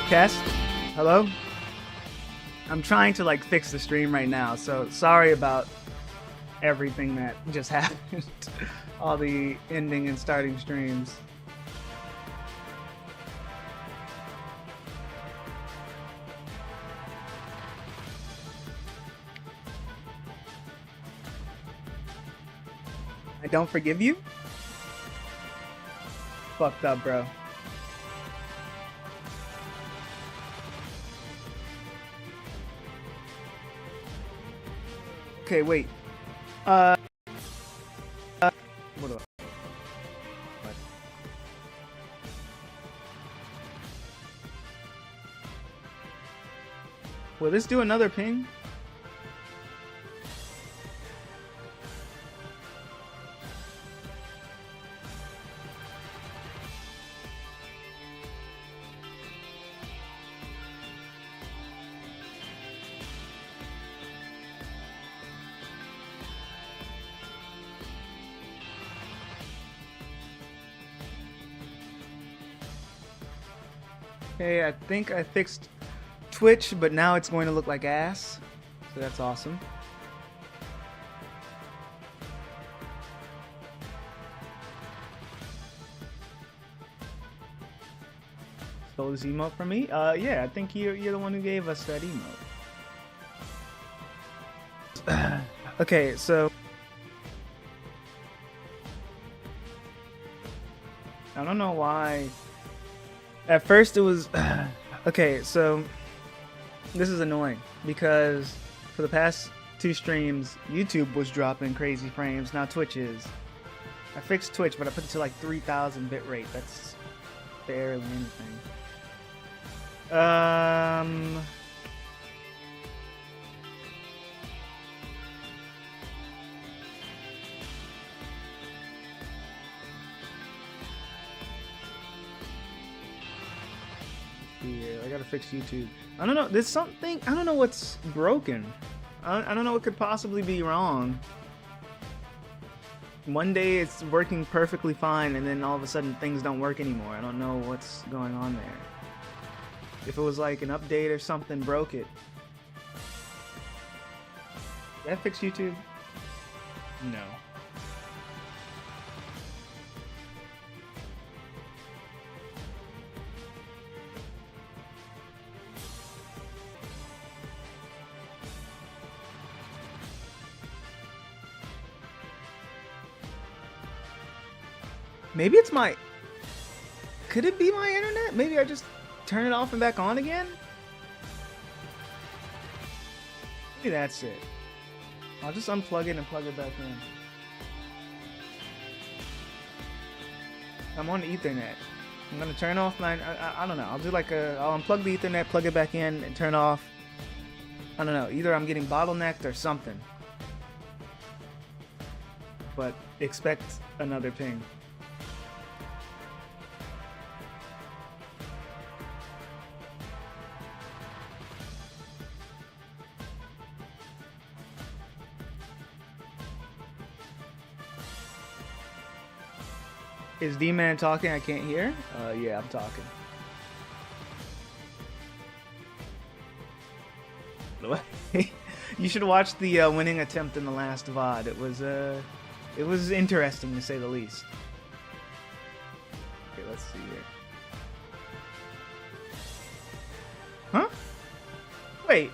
Test? Hello? I'm trying to like fix the stream right now, so sorry about everything that just happened. All the ending and starting streams. I don't forgive you? Fucked up, bro. Okay, wait. What do I... What? Will this do another ping? Okay, I think I fixed Twitch, but now it's going to look like ass. So that's awesome. Stole this emote from me? Yeah, I think you're the one who gave us that emote. Okay, so... I don't know why... At first it was... Okay, so... This is annoying, because for the past 2 streams, YouTube was dropping crazy frames, now Twitch is. I fixed Twitch, but I put it to like 3,000 bitrate. That's barely anything. Yeah, I gotta fix YouTube. I don't know, there's something, I don't know what's broken. I don't know what could possibly be wrong. One day it's working perfectly fine, and then all of a sudden things don't work anymore. I don't know what's going on there. If it was like an update or something broke it. Did I fix YouTube? No. Maybe it's my... Could it be my internet? Maybe I just turn it off and back on again? Maybe that's it. I'll just unplug it and plug it back in. I'm on Ethernet. I'm gonna turn off my... I don't know. I'll do like a... I'll unplug the Ethernet, plug it back in, and turn off... I don't know. Either I'm getting bottlenecked or something. But expect another ping. Is D-Man talking? I can't hear? Yeah, I'm talking. You should watch the winning attempt in the last VOD. It was interesting to say the least. Okay, let's see here. Huh? Wait.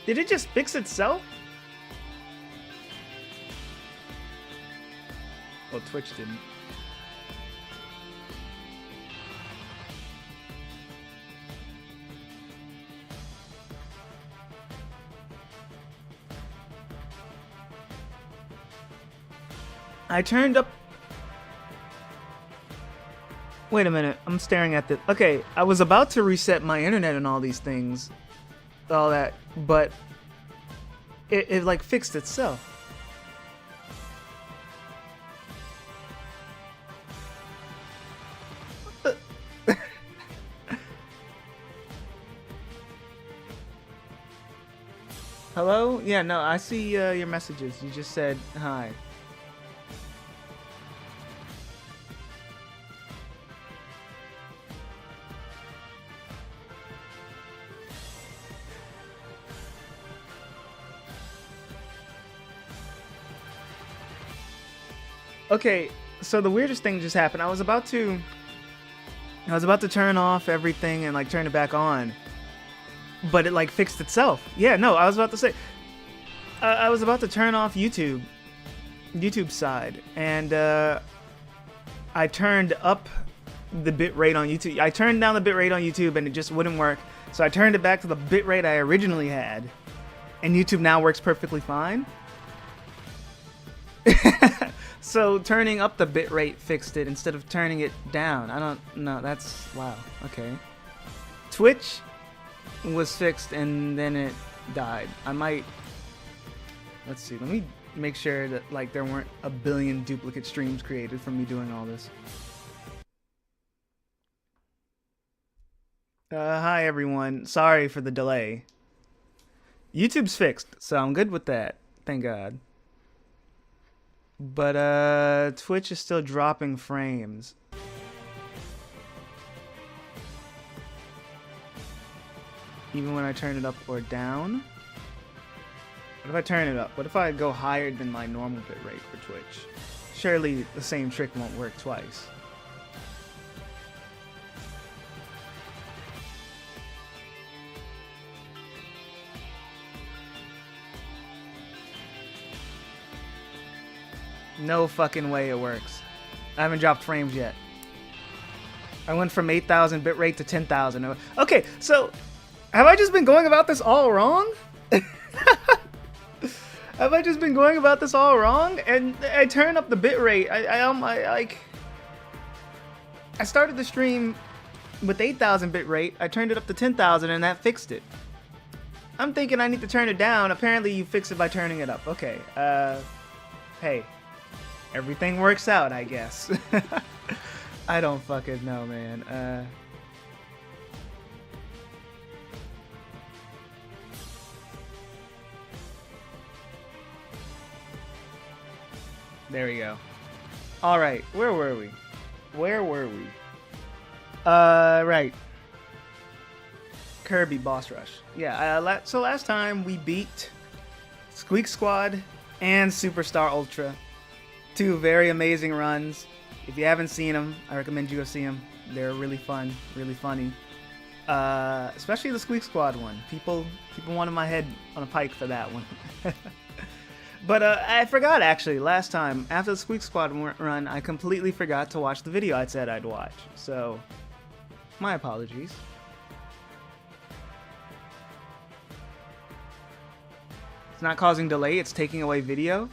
Did it just fix itself? Well, Twitch didn't. I turned up... Wait a minute, I'm staring at the... Okay, I was about to reset my internet and all these things. All that, but... It like fixed itself. Hello? Yeah, no, I see your messages. You just said hi. Okay, so the weirdest thing just happened. I was about to turn off everything and like turn it back on, but it like fixed itself. Yeah, no, I was about to say, I was about to turn off YouTube side, and I turned up the bitrate on YouTube. I turned down the bitrate on YouTube, and it just wouldn't work. So I turned it back to the bitrate I originally had, and YouTube now works perfectly fine. So turning up the bitrate fixed it instead of turning it down. I don't know. That's wow. Okay. Twitch was fixed and then it died. I might. Let's see. Let me make sure that like there weren't a billion duplicate streams created from me doing all this. Hi everyone. Sorry for the delay. YouTube's fixed, so I'm good with that. Thank God. But Twitch is still dropping frames. Even when I turn it up or down? What if I turn it up? What if I go higher than my normal bitrate for Twitch? Surely the same trick won't work twice. No fucking way it works. I haven't dropped frames yet. I went from 8,000 bitrate to 10,000. Okay, so have I just been going about this all wrong? Have I just been going about this all wrong? And I turn up the bitrate. I started the stream with 8,000 bitrate. I turned it up to 10,000 and that fixed it. I'm thinking I need to turn it down. Apparently you fix it by turning it up. Okay. Hey. Everything works out, I guess. I don't fucking know, man. There we go. Alright, where were we? Right. Kirby Boss Rush. Yeah, so last time we beat Squeak Squad and Superstar Ultra. Two very amazing runs. If you haven't seen them, I recommend you go see them. They're really fun, really funny. Especially the Squeak Squad one. People wanted my head on a pike for that one. But I forgot actually. Last time after the Squeak Squad run, I completely forgot to watch the video I said I'd watch. So, my apologies. It's not causing delay. It's taking away video.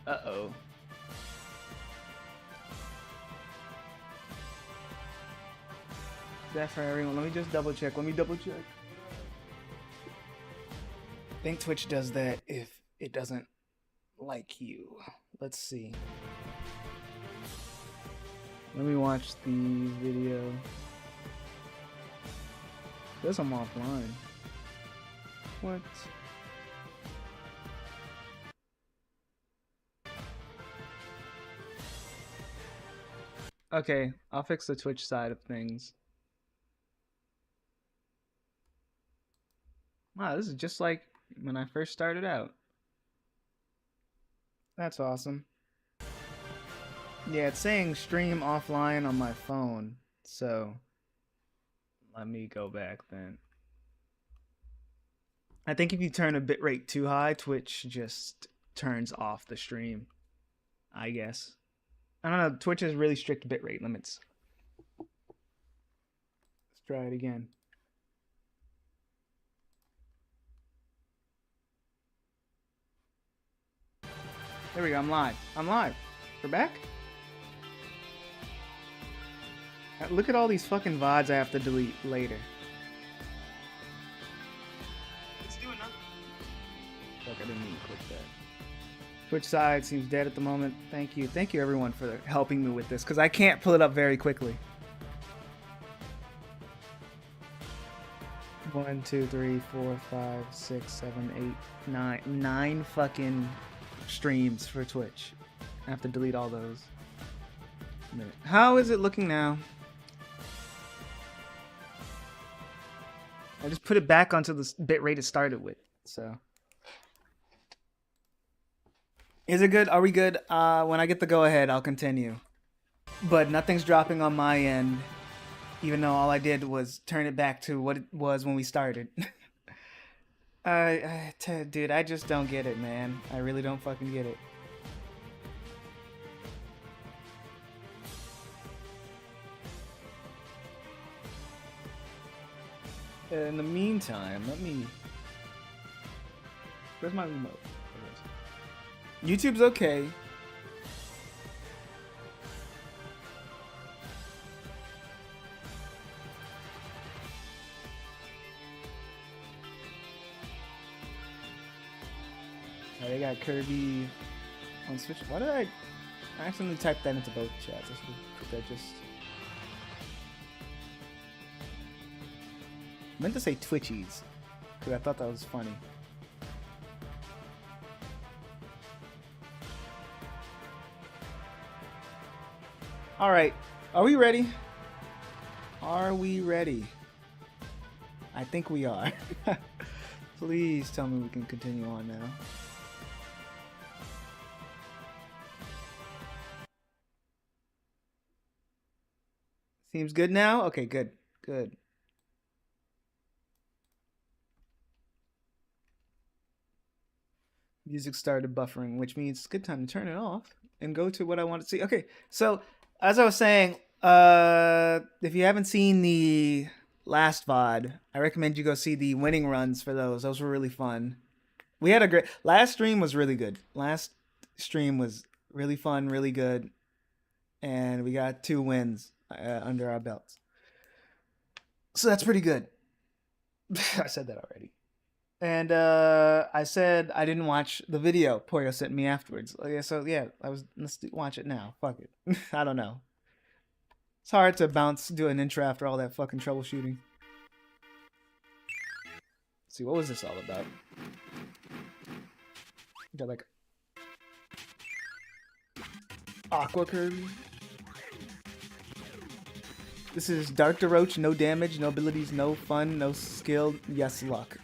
Uh-oh. Is that for everyone? Let me just double check. I think Twitch does that if it doesn't like you. Let's see. Let me watch the video. It says I'm offline. What? Okay, I'll fix the Twitch side of things. Wow, this is just like when I first started out. That's awesome. Yeah, it's saying stream offline on my phone, so let me go back then. I think if you turn a bitrate too high, Twitch just turns off the stream, I guess. I don't know, Twitch has really strict bitrate limits. Let's try it again. There we go, I'm live. We're back? Look at all these fucking VODs I have to delete later. Let's do another. Fuck, I didn't mean to click that. Twitch side seems dead at the moment. Thank you everyone for helping me with this, because I can't pull it up very quickly. 1, 2, 3, 4, 5, 6, 7, 8, 9. 9 fucking streams for Twitch. I have to delete all those. How is it looking now? I just put it back onto the bitrate it started with, so. Is it good? Are we good? When I get the go ahead, I'll continue. But nothing's dropping on my end, even though all I did was turn it back to what it was when we started. Dude, I just don't get it, man. I really don't fucking get it. In the meantime, let me... Where's my remote? YouTube's okay. Oh, they got Kirby on Switch. Why did I accidentally type that into both chats? I should put that just... I meant to say Twitchies, because I thought that was funny. Alright, are we ready? Are we ready? I think we are. Please tell me we can continue on now. Seems good now? Okay, good. Good. Music started buffering, which means it's a good time to turn it off and go to what I want to see. Okay, so as I was saying, if you haven't seen the last VOD, I recommend you go see the winning runs for those. Those were really fun. We had a great... Last stream was really good. Last stream was really fun, really good. And we got 2 wins under our belts. So that's pretty good. I said that already. And I said I didn't watch the video Poyo sent me afterwards. So yeah, let's watch it now. Fuck it. I don't know. It's hard to do an intro after all that fucking troubleshooting. Let's see, what was this all about? Got like Aqua Kirby. This is Dark Roach, no damage, no abilities, no fun, no skill, yes luck.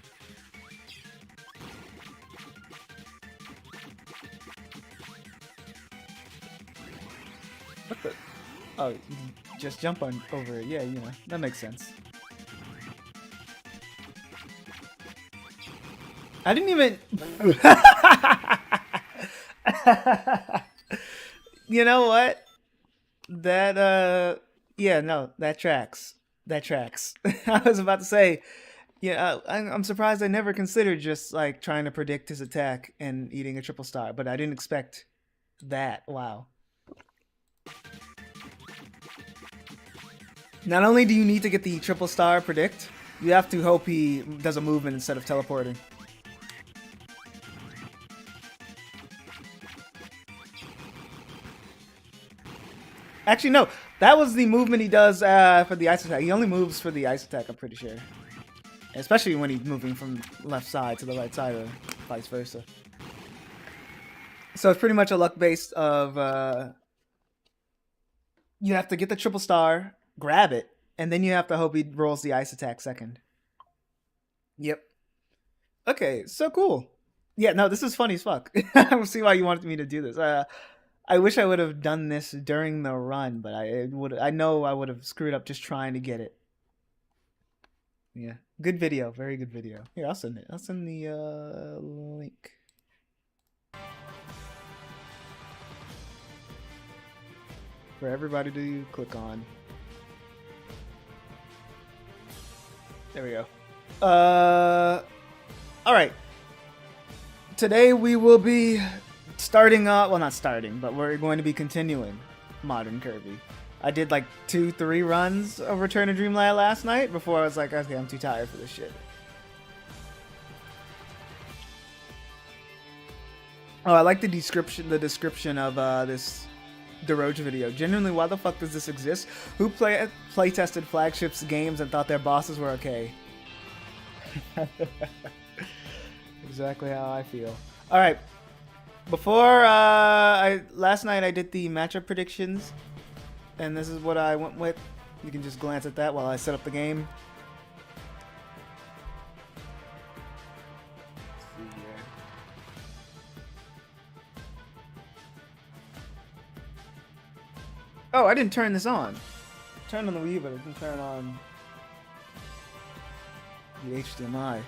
What the? Oh, just jump on over it. Yeah, you know, that makes sense. I didn't even... You know what? That, yeah, no, that tracks. That tracks. I was about to say, yeah, I'm surprised I never considered just, like, trying to predict his attack and eating a triple star, but I didn't expect that. Wow. Not only do you need to get the triple star predict, you have to hope he does a movement instead of teleporting. Actually, no. That was the movement he does for the ice attack. He only moves for the ice attack, I'm pretty sure. Especially when he's moving from left side to the right side or vice versa. So it's pretty much a luck based of... you have to get the triple star, grab it, and then you have to hope he rolls the ice attack second. Yep. Okay, so cool. Yeah, no, this is funny as fuck. I don't see why you wanted me to do this. I wish I would have done this during the run, but I know I would have screwed up just trying to get it. Yeah, good video, very good video. Here, I'll send it. I'll send the link. For everybody to click on. There we go. Alright. Today we will be starting well, not starting, but we're going to be continuing Modern Kirby. I did like 2-3 runs of Return of Dreamland last night before I was like, okay, I'm too tired for this shit. Oh, I like the description of this DeRoach video. Genuinely, why the fuck does this exist? Who play tested Flagship's games and thought their bosses were okay? Exactly how I feel. All right. Before last night I did the matchup predictions, and this is what I went with. You can just glance at that while I set up the game. Let's see here. Oh, I didn't turn this on. Turned on the Wii, but I didn't turn on the HDMI.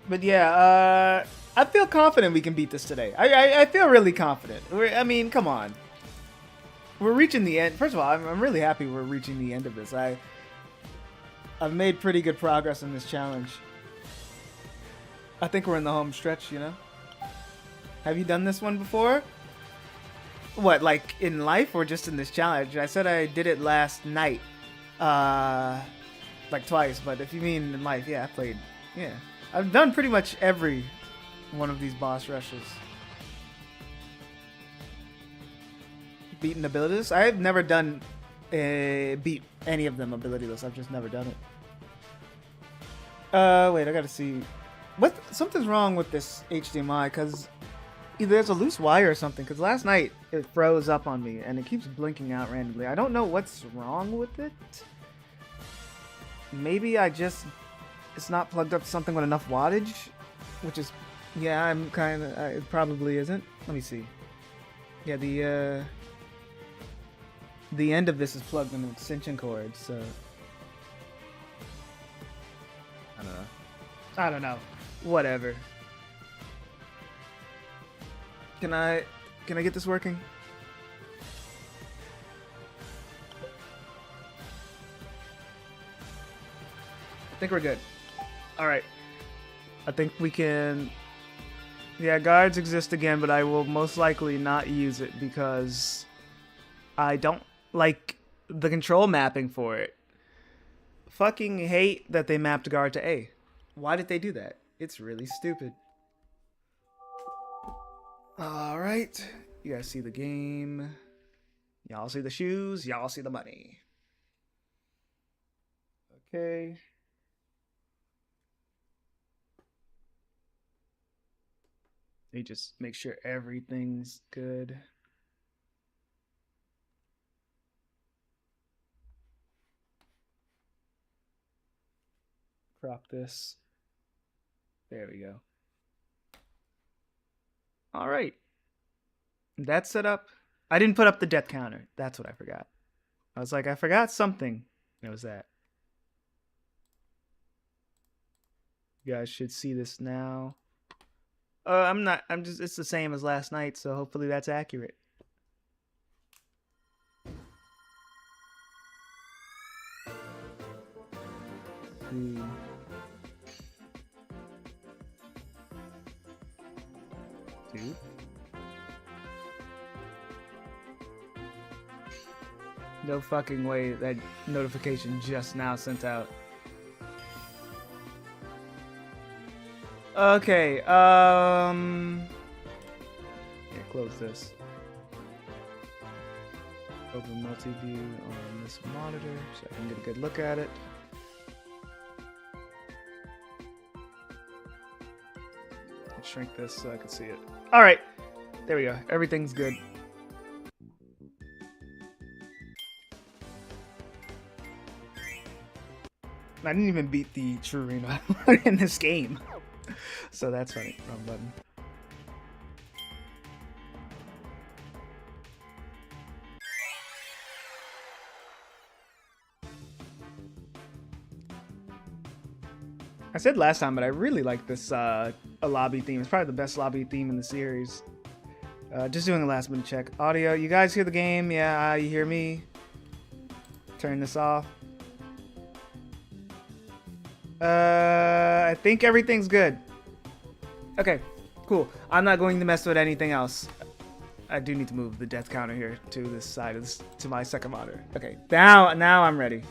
But yeah, I feel confident we can beat this today. I feel really confident. I mean, come on. We're reaching the end. First of all, I'm really happy we're reaching the end of this. I've made pretty good progress in this challenge. I think we're in the home stretch, you know? Have you done this one before? What, like in life or just in this challenge? I said I did it last night. Like twice, but if you mean in life, yeah, I played. Yeah. I've done pretty much every one of these boss rushes. Beaten abilityless? I've never done beat any of them abilityless. I've just never done it. Wait, I gotta see. Something's wrong with this HDMI, because either there's a loose wire or something, because last night it froze up on me and it keeps blinking out randomly. I don't know what's wrong with it. Maybe it's not plugged up to something with enough wattage, which is, yeah, I'm kind of, it probably isn't. Let me see. Yeah, the end of this is plugged in an extension cord, so I don't know. Whatever. Can I get this working? I think we're good. All right. I think we can. Yeah, guards exist again, but I will most likely not use it because I don't like the control mapping for it. Fucking hate that they mapped guard to A. Why did they do that? It's really stupid. Alright. You guys see the game. Y'all see the shoes. Y'all see the money. Okay. Let me just make sure everything's good. Crop this. There we go. All right. That's set up. I didn't put up the death counter. That's what I forgot. I was like, I forgot something. It was that. You guys should see this now. It's the same as last night, so hopefully that's accurate. Dude. No fucking way that notification just now sent out. Okay, yeah, close this. Open multi-view on this monitor so I can get a good look at it. Shrink this so I can see it. All right, there we go. Everything's good. I didn't even beat the true arena in this game, so that's funny. Wrong button. I said last time, but I really like this a lobby theme. It's probably the best lobby theme in the series. Just doing a last minute check. Audio, you guys hear the game? Yeah, you hear me? Turn this off. I think everything's good. Okay, cool. I'm not going to mess with anything else. I do need to move the death counter here to this side of this, to my second monitor. Okay, now I'm ready.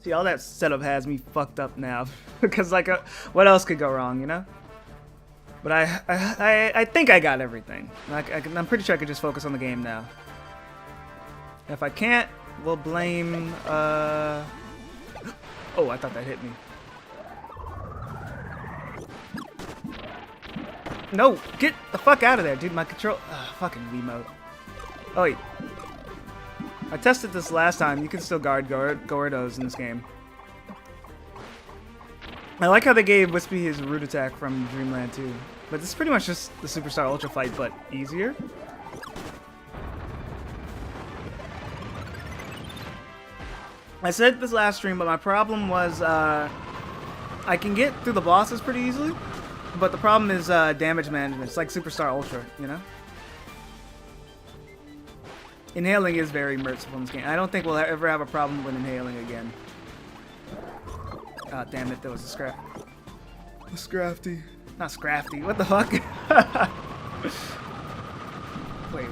See, all that setup has me fucked up now because like, what else could go wrong, you know? But I think I got everything. I'm pretty sure I could just focus on the game now. If I can't, we'll blame. Oh, I thought that hit me. No, get the fuck out of there, dude. My control. Fucking Wiimote. Oh wait. I tested this last time. You can still guard Gordos in this game. I like how they gave Wispy his root attack from Dreamland too. But this is pretty much just the Superstar Ultra fight, but easier. I said this last stream, but my problem was I can get through the bosses pretty easily, but the problem is damage management. It's like Superstar Ultra, you know? Inhaling is very merciful in this game. I don't think we'll ever have a problem with inhaling again. Oh, damn it, that was a scrap. A scrafty. Not scrafty, what the fuck? wait.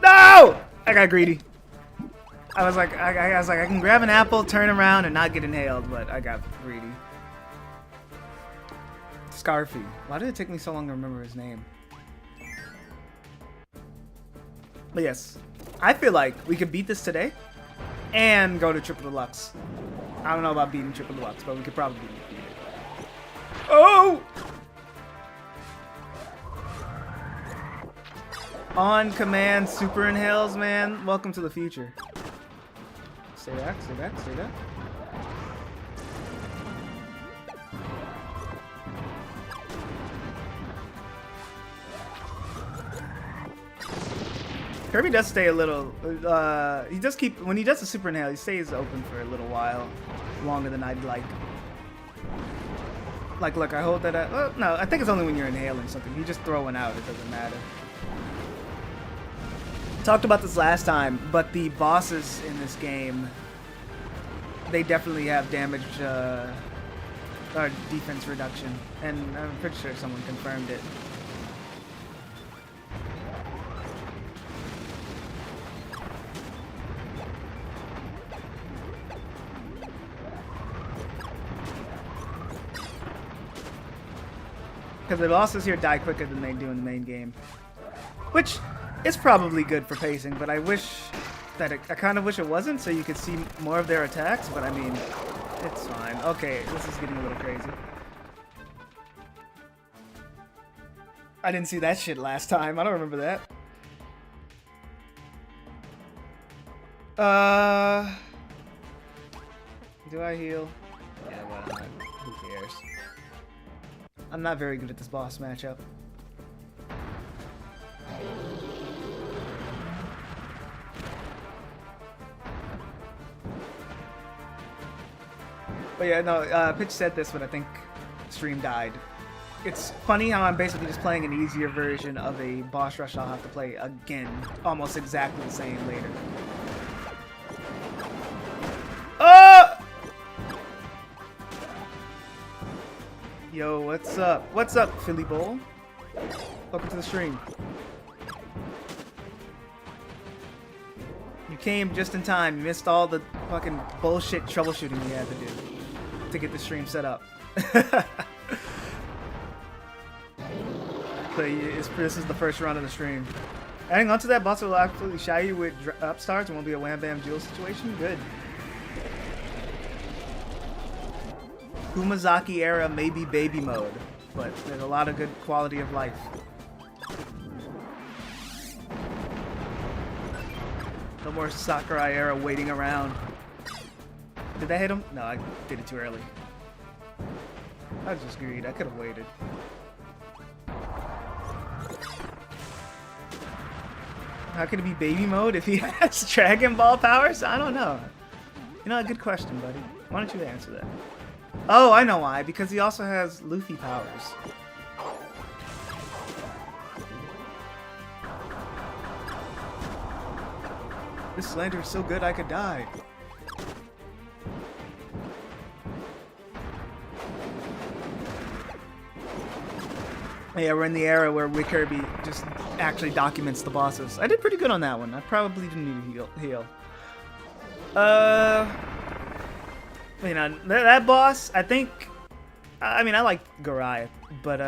No! I got greedy. I was like, I can grab an apple, turn around, and not get inhaled, but I got greedy. Scarfy. Why did it take me so long to remember his name? But yes, I feel like we could beat this today and go to Triple Deluxe. I don't know about beating Triple Deluxe, but we could probably beat it. Oh! On command super inhales, man. Welcome to the future. Stay back, stay back, stay back. Kirby does stay a little, he does keep, when he does the super inhale, he stays open for a little while, longer than I'd like. Like, look, I hold that at, well, no, I think it's only when you're inhaling something. You just throw one out, it doesn't matter. Talked about this last time, but the bosses in this game, they definitely have damage, or defense reduction, and I'm pretty sure someone confirmed it. Because the bosses here die quicker than they do in the main game. Which is probably good for pacing, but I wish that I kind of wish it wasn't, so you could see more of their attacks, but I mean, it's fine. Okay, this is getting a little crazy. I didn't see that shit last time. I don't remember that. Do I heal? Yeah, why not? Who cares? I'm not very good at this boss matchup. But yeah, no, Pitch said this when I think stream died. It's funny how I'm basically just playing an easier version of a boss rush I'll have to play again, almost exactly the same later. Yo, what's up? What's up, Philly Bowl? Welcome to the stream. You came just in time. You missed all the fucking bullshit troubleshooting we had to do to get the stream set up. So this is the first run of the stream. Adding on to that, boss will absolutely shy you with upstarts and won't be a wham bam duel situation. Good. Kumazaki era maybe baby mode, but there's a lot of good quality of life. No more Sakurai era waiting around. Did that hit him? No, I did it too early. I was just greedy. I could have waited. How could it be baby mode if he has Dragon Ball powers? I don't know. You know, a good question, buddy. Why don't you answer that? Oh, I know why. Because he also has Luffy powers. This slander is so good I could die. Yeah, we're in the era where Kirby just actually documents the bosses. I did pretty good on that one. I probably didn't need to heal. You know, that boss, I think... I mean, I like Goliath, but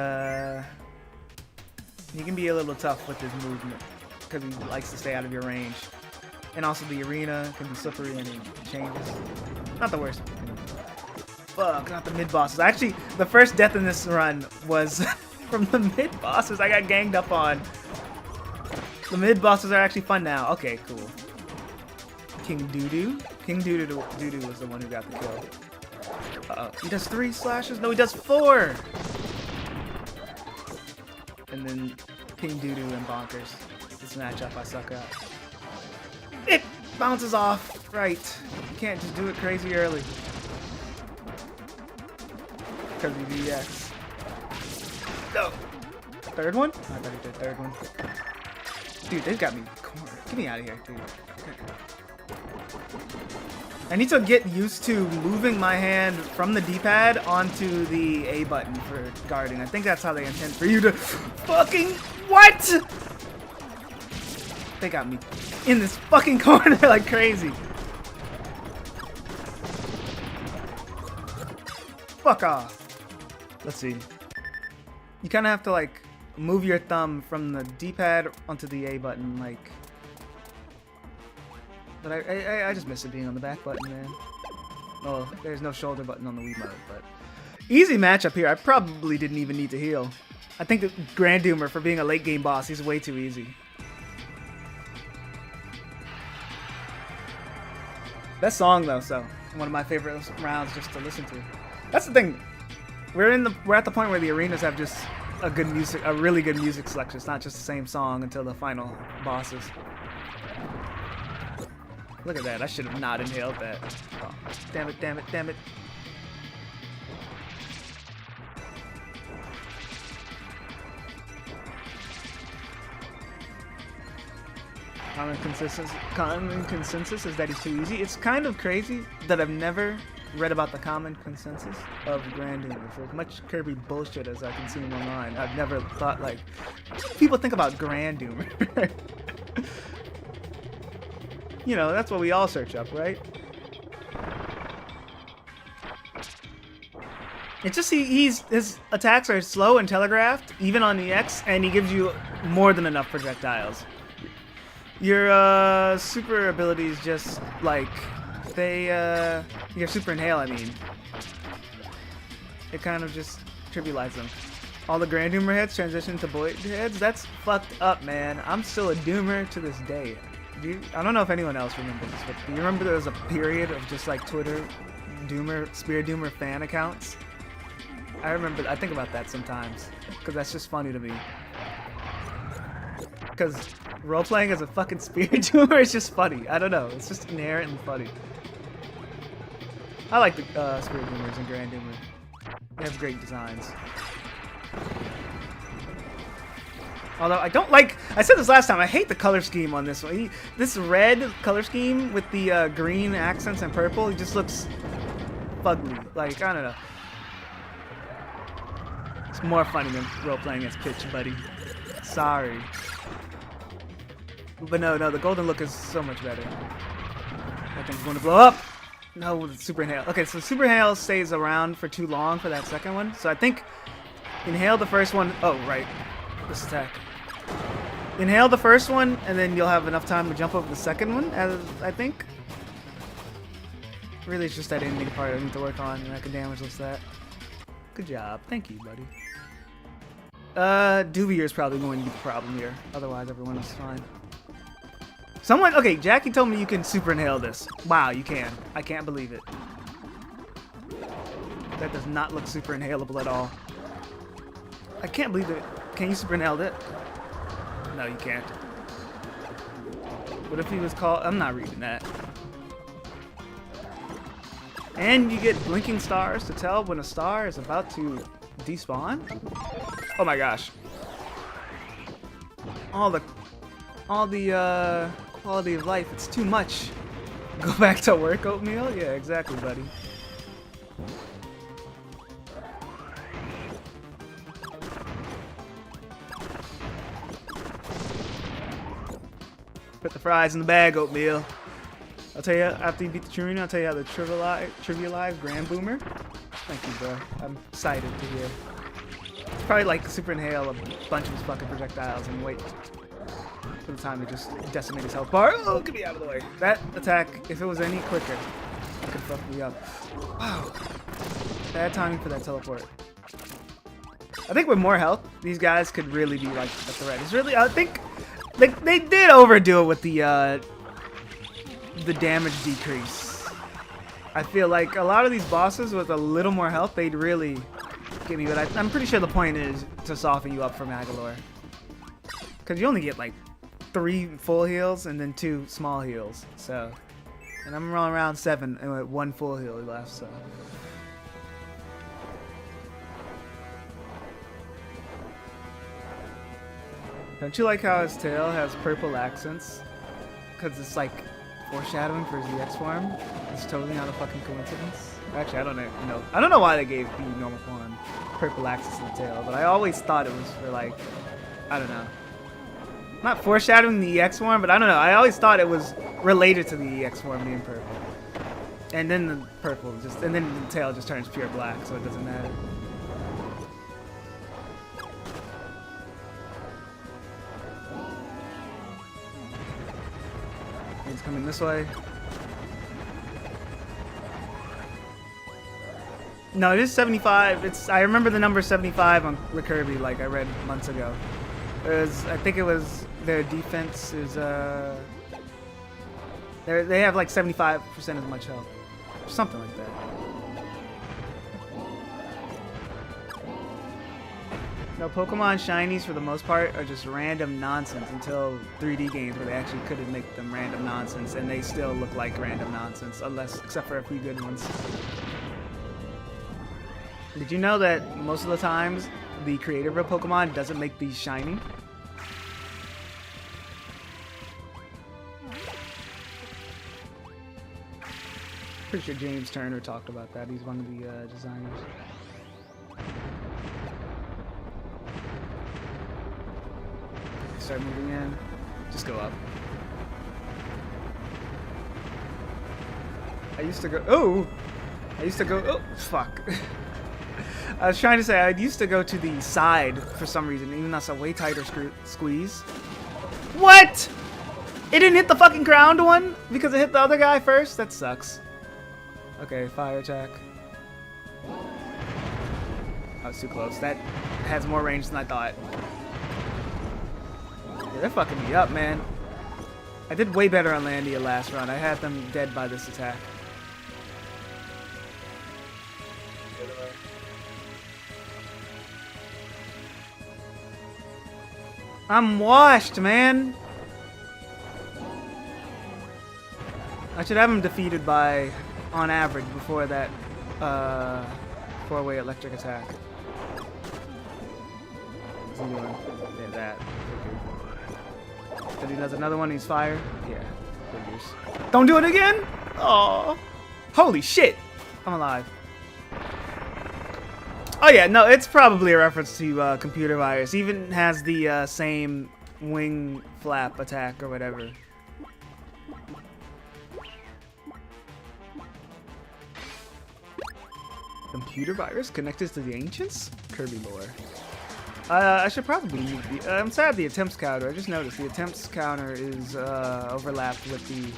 he can be a little tough with his movement because he likes to stay out of your range. And also the arena can be slippery and it changes. Not the worst. Fuck, not the mid-bosses. Actually, the first death in this run was from the mid-bosses I got ganged up on. The mid-bosses are actually fun now. Okay, cool. King Doodoo? King Doodoo was the one who got the kill. Uh-oh. He does 3 slashes? No, he does 4! And then King Doodoo and Bonkers. This matchup I suck at. It bounces off. Right. You can't just do it crazy early. Kirby VX. No! Third one? I thought he did third one. Dude, they've got me cornered. Get me out of here, dude. I need to get used to moving my hand from the D-pad onto the A button for guarding. I think that's how they intend for you to fucking... What?! They got me in this fucking corner like crazy. Fuck off. Let's see. You kind of have to like move your thumb from the D-pad onto the A button, like... But I just miss it being on the back button, man. Oh, there's no shoulder button on the Wii mode, but... Easy matchup here. I probably didn't even need to heal. I think that Grand Doomer, for being a late game boss, he's way too easy. Best song though, so one of my favorite rounds just to listen to. That's the thing. We're at the point where the arenas have just a really good music selection. It's not just the same song until the final bosses. Look at that. I should have not inhaled that. Oh, damn it, damn it, damn it. Common consensus is that he's too easy. It's kind of crazy that I've never read about the common consensus of Grand Doomer. For as much Kirby bullshit as I consume online, I've never thought, like, what do people think about Grand Doomer? You know, that's what we all search up, right? It's just his attacks are slow and telegraphed, even on the X, and he gives you more than enough projectiles. Your super abilities just like your super inhale, I mean. It kind of just trivializes them. All the Grand Doomer heads transition to Void heads. That's fucked up, man. I'm still a Doomer to this day. I don't know if anyone else remembers this, but do you remember there was a period of just like Twitter Spear Doomer fan accounts? I think about that sometimes, because that's just funny to me. Because role-playing as a fucking Spear Doomer is just funny. I don't know, it's just inherently funny. I like the Spear Doomers and Grand Doomer. They have great designs. Although I don't like, I said this last time, I hate the color scheme on this one. This red color scheme with the green accents and purple, it just looks fugly. Like, I don't know. It's more funny than role-playing as Pitch, buddy. Sorry. But no, the golden look is so much better. That thing's going to blow up. No, with Super Inhale. Okay, so Super Inhale stays around for too long for that second one. So I think inhale the first one. Oh, right. This attack. Inhale the first one, and then you'll have enough time to jump over the second one, as I think. Really, it's just that ending part I need to work on, and I can damage that. Good job. Thank you, buddy. Duvier is probably going to be the problem here. Otherwise, everyone is fine. Okay, Jackie told me you can super inhale this. Wow, you can. I can't believe it. That does not look super inhalable at all. I can't believe it. Can you super inhale it? No, you can't. What if he was called... I'm not reading that. And you get blinking stars to tell when a star is about to despawn? Oh my gosh. All the quality of life, it's too much. Go back to work, Oatmeal? Yeah, exactly, buddy. Put the fries in the bag, Oatmeal. I'll tell you, after you beat the Trina, I'll tell you how to trivialize Grand Boomer. Thank you, bro. I'm excited to hear. It's probably like super inhale a bunch of his fucking projectiles and wait for the time to just decimate his health bar. Oh, get me out of the way. That attack, if it was any quicker, it could fuck me up. Wow. Bad timing for that teleport. I think with more health, these guys could really be like a threat. It's really, I think they did overdo it with the damage decrease. I feel like a lot of these bosses with a little more health, they'd really get me. But I'm pretty sure the point is to soften you up for Magolor. Because you only get like 3 full heals and then 2 small heals. So, and I'm rolling around 7 and with 1 full heal left. So. Don't you like how his tail has purple accents? Because it's like foreshadowing for his EX form. It's totally not a fucking coincidence. Actually, I don't know. I don't know why they gave the normal form purple accents to the tail, but I always thought it was for like, I don't know. Not foreshadowing the EX form, but I don't know. I always thought it was related to the EX form being purple. And then the purple and then the tail just turns pure black, so it doesn't matter. He's coming this way. No, it is 75. I remember the number 75 on the Kirby, like I read months ago. I think it was their defense is they have like 75% as much health, something like that. No, Pokemon shinies for the most part are just random nonsense until 3D games where they actually couldn't make them random nonsense, and they still look like random nonsense, except for a few good ones. Did you know that most of the times the creator of Pokemon doesn't make these shiny? Pretty sure James Turner talked about that. He's one of the designers. Start moving in. Just go up. I used to go. Oh! Oh, fuck. I was trying to say I used to go to the side for some reason, even though that's a way tighter squeeze. What? It didn't hit the fucking ground one because it hit the other guy first? That sucks. Okay, fire attack. I was too close. That has more range than I thought. Yeah, they're fucking me up, man. I did way better on Landia last run. I had them dead by this attack. I'm washed, man. I should have him defeated by, on average, before that 4-way electric attack. What's he doing? Yeah, that. Then he does another one, he's fire. Yeah, figures. Don't do it again? Oh, holy shit! I'm alive. Oh yeah, no, it's probably a reference to computer virus. Even has the same wing flap attack or whatever. Computer virus connected to the ancients? Kirby lore. I should probably use the. I'm sad the attempts counter. I just noticed the attempts counter is overlapped with the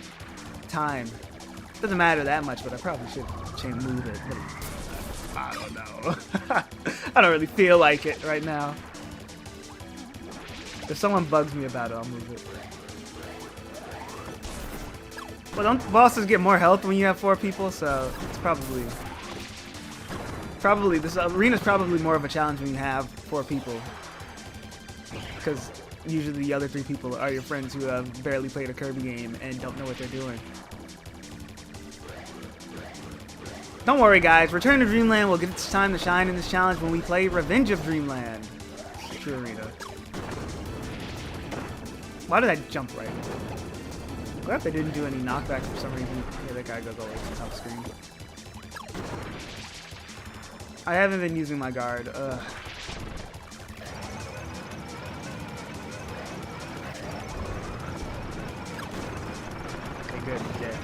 time. Doesn't matter that much, but I probably should move it. But I don't know. I don't really feel like it right now. If someone bugs me about it, I'll move it. Well, don't bosses get more health when you have 4 people? So it's probably this arena's probably more of a challenge when you have 4 people, because usually the other 3 people are your friends who have barely played a Kirby game and don't know what they're doing. Don't worry, guys. Return to Dreamland will get its time to shine in this challenge when we play Revenge of Dreamland. True arena. Why did I jump right? Glad they didn't do any knockback for some reason. Yeah, that guy goes away from top screen. I haven't been using my guard. Ugh. Okay, good. He's dead.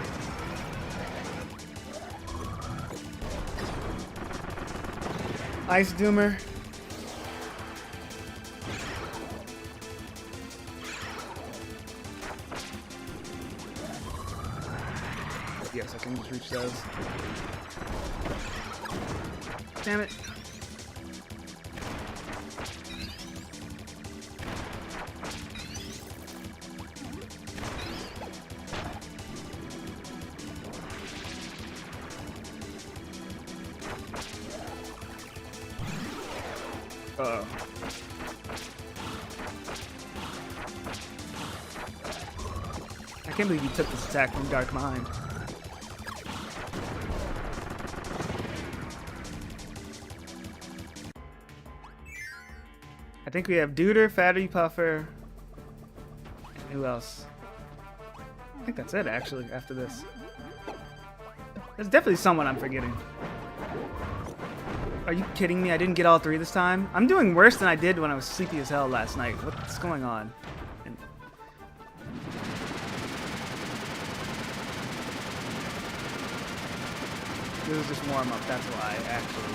Ice Doomer. Yes, I can just reach those. Damn it. Uh-oh. I can't believe you took this attack from Dark Mind. I think we have Duder, Fatty Puffer, and who else? I think that's it, actually, after this. There's definitely someone I'm forgetting. Are you kidding me? I didn't get all three this time? I'm doing worse than I did when I was sleepy as hell last night. What's going on? And this was just warm-up, that's why, actually.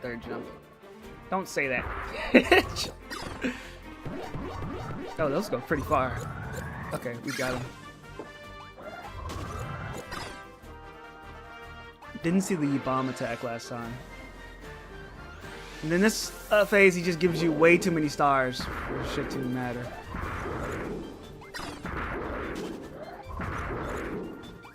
Third jump. Don't say that. Oh, those go pretty far. Okay, we got him. Didn't see the bomb attack last time. And then this phase, he just gives you way too many stars for shit to matter.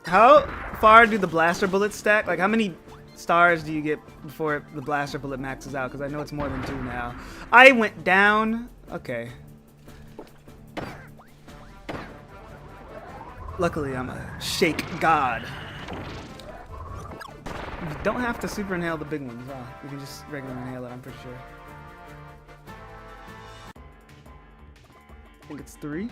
How far do the blaster bullets stack? Like, how many stars do you get before the blaster bullet maxes out? Because I know it's more than 2 now. I went down. Okay. Luckily, I'm a shake god. You don't have to super inhale the big ones. You can just regular inhale it, I'm pretty sure. I think it's 3.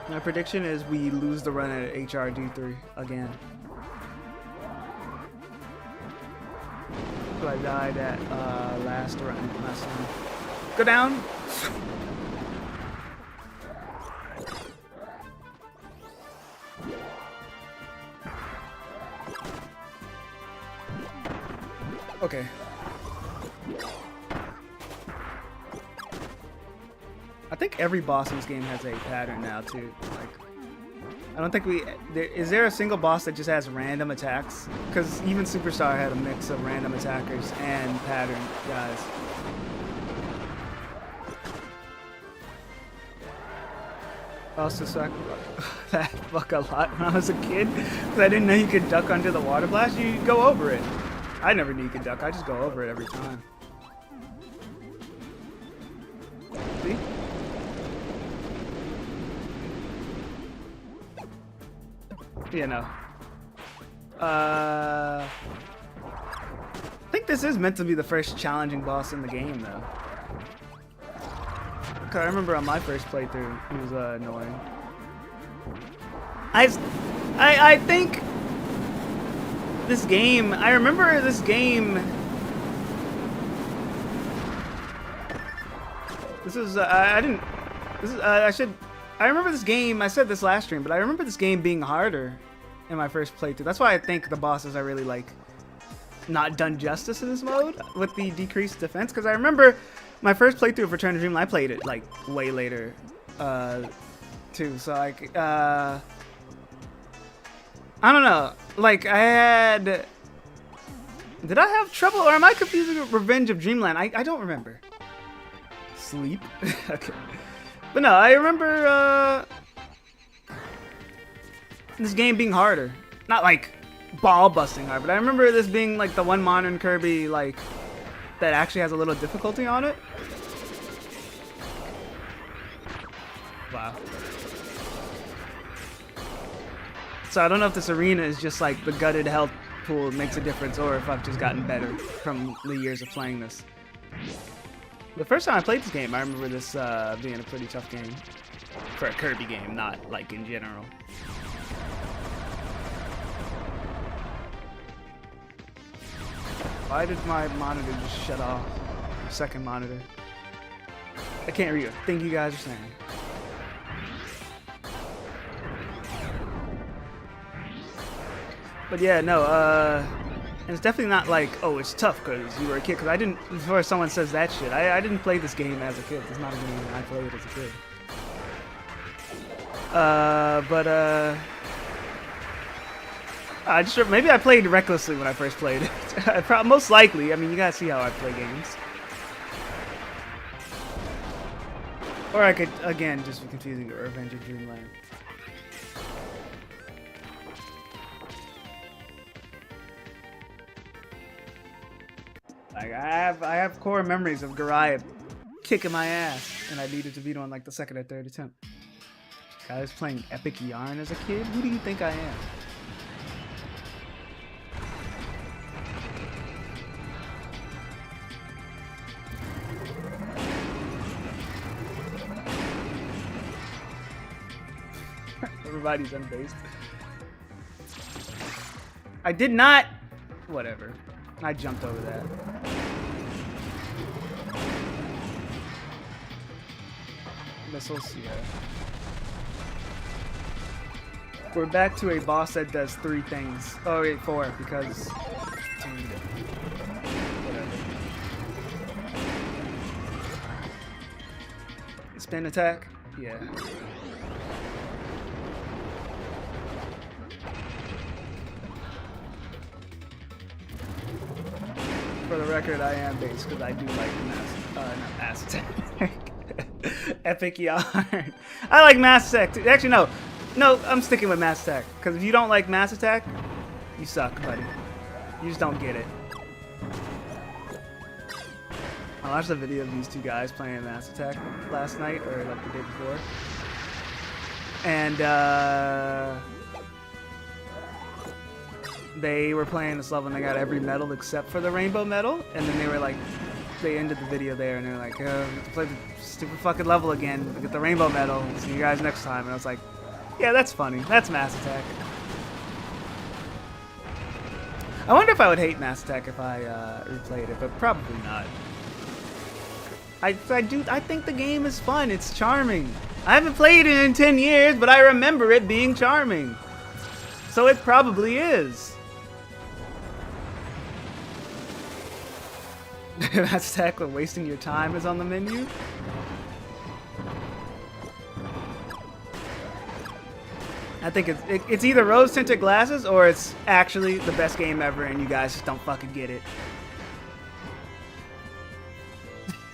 My prediction is we lose the run at HRD3 again. So I died at last time. Go down. Okay. I think every boss in this game has a pattern now too. Like, I don't think is there a single boss that just has random attacks? Because even Superstar had a mix of random attackers and pattern guys. I also sucked that fuck a lot when I was a kid because I didn't know you could duck under the water blast. You go over it. I never knew you could duck. I just go over it every time. See? Yeah, no. I think this is meant to be the first challenging boss in the game, though. Cause I remember on my first playthrough, it was annoying. I think this game. I remember this game. This is I didn't. This is I should. I remember this game. I said this last stream, but I remember this game being harder in my first playthrough. That's why I think the bosses are really like not done justice in this mode with the decreased defense. Because I remember my first playthrough of Return to Dreamland, I played it like way later, too. So like, I don't know. Like I had. Did I have trouble, or am I confusing with Revenge of Dreamland? I don't remember. Sleep. Okay. But no, I remember this game being harder. Not like ball busting hard, but I remember this being like the one modern Kirby like that actually has a little difficulty on it. Wow. So I don't know if this arena is just like the gutted health pool makes a difference, or if I've just gotten better from the years of playing this. The first time I played this game, I remember this being a pretty tough game. For a Kirby game, not like in general. Why did my monitor just shut off? Second monitor. I can't read a thing you guys are saying. But yeah, no, and it's definitely not like, oh, it's tough because you were a kid. Because I didn't, before someone says that shit, I didn't play this game as a kid. It's not a game I played as a kid. I just, maybe I played recklessly when I first played it. Most likely. I mean, you gotta see how I play games. Or I could, again, just be confusing it, Revenge of Dreamland. Like, I have core memories of Goliath kicking my ass, and I needed to beat on like the second or third attempt. I was playing Epic Yarn as a kid. Who do you think I am? Everybody's unbased. I did not. Whatever. I jumped over that. Missiles, yeah. We're back to a boss that does 3 things. Oh wait, 4 because. Whatever. Spin attack? Yeah. For the record, I am based because I do like Mass Attack. Epic Yarn. I like Mass Attack too. Actually, no. No, I'm sticking with Mass Attack. Because if you don't like Mass Attack, you suck, buddy. You just don't get it. I watched a video of these 2 guys playing Mass Attack last night, or like the day before. And, they were playing this level and they got every medal except for the rainbow medal, and then they were like, they ended the video there and they're like, oh, we have to play the stupid fucking level again to get the rainbow medal. See you guys next time. And I was like, yeah, that's funny. That's Mass Attack. I wonder if I would hate Mass Attack if I replayed it, but probably not. I think the game is fun. It's charming. I haven't played it in 10 years, but I remember it being charming. So it probably is. Mass Attack when wasting your time is on the menu. I think it's either rose-tinted glasses or it's actually the best game ever and you guys just don't fucking get it.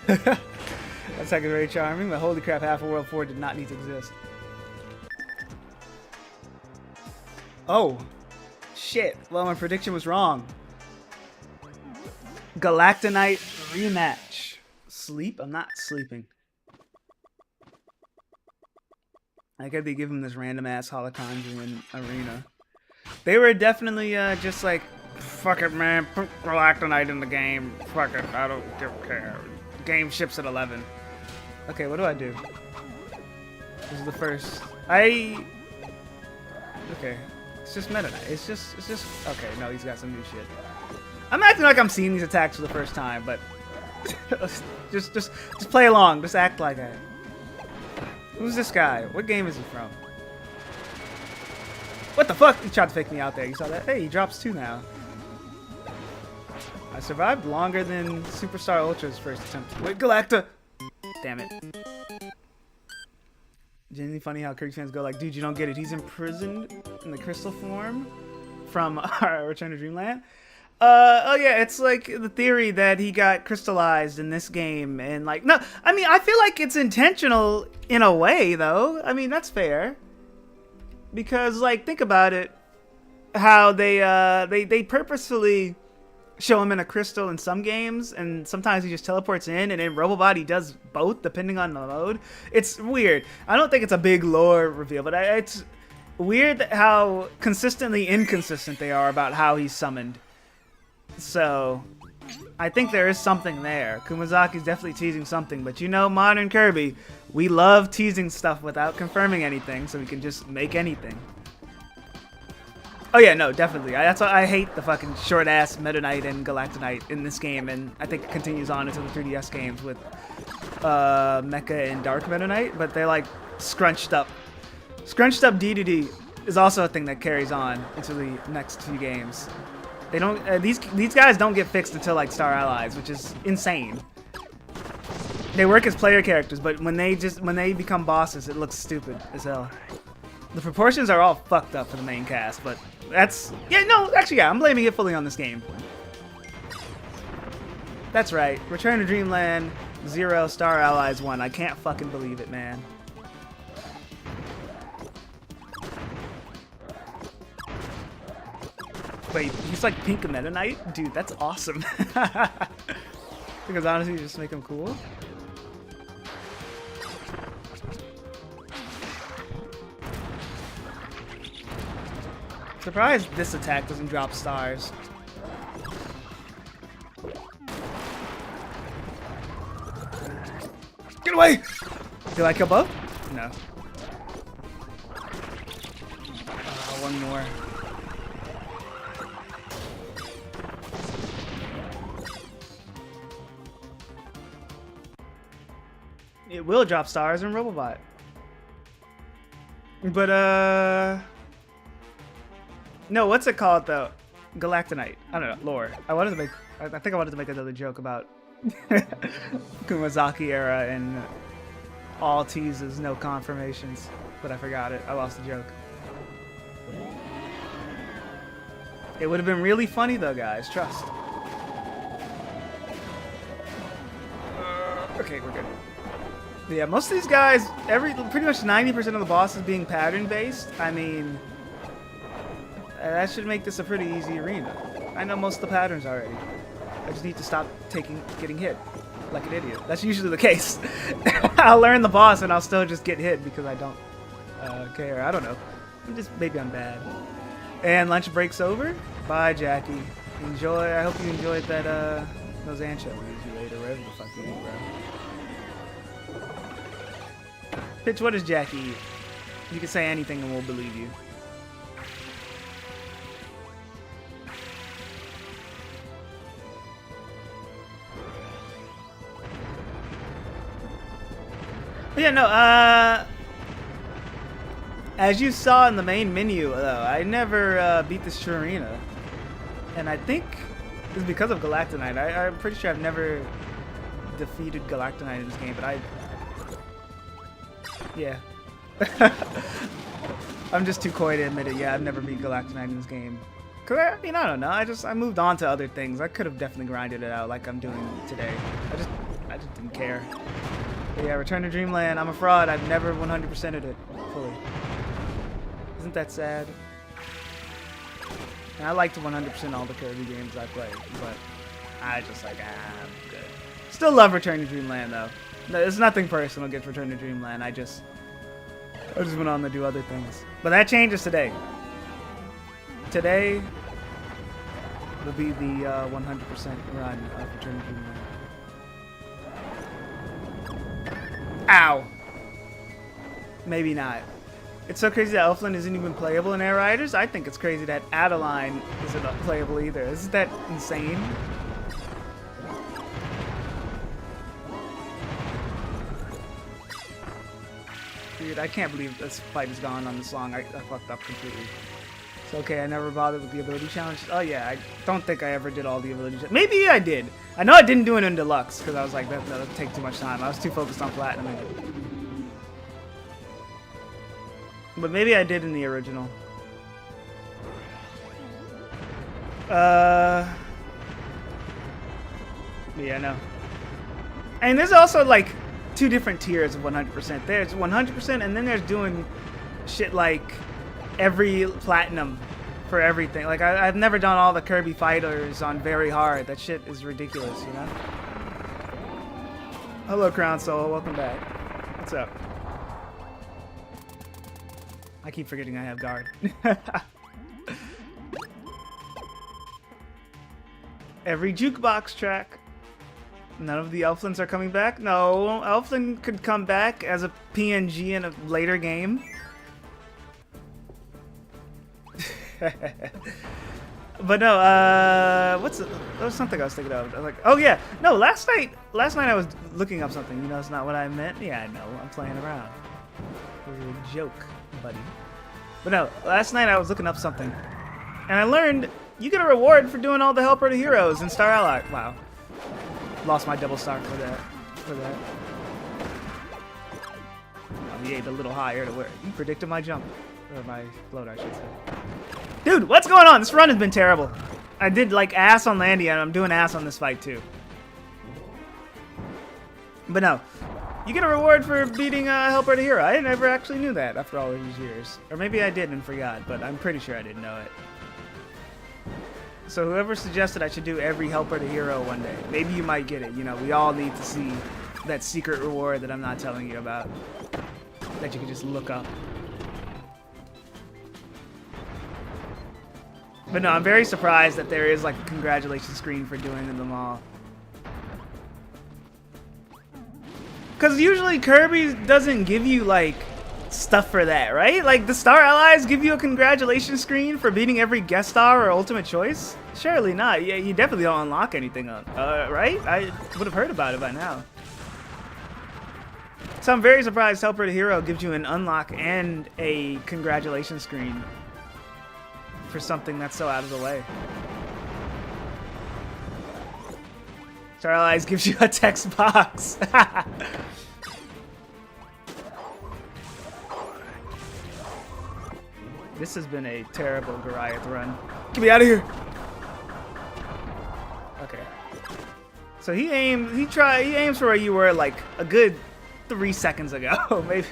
Mass Attack is very charming, but holy crap, Half a World 4 did not need to exist. Oh, shit. Well, my prediction was wrong. Galactonite rematch. Sleep? I'm not sleeping. I could be giving this random ass Holocondrian arena. They were definitely just like, fuck it, man. Put Galactonite in the game. Fuck it. I don't care. Game ships at 11. Okay, what do I do? This is the first. Okay. It's just Meta Knight. It's just. Okay, no, he's got some new shit. I'm acting like I'm seeing these attacks for the first time, but just play along. Just act like it. Who's this guy? What game is he from? What the fuck? He tried to fake me out there. You saw that? Hey, he drops 2 now. I survived longer than Superstar Ultra's first attempt. Wait, Galacta! Damn it. Genuinely funny how Kirby fans go like, dude, you don't get it. He's imprisoned in the crystal form from Return to Dreamland. Oh yeah, it's like the theory that he got crystallized in this game, and like, no, I mean, I feel like it's intentional in a way, though. I mean, that's fair. Because, like, think about it, how they purposefully show him in a crystal in some games, and sometimes he just teleports in, and in Robobot he does both, depending on the mode. It's weird. I don't think it's a big lore reveal, but it's weird how consistently inconsistent they are about how he's summoned. So, I think there is something there. Kumazaki's definitely teasing something, but you know, modern Kirby, we love teasing stuff without confirming anything, so we can just make anything. Oh yeah, no, definitely. That's why I hate the fucking short-ass Meta Knight and Galactonite in this game, and I think it continues on into the 3DS games with Mecha and Dark Meta Knight, but they're like scrunched up. Scrunched up D2D is also a thing that carries on into the next 2 games. They don't. These guys don't get fixed until like Star Allies, which is insane. They work as player characters, but when they become bosses, it looks stupid as hell. The proportions are all fucked up for the main cast, but that's I'm blaming it fully on this game. That's right. Return to Dreamland 0 Star Allies 1. I can't fucking believe it, man. Wait, he's like Pink Meta Knight? Dude, that's awesome. Because honestly, you just make him cool. Surprised this attack doesn't drop stars. Get away! Did I kill both? No. One more. It will drop stars in Robobot. But, no, what's it called, though? Galactonite. I don't know, lore. I think I wanted to make another joke about Kumazaki era and all teases, no confirmations. But I forgot it. I lost the joke. It would have been really funny, though, guys. Trust. Okay, we're good. Yeah, most of these guys, pretty much 90% of the bosses being pattern-based. I mean, that should make this a pretty easy arena. I know most of the patterns already. I just need to stop getting hit like an idiot. That's usually the case. I'll learn the boss and I'll still just get hit because I don't care. I don't know. Maybe I'm bad. And lunch break's over. Bye, Jackie. Enjoy. I hope you enjoyed that those anchovies you ate or whatever the fuck you ate, bro. Pitch, what does Jackie eat? You can say anything and we'll believe you. But yeah, no, as you saw in the main menu, though, I never beat this arena. And I think it's because of Galactonite. I'm pretty sure I've never defeated Galactonite in this game, but yeah. I'm just too coy to admit it. Yeah, I've never beat Galactonite in this game. Cause I mean, I don't know. I moved on to other things. I could have definitely grinded it out like I'm doing today. I just didn't care. But yeah, Return to Dreamland. I'm a fraud. I've never 100%ed it fully. Isn't that sad? And I like to 100% all the Kirby games I play, but I just like, I'm good. Still love Return to Dreamland though. It's nothing personal against Return to Dreamland. I just went on to do other things. But that changes today. Today will be the 100% run of Return to Dreamland. Ow! Maybe not. It's so crazy that Elfland isn't even playable in Air Riders. I think it's crazy that Adeline isn't playable either. Isn't that insane? Dude, I can't believe this fight is gone on this long. I fucked up completely. It's okay, I never bothered with the ability challenge. Oh yeah, I don't think I ever did all the ability challenges. Maybe I did. I know I didn't do it in Deluxe because I was like, that would take too much time. I was too focused on Platinum. But maybe I did in the original. Yeah, no. And there's also like two different tiers of 100%. There's 100% and then there's doing shit like every platinum for everything. Like I've never done all the Kirby fighters on very hard. That shit is ridiculous, you know? Hello, Crown Soul. Welcome back. What's up? I keep forgetting I have guard. Every jukebox track. None of the Elflands are coming back? No, Elfland could come back as a PNG in a later game. But no, there was something I was thinking of. I was like, oh yeah, no, last night I was looking up something. You know, it's not what I meant. Yeah, I know, I'm playing around. It was a joke, buddy. But no, last night I was looking up something, and I learned you get a reward for doing all the Helper to Heroes in Star Ally. Wow, lost my double star for that. He aimed a little higher to where you predicted my jump. Or my float, I should say. Dude, what's going on? This run has been terrible. I did like ass on Landy, and I'm doing ass on this fight too. But no, you get a reward for beating Helper the Hero. I never actually knew that after all these years. Or maybe I did and forgot, but I'm pretty sure I didn't know it. So whoever suggested I should do every Helper the Hero one day, maybe you might get it. You know, we all need to see that secret reward that I'm not telling you about, that you can just look up. But no, I'm very surprised that there is like a congratulations screen for doing them all. Because usually Kirby doesn't give you like stuff for that, right? Like the Star Allies give you a congratulations screen for beating every guest star or ultimate choice? Surely not. Yeah, you definitely don't unlock anything, right? I would have heard about it by now. So I'm very surprised Helper the Hero gives you an unlock and a congratulations screen for something that's so out of the way. Star Allies gives you a text box. This has been a terrible Goliath run. Get me out of here. Okay. So he aims for where you were like a good 3 seconds ago, maybe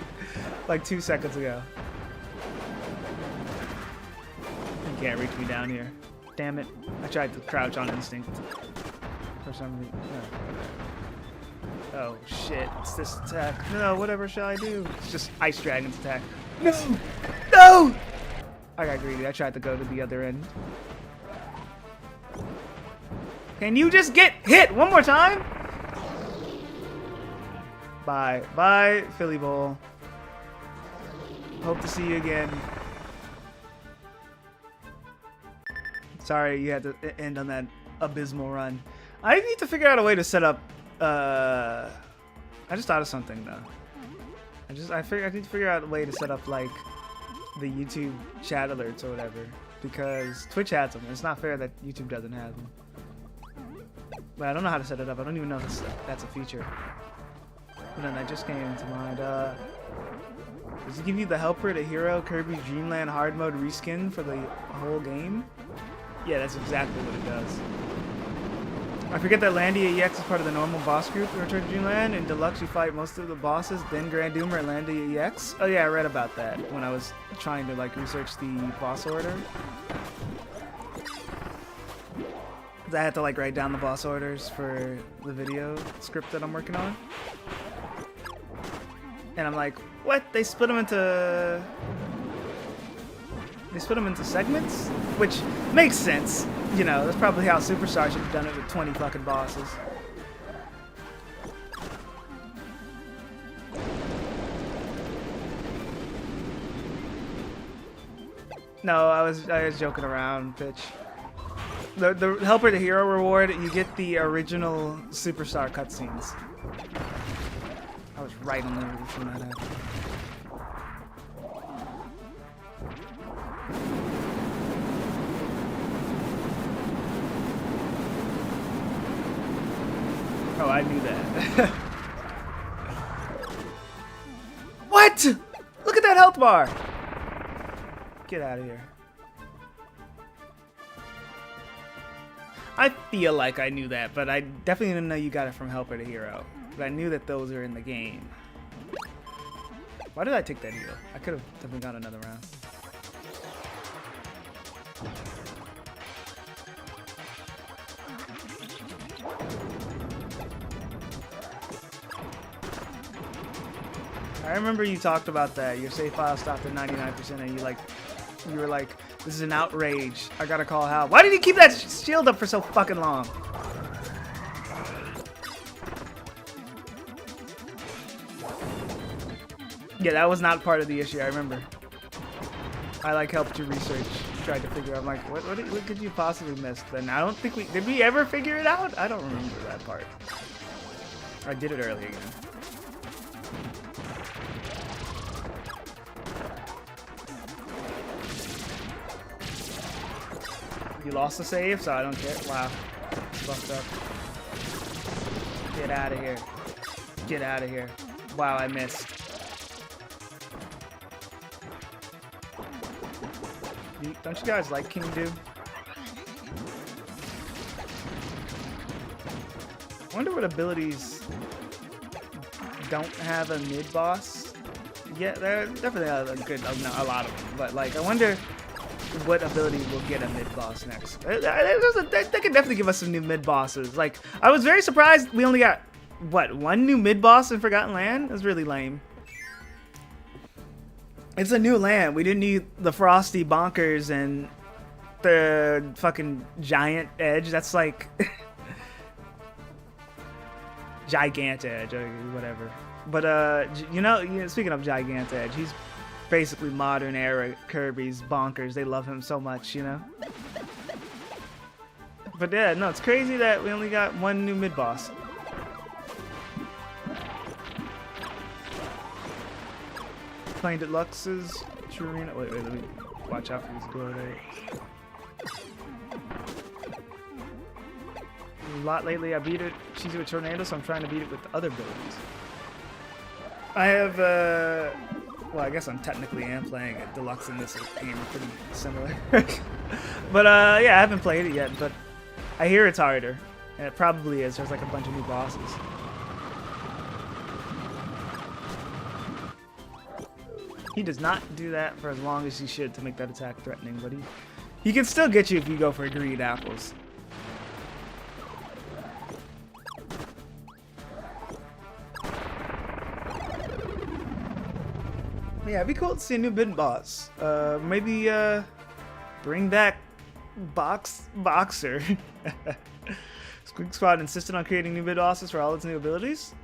like 2 seconds ago. You can't reach me down here. Damn it. I tried to crouch on instinct. For some reason. Oh shit. It's this attack. No, whatever shall I do? It's just Ice Dragon's attack. No! No! I got greedy. I tried to go to the other end. Can you just get hit one more time? Bye. Bye, Philly Bowl. Hope to see you again. Sorry you had to end on that abysmal run. I need to figure out a way to set up... I just thought of something, though. I need to figure out a way to set up, like, the YouTube chat alerts or whatever. Because Twitch has them. It's not fair that YouTube doesn't have them. But I don't know how to set it up. I don't even know if that's a feature. But then that just came to mind. Does it give you the Helper the Hero Kirby's Dream Land hard mode reskin for the whole game? Yeah, that's exactly what it does. I forget that Landia EX is part of the normal boss group in Return to Dreamland. In Deluxe, you fight most of the bosses, then Grand Doomer and Landia EX. Oh yeah, I read about that when I was trying to like research the boss order. I had to like write down the boss orders for the video script that I'm working on. And I'm like, what? They split them into segments? Which makes sense. You know, that's probably how Superstar should have done it with 20 fucking bosses. No, I was joking around, bitch. The Helper the Hero reward, you get the original Superstar cutscenes. I was right on there when that happened. Oh, I knew that. What? Look at that health bar. Get out of here. I feel like I knew that, but I definitely didn't know you got it from Helper the Hero. But I knew that those are in the game. Why did I take that heal? I could have definitely got another round. I remember you talked about that. Your save file stopped at 99% and you were like, this is an outrage. I gotta call Hal. Why did he keep that shield up for so fucking long? Yeah, that was not part of the issue, I remember. I like helped you research, tried to figure out, I'm like, what could you possibly miss? Then I don't think did we ever figure it out? I don't remember that part. I did it early again. You lost the save, so I don't care. Wow. It's fucked up. Get out of here. Get out of here. Wow, I missed. Don't you guys like King Do? I wonder what abilities don't have a mid boss yet. There definitely are a lot of them, but like I wonder what ability will get a mid boss next. They could definitely give us some new mid bosses. Like I was very surprised we only got what, one new mid boss in Forgotten Land. That's really lame. It's a new land. We didn't need the Frosty Bonkers and the fucking Giant Edge. That's like Gigant Edge or whatever. But you know, speaking of Gigant Edge, he's basically modern era Kirby's Bonkers. They love him so much, you know. But yeah, no, it's crazy that we only got one new mid boss. Playing Deluxe's Churina. Wait, let me watch out for these glow rates. A lot lately. I beat it. She's with Tornado, so I'm trying to beat it with the other abilities. I have, well, I guess I'm technically am playing it. Deluxe and this game are pretty similar. But, yeah, I haven't played it yet, but I hear it's harder. And it probably is. There's like a bunch of new bosses. He does not do that for as long as he should to make that attack threatening, but he can still get you if you go for greed apples. Yeah, it'd be cool to see a new mid boss. Maybe bring back Boxer. Squeak Squad insisted on creating new mid bosses for all its new abilities.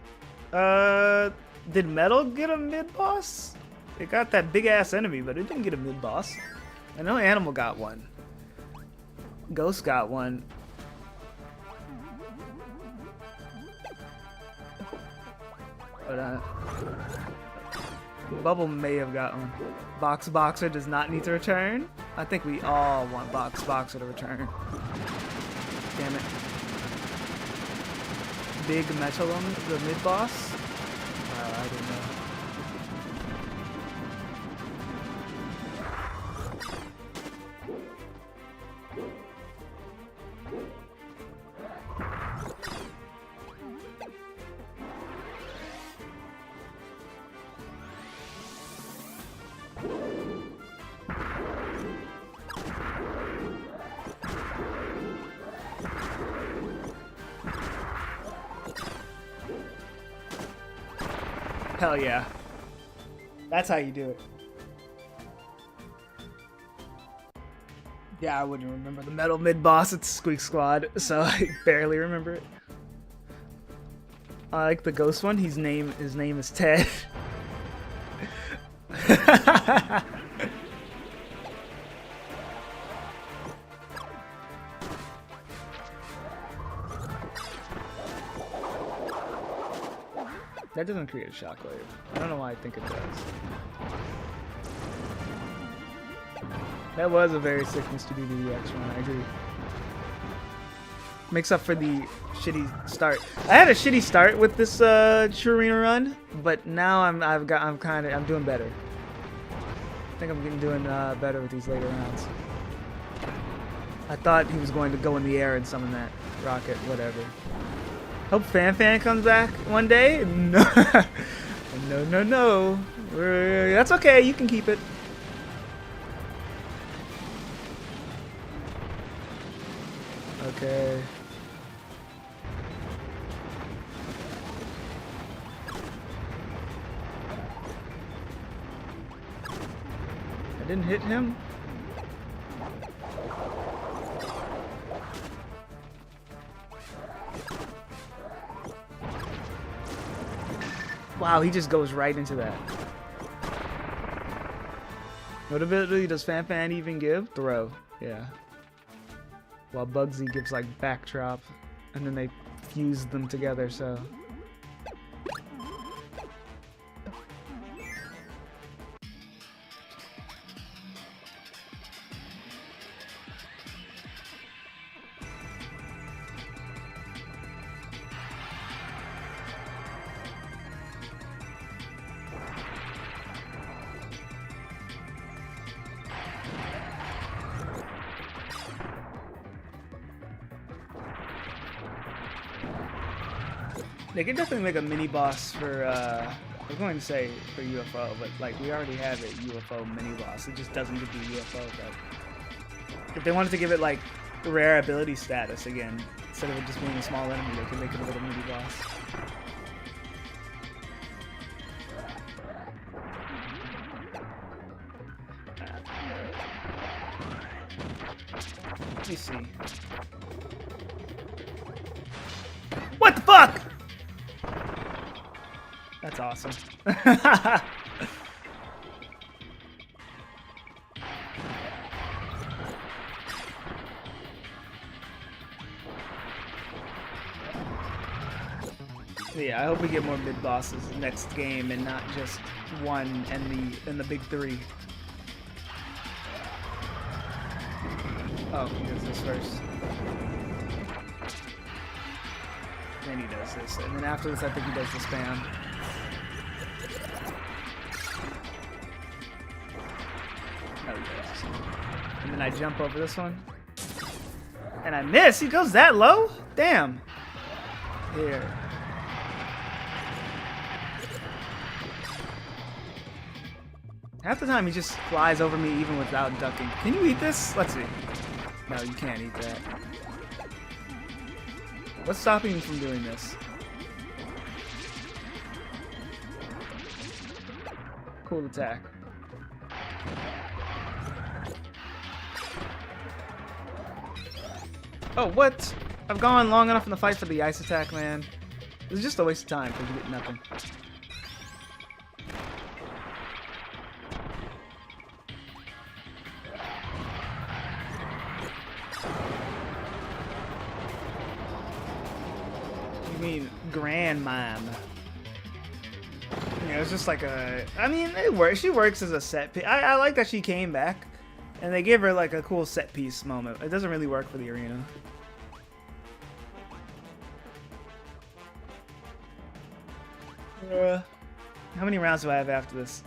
Did Metal get a mid boss? It got that big ass enemy, but it didn't get a mid boss. I know Animal got one. Ghost got one. But Bubble may have got one. Boxer does not need to return. I think we all want Boxer to return. Damn it. Big Metalum, the mid boss. I don't know. Hell yeah. That's how you do it. Yeah, I wouldn't remember the metal mid-boss. It's Squeak Squad, so I barely remember it. I like the ghost one. His name is Ted. That doesn't create a shockwave. I don't know why I think it does. That was a very sick Mr. DDX one, I agree. Makes up for the shitty start. I had a shitty start with this Churina run, but now I'm doing better. I think I'm doing better with these later rounds. I thought he was going to go in the air and summon that rocket, whatever. Hope Fan comes back one day. No, no. That's okay. You can keep it. Okay. I didn't hit him. Wow, he just goes right into that. What ability does Fan even give? Throw. Yeah. While Bugsy gives like backdrop, and then they fuse them together, so. They could definitely make a mini boss for, I was going to say for UFO, but like we already have a UFO mini boss. It just doesn't give you UFO, but if they wanted to give it like rare ability status again, instead of it just being a small enemy, they could make it a little mini boss. Let me see. What the fuck? That's awesome. Yeah, I hope we get more mid bosses next game and not just one and the big three. Oh, he does this first. Then he does this, and then after this, I think he does the spam. Oh, yeah. And then I jump over this one, and I miss. He goes that low? Damn. Here. Half the time he just flies over me even without ducking. Can you eat this? Let's see. No, you can't eat that. What's stopping you from doing this? Cool attack. Oh, what? I've gone long enough in the fight for the ice attack, man. This is just a waste of time because you get nothing. Mean Grand Mom. Yeah, it's just like a. I mean, it works. She works as a set piece. I like that she came back, and they gave her like a cool set piece moment. It doesn't really work for the arena. How many rounds do I have after this?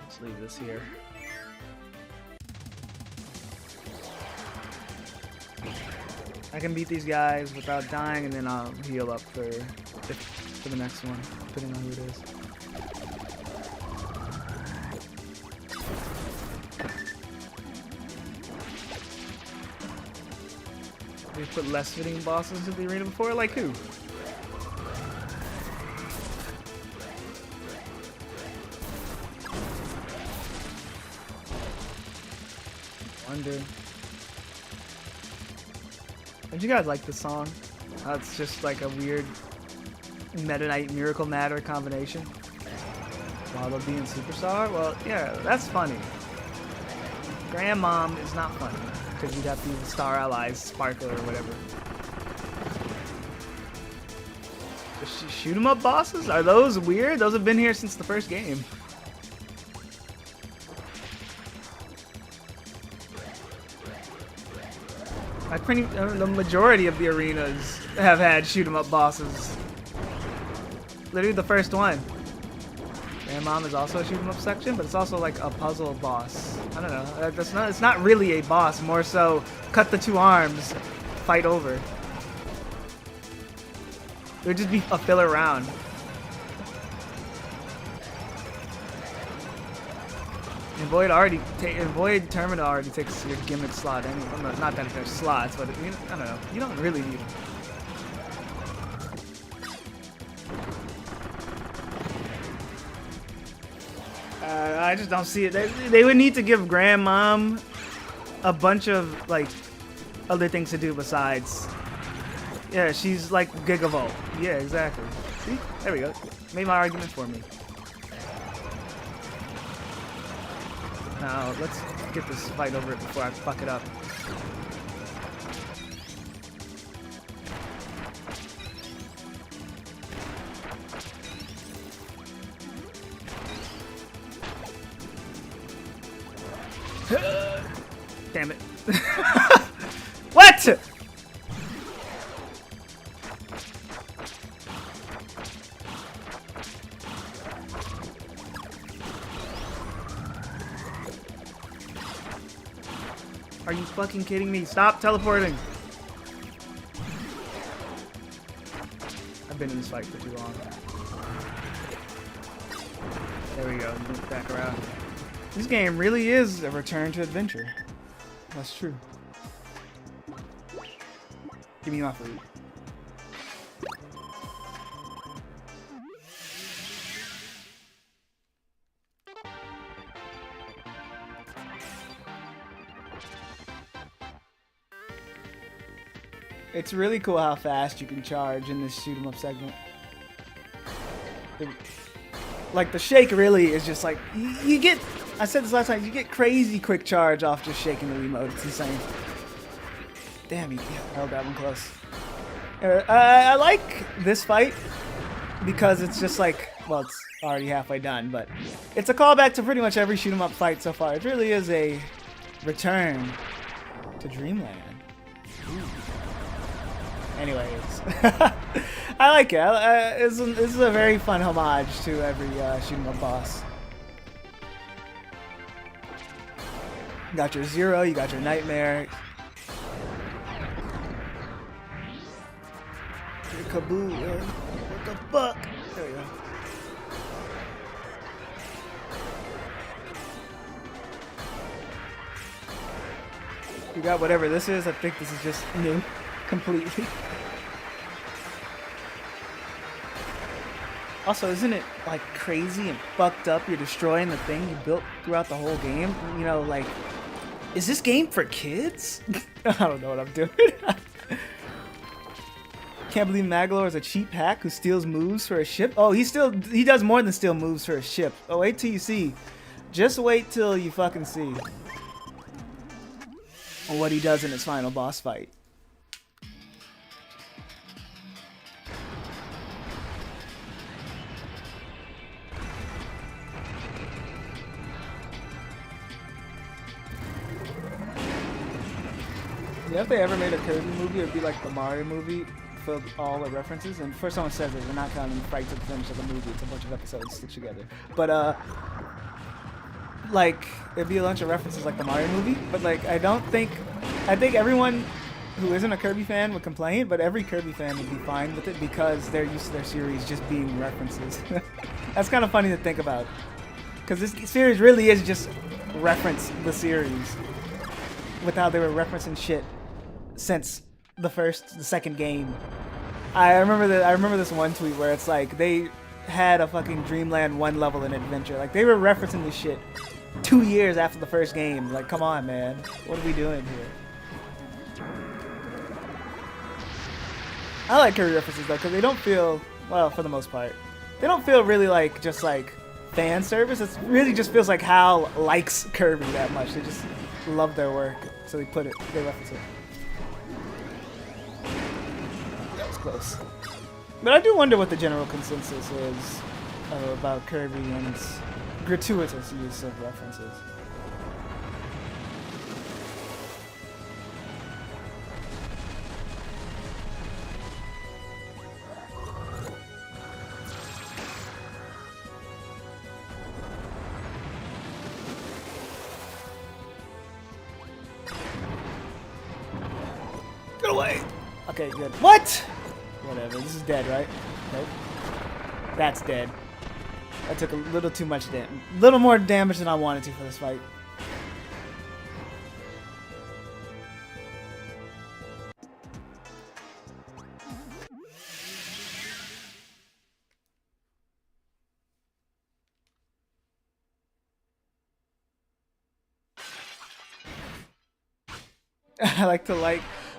Let's leave this here. I can beat these guys without dying, and then I'll heal up for the next one, depending on who it is. We put less fitting bosses into the arena before? Like who? Wonder. Don't you guys like this song? It's just like a weird Meta Knight Miracle Matter combination. Wallow being Superstar? Well, yeah, that's funny. Grandmom is not funny because you got these Star Allies, Sparkle or whatever. Shoot 'em up bosses? Are those weird? Those have been here since the first game. The majority of the arenas have had shoot 'em up bosses. Literally the first one. Grandmom is also a shoot 'em up section, but it's also like a puzzle boss. I don't know. It's not really a boss. More so, cut the two arms, fight over. It would just be a filler round. And Void Terminal already takes your gimmick slot anyway. Not that there's slots, but I don't know. You don't really need them. I just don't see it. They would need to give Grandmom a bunch of like other things to do besides. Yeah, she's like Gigavolt. Yeah, exactly. See? There we go. Made my argument for me. Now, let's get this fight over it before I fuck it up. Damn it. What? Are you fucking kidding me? Stop teleporting. I've been in this fight for too long. There we go. Loop back around. This game really is a return to adventure. That's true. Give me my food. It's really cool how fast you can charge in this shoot 'em up segment. Like the shake really is just like you get. I said this last time. You get crazy quick charge off just shaking the Wiimote. It's insane. Damn, he held that one close. I like this fight because it's just like, well, it's already halfway done, but it's a callback to pretty much every shoot 'em up fight so far. It really is a return to Dreamland. Anyways, I like it. This is a very fun homage to every shoot 'em up boss. You got your Zero, you got your Nightmare. Your Kaboo, what the fuck? There we go. You got whatever this is. I think this is just new. Completely. Also, isn't it like crazy and fucked up? You're destroying the thing you built throughout the whole game. You know, like, is this game for kids? I don't know what I'm doing. Can't believe Magalore is a cheap hack who steals moves for a ship. Oh, he does more than steal moves for a ship. Oh, wait till you see. Just wait till you fucking see what he does in his final boss fight. Yeah, if they ever made a Kirby movie, it would be like the Mario movie, filled with all the references. And first someone says it, we're not counting fight to the finish of the movie. It's a bunch of episodes stitched together. But like it'd be a bunch of references like the Mario movie. But like I think everyone who isn't a Kirby fan would complain, but every Kirby fan would be fine with it because they're used to their series just being references. That's kind of funny to think about, because this series really is just reference the series with how they were referencing shit since the second game. I remember this one tweet where it's like they had a fucking Dreamland 1 level in Adventure. Like they were referencing this shit 2 years after the first game. Like, come on, man. What are we doing here? I like Kirby references though, because they don't feel, well, for the most part, they don't feel really like just like fan service. It really just feels like Hal likes Kirby that much. They just love their work, so they reference it. That was close. But I do wonder what the general consensus is about Kirby and its gratuitous use of references. Get away! Okay, good. What? Whatever. This is dead, right? Nope. That's dead. I took a little too much damage. A little more damage than I wanted to for this fight.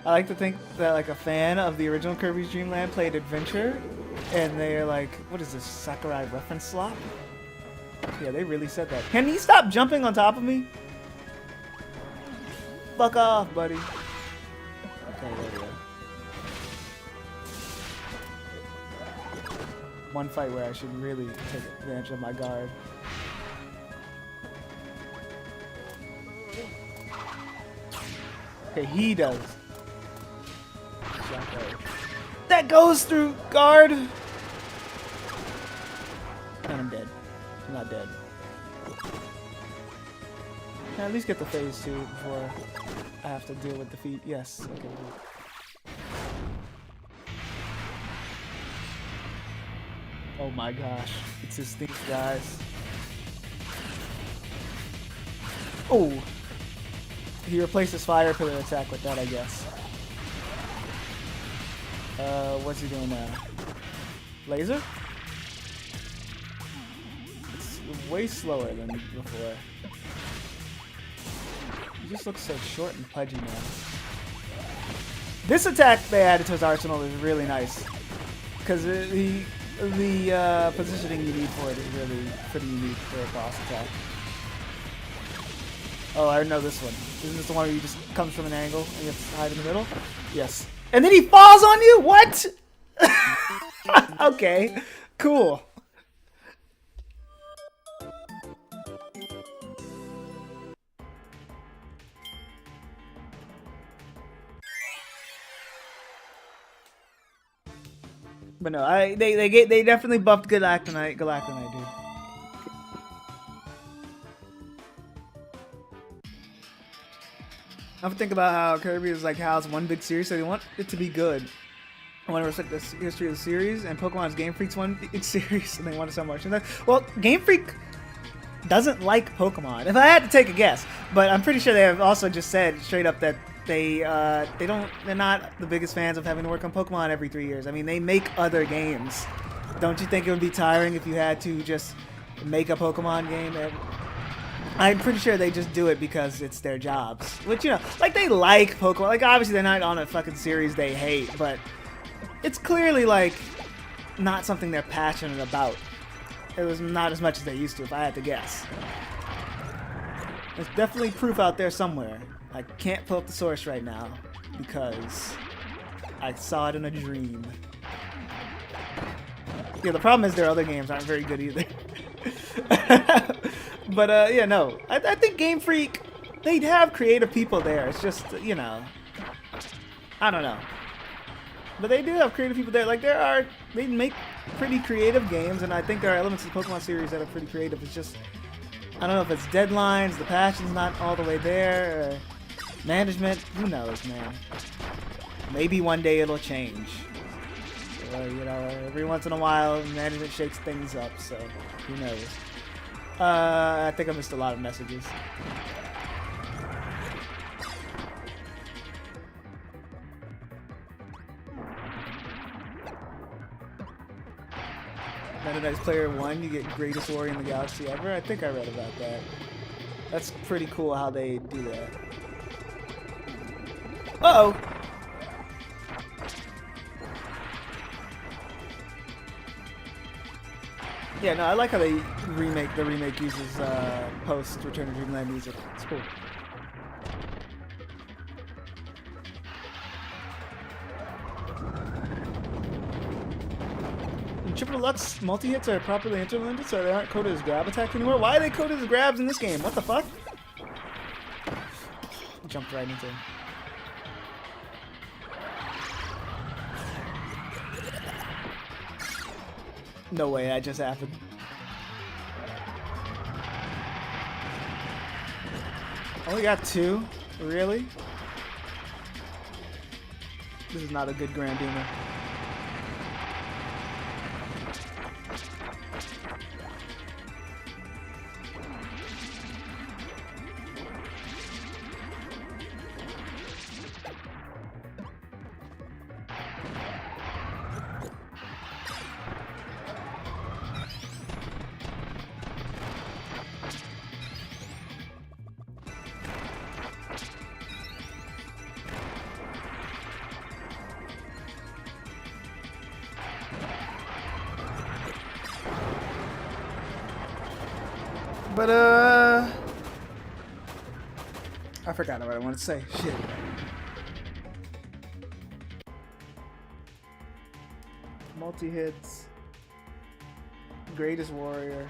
I like to think that like a fan of the original Kirby's Dream Land played Adventure, and they're like, what is this, Sakurai reference slop? Yeah, they really said that. Can he stop jumping on top of me? Fuck off, buddy. Okay, there we go. One fight where I should really take advantage of my guard. Okay, he does. That goes through guard! And I'm dead. I'm not dead. Can I at least get the phase 2 before I have to deal with defeat? Yes. Okay. Oh my gosh. It's his thing, guys. Oh! He replaces fire pillar attack with that, I guess. What's he doing now? Laser? It's way slower than before. He just looks so short and pudgy now. This attack they added to his arsenal is really nice. Because the positioning you need for it is really pretty unique for a boss attack. Oh, I know this one. Isn't this the one where he just comes from an angle and you have to hide in the middle? Yes. And then he falls on you? What? Okay. Cool. But no, they definitely buffed Galactonite, dude. I'm thinking about how Kirby is like how it's one big series, so they want it to be good. I want to respect the history of the series, and Pokemon is Game Freak's one big series, and they want it so much. And well, Game Freak doesn't like Pokemon. If I had to take a guess, but I'm pretty sure they have also just said straight up that they're not the biggest fans of having to work on Pokemon every 3 years. I mean, they make other games. Don't you think it would be tiring if you had to just make a Pokemon game? I'm pretty sure they just do it because it's their jobs. Which, you know, like they like Pokemon. Like obviously they're not on a fucking series they hate, but it's clearly like not something they're passionate about. It was not as much as they used to, if I had to guess. There's definitely proof out there somewhere. I can't pull up the source right now because I saw it in a dream. Yeah, the problem is their other games aren't very good either. But yeah, no. I think Game Freak, they'd have creative people there. It's just, you know, I don't know. But they do have creative people there. Like they make pretty creative games, and I think there are elements of the Pokemon series that are pretty creative. It's just, I don't know if it's deadlines, the passion's not all the way there, or management, who knows, man. Maybe one day it'll change. Or, you know, every once in a while, management shakes things up, so who knows. I think I missed a lot of messages. Randomized player 1, you get greatest warrior in the galaxy ever. I think I read about that. That's pretty cool how they do that. Uh-oh! Yeah, no, I like how the remake uses post Return to Dreamland music. It's cool. Triple Deluxe multi-hits are properly interleaved, so they aren't coded as grab attack anymore. Why are they coded as grabs in this game? What the fuck? Jumped right into him. No way, that just happened. Only got 2? Really? This is not a good Grand Duma. But, I forgot what I wanted to say. Shit. Multi-hits. Greatest warrior.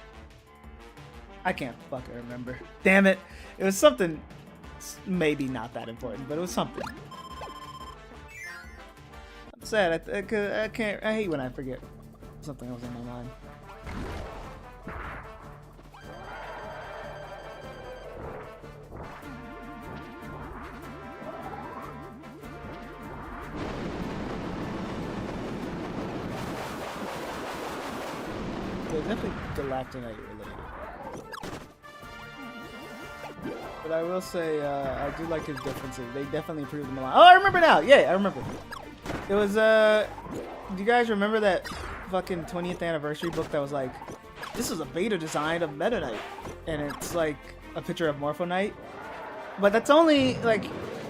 I can't fucking remember. Damn it. It was something maybe not that important, but it was something. I'm sad. I can't. I hate when I forget something else in my mind. they're definitely Galactonite related. But I will say, I do like his differences. They definitely improved them a lot. Oh, I remember now. Yeah, I remember. It was, do you guys remember that fucking 20th anniversary book that was like, this is a beta design of Meta Knight? And it's like a picture of Morphonite. But that's only like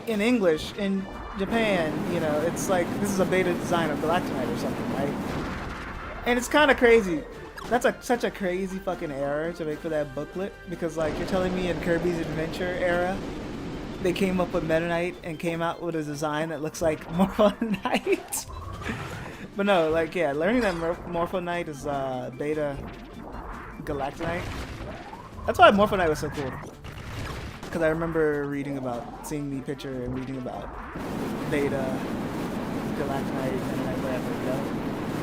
in English. In Japan, you know, it's like, this is a beta design of Galactonite or something, right? And it's kind of crazy. That's such a crazy fucking error to make for that booklet, because like you're telling me in Kirby's Adventure era, they came up with Meta Knight and came out with a design that looks like Morphonite. But no, like yeah, learning that Morphonite is beta Galactonite. That's why Morphonite was so cool. Because I remember seeing the picture and reading about beta Galactonite and whatever, you know,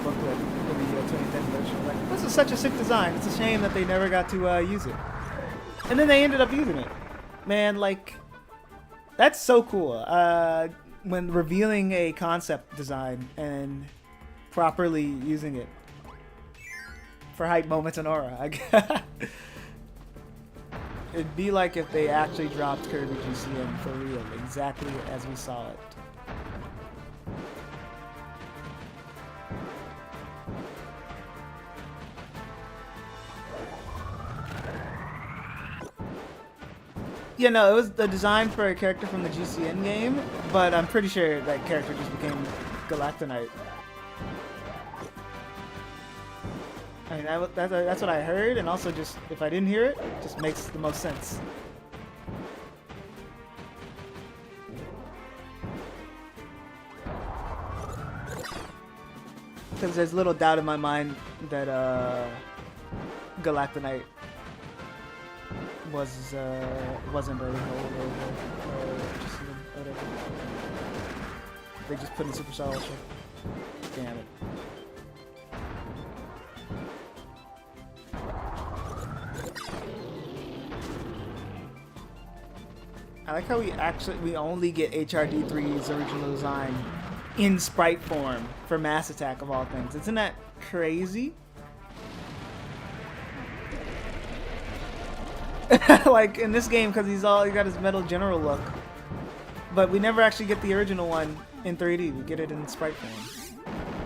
booklet for the 20th anniversary. Like, this is such a sick design. It's a shame that they never got to use it. And then they ended up using it. Man, like, that's so cool. When revealing a concept design and properly using it for hype moments and aura. It'd be like if they actually dropped Kirby GCN for real, exactly as we saw it. Yeah, no, it was the design for a character from the GCN game, but I'm pretty sure that character just became Galactonite. I mean, that's what I heard, and also just, if I didn't hear it, it just makes the most sense. Because there's little doubt in my mind that Galactonite wasn't very old or just whatever. They just put in Superstar Ultra. Damn it. I like how we only get HRD3's original design in sprite form for Mass Attack of all things. Isn't that crazy? Like in this game, because he got his Metal General look, but we never actually get the original one in 3D. We get it in sprite form.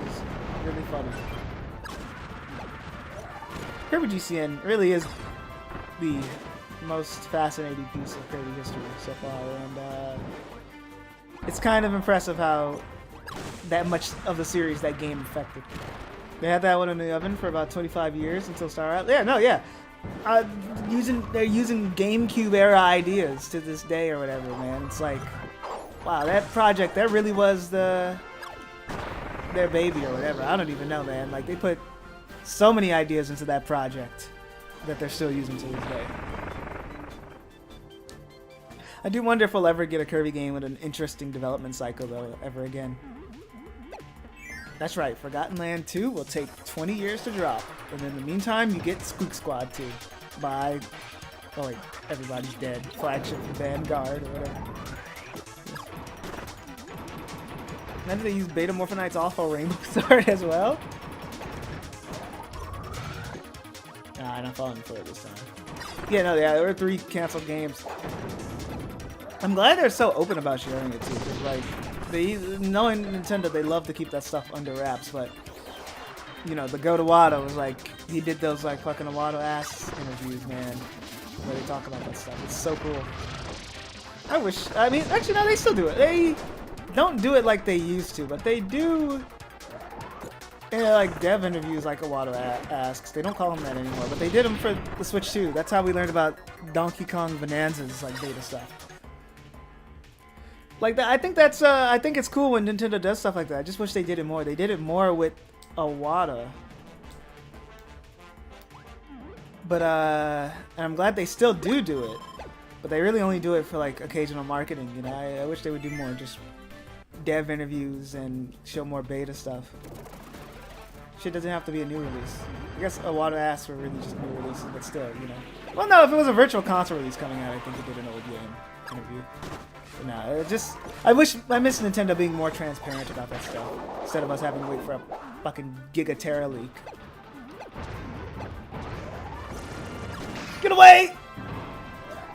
It's really funny. Kirby GCN really is the most fascinating piece of Kirby history so far, and it's kind of impressive how that much of the series that game affected. They had that one in the oven for about 25 years until Star Out. Yeah, no, yeah. They're using GameCube era ideas to this day or whatever, man. It's like, wow, that project, that really was their baby or whatever. I don't even know, man. Like, they put so many ideas into that project that they're still using to this day. I do wonder if we'll ever get a Kirby game with an interesting development cycle, though, ever again. That's right, Forgotten Land 2 will take 20 years to drop, and in the meantime, you get Squeak Squad 2 by, oh wait, Everybody's Dead, flagship Vanguard, or whatever. Imagine they use Beta Morphonite's awful Rainbow Sword as well? Nah, I'm not falling for it this time. Yeah, no, yeah, there were 3 canceled games. I'm glad they're so open about sharing it too, because like, knowing Nintendo, they love to keep that stuff under wraps, but you know, the Go to Wado was like, he did those like fucking Wado ass interviews, man, where they talk about that stuff. It's so cool. I mean, actually no, they still do it. They don't do it like they used to, but they do, like dev interviews like Wado asks. They don't call them that anymore, but they did them for the Switch too. That's how we learned about Donkey Kong Bonanza's like beta stuff. Like that, I think it's cool when Nintendo does stuff like that. I just wish they did it more. They did it more with Iwata. But and I'm glad they still do it. But they really only do it for like occasional marketing, you know. I wish they would do more just dev interviews and show more beta stuff. Shit doesn't have to be a new release. I guess Iwata asks for really just new releases, but still, you know. Well, no, if it was a virtual console release coming out, I think it did an old game interview. No, I miss Nintendo being more transparent about that stuff, instead of us having to wait for a fucking Giga Terra leak. it away!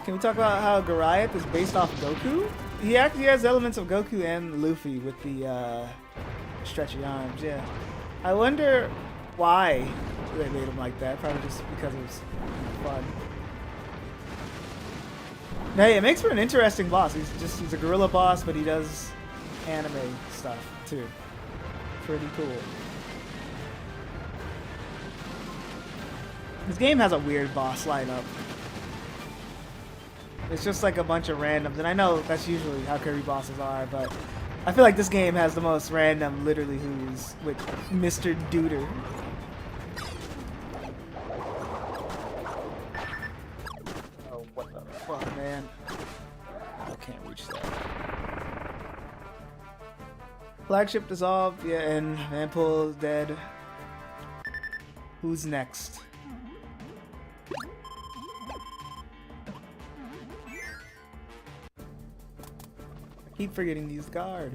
Can we talk about how Goliath is based off Goku? He actually has elements of Goku and Luffy with the stretchy arms, yeah. I wonder why they made him like that. Probably just because it was fun. Now, yeah, it makes for an interesting boss. He's a gorilla boss, but he does anime stuff too. Pretty cool. This game has a weird boss lineup. It's just like a bunch of randoms, and I know that's usually how Kirby bosses are, but I feel like this game has the most random, literally, who's with Mr. Duder. Oh, what the fuck, man? I can't reach that. Flagship dissolved, yeah, and Manpool is dead. Who's next? Keep forgetting these guard.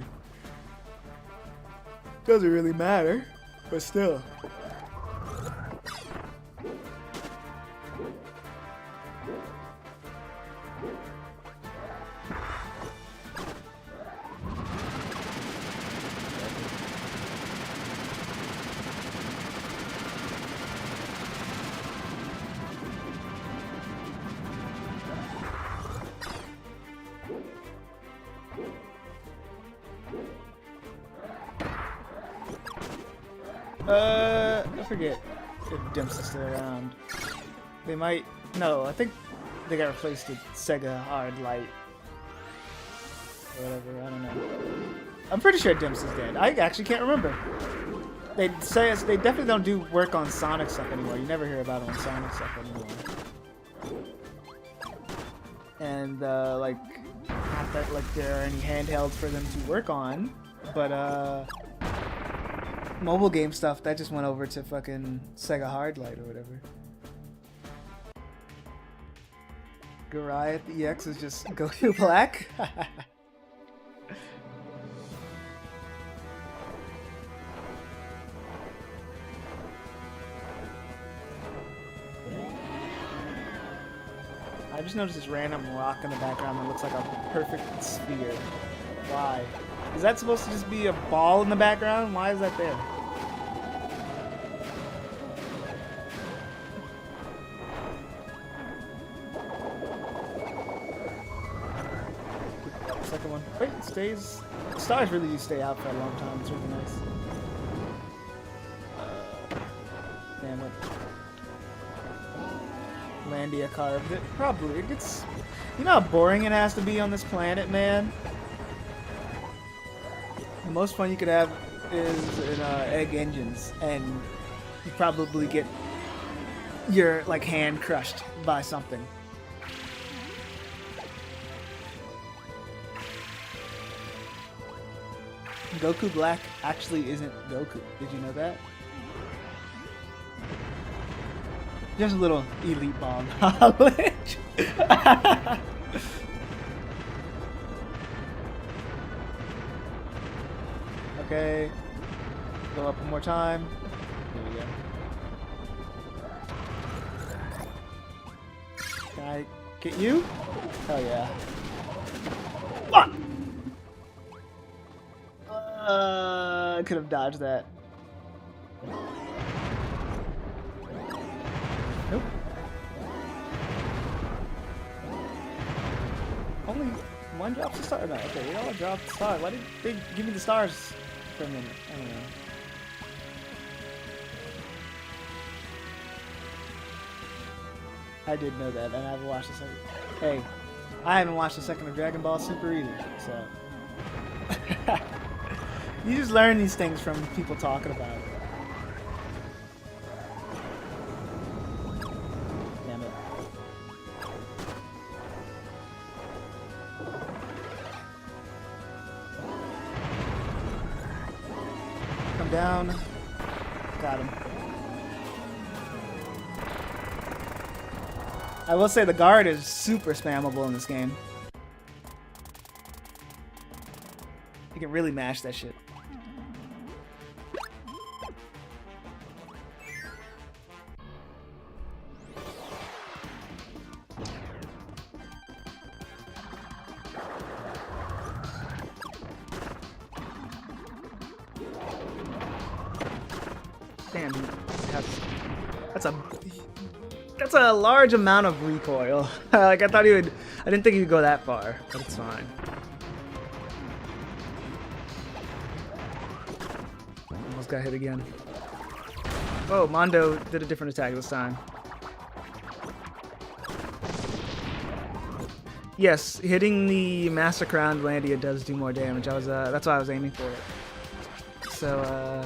Doesn't really matter, but still. I forget if Dimps is still around. They might. No, I think they got replaced with Sega Hard Light. Or whatever, I don't know. I'm pretty sure Dimps is dead. I actually can't remember. They say they definitely don't do work on Sonic stuff anymore. You never hear about it on Sonic stuff anymore. And like, not that like there are any handhelds for them to work on, but mobile game stuff that just went over to fucking Sega Hard Light or whatever. Goliath EX is just Goku Black. I just noticed this random rock in the background that looks like a perfect sphere. Why? Is that supposed to just be a ball in the background? Why is that there? Second one. Wait, it stays. The stars really do stay out for a long time. It's really nice. Damn it. Landia carved it. Probably. It gets. You know how boring it has to be on this planet, man? The most fun you could have is in egg engines, and you probably get your like hand crushed by something. Goku Black actually isn't Goku. Did you know that? Just a little elite bomb knowledge. Okay. Go up one more time. Here we go. Can I get you? Hell yeah. Fuck! I could have dodged that. Nope. Only one drops the star. No, okay, we all dropped the star. Why did they give me the stars for a minute? I don't know. I did know that, and I haven't watched the second. Hey, I haven't watched the second of Dragon Ball Super either, so. You just learn these things from people talking about it. Damn it. Come down. Got him. I will say the guard is super spammable in this game. You can really mash that shit. That's a large amount of recoil. Like I thought he would. I didn't think he would go that far, but it's fine. Almost got hit again. Oh, Mondo did a different attack this time. Yes, hitting the Master Crown Landia does do more damage. That's why I was aiming for it. So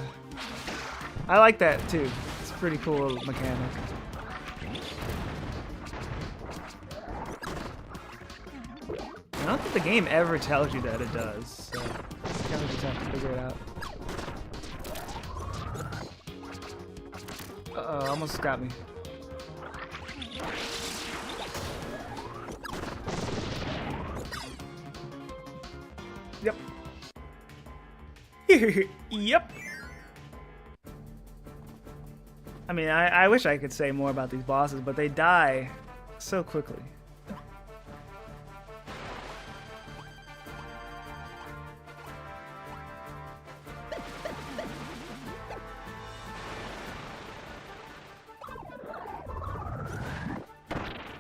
I like that too. It's a pretty cool mechanic. I don't think the game ever tells you that it does, so you kind of just have to figure it out. Uh-oh, almost got me. Yep. Yep. I mean, I wish I could say more about these bosses, but they die so quickly.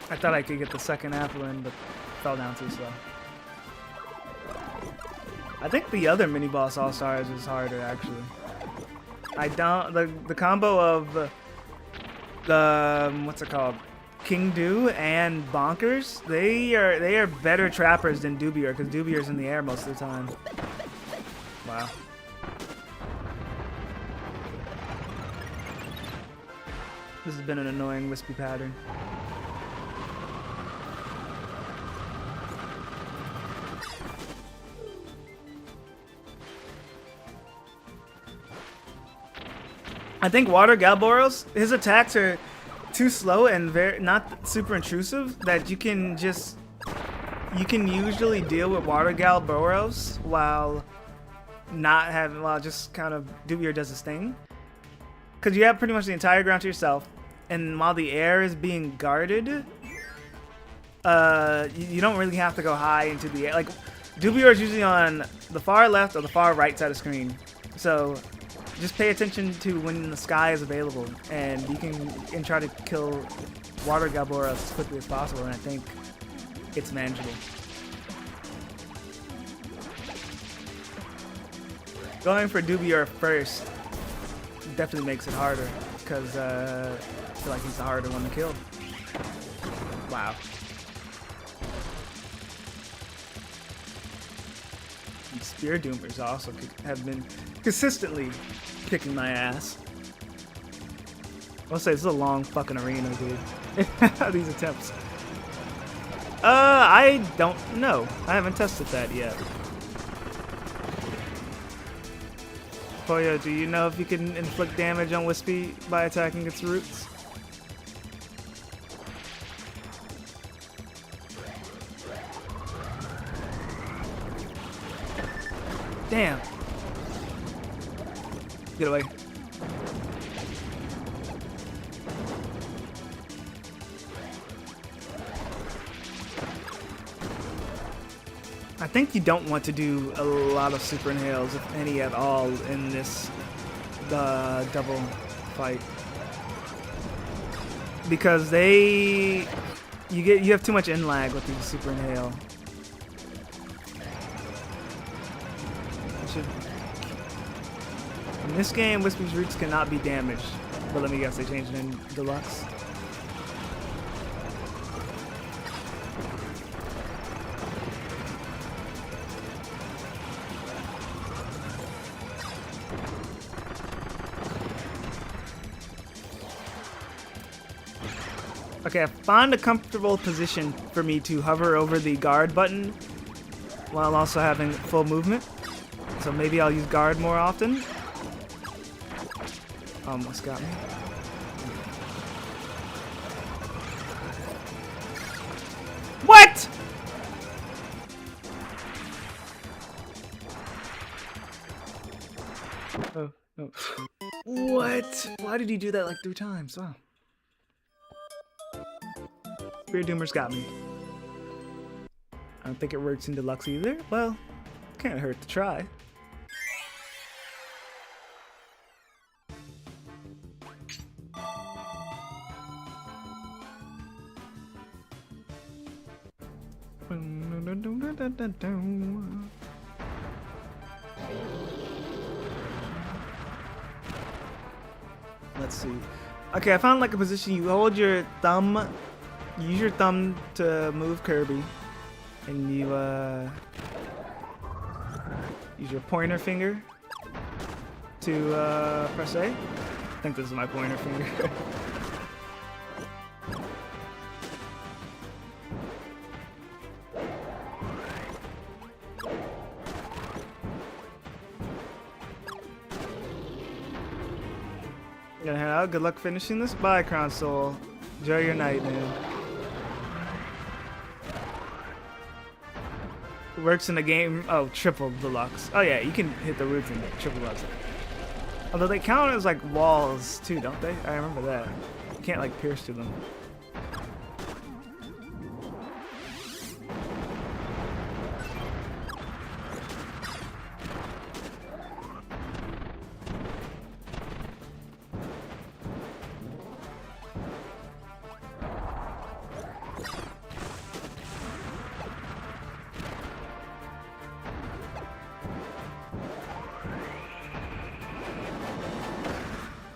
I thought I could get the second apple in, but fell down too slow. I think the other mini boss All Stars is harder actually. I don't the combo of the what's it called, King Do and Bonkers. They are better trappers than Dubier because Dubier's in the air most of the time. Wow. This has been an annoying wispy pattern. I think Water Galboros, his attacks are too slow and very not super intrusive that you can usually deal with Water Galboros while just kind of Dubier does his thing. Because you have pretty much the entire ground to yourself, and while the air is being guarded, you don't really have to go high into the air. Like Dubier is usually on the far left or the far right side of the screen, so just pay attention to when the sky is available, and you can try to kill Water Galboros as quickly as possible, and I think it's manageable. Going for Dubier first definitely makes it harder, because I feel like he's the harder one to kill. Wow. And Spear Doomers also have been consistently kicking my ass. I'll say this is a long fucking arena, dude. These attempts. I don't know. I haven't tested that yet. Poyo, do you know if you can inflict damage on Wispy by attacking its roots? Damn. Get away. I think you don't want to do a lot of super inhales, if any at all, in this double fight, because you have too much in lag with the super inhale. In this game, Wispy's roots cannot be damaged, but let me guess, they changed it in Deluxe. Okay, I found a comfortable position for me to hover over the guard button while also having full movement. So maybe I'll use guard more often. Almost got me. What? Oh, no. What? Why did he do that like 3 times? Wow. Spear Doomer's got me. I don't think it works in Deluxe either. Well, can't hurt to try. Let's see. Okay, I found like a position. You hold your thumb. You use your thumb to move Kirby, and you use your pointer finger to press A. I think this is my pointer finger. Gonna head out. Good luck finishing this. Bye, Crown Soul. Enjoy your night, man. Works in the game. Oh, triple deluxe. Oh yeah, you can hit the roof in triple deluxe. Although they count as like walls too, don't they? I remember that. You can't like pierce through them.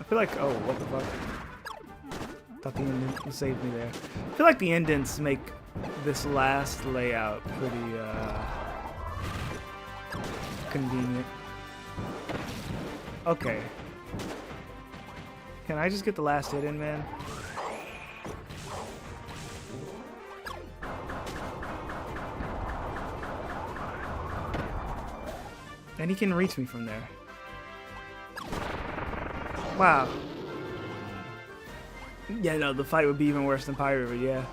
I feel like, oh, what the fuck? Thought the indent saved me there. I feel like the indents make this last layout pretty convenient. Okay. Can I just get the last hit in, man? And he can reach me from there. Wow. Yeah, no, the fight would be even worse than Pyro, yeah.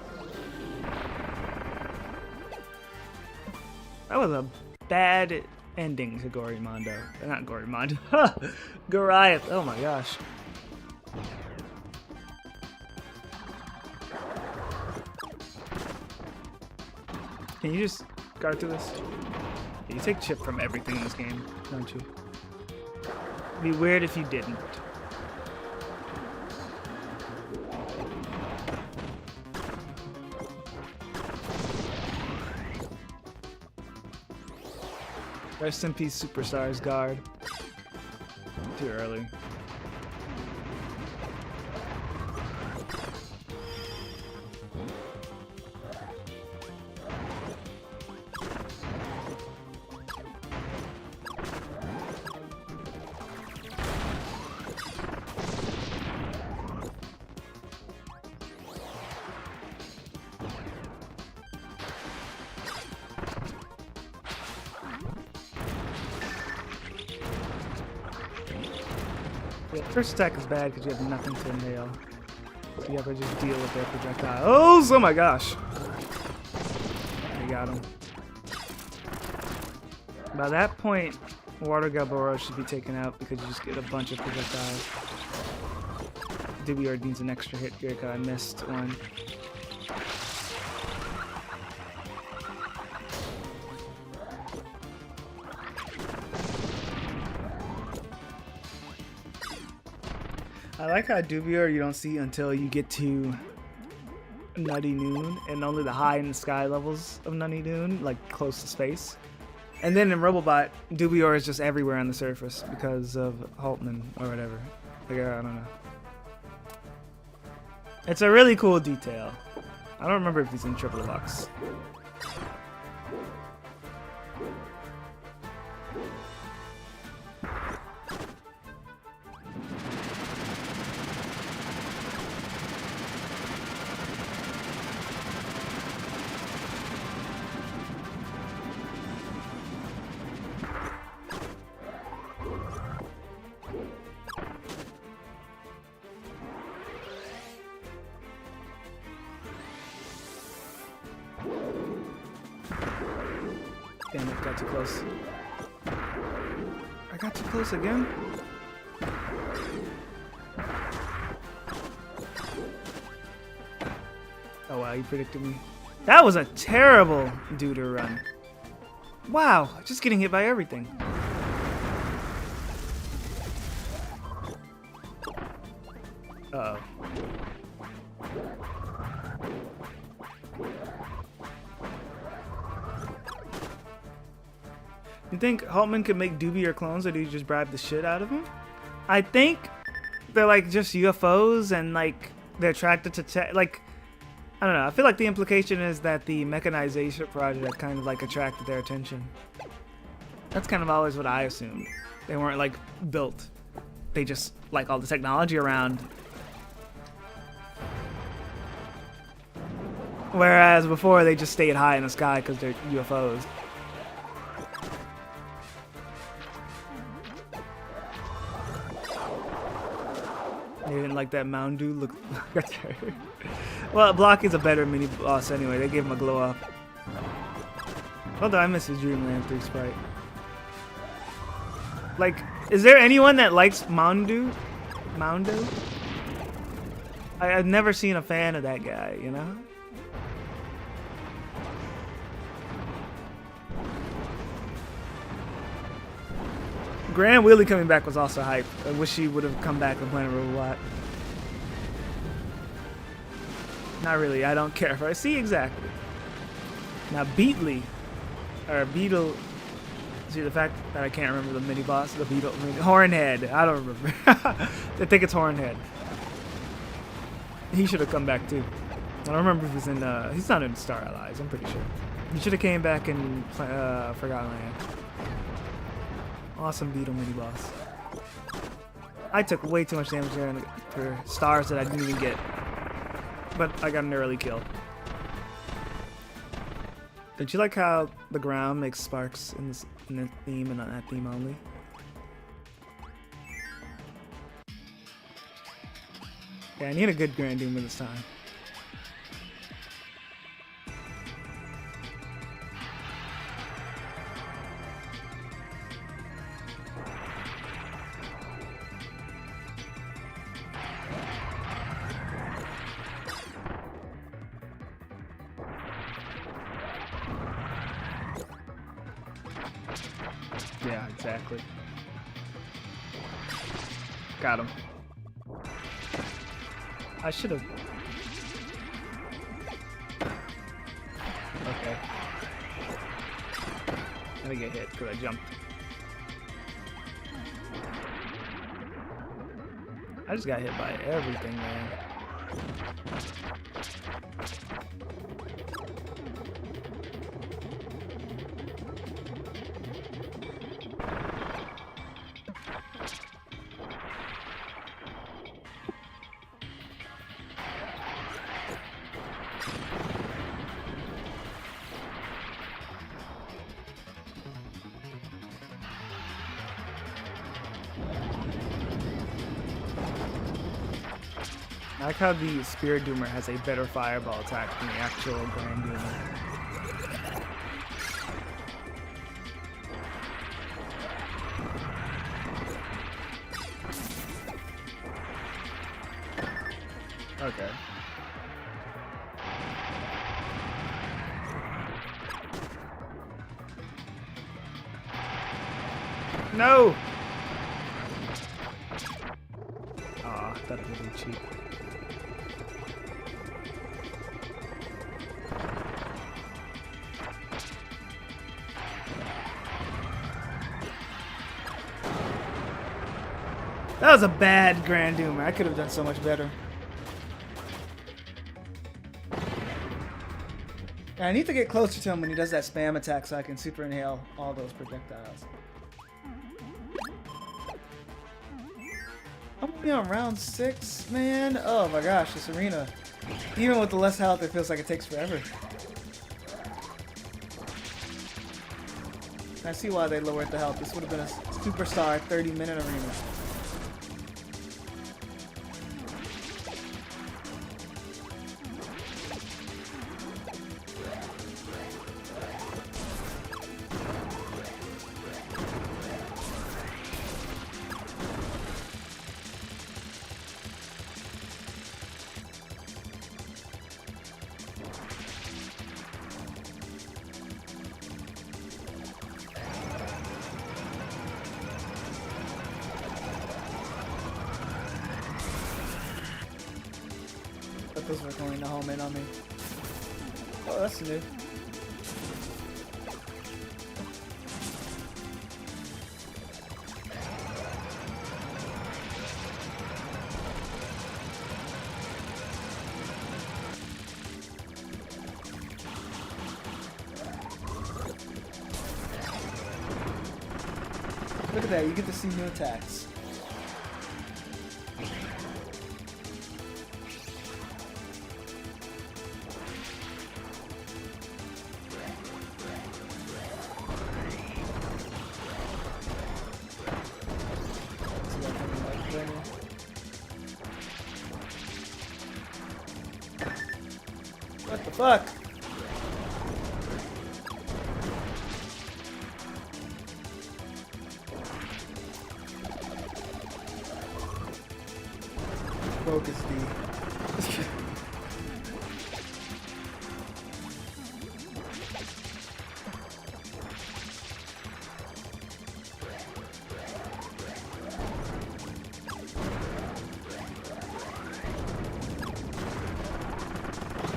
That was a bad ending to Gorimondo. Not Gorimondo. Goliath. Oh my gosh. Can you just guard through this? You take chip from everything in this game, don't you? It'd be weird if you didn't. Rest in peace, Superstars guard. Too early. Yeah, first attack is bad because you have nothing to inhale. So you have to just deal with their projectiles. Oh my gosh. I got him. By that point, Water Gaboro should be taken out because you just get a bunch of projectiles. Dubiard needs an extra hit here because I missed one. I like how Dubior you don't see until you get to Nutty Noon, and only the high in the sky levels of Nutty Noon, like close to space. And then in Robobot, Dubior is just everywhere on the surface because of Haltman or whatever. Like, I don't know. It's a really cool detail. I don't remember if he's in Triple Deluxe. Damn it, got too close. I got too close again? Oh wow, you predicted me. That was a terrible Duder run. Wow, just getting hit by everything. Uh-oh. You think Haltman could make doobier clones, or do you just bribe the shit out of them? I think they're like just UFOs, and like they're attracted to like, I don't know. I feel like the implication is that the mechanization project kind of like attracted their attention. That's kind of always what I assumed. They weren't like built. They just like all the technology around. Whereas before they just stayed high in the sky because they're UFOs. They didn't like that Mountain Dew look. Well, Blocky's a better mini boss anyway. They gave him a glow up. Although I miss his Dreamland 3 sprite. Like, is there anyone that likes Mountain Dew? Mountain Dew? I've never seen a fan of that guy, you know? Grand Wheelie coming back was also hype. I wish he would have come back and played a robot. Not really, I don't care for it. See, exactly. Now Beatley, or Beetle, see the fact that I can't remember the mini boss, the Beetle, Hornhead, I don't remember. I think it's Hornhead. He should have come back too. I don't remember if he's in, he's not in Star Allies, I'm pretty sure. He should have came back in Forgotten Land. Awesome Beetle mini boss. I took way too much damage there for stars that I didn't even get. But I got an early kill. Don't you like how the ground makes sparks in the theme and on that theme only? Yeah, I need a good Grand Doomer this time. Yeah, exactly. Got him. I should have. Okay. Let me get hit because I jumped. I just got hit by everything, man. I like how the Spirit Doomer has a better fireball attack than the actual Grand Doomer. Okay. No! Aw, that would be cheap. That was a bad Grand Doomer. I could have done so much better. I need to get closer to him when he does that spam attack so I can super inhale all those projectiles. I'm only on round 6, man. Oh my gosh, this arena. Even with the less health, it feels like it takes forever. I see why they lowered the health. This would have been a superstar 30-minute arena. But those were going to home in on me. Oh, that's new. Look at that, you get to see new attacks. What the fuck? Focus D.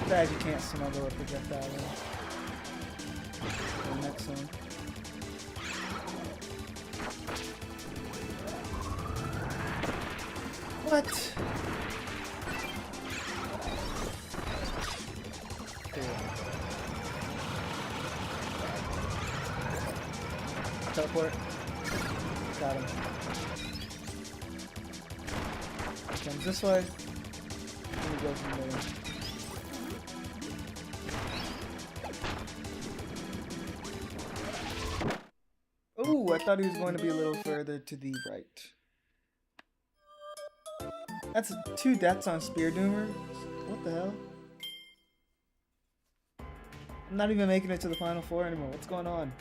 Bad you can't smuggle a projectile in. The next one. What? Teleport. Got him. Comes this way. Let me go from there. Ooh, I thought he was going to be a little further to the right. That's 2 deaths on Spear Doomers. What the hell? I'm not even making it to the final 4 anymore. What's going on?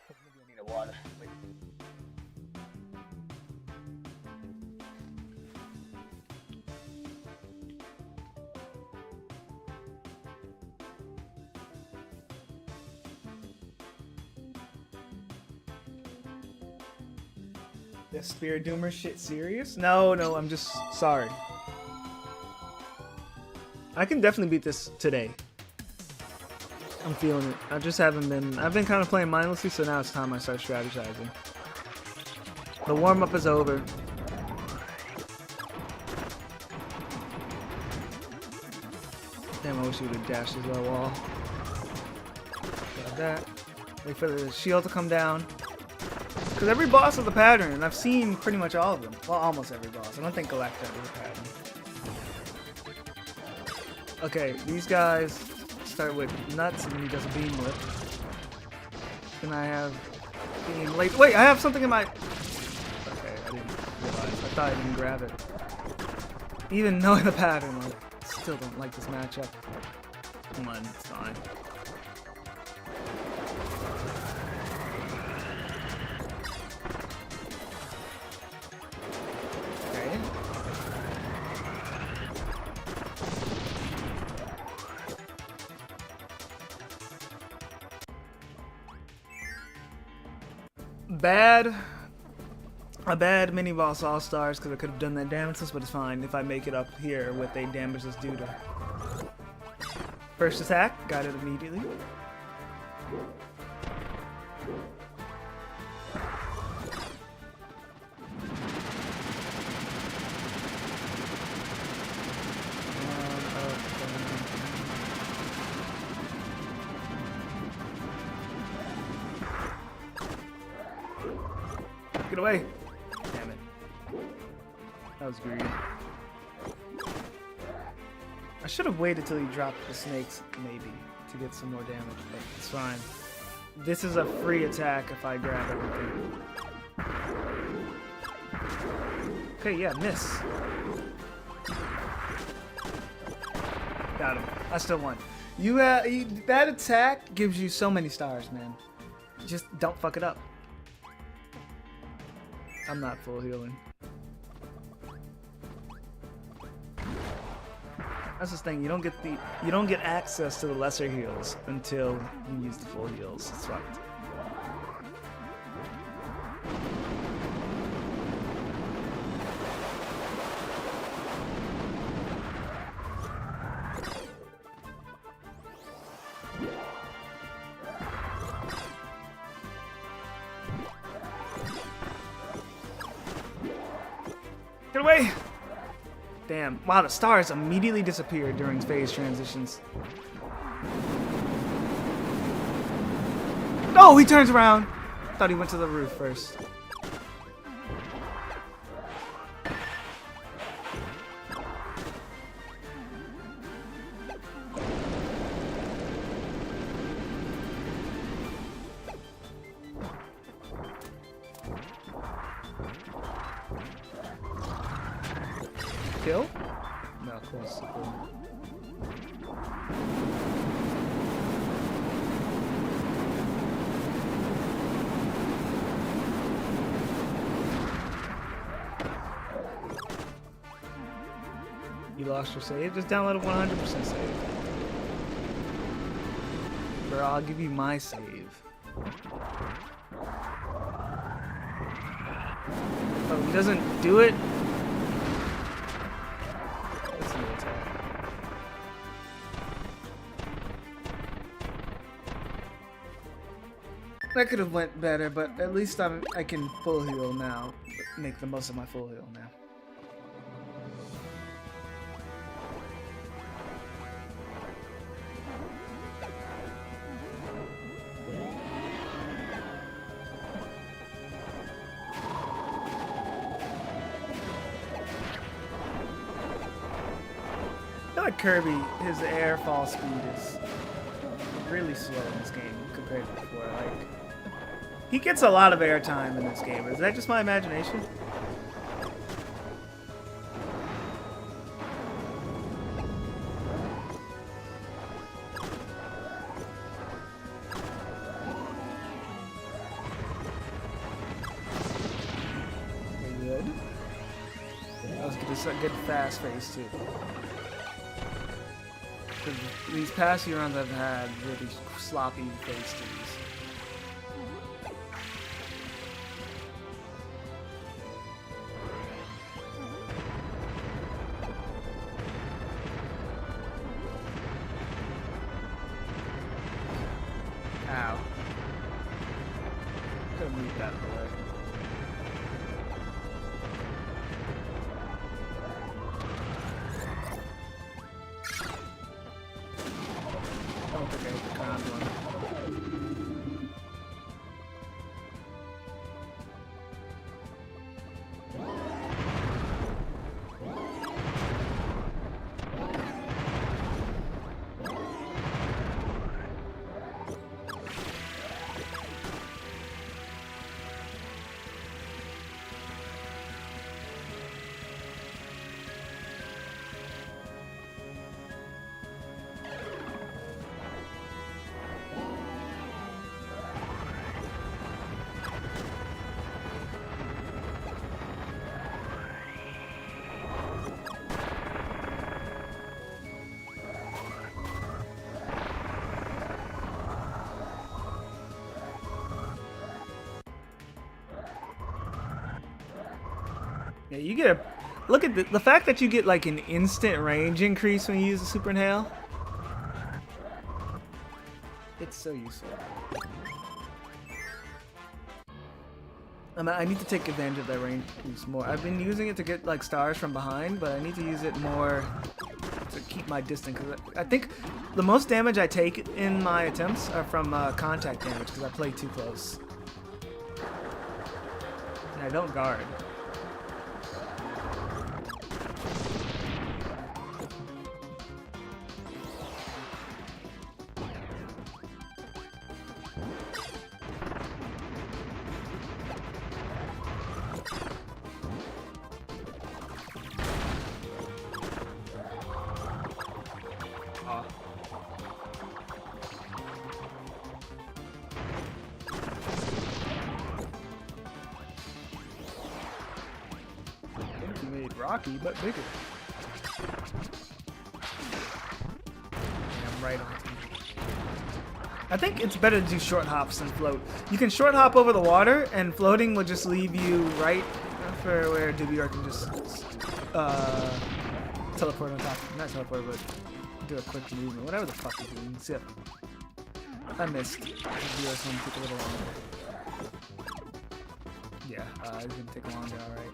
Maybe I need a water. Wait. This Spear Doomer shit serious? No, I'm just sorry. I can definitely beat this today. I'm feeling it. I just haven't been... I've been kind of playing mindlessly, so now it's time I start strategizing. The warm-up is over. Damn, I wish you would have dashed his low wall. Got that. Wait for the shield to come down. Because every boss has a pattern, and I've seen pretty much all of them. Well, almost every boss. I don't think Galacta has a pattern. Okay, these guys start with nuts, and then he does a beam whip. Then I have beam late. Wait, I have something in my... Okay, I didn't realize. I thought I didn't grab it. Even knowing the pattern, I still don't like this matchup. Come on, it's fine. A bad mini boss all stars because I could have done that damageless, but it's fine if I make it up here with a damageless duder. First attack, got it immediately. Get away! Damn it. That was greedy. I should have waited till he dropped the snakes, maybe, to get some more damage, but it's fine. This is a free attack if I grab everything. Okay, yeah, miss. Got him. I still won. That attack gives you so many stars, man. Just don't fuck it up. I'm not full healing. That's the thing. You don't get access to the lesser heals until you use the full heals. It's fucked. Get away! Damn. Wow, the stars immediately disappeared during phase transitions. Oh, he turns around. Thought he went to the roof first. Kill? No, close. Cool. You lost your save? Just download a 100% save. Bro, I'll give you my save. Oh, he doesn't do it? That's a new attack. That could have went better, but at least I can full heal now. Make the most of my full heal now. I feel like Kirby, his air fall speed is really slow in this game compared to before. Like, he gets a lot of air time in this game. Is that just my imagination? Good. Let's get this a good fast face too. These past few runs I've had really sloppy face to these. Ow. Couldn't move that away. I don't think I hit the crown one. Yeah, you get a look at the fact that you get like an instant range increase when you use the super inhale. It's so useful. I need to take advantage of that range use more. I've been using it to get like stars from behind, but I need to use it more to keep my distance. Cause I think the most damage I take in my attempts are from contact damage because I play too close. And I don't guard. Rocky, but bigger. Yeah, I'm right on TV. I think it's better to do short hops than float. You can short hop over the water, and floating will just leave you right for where WR can just teleport on top. Not teleport, but do a quick movement. Whatever the fuck he's doing. Zip. I missed. WR's one took a little longer. Yeah, it's gonna take longer, alright.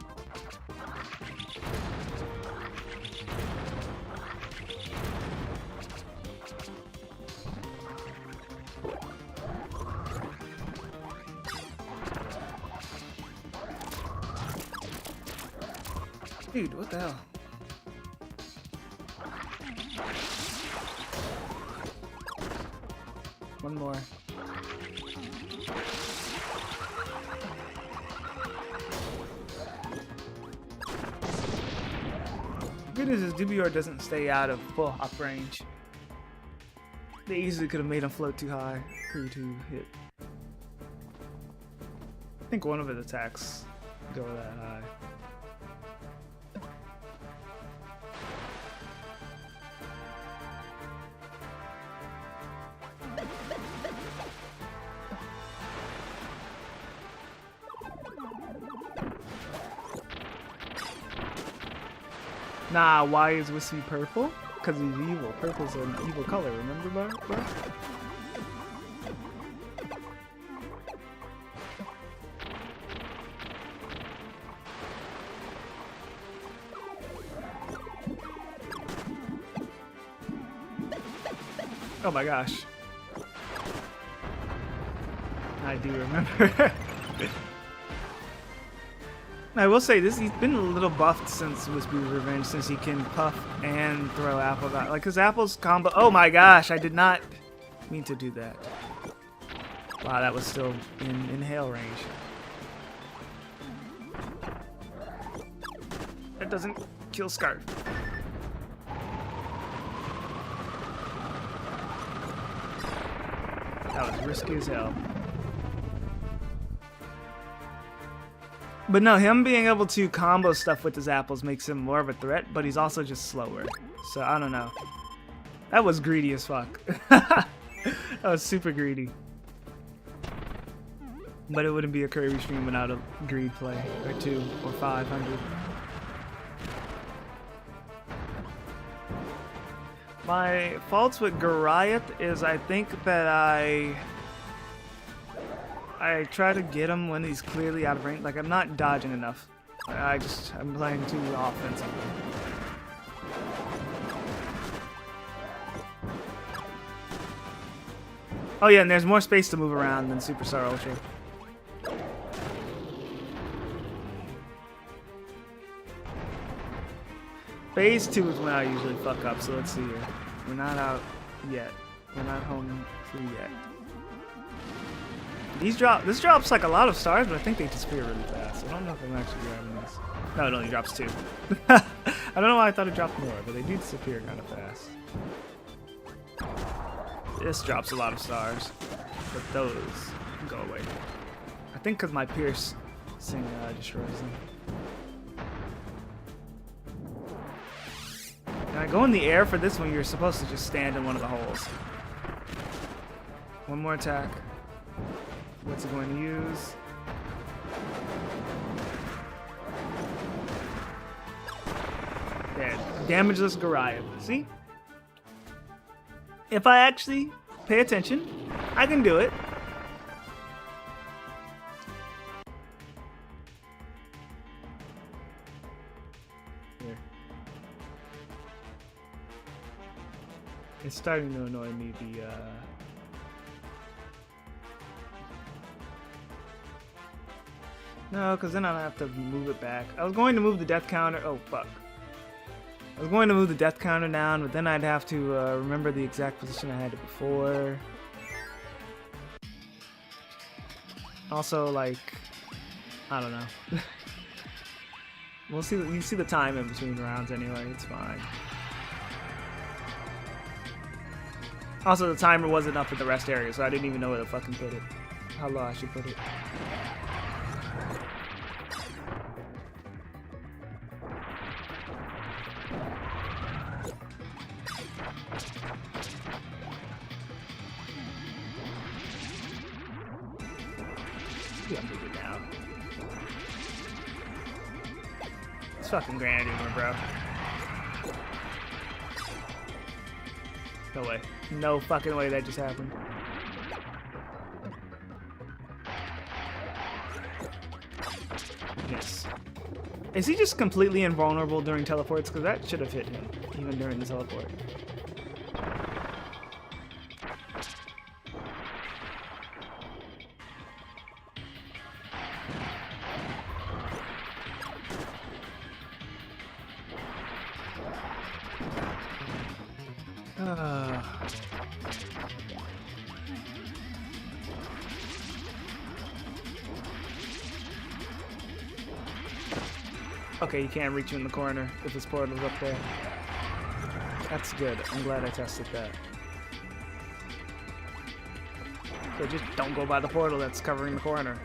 Dude, what the hell? One more. The good news is DBR doesn't stay out of full hop range. They easily could have made him float too high for you to hit. I think one of his attacks go that high. Nah, why is Wispy purple? Because he's evil. Purple's an evil color, remember, bro? Oh my gosh. I do remember. I will say this, he's been a little buffed since Wispy's Revenge, since he can puff and throw apple back. Like, his apples combo. Oh my gosh, I did not mean to do that. Wow, that was still in hail range. That doesn't kill Scarf. That was risky as hell. But no, him being able to combo stuff with his apples makes him more of a threat, but he's also just slower. So, I don't know. That was greedy as fuck. That was super greedy. But it wouldn't be a Kirby stream without a greed play, or 2, or 500. My faults with Goliath is I think that I try to get him when he's clearly out of range. Like, I'm not dodging enough. I'm playing too offensively. Oh yeah, and there's more space to move around than Superstar Ultra. Phase 2 is when I usually fuck up, so let's see here. We're not out yet. We're not home free yet. This drops like a lot of stars, but I think they disappear really fast. I don't know if I'm actually grabbing this. No, it only drops 2. I don't know why I thought it dropped more, but they do disappear kind of fast. This drops a lot of stars, but those go away. I think because my piercing destroys them. Can I go in the air for this one? You're supposed to just stand in one of the holes. One more attack. What's it going to use? Dead. Damageless Goliath. See? If I actually pay attention, I can do it. Here. It's starting to annoy me, No, because then I'll have to move it back. I was going to move the death counter. Oh, fuck. I was going to move the death counter down, but then I'd have to remember the exact position I had it before. Also, like, I don't know. We'll see. You see the time in between rounds anyway. It's fine. Also, the timer wasn't up in the rest area, so I didn't even know where to fucking put it. How low I should put it. Yeah, move it down. It's fucking Grand Humor, bro. No way. No fucking way that just happened. Yes. Is he just completely invulnerable during teleports? Because that should have hit him, even during the teleport. Okay, you can't reach you in the corner if his portal's up there. That's good. I'm glad I tested that. So just don't go by the portal that's covering the corner.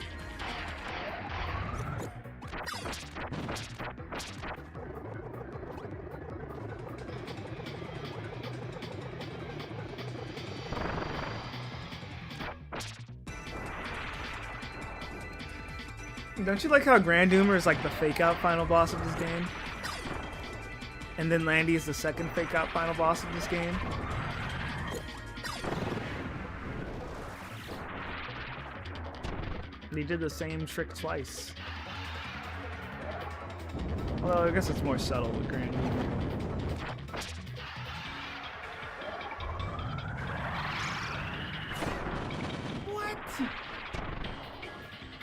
Don't you like how Grandoomer is like the fake-out final boss of this game? And then Landy is the second fake-out final boss of this game? And he did the same trick twice. Well, I guess it's more subtle with Grandoomer.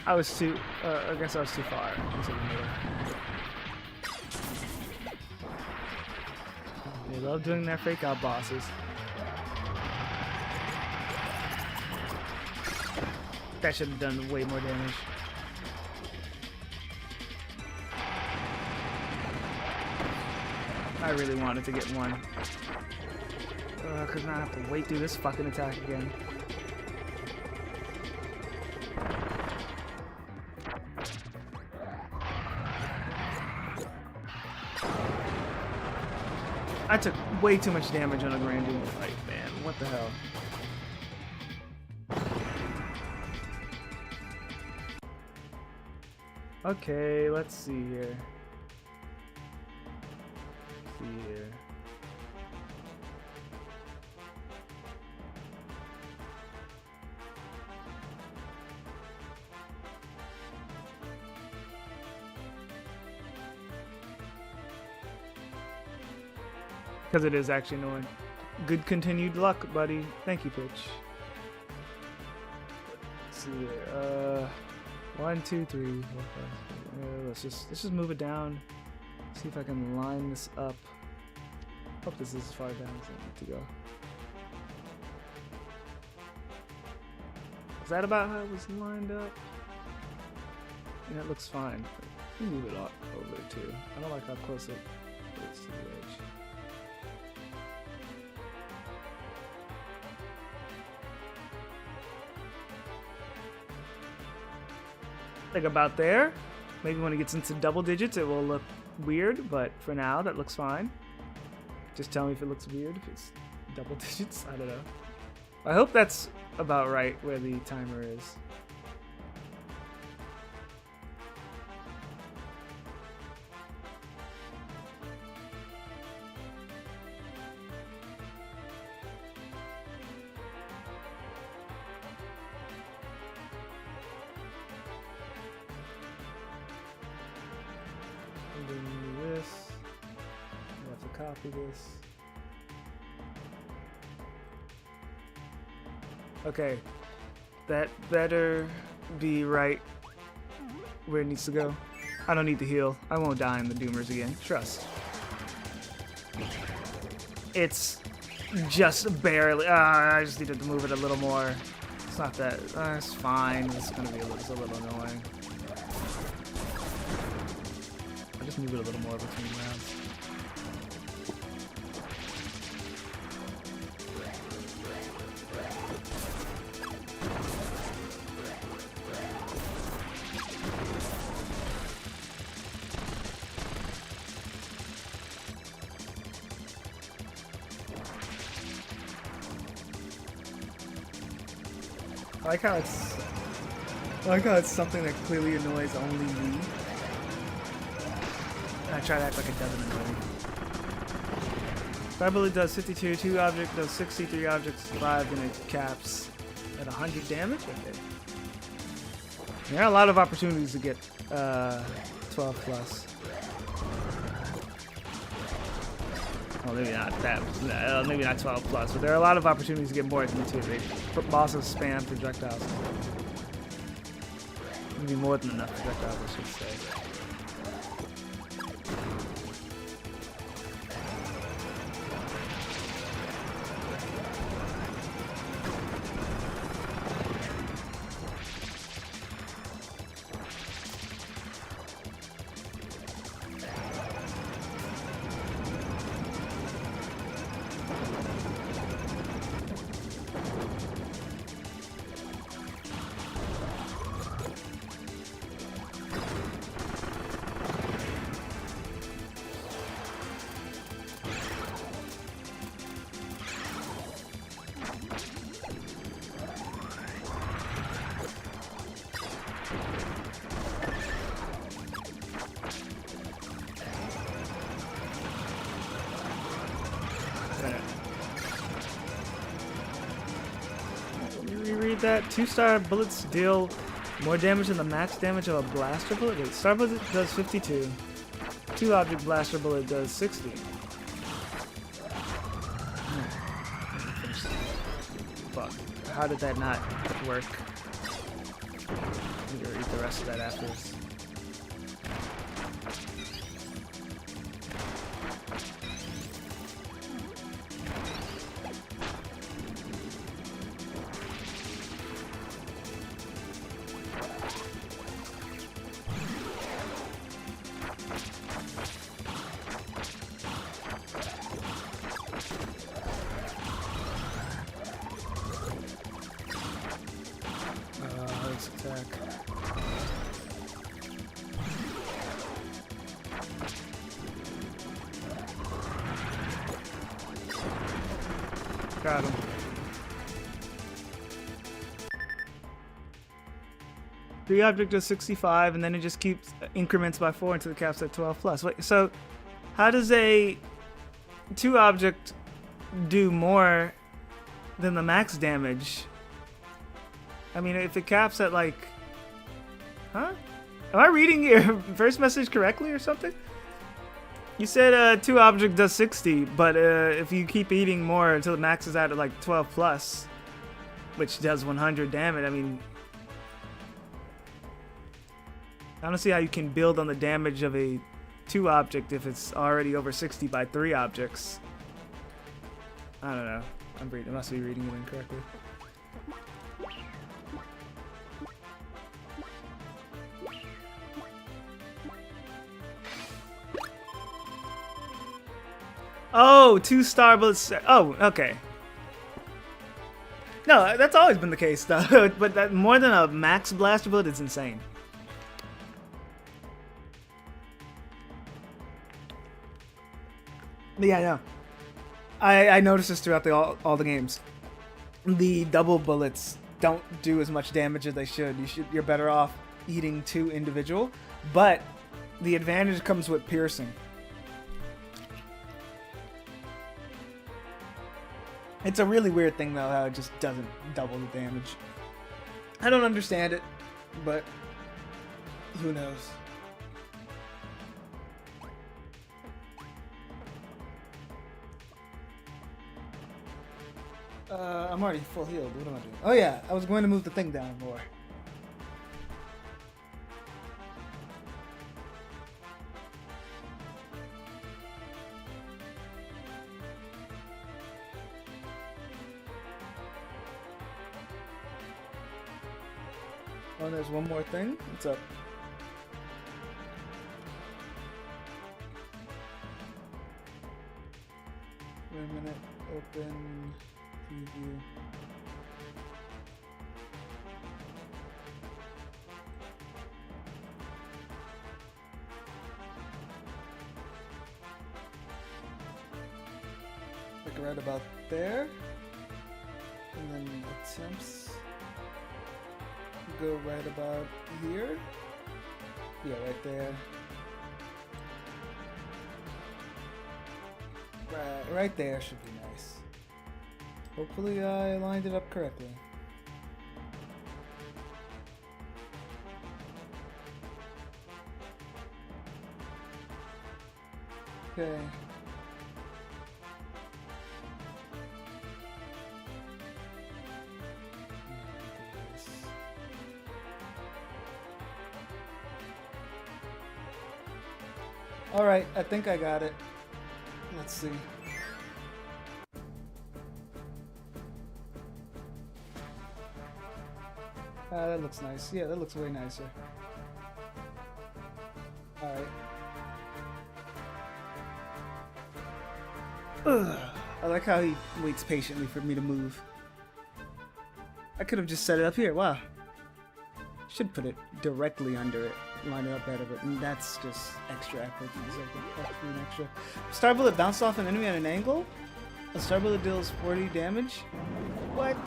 I was too, I guess I was too far into the middle. They love doing their fake out bosses. That should have done way more damage. I really wanted to get one. Cause now I have to wait through this fucking attack again. I took way too much damage on a Grandoomer fight, man. What the hell? Okay, let's see here. Because it is actually annoying. Good continued luck, buddy. Thank you, Pitch. Let's see here. 1, 2, 3, 4, 5. Let's just move it down. See if I can line this up. Hope this is as far down as I need to go. Is that about how it was lined up? And it looks fine. You move it up over too. I don't like how close it is to the edge. Like about there. Maybe when it gets into double digits it will look weird, but for now that looks fine. Just tell me if it looks weird if it's double digits. I don't know. I hope that's about right where the timer is. Copy this. Okay, that better be right where it needs to go. I don't need to heal. I won't die in the Doomers again. Trust. It's just barely. I just needed to move it a little more. It's not that. It's fine. It's gonna be a little annoying. I'll just move it a little more between rounds. I like how it's something that clearly annoys only me. And I try to act like it doesn't annoy me. Ability does 52, 2 object does 63 objects, 5, and it caps at 100 damage. Okay. There are a lot of opportunities to get 12 plus. Well, maybe not that. Maybe not 12 plus, but there are a lot of opportunities to get more than 2. Bosses spam projectiles. Maybe more than enough projectiles, I should say. with that? 2-star bullets deal more damage than the max damage of a blaster bullet? Wait, star bullet does 52. 2-object blaster bullet does 60. Fuck. How did that not work? I'm gonna eat the rest of that after this. Attack. Got him. The object does 65, and then it just keeps increments by 4 until it caps at 12 plus. Wait, so how does a 2-object do more than the max damage? I mean, if it caps at like... Huh? Am I reading your first message correctly or something? You said 2-object does 60, but if you keep eating more until it maxes out at like 12 plus, which does 100 damage, I mean... I don't see how you can build on the damage of a 2-object if it's already over 60 by 3 objects. I don't know. I must be reading it incorrectly. Oh, 2-star bullets. Oh, okay. No, that's always been the case, though. But that, more than a max blaster bullet is insane. But yeah, no. I noticed this throughout all the games. The double bullets don't do as much damage as they should. You're better off eating 2 individual, but the advantage comes with piercing. It's a really weird thing, though, how it just doesn't double the damage. I don't understand it, but who knows? I'm already full healed. What am I doing? Oh yeah, I was going to move the thing down more. Oh, there's one more thing. What's up? Wait a minute. Open preview. Like right about there. And then attempts. Go right about here. Yeah, right there. Right there should be nice. Hopefully I lined it up correctly. Okay. Alright, I think I got it. Let's see. That looks nice. Yeah, that looks way nicer. Alright. I like how he waits patiently for me to move. I could have just set it up here. Wow. Should put it directly under it. Line it up better, but that's just extra effort. Extra. Star bullet bounced off an enemy at an angle? A star bullet deals 40 damage? What?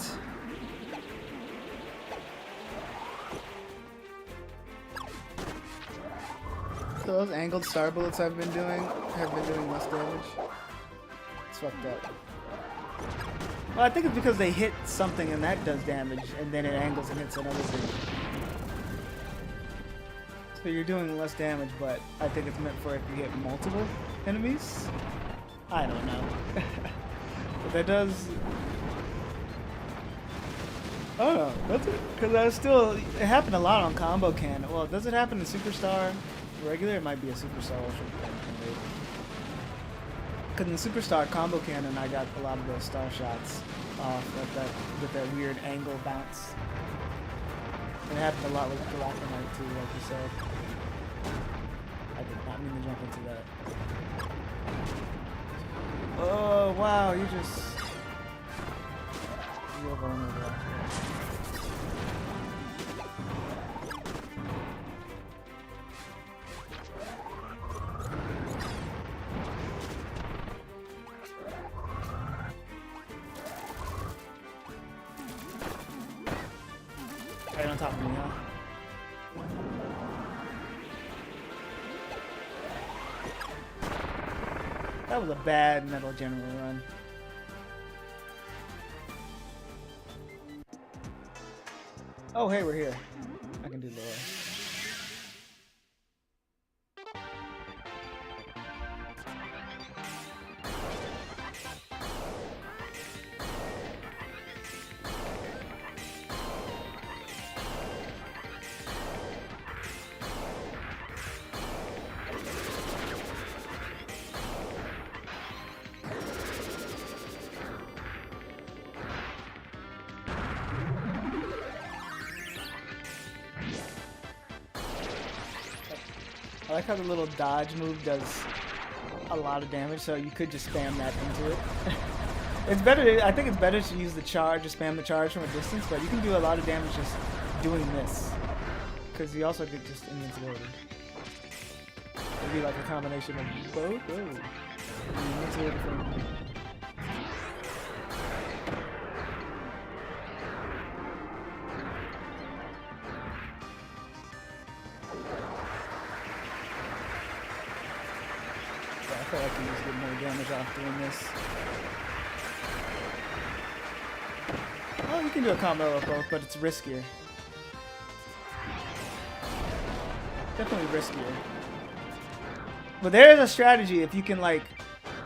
So those angled star bullets have been doing less damage. It's fucked up. Well, I think it's because they hit something and that does damage, and then it angles and hits another thing. So you're doing less damage, but I think it's meant for if you hit multiple enemies. I don't know. But that does... Oh no, that's it. Because it happened a lot on Combo Can. Well, does it happen in Superstar regular? It might be a Superstar Ultra. Because in Superstar Combo Cannon, I got a lot of those star shots off with that weird angle bounce. It happened a lot with Galactonite too, like you said. I did not mean to jump into that. Oh wow, you're vulnerable. Right on top of me, huh? That was a bad Metal General run. Oh, hey, we're here. I can do lower. I like how the little dodge move does a lot of damage, so you could just spam that into it. It's better. I think it's better to use the charge, just spam the charge from a distance, but you can do a lot of damage just doing this, because you also get just invincibility. It'd be like a combination of both. Invincibility from... I feel like you just get more damage off doing this. Oh, you can do a combo of both, but it's riskier. Definitely riskier. But there is a strategy if you can like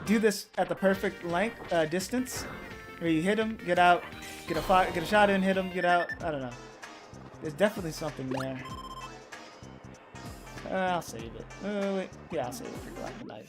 do this at the perfect length, distance, where you hit him, get out, get a shot in, hit him, get out. I don't know. There's definitely something there. I'll save it. Wait. Yeah, I'll save it for Galactonite.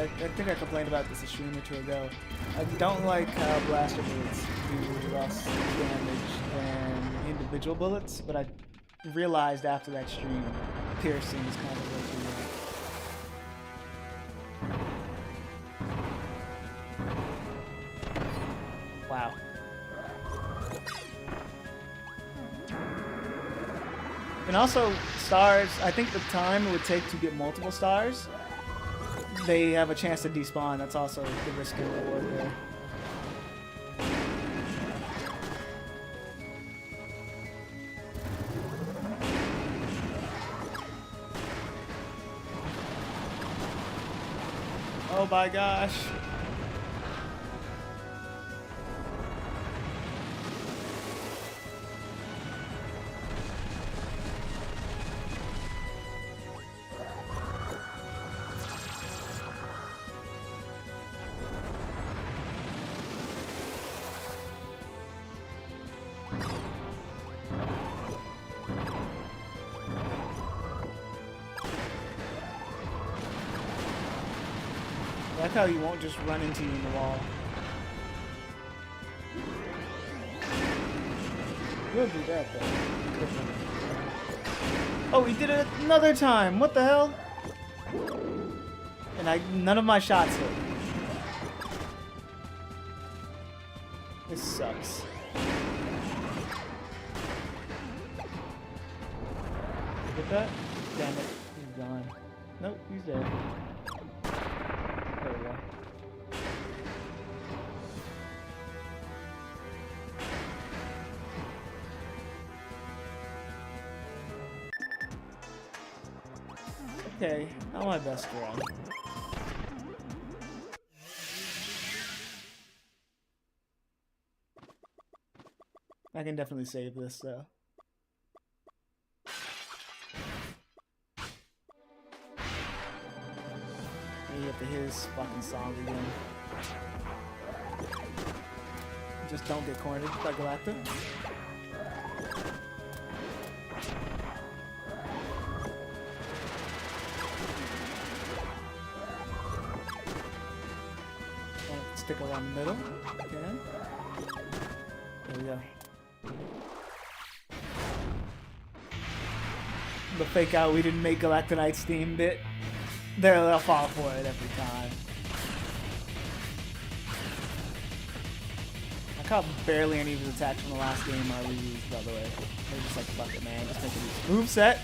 I think I complained about this a stream or two ago. I don't like how blaster bullets do less damage than individual bullets, but I realized after that stream, piercing is kind of what you want. Wow. And also, stars, I think the time it would take to get multiple stars, they have a chance to despawn. That's also the risk and reward there. Oh my gosh. I like how you won't just run into you in the wall. We'll do that though. Oh, he did it another time. What the hell? And none of my shots hit. This sucks. Get that? Damn it. He's gone. Nope, he's dead. There we go. Okay, not my best run. I can definitely save this though. Maybe have to hear his fucking song again. Just don't get cornered by Galacta. Stick around the middle. Okay. There we go. The fake out we didn't make Galactonite's theme bit. They'll fall for it every time. I caught barely any of his attacks from the last game I reused, by the way. They're just like, fuck it, man. Just make it easy. Move set.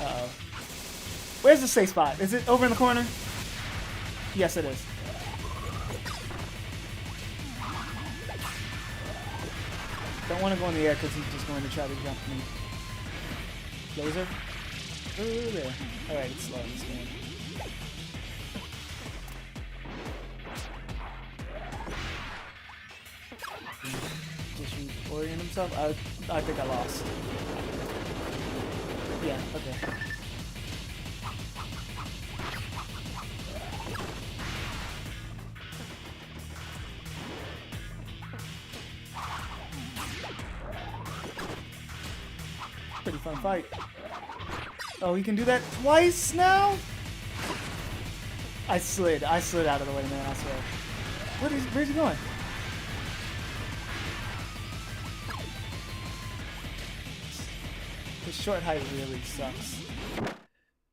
Uh-oh. Where's the safe spot? Is it over in the corner? Yes, it is. Don't want to go in the air because he's just going to try to jump me. Laser? Ooh, there. Alright, it's slow in this game. Just reorient himself? I think I lost. Yeah, okay. Pretty fun fight. Oh, he can do that twice now? I slid out of the way, man, I swear. Where's he going? His short height really sucks.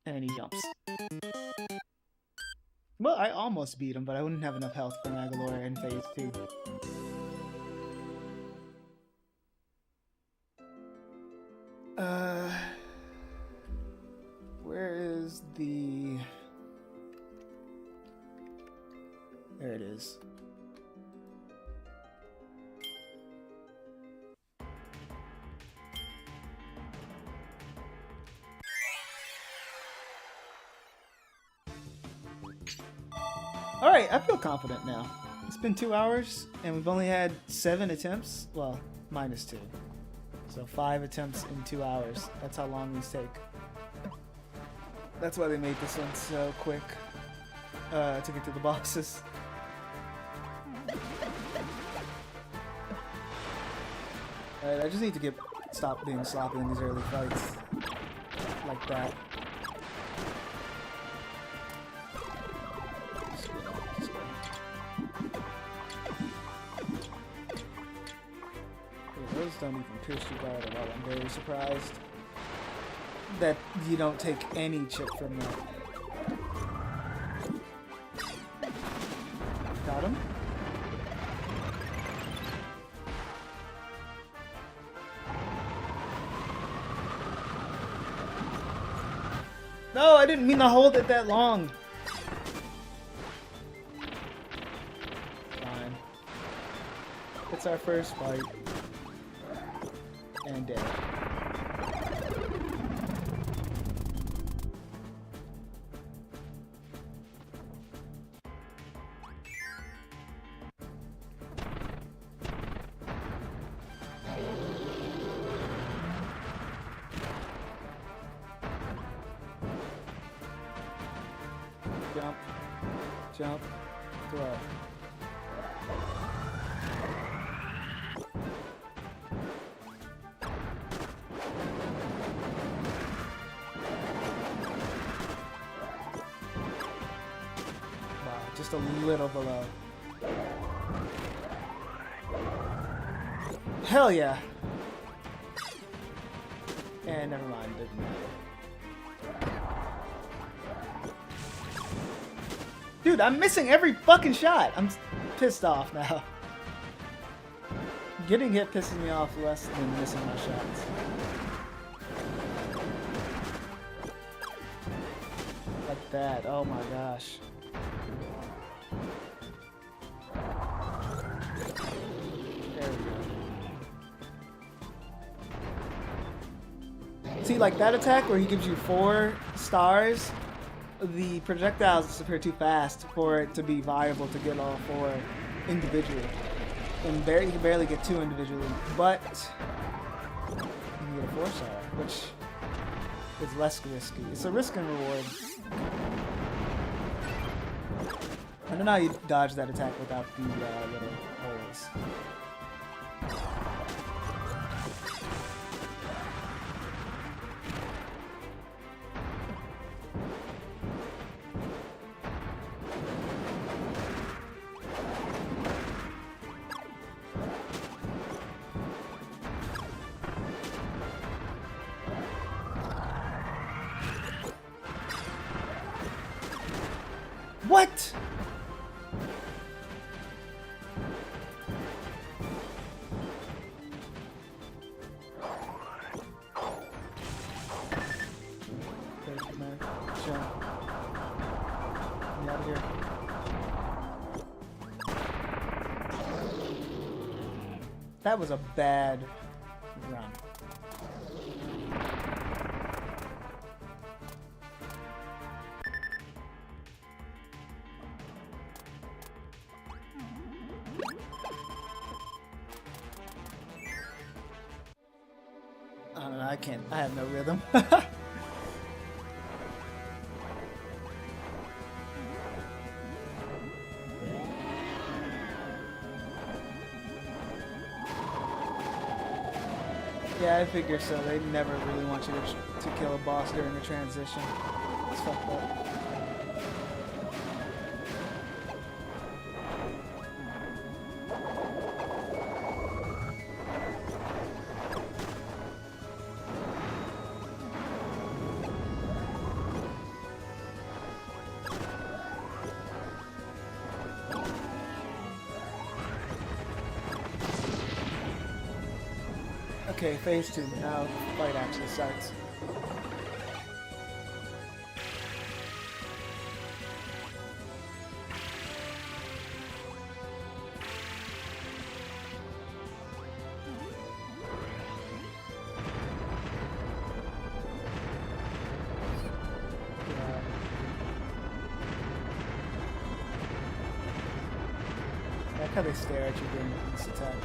And he jumps. Well, I almost beat him, but I wouldn't have enough health for Magolor in phase 2. Where is the... There it is. Alright, I feel confident now. It's been 2 hours, and we've only had 7 attempts. Well, minus 2. So 5 attempts in 2 hours. That's how long these take. That's why they made this one so quick. To get to the boxes. Alright, I just need to stop being sloppy in these early fights. Like that. Those don't even pierce your guard at all. I'm very surprised that you don't take any chip from that. Got him. No, I didn't mean to hold it that long. Fine. It's our first fight. And dead. Jump. Jump. Throw. Just a little below. Hell yeah. And never mind, didn't matter. Dude, I'm missing every fucking shot. I'm pissed off now. Getting hit pisses me off less than missing my shots. Like that. Oh my gosh. There we go. See, like that attack where he gives you 4 stars, the projectiles disappear too fast for it to be viable to get all 4 individually. And you can barely get 2 individually, but you can get a 4-star, which is less risky. It's a risk and reward. I don't know how you dodge that attack without the little holes. What? Perfect, man. Chill. Get out of here. That was a bad run. I don't know, I can't, I have no rhythm. Yeah, I figure so. They never really want you to kill a boss during the transition. It's fucked up. Okay, phase 2. Now the fight actually starts. I like how they stare at you during this attack.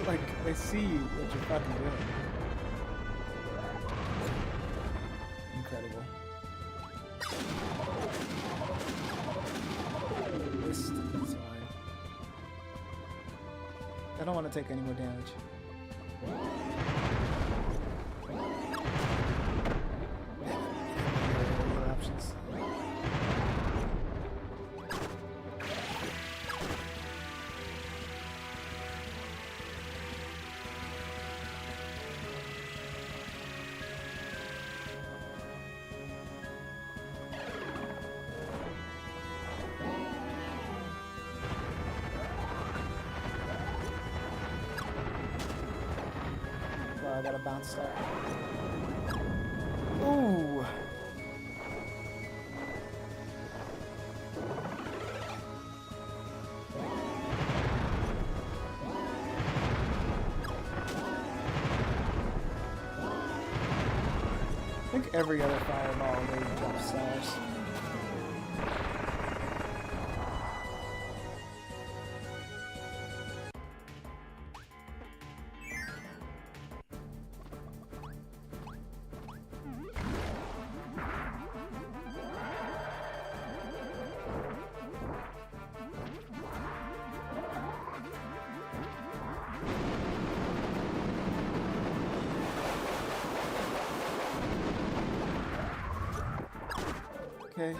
Like, they see what you're fucking doing. Incredible. This is fine. I don't want to take any more damage. Options. I gotta bounce that. Ooh. I think every other fireball really drops stars. Okay.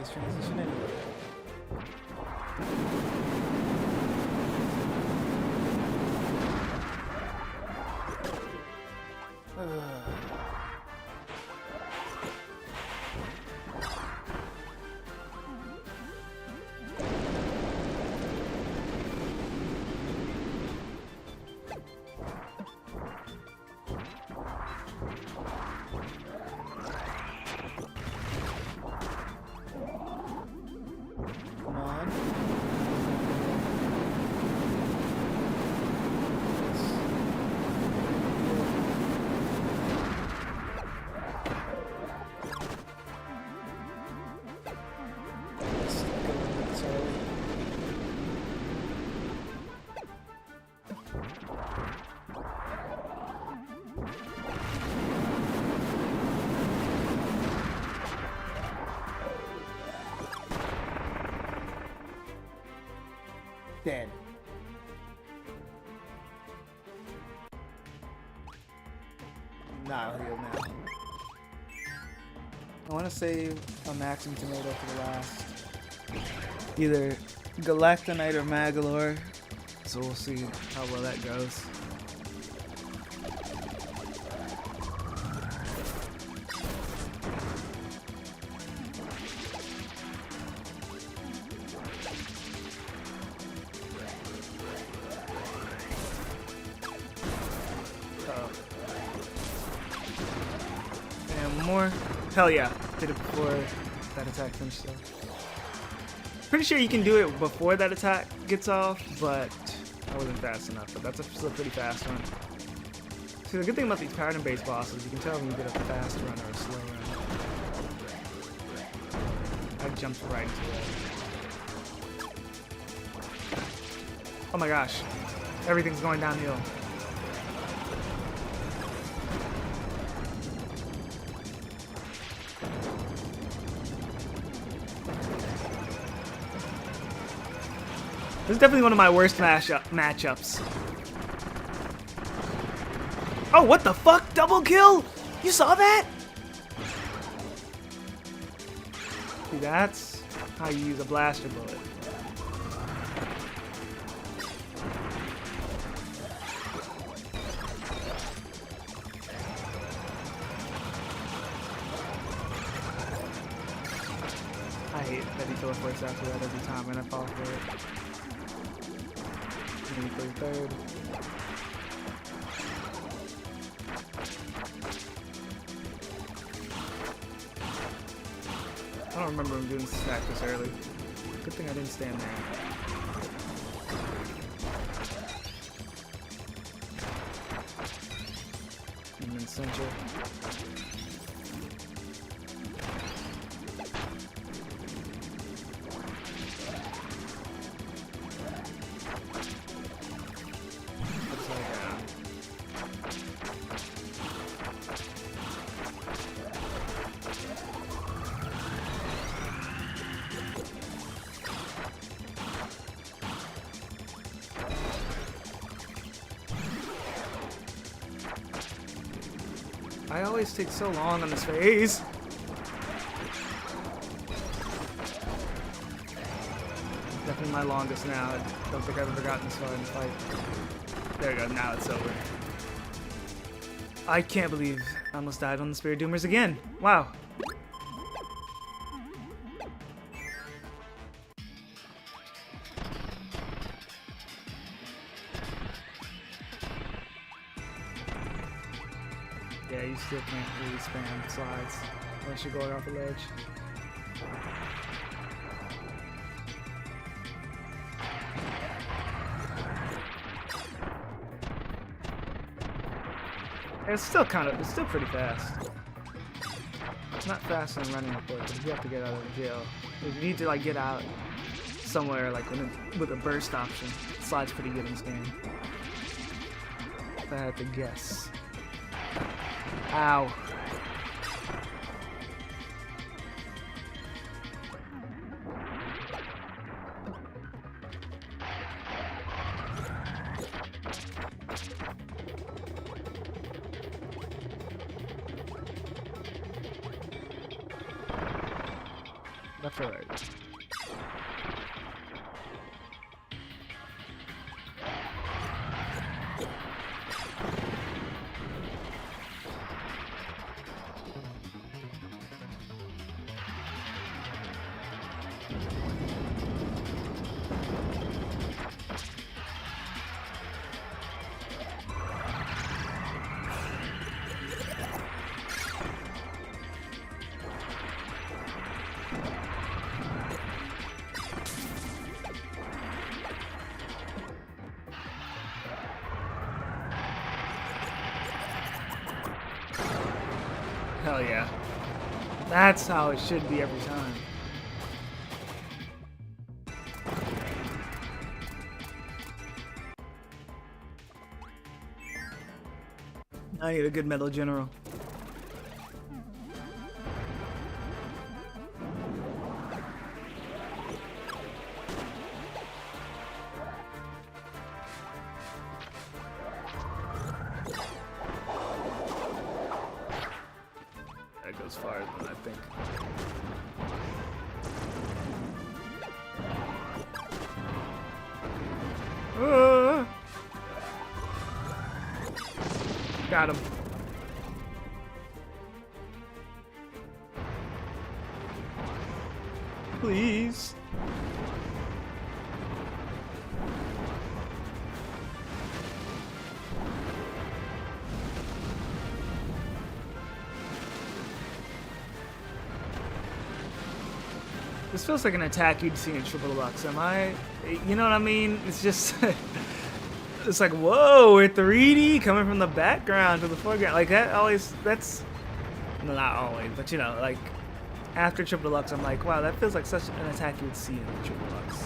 this transition anyway. Come on. Dead. Nah, I'll heal now. I want to save a maximum tomato for the last. Either Galactonite or Magolor. So we'll see how well that goes. And more. Hell yeah. Did it before that attack finished though. Pretty sure you can do it before that attack gets off, but I wasn't fast enough. But that's still a pretty fast one. See, the good thing about these pattern-based bosses, you can tell when you get a fast run or a slow run. I jumped right into it. Oh my gosh. Everything's going downhill. This is definitely one of my worst matchups. Oh, what the fuck? Double kill? You saw that? See, that's how you use a blaster bullet. I hate that he teleports after that every time and I fall for it. Third. I don't remember him doing this attack this early. Good thing I didn't stand there. And then center. I always take so long on this phase. Definitely my longest now. I don't think I've ever gotten this far in the fight. There we go, now it's over. I can't believe I almost died on the Spirit Doomers again. Wow. Yeah, you still can't really spam slides unless you're going off a ledge. It's still pretty fast. It's not fast in running up there, but you have to get out of the jail. You need to like get out somewhere like with a burst option. Slide's pretty good in this game. If I had to guess. Ow. Left or right? Hell yeah. That's how it should be every time. I need a good metal general. That goes farther than I think. Got him. Please. This feels like an attack you'd see in Triple Deluxe. Am I? You know what I mean? It's just... It's like, whoa, we're 3D coming from the background to the foreground. Like, that always... That's... No, not always, but you know, like... After Triple Deluxe, I'm like, wow, that feels like such an attack you would see in Triple Deluxe.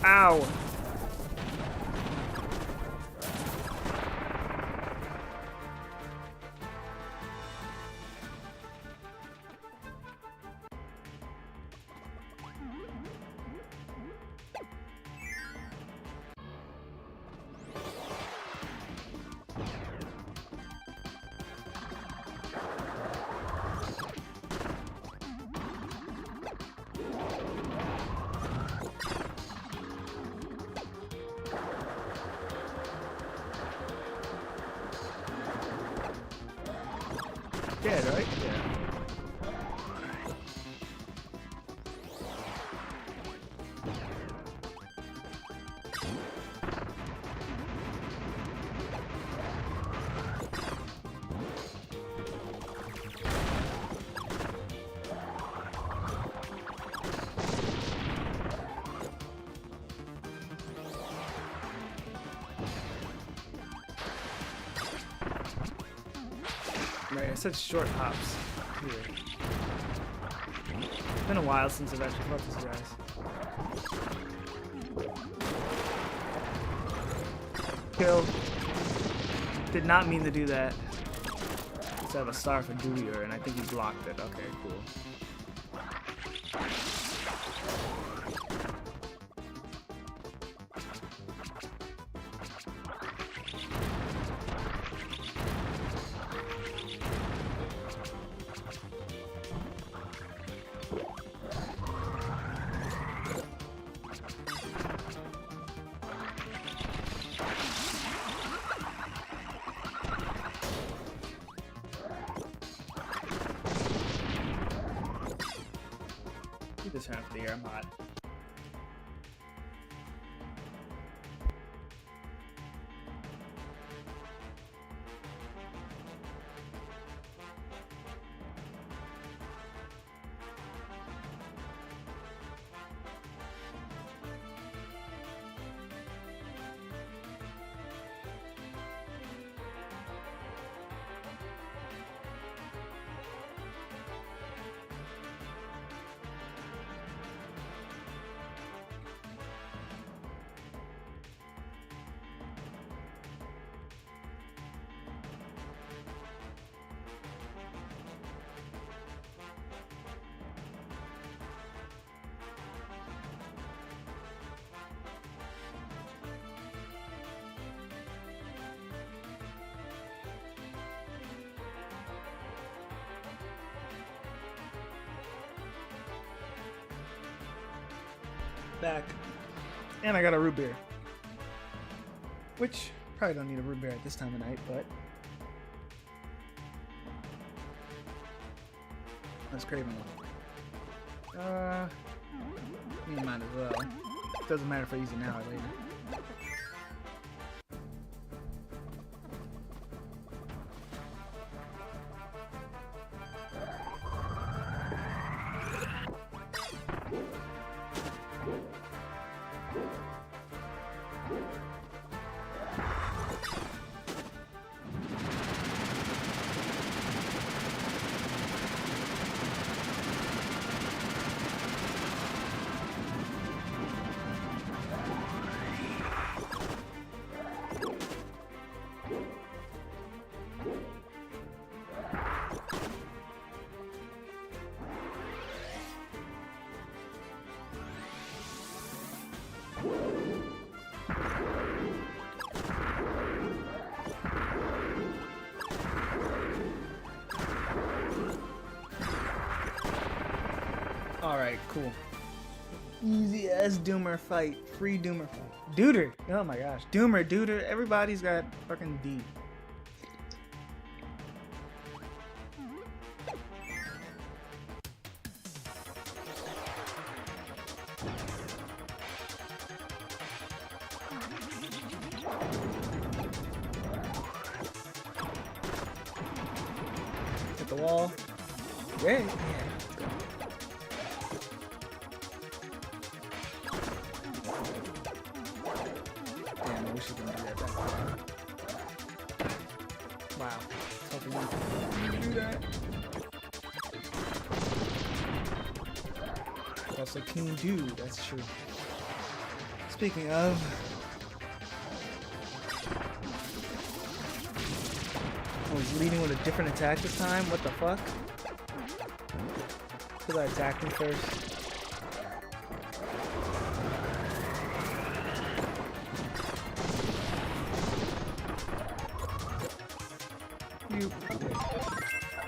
Ow! Dead, right? Yeah. Right, I said short hops here. It's been a while since I've actually fought these guys. Kill. Did not mean to do that. Just have a star for Dewey, and I think he blocked it. Okay, cool. Just turn up the air, I'm hot. Back. And I got a root beer. Which, probably don't need a root beer at this time of night, but... Let's crave one. You might as well. Doesn't matter if I use it now or later. Alright, cool. Easy as Doomer fight. Free Doomer fight. Duder! Oh my gosh. Doomer, Duder, everybody's got fucking D. Hit the wall. Yeah. Wow. Hoping you can do that. Also King Dude, that's true. Speaking of... I was leading with a different attack this time? What the fuck? Because I attacked him first.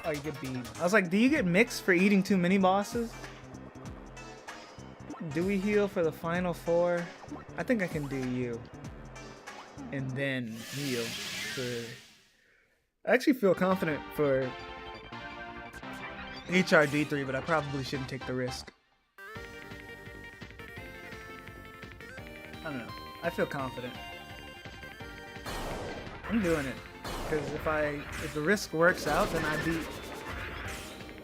Oh, you get beat. I was like, do you get mixed for eating too many bosses? Do we heal for the final 4? I think I can do you. And then heal for... I actually feel confident for HRD3, but I probably shouldn't take the risk. I don't know. I feel confident. I'm doing it. Because if the risk works out, then I beat...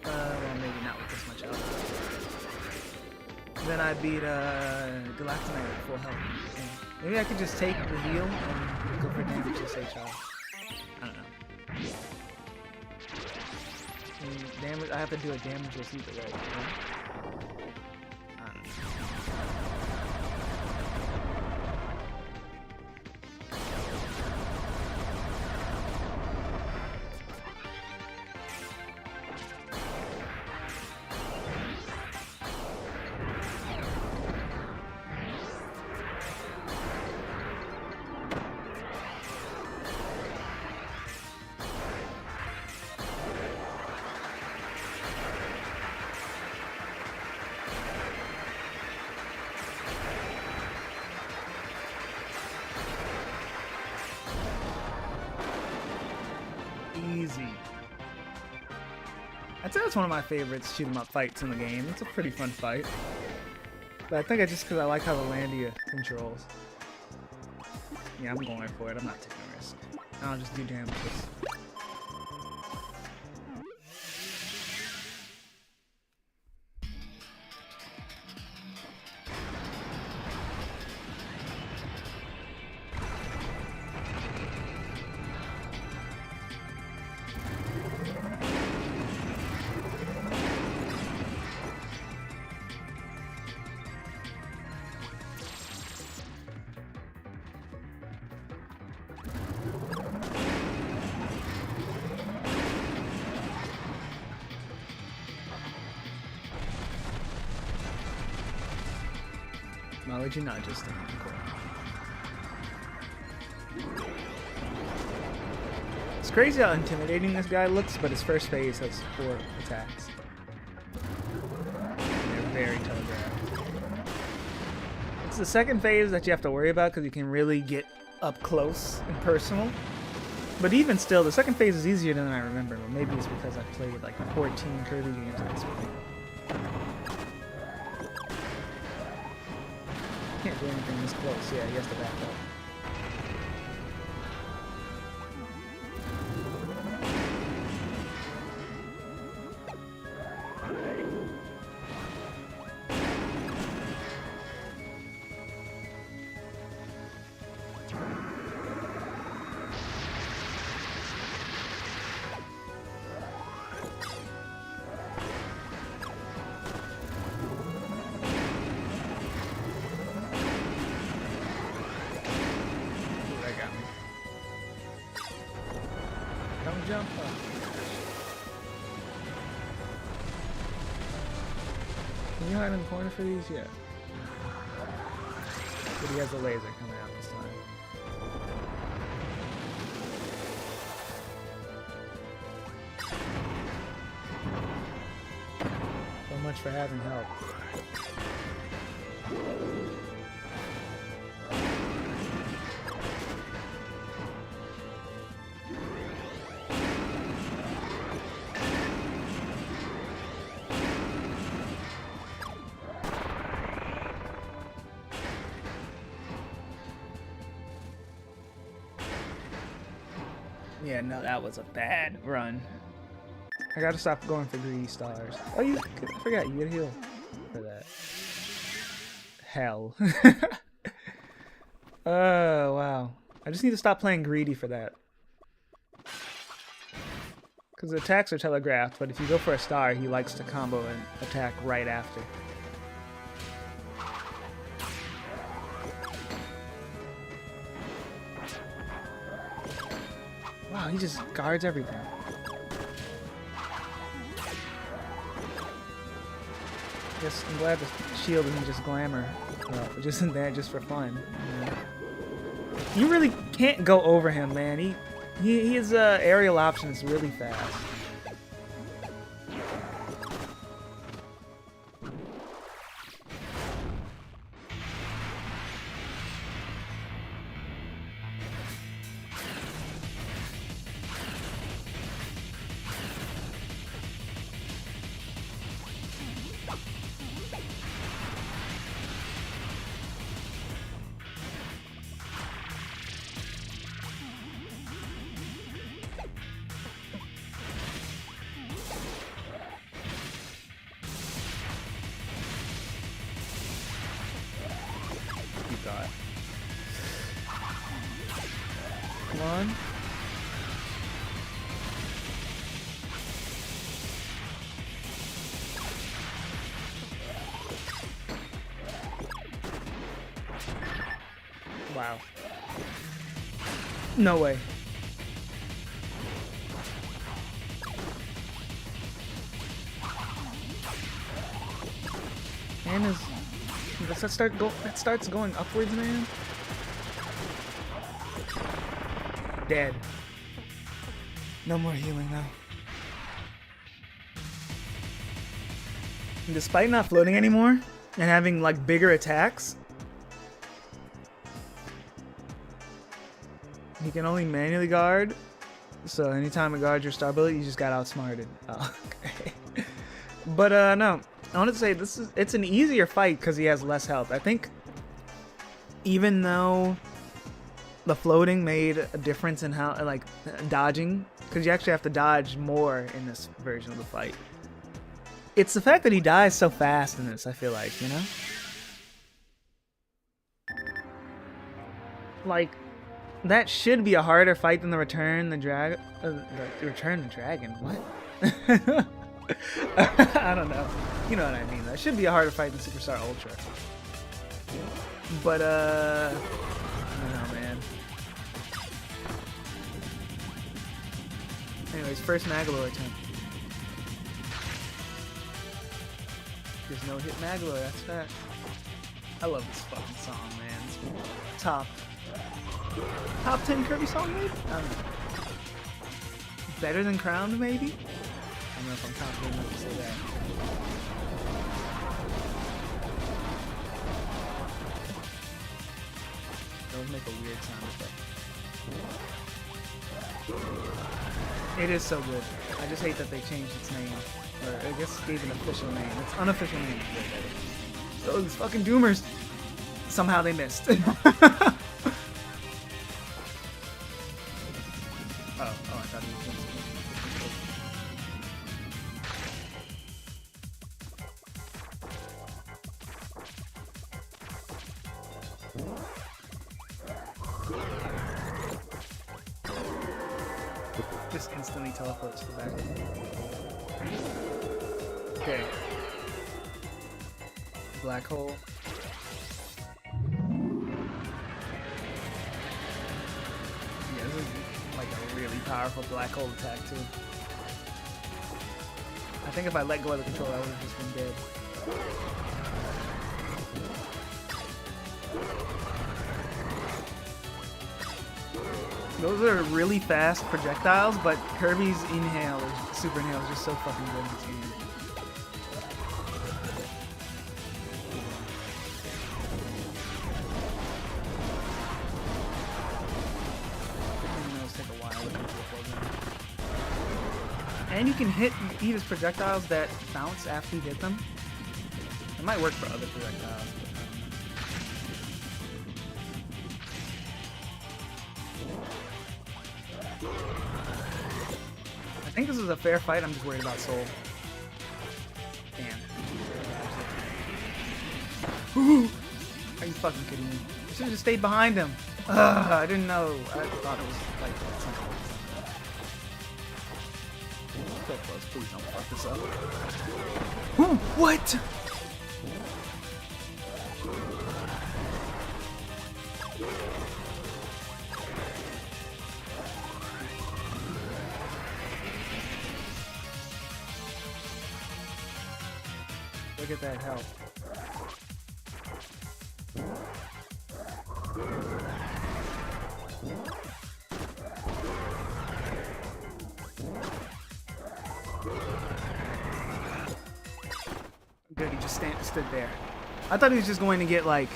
well, maybe not with this much out. Then I beat Galactonite at full health. So maybe I could just take the heal and go for damage this HR. I don't know. Damage, I have to do a damageless either way. Right? I don't know. Easy. I'd say that's one of my favorites shoot 'em up fights in the game. It's a pretty fun fight. But I think it's just because I like how the Landia controls. Yeah, I'm going for it. I'm not taking a risk. I'll just do damage. Why would you not just stay in the corner? It's crazy how intimidating this guy looks, but his first phase has 4 attacks. And they're very telegraphed. It's the second phase that you have to worry about because you can really get up close and personal. But even still, the second phase is easier than I remember. But maybe it's because I've played like 14 Kirby games at this point. Can't do anything this close. Yeah, he has to back up. Don't jump up. Can you hide in the corner for these? Yeah. But he has a laser coming out this time. So much for having help. Yeah, no, that was a bad run. I gotta stop going for greedy stars. Oh, I forgot, you get a heal for that. Hell. Oh, wow. I just need to stop playing greedy for that. Because the attacks are telegraphed, but if you go for a star, he likes to combo and attack right after. Wow, he just guards everything. I'm glad the shield isn't just glamour. It just isn't there just for fun. You really can't go over him, man. His aerial option is really fast. Come on. Wow. No way. And that starts going upwards, man. Dead. No more healing now. And despite not floating anymore and having like bigger attacks, he can only manually guard. So anytime it guards your star ability, you just got outsmarted. Oh, okay. But no, I wanted to say it's an easier fight because he has less health. I think even though the floating made a difference in how, like, dodging, because you actually have to dodge more in this version of the fight. It's the fact that he dies so fast in this, I feel like, you know? Like, that should be a harder fight than the Return the Dragon. Return the Dragon? What? I don't know. You know what I mean. That should be a harder fight than Superstar Ultra. But, I don't know, man. Anyways, first Magolor attempt. There's no hit Magolor, that's fact. I love this fucking song, man. It's top 10 Kirby song, maybe? I don't know. Better than Crowned, maybe? I don't know if I'm confident enough to say that. those make a weird sound effect. It is so good. I just hate that they changed its name. Or I guess gave an official name. Its unofficial name is way better. Those fucking Doomers! Somehow they missed. Oh, I thought he was doing something. Just instantly teleports to the back. Okay. Black hole. Yeah, this is like a really powerful black hole attack too. I think if I let go of the control, I would have just been dead. Those are really fast projectiles, but Kirby's inhale, or super inhale, is just so fucking good in this game. And you can eat his projectiles that bounce after you hit them. It might work for other projectiles. I think this is a fair fight. I'm just worried about Soul. Damn. Ooh. Are you fucking kidding me? I should have just stayed behind him. Ugh, I didn't know. I thought it was like something. So close. Please don't fuck this up. Ooh, what? Look at that health. Good, he just stood there. I thought he was just going to get like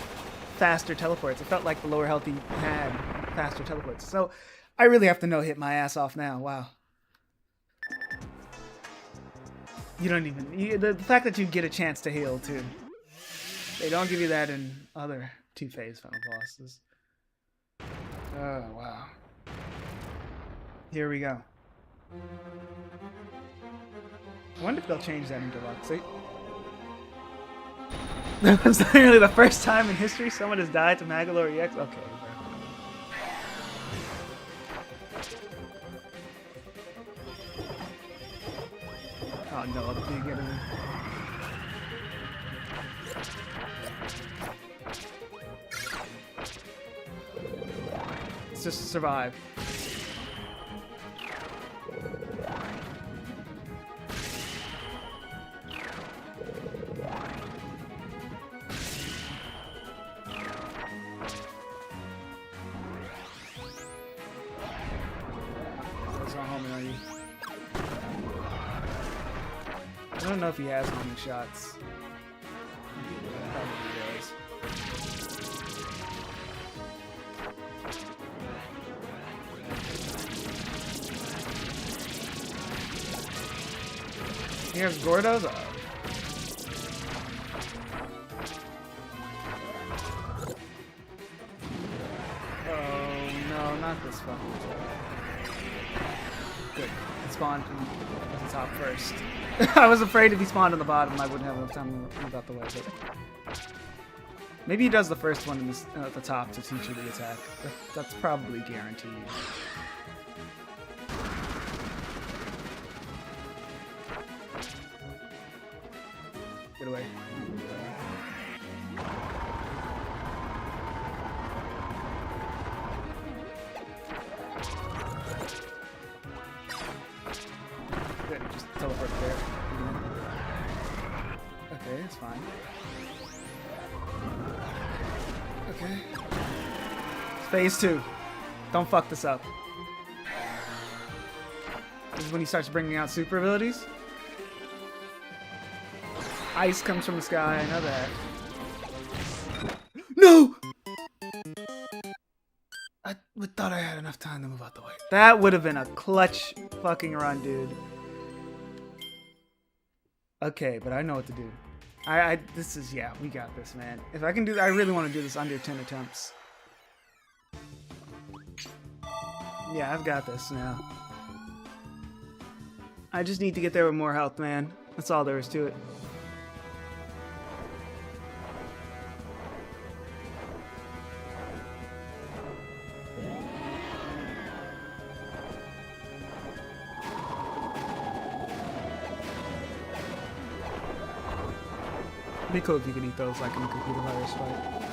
faster teleports. It felt like the lower health he had faster teleports. So I really have to no-hit my ass off now. Wow. You don't even... the fact that you get a chance to heal, too. They don't give you that in other two-phase final bosses. Oh, wow. Here we go. I wonder if they'll change that in Deluxe. See? That was literally the first time in history someone has died to Magolor EX? Okay, bro. Oh no, I'll be getting him. Let's just survive. That's not homing, are you? I don't know if he has homing shots. Probably does. Here's Gordo's. Oh, no, not this fucking time. Good. It spawned from the top first. I was afraid if he spawned on the bottom, I wouldn't have enough time to move out the way. But maybe he does the first one in this, at the top to teach you the attack. That's probably guaranteed. Get away. Good, just teleport there. Okay, it's fine. Okay. Phase 2. Don't fuck this up. This is when he starts bringing out super abilities. Ice comes from the sky, I know that. No! enough time to move out the way. That would have been a clutch fucking run, dude. Okay, but I know what to do. This is, yeah, we got this, man. If I can do, I really want to do this under 10 attempts. Yeah, I've got this now. I just need to get there with more health, man. That's all there is to it. It'd be cool if you could eat those like in a computer virus fight.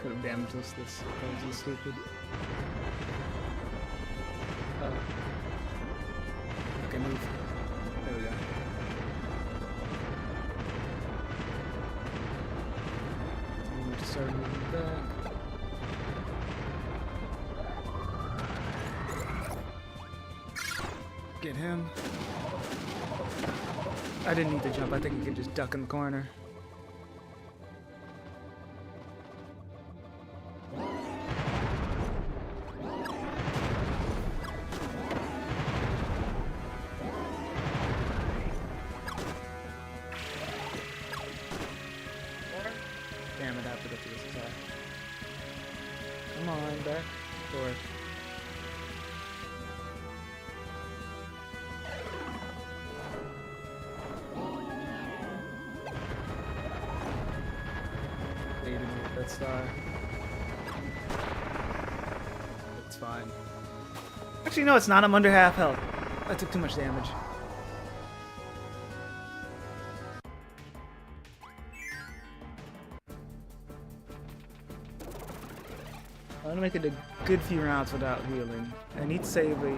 Could have damaged us. This is stupid. Okay, move. There we go. We just started moving back. Get him. I didn't need to jump. I think he could just duck in the corner. Damn it, I have to get to this attack. Come on, back forth. Baited me with that star. It's fine. Actually, no, it's not. I'm under half health. I took too much damage. I'm gonna make it a good few rounds without healing. I need to save a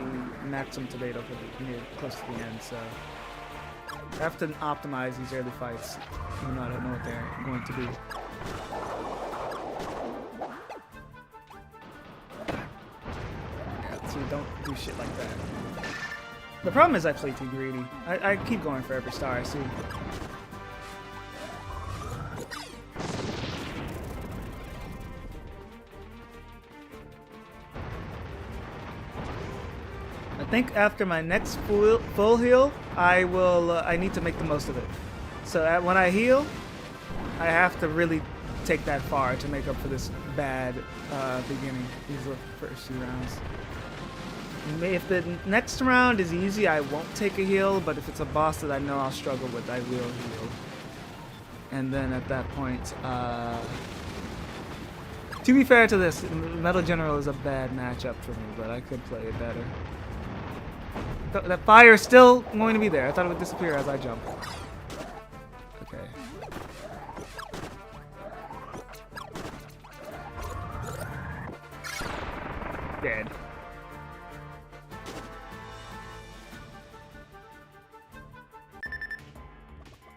maximum tomato for the near close to the end, so I have to optimize these early fights, even though I don't know what they're going to be. Yeah, see, don't do shit like that. The problem is I play too greedy. I keep going for every star I see. I think after my next full heal, I need to make the most of it. So when I heal, I have to really take that far to make up for this bad beginning. These are the first few rounds. If the next round is easy, I won't take a heal, but if it's a boss that I know I'll struggle with, I will heal. And then at that point, to be fair to this, Metal General is a bad matchup for me, but I could play it better. That fire is still going to be there. I thought it would disappear as I jump. Okay. Dead.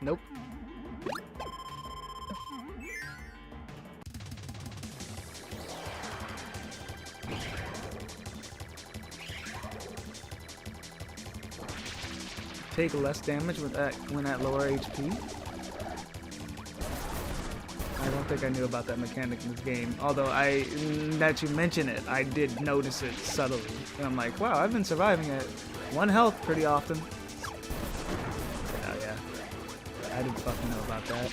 Nope. Take less damage with that when at lower HP. I don't think I knew about that mechanic in this game. Although that you mention it, I did notice it subtly. And I'm like, wow, I've been surviving at 1 health pretty often. Oh yeah, I didn't fucking know about that.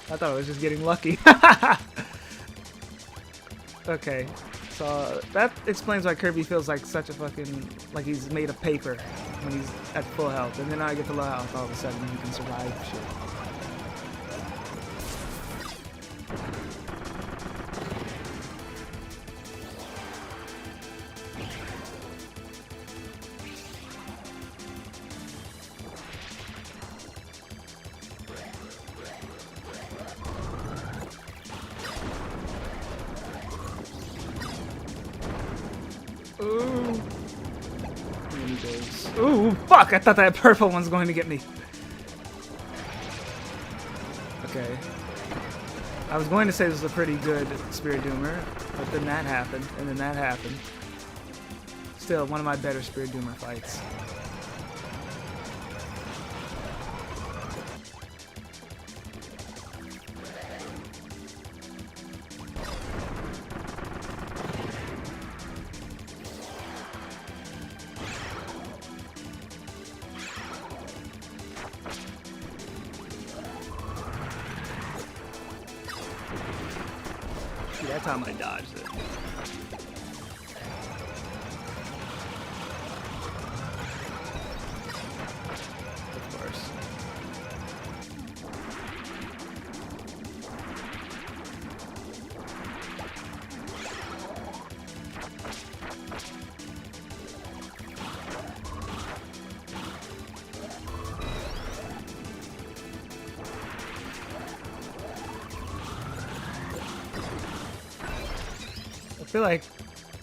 I thought I was just getting lucky. Okay. So that explains why Kirby feels like such a fucking, like he's made of paper when he's at full health. And then I get to low health all of a sudden and he can survive shit. Ooh. Ooh, fuck! I thought that purple one's going to get me. Okay. I was going to say this was a pretty good Spirit Doomer, but then that happened, and then that happened. Still, one of my better Spirit Doomer fights. That time I dodged it. Of course.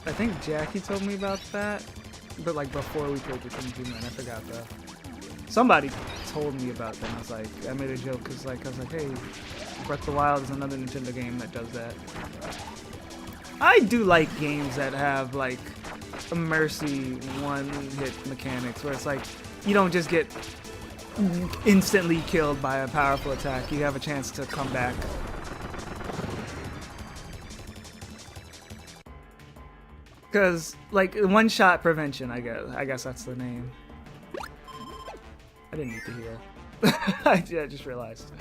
I think Jackie told me about that, but like before we played the King Man, I forgot though. Somebody told me about that, and I was like, I made a joke because like I was like, hey, Breath of the Wild is another Nintendo game that does that. I do like games that have like a mercy one-hit mechanics where it's like you don't just get instantly killed by a powerful attack. You have a chance to come back. Because, like, one-shot prevention, I guess that's the name. I didn't need to heal. I just realized.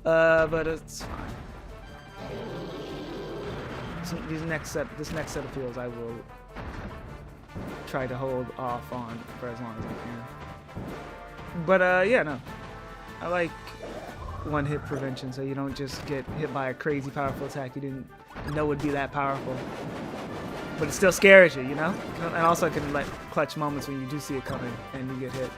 But it's fine. So this next set of fields I will try to hold off on for as long as I can. But, yeah, no. I like one-hit prevention, so you don't just get hit by a crazy powerful attack you didn't know would be that powerful. But it still scares you, you know? And also it can let clutch moments when you do see it coming and you get hit.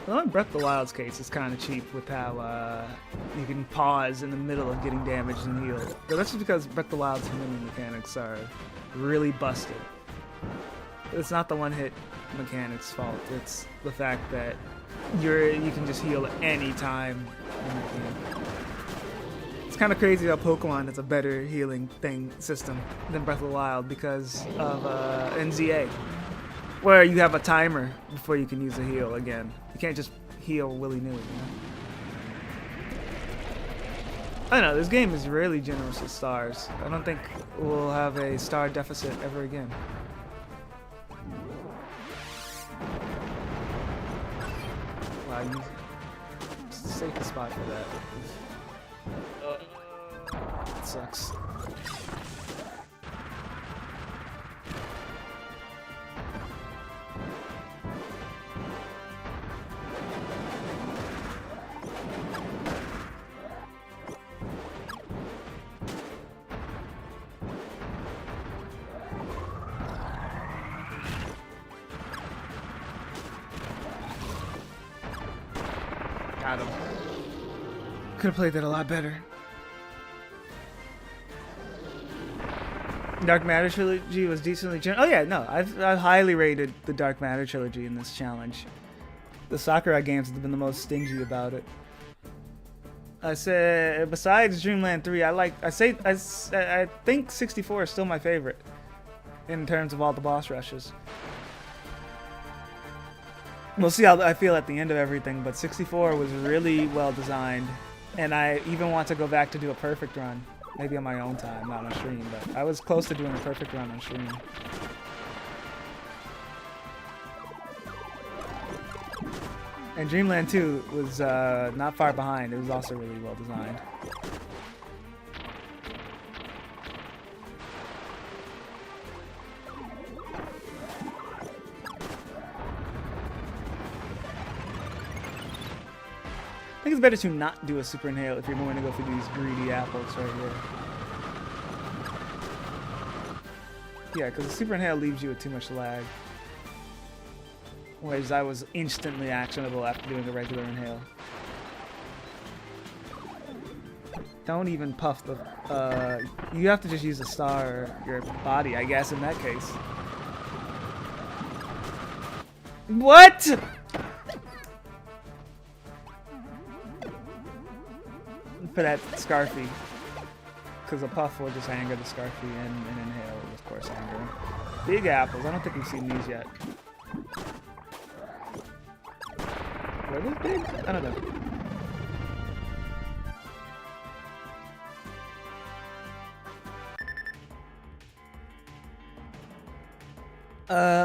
Well, in Breath of the Wild's case, it's kind of cheap with how you can pause in the middle of getting damaged and heal. But that's just because Breath of the Wild's healing mechanics are really busted. It's not the one-hit mechanics fault. It's the fact that you can just heal any time in the game. It's kind of crazy how Pokemon has a better healing system than Breath of the Wild because of NZA, where you have a timer before you can use a heal again. You can't just heal willy-nilly, you know? I don't know, this game is really generous with stars. I don't think we'll have a star deficit ever again. Wow, it's the safest spot for that. It sucks. Got him. Could have played that a lot better. Dark Matter trilogy was decently oh yeah, no, I've highly rated the Dark Matter trilogy in this challenge. The Sakurai games have been the most stingy about it. I said besides Dreamland 3, I think 64 is still my favorite in terms of all the boss rushes. We'll see how I feel at the end of everything, but 64 was really well designed, and I even want to go back to do a perfect run. Maybe on my own time, not on stream, but I was close to doing a perfect run on stream. And Dreamland 2 was not far behind. It was also really well designed. I think it's better to not do a super inhale if you're going to go for these greedy apples right here. Yeah, because the super inhale leaves you with too much lag. Whereas I was instantly actionable after doing a regular inhale. Don't even puff the... you have to just use the star or your body, I guess, in that case. What?! For that Scarfy. Because a puff will just anger the Scarfy and inhale will, of course, anger him. Big apples. I don't think we've seen these yet. Were those big? I don't know.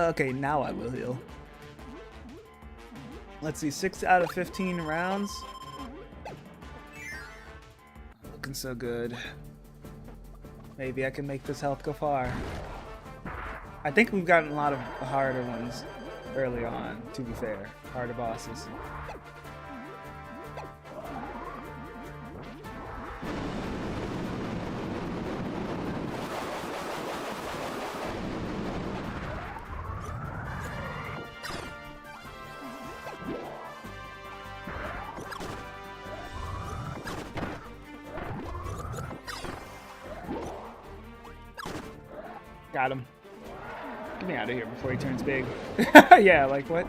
Okay, now I will heal. Let's see, 6 out of 15 rounds. Looking so good. Maybe I can make this health go far. I think we've gotten a lot of harder ones early on, to be fair. Harder bosses. Got him. Get me out of here before he turns big. Yeah, like what?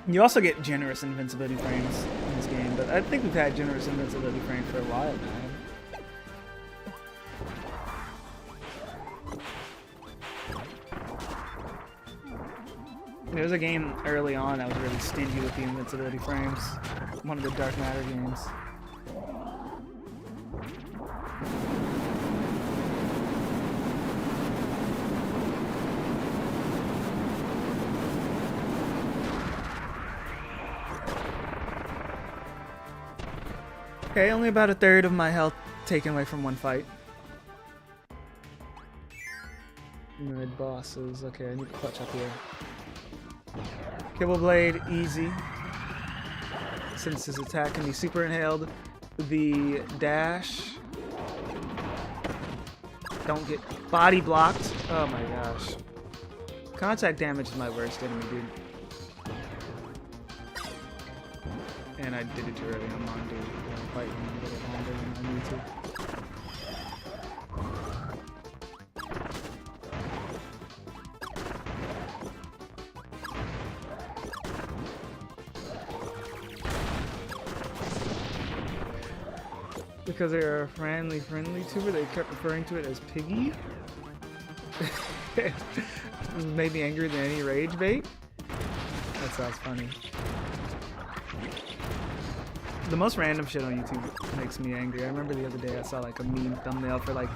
You also get generous invincibility frames in this game, but I think we've had generous invincibility frames for a while now. There was a game early on that was really stingy with the invincibility frames. One of the Dark Matter games. Okay, only about a third of my health taken away from one fight. Mid bosses. Okay, I need to clutch up here. Kibble Blade, easy. Since his attack can be super inhaled. The dash. Don't get body blocked. Oh my gosh. Contact damage is my worst enemy, dude. And I did it too early. I'm on, dude. I'm fighting a little longer than I need to. Because they're a friendly tuber, they kept referring to it as Piggy. It made me angrier than any rage bait. That sounds funny. The most random shit on YouTube makes me angry. I remember the other day I saw like a meme thumbnail for like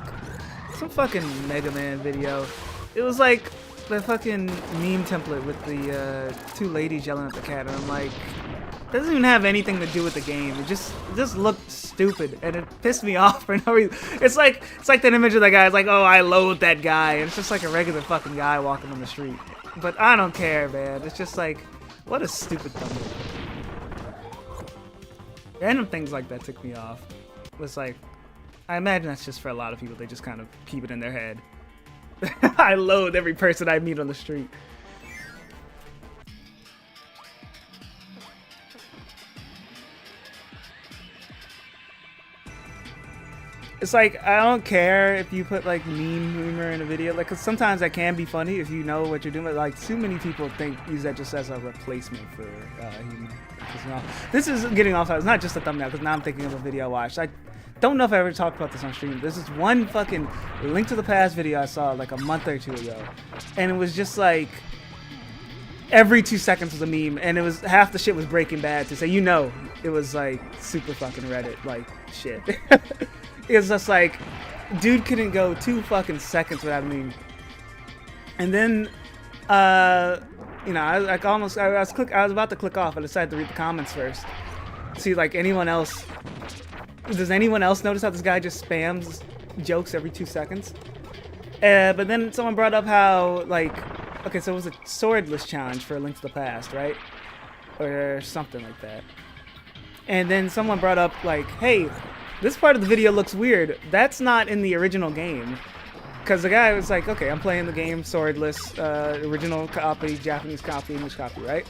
some fucking Mega Man video. It was like the fucking meme template with the two ladies yelling at the cat, and I'm like, it doesn't even have anything to do with the game. It just looked stupid, and it pissed me off for no reason. It's like that image of that guy. It's like, oh, I loathe that guy. And it's just like a regular fucking guy walking on the street. But I don't care, man. It's just like, what a stupid thumbnail. Random things like that took me off. It's like, I imagine that's just for a lot of people. They just kind of keep it in their head. I loathe every person I meet on the street. It's like, I don't care if you put like meme humor in a video, like, cause sometimes that can be funny if you know what you're doing, but like too many people use that just as a replacement for humor. This is getting off. It's not just a thumbnail, because now I'm thinking of a video I watched. I don't know if I ever talked about this on stream. This is one fucking Link to the Past video I saw like a month or two ago, and it was just like every 2 seconds was a meme, and it was half the shit was Breaking Bad to say, you know, it was like super fucking Reddit like shit. It's just like, dude couldn't go 2 fucking seconds without a meme. And then, you know, I was about to click off. I decided to read the comments first. See, like, anyone else. Does anyone else notice how this guy just spams jokes every 2 seconds? But then someone brought up how, like, okay, so it was a swordless challenge for A Link to the Past, right? Or something like that. And then someone brought up, like, hey, this part of the video looks weird. That's not in the original game. because the guy was like, okay, I'm playing the game swordless, original copy, Japanese copy, English copy, right?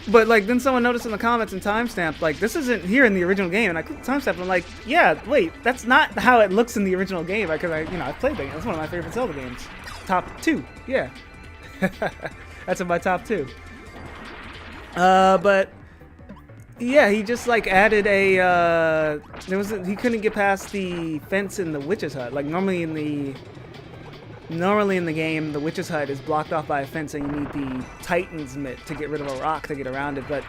But like then someone noticed in the comments and timestamped like this isn't here in the original game, and I clicked timestamp and I'm like, yeah, wait, that's not how it looks in the original game, because I've played the game. It's one of my favorite Zelda games, top 2, yeah. That's in my top 2. But yeah, he just like added a he couldn't get past the fence in the witch's hut. Like normally in the game, the witch's hut is blocked off by a fence, and you need the Titan's mitt to get rid of a rock to get around it. But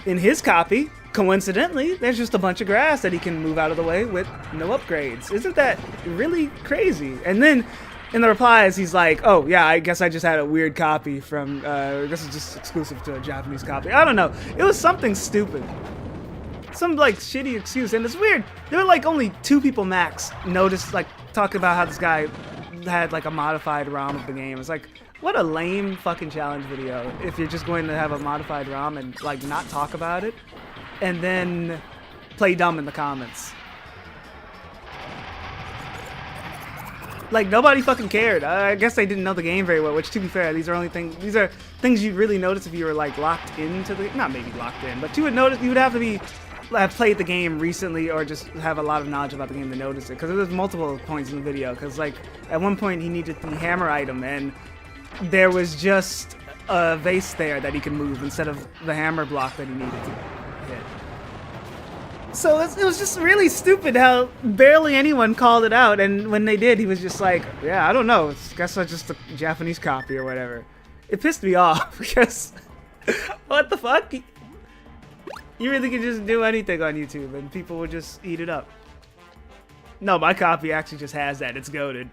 in his copy, coincidentally, there's just a bunch of grass that he can move out of the way with no upgrades. Isn't that really crazy? And then in the replies, he's like, oh, yeah, I guess I just had a weird copy from, this is just exclusive to a Japanese copy. I don't know. It was something stupid. Some, like, shitty excuse. And it's weird. There were, like, only 2 people max noticed, like, talking about how this guy had, like, a modified ROM of the game. It's like, what a lame fucking challenge video if you're just going to have a modified ROM and, like, not talk about it and then play dumb in the comments. Like, nobody fucking cared. I guess they didn't know the game very well, which, to be fair, these are things you'd really notice if you were, like, locked into the... Not maybe locked in, but you would have to have played the game recently or just have a lot of knowledge about the game to notice it. Because there's multiple points in the video. Because, like, at one point he needed the hammer item, and there was just a vase there that he could move instead of the hammer block that he needed to hit. So it was just really stupid how barely anyone called it out, and when they did, he was just like, yeah, I don't know, I guess it's just a Japanese copy or whatever. It pissed me off, because what the fuck? You really could just do anything on YouTube, and people would just eat it up. No, my copy actually just has that, it's goated.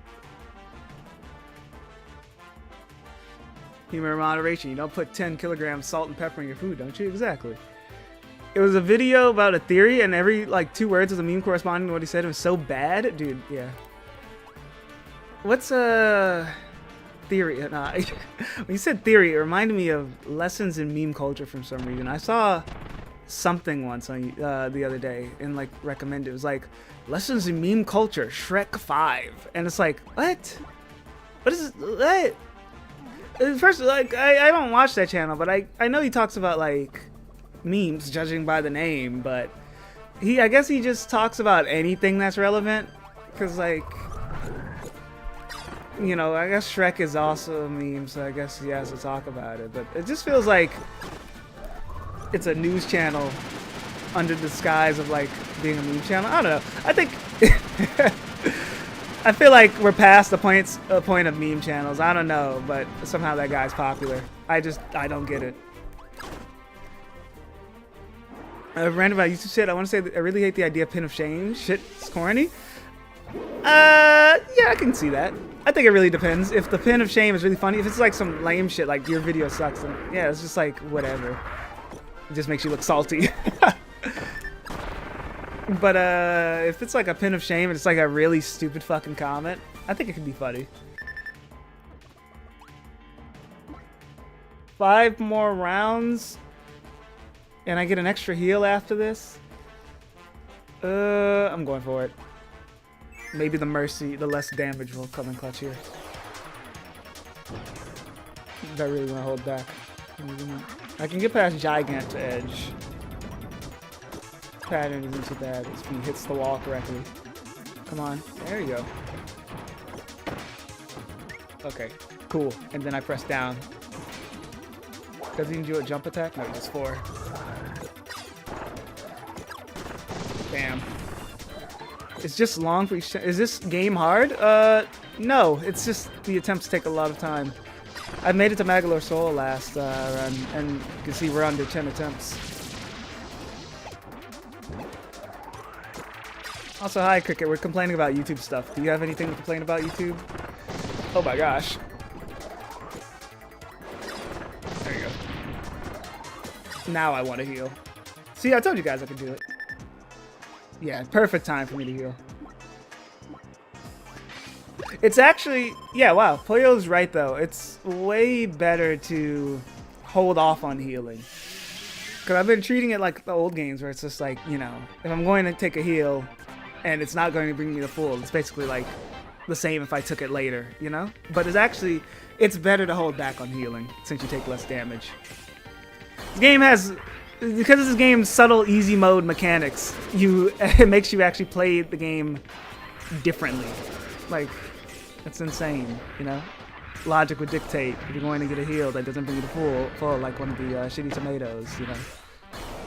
Humor in moderation, you don't put 10 kilograms salt and pepper in your food, don't you? Exactly. It was a video about a theory, and every, like, 2 words was a meme corresponding to what he said. It was so bad. Dude, yeah. What's a theory? Nah. When you said theory, it reminded me of lessons in meme culture for some reason. I saw something once on the other day and, like, recommended. It was like, lessons in meme culture, Shrek 5. And it's like, what? What is it? What? First, like, I don't watch that channel, but I know he talks about, like, memes, judging by the name, but I guess he just talks about anything that's relevant, because, like, you know, I guess Shrek is also a meme, so I guess he has to talk about it, but it just feels like it's a news channel under the disguise of, like, being a meme channel. I don't know. I think I feel like we're past the point of meme channels. I don't know, but somehow that guy's popular. I don't get it. Random about YouTube shit. I want to say that I really hate the idea of pin of shame. Shit, it's corny. Yeah, I can see that. I think it really depends. If the pin of shame is really funny, if it's like some lame shit, like your video sucks, then yeah, it's just like whatever. It just makes you look salty. But if it's like a pin of shame and it's like a really stupid fucking comment, I think it could be funny. 5 more rounds. And I get an extra heal after this? I'm going for it. Maybe the mercy, the less damage will come in clutch here. I really want to hold back. I can get past Gigant to edge. Pattern isn't too bad if he hits the wall correctly. Come on. There you go. Okay, cool. And then I press down. Does he do a jump attack? No, just 4. Damn. It's just long for each. Is this game hard? No. It's just the attempts take a lot of time. I made it to Magalore Soul last run, and you can see we're under 10 attempts. Also, hi Cricket. We're complaining about YouTube stuff. Do you have anything to complain about YouTube? Oh my gosh. There you go. Now I want to heal. See, I told you guys I could do it. Yeah, perfect time for me to heal. It's actually, yeah, wow, Poyo's right though. It's way better to hold off on healing. Because I've been treating it like the old games where it's just like, you know, if I'm going to take a heal and it's not going to bring me the full, it's basically like the same if I took it later, you know? But it's better to hold back on healing since you take less damage. This game because of this game's subtle easy mode mechanics, it makes you actually play the game differently. Like, it's insane, you know? Logic would dictate if you're going to get a heal that doesn't bring you to full like one of the shitty tomatoes, you know?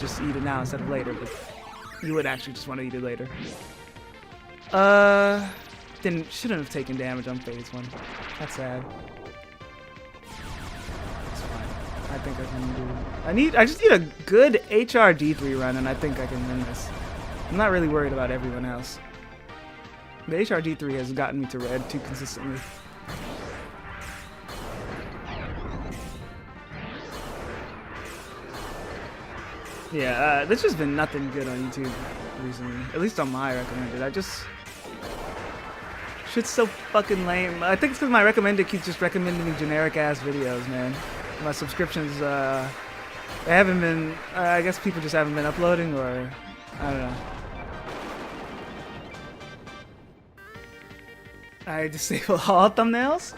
Just eat it now instead of later, but you would actually just want to eat it later. Shouldn't have taken damage on phase 1. That's sad. It's fine. I think I can do. I just need a good HRD3 run, and I think I can win this. I'm not really worried about everyone else. The HRD3 has gotten me to red too consistently. Yeah, there's just been nothing good on YouTube recently. At least on my recommended. Shit's so fucking lame. I think it's because my recommended keeps just recommending me generic ass videos, man. My subscriptions, they haven't been. I guess people just haven't been uploading, or I don't know. I disable all thumbnails?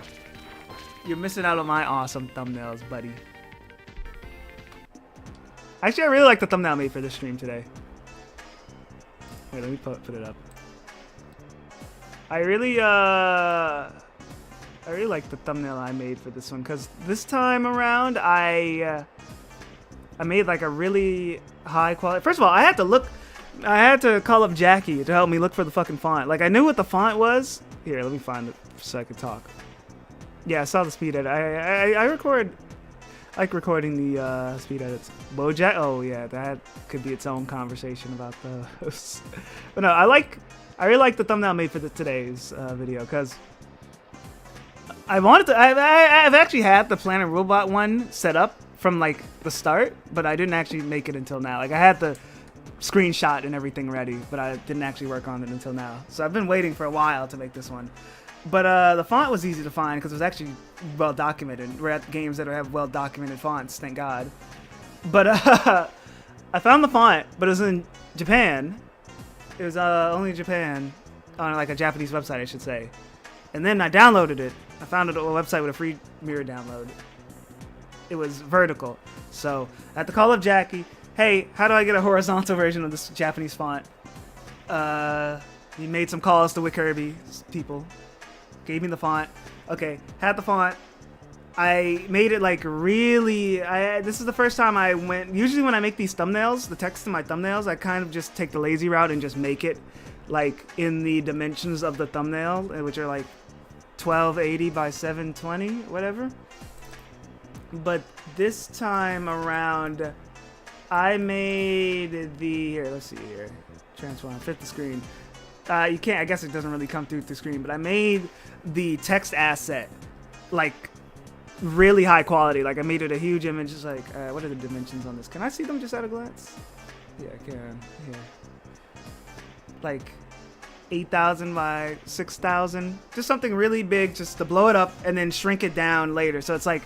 You're missing out on my awesome thumbnails, buddy. Actually, I really like the thumbnail I made for this stream today. Wait, let me put it up. I really like the thumbnail I made for this one, because this time around I made like a really high quality. First of all, I had to call up Jackie to help me look for the fucking font. Like, I knew what the font was. Here, let me find it so I can talk. Yeah, I saw the speed edit. I like recording the speed edits. Bojack. Oh yeah, that could be its own conversation about those. But no, I really like the thumbnail I made for today's video, because I've actually had the Planet Robot one set up from like the start, but I didn't actually make it until now. Like, I had the screenshot and everything ready, but I didn't actually work on it until now. So I've been waiting for a while to make this one. But the font was easy to find because it was actually well documented. We're at games that have well documented fonts, thank God. But I found the font, but it was in Japan. It was only in Japan, on like a Japanese website, I should say. And then I downloaded it. I found it on a website with a free mirror download. It was vertical. So I had to call up Jackie. Hey, how do I get a horizontal version of this Japanese font? He made some calls to Kirby people. Gave me the font. Okay, had the font. I made it like really. This is the first time I went. Usually when I make these thumbnails, the text in my thumbnails, I kind of just take the lazy route and just make it like in the dimensions of the thumbnail, which are like 1280 by 720, whatever. But this time around, I made the here. Let's see here. Transform. Fit the screen. You can't. I guess it doesn't really come through the screen, but I made the text asset like really high quality. Like, I made it a huge image. Just like what are the dimensions on this? Can I see them just at a glance? Yeah, I can. Here, like 8,000 by 6,000. Just something really big, just to blow it up and then shrink it down later. So it's like,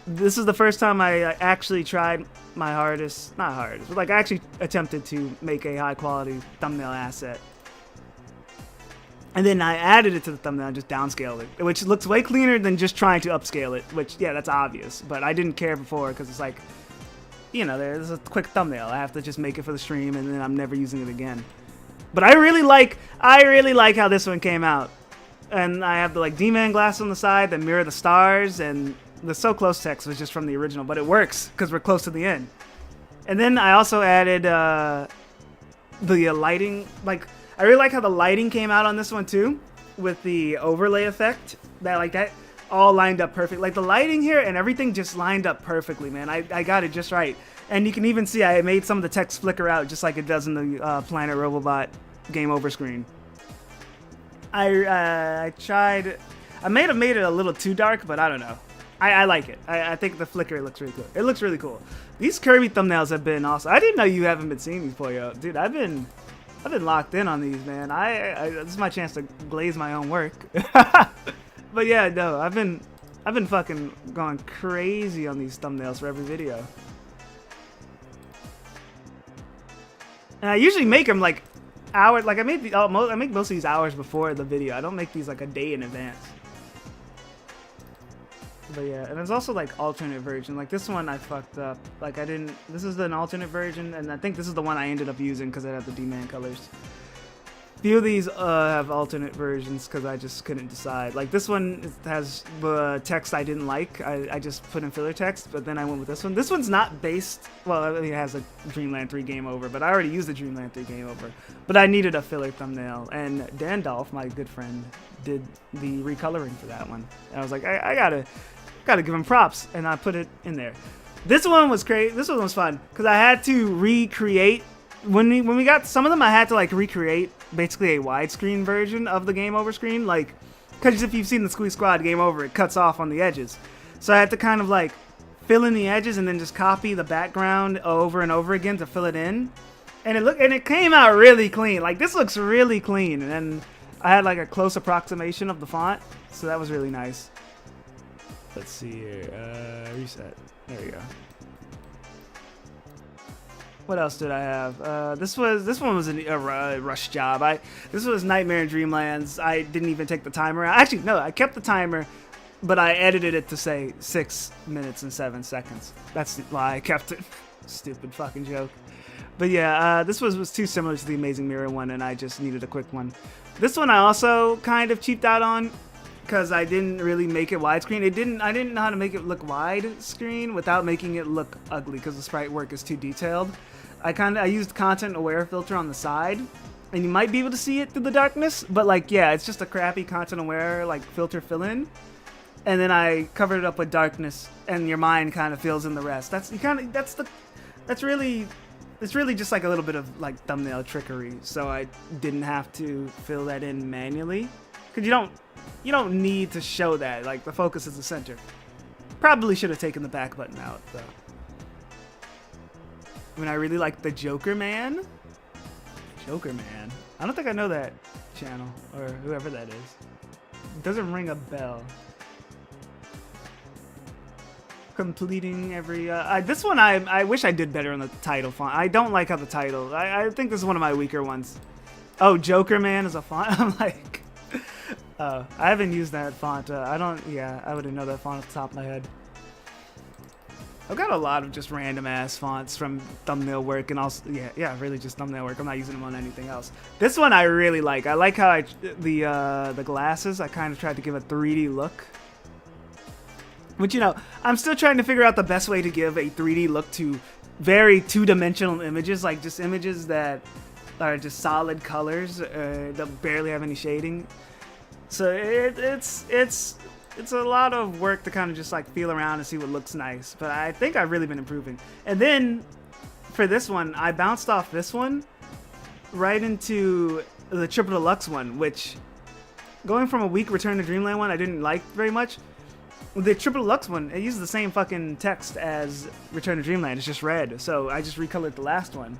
this is the first time I actually tried my hardest. Not hardest, but like I actually attempted to make a high quality thumbnail asset. And then I added it to the thumbnail and just downscaled it, which looks way cleaner than just trying to upscale it, which, yeah, that's obvious. But I didn't care before because it's like, you know, there's a quick thumbnail. I have to just make it for the stream and then I'm never using it again. But I really like how this one came out. And I have the like D-Man glass on the side that mirror the stars, and the so close text was just from the original, but it works because we're close to the end. And then I also added the lighting. Like, I really like how the lighting came out on this one too, with the overlay effect. That all lined up perfect. Like, the lighting here and everything just lined up perfectly, man. I got it just right. And you can even see I made some of the text flicker out just like it does in the Planet Robobot game over screen. I tried. I may have made it a little too dark, but I don't know. I like it. I think the flicker looks really cool. It looks really cool. These Kirby thumbnails have been awesome. I didn't know you haven't been seeing these, Poyo. Dude, I've been locked in on these, man. This is my chance to glaze my own work. But yeah, no, I've been fucking going crazy on these thumbnails for every video. And I usually make them like, hours. Like I make I make most of these hours before the video. I don't make these like a day in advance. But yeah, and there's also like alternate version. Like this one I fucked up. Like I didn't. This is an alternate version, and I think this is the one I ended up using because it had the D-Man colors. Few of these have alternate versions because I just couldn't decide. Like this one has the text I didn't like. I just put in filler text, but then I went with this one. This one's not based. Well, I mean, it has a Dreamland 3 Game Over, but I already used the Dreamland 3 Game Over. But I needed a filler thumbnail, and Dandolph, my good friend, did the recoloring for that one. And I was like, I gotta give him props, and I put it in there. This one was crazy. This one was fun because I had to recreate. When we got some of them, I had to like recreate basically a widescreen version of the Game Over screen, like because if you've seen the Squeak Squad Game Over, it cuts off on the edges. So I had to kind of like fill in the edges and then just copy the background over and over again to fill it in, and it came out really clean. Like this looks really clean, and I had like a close approximation of the font, so that was really nice. Let's see here. Reset. There we go. What else did I have? This one was a rush job. This was Nightmare in Dreamlands. I didn't even take the timer. Actually, no, I kept the timer, but I edited it to say 6 minutes and 7 seconds. That's why I kept it. Stupid fucking joke. But yeah, this was too similar to the Amazing Mirror one, and I just needed a quick one. This one I also kind of cheaped out on because I didn't really make it widescreen. I didn't know how to make it look widescreen without making it look ugly because the sprite work is too detailed. I used content aware filter on the side, and you might be able to see it through the darkness, but like yeah, it's just a crappy content aware like filter fill in, and then I covered it up with darkness, and your mind kind of fills in the rest. It's really just like a little bit of like thumbnail trickery, so I didn't have to fill that in manually because you don't need to show that. Like the focus is the center. Probably should have taken the back button out though. I mean, I really like the Joker Man. Joker Man. I don't think I know that channel or whoever that is. It doesn't ring a bell. Completing every. This one I wish I did better on the title font. I don't like how the title. I think this is one of my weaker ones. Oh, Joker Man is a font. I'm like, I haven't used that font. I don't. Yeah, I wouldn't know that font off the top of my head. I've got a lot of just random ass fonts from thumbnail work, and also yeah, really just thumbnail work. I'm not using them on anything else. This one I really like. I like how the glasses. I kind of tried to give a 3D look. But you know, I'm still trying to figure out the best way to give a 3D look to very two-dimensional images, like just images that are just solid colors that barely have any shading. So it's a lot of work to kind of just like feel around and see what looks nice, but I think I've really been improving. And then for this one, I bounced off this one right into the Triple Deluxe one, which going from a weak Return to Dreamland one I didn't like very much. The Triple Deluxe one, it uses the same fucking text as Return to Dreamland, it's just red, so I just recolored the last one.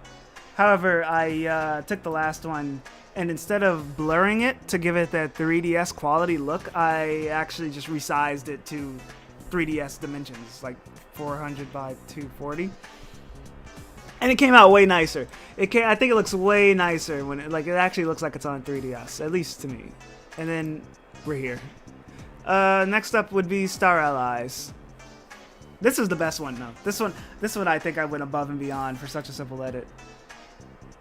However, I took the last one, and instead of blurring it to give it that 3DS quality look, I actually just resized it to 3DS dimensions, like 400 by 240. And it came out way nicer. I think it looks way nicer when it actually looks like it's on 3DS, at least to me. And then we're here. Next up would be Star Allies. This is the best one, though. This one I think I went above and beyond for such a simple edit.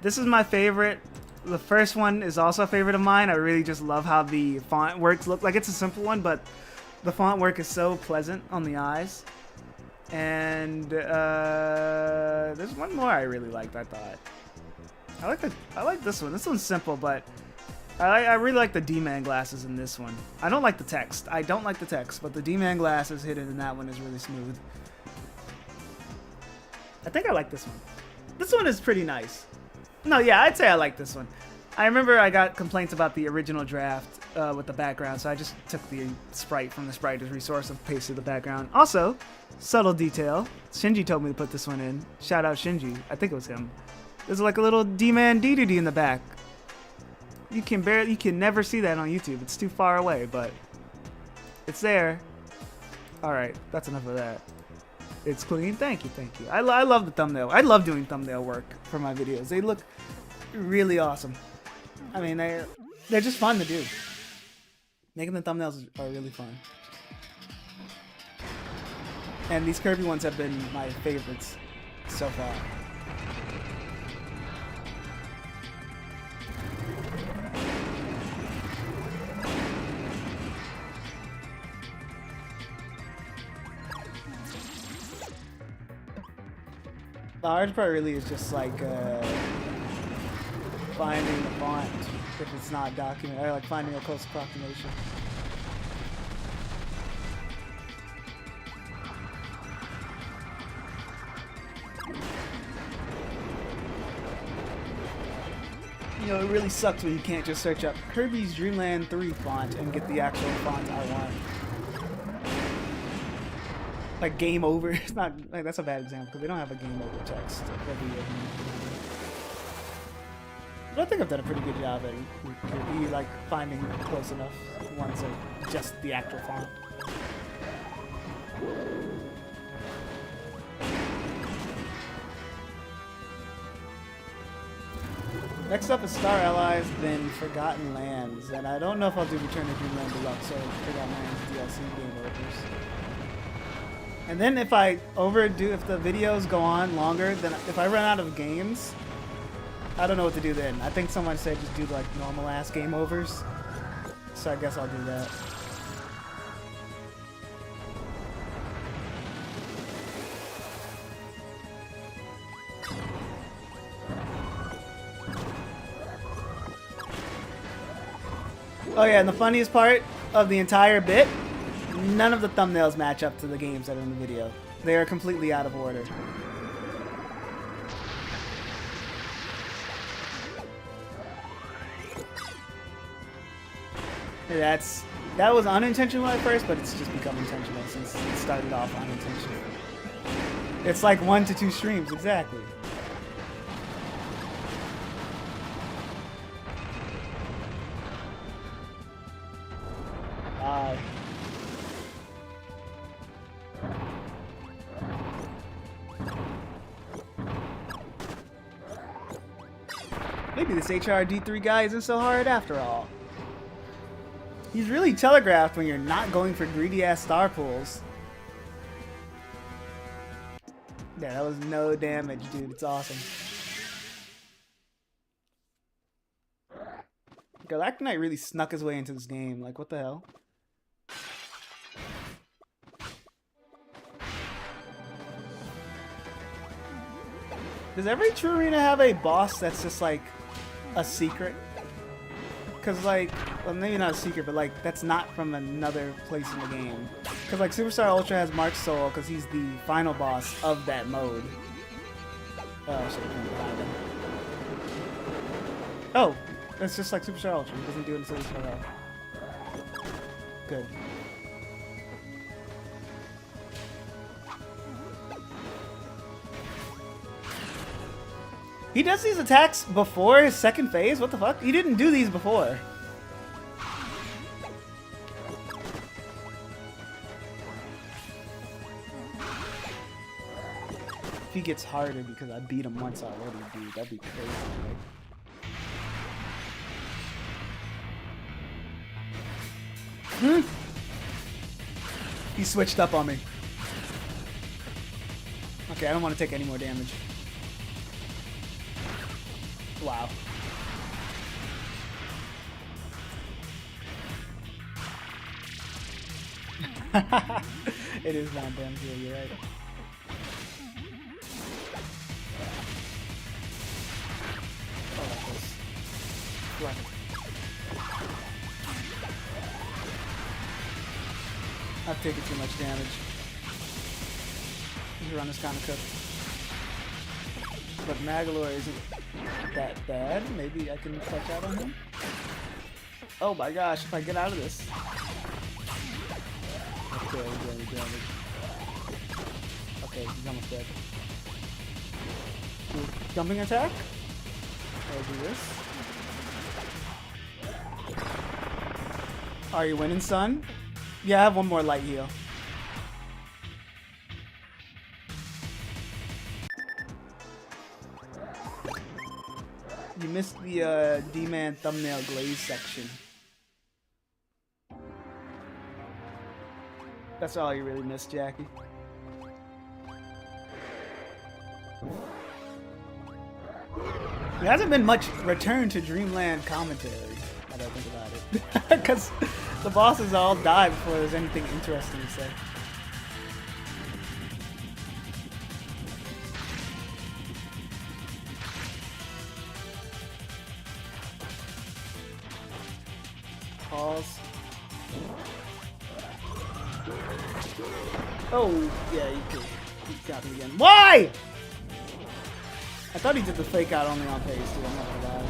This is my favorite. The first one is also a favorite of mine. I really just love how the font works. Look like it's a simple one, but the font work is so pleasant on the eyes. And there's one more I really liked. I thought I like this one. This one's simple, but I really like the D-Man glasses in this one. I don't like the text. But the D-Man glasses hidden in that one is really smooth. I think I like this one. This one is pretty nice. No, yeah, I'd say I like this one. I remember I got complaints about the original draft with the background, so I just took the sprite from the sprite as resource and pasted the background. Also, subtle detail. Shinji told me to put this one in. Shout out Shinji. I think it was him. There's like a little D-Man D-Duty in the back. You can never see that on YouTube. It's too far away, but it's there. All right, that's enough of that. It's clean. Thank you. I love the thumbnail. I love doing thumbnail work for my videos. They look really awesome. I mean, they're just fun to do. Making the thumbnails are really fun. And these Kirby ones have been my favorites so far. The hard part really is just like finding the font if it's not documented, or like finding a close approximation. You know, it really sucks when you can't just search up Kirby's Dream Land 3 font and get the actual font I want. Like game over. It's not like that's a bad example because they don't have a game over text every year. But I think I've done a pretty good job at like finding close enough ones of just the actual font. Next up is Star Allies, then Forgotten Lands, and I don't know if I'll do Return to Dreamland Deluxe or Forgotten Lands DLC game overs. And then if I overdo, if the videos go on longer, then if I run out of games, I don't know what to do then. I think someone said just do like normal ass game overs, so I guess I'll do that. Oh yeah, and the funniest part of the entire bit, none of the thumbnails match up to the games that are in the video. They are completely out of order. That was unintentional at first, but it's just become intentional since it started off unintentional. It's like 1 to 2 streams, exactly. Maybe this HRD3 guy isn't so hard after all. He's really telegraphed when you're not going for greedy-ass star pulls. Yeah, that was no damage, dude. It's awesome. Galactic Knight really snuck his way into this game. Like, what the hell? Does every true arena have a boss that's just like a secret? Cause like, well maybe not a secret, but like that's not from another place in the game. Cause like Superstar Ultra has Mark Soul, cause he's the final boss of that mode. Oh, I should have been behind him. Oh, it's just like Superstar Ultra. He doesn't do it until he's far off. Good. He does these attacks before his second phase? What the fuck? He didn't do these before. If he gets harder because I beat him once already, dude, that'd be crazy, right? He switched up on me. Okay, I don't want to take any more damage. Wow. It is not damn good, you're right. Oh, that was... What? I've taken too much damage. This run is kind of cooked. But Magolor isn't that bad. Maybe I can clutch out on him. Oh my gosh, if I get out of this. Okay, okay, he's almost dead. Jumping attack? I'll do this. Are you winning, son? Yeah, I have one more light heal. You missed the D-Man thumbnail glaze section. That's all you really missed, Jackie. There hasn't been much return to Dreamland commentary, now that I think about it. Because the bosses all die before there's anything interesting to say. Pause. Oh, yeah, he got me again. Why? I thought he did the fake out only on phase 2, I'm not gonna lie.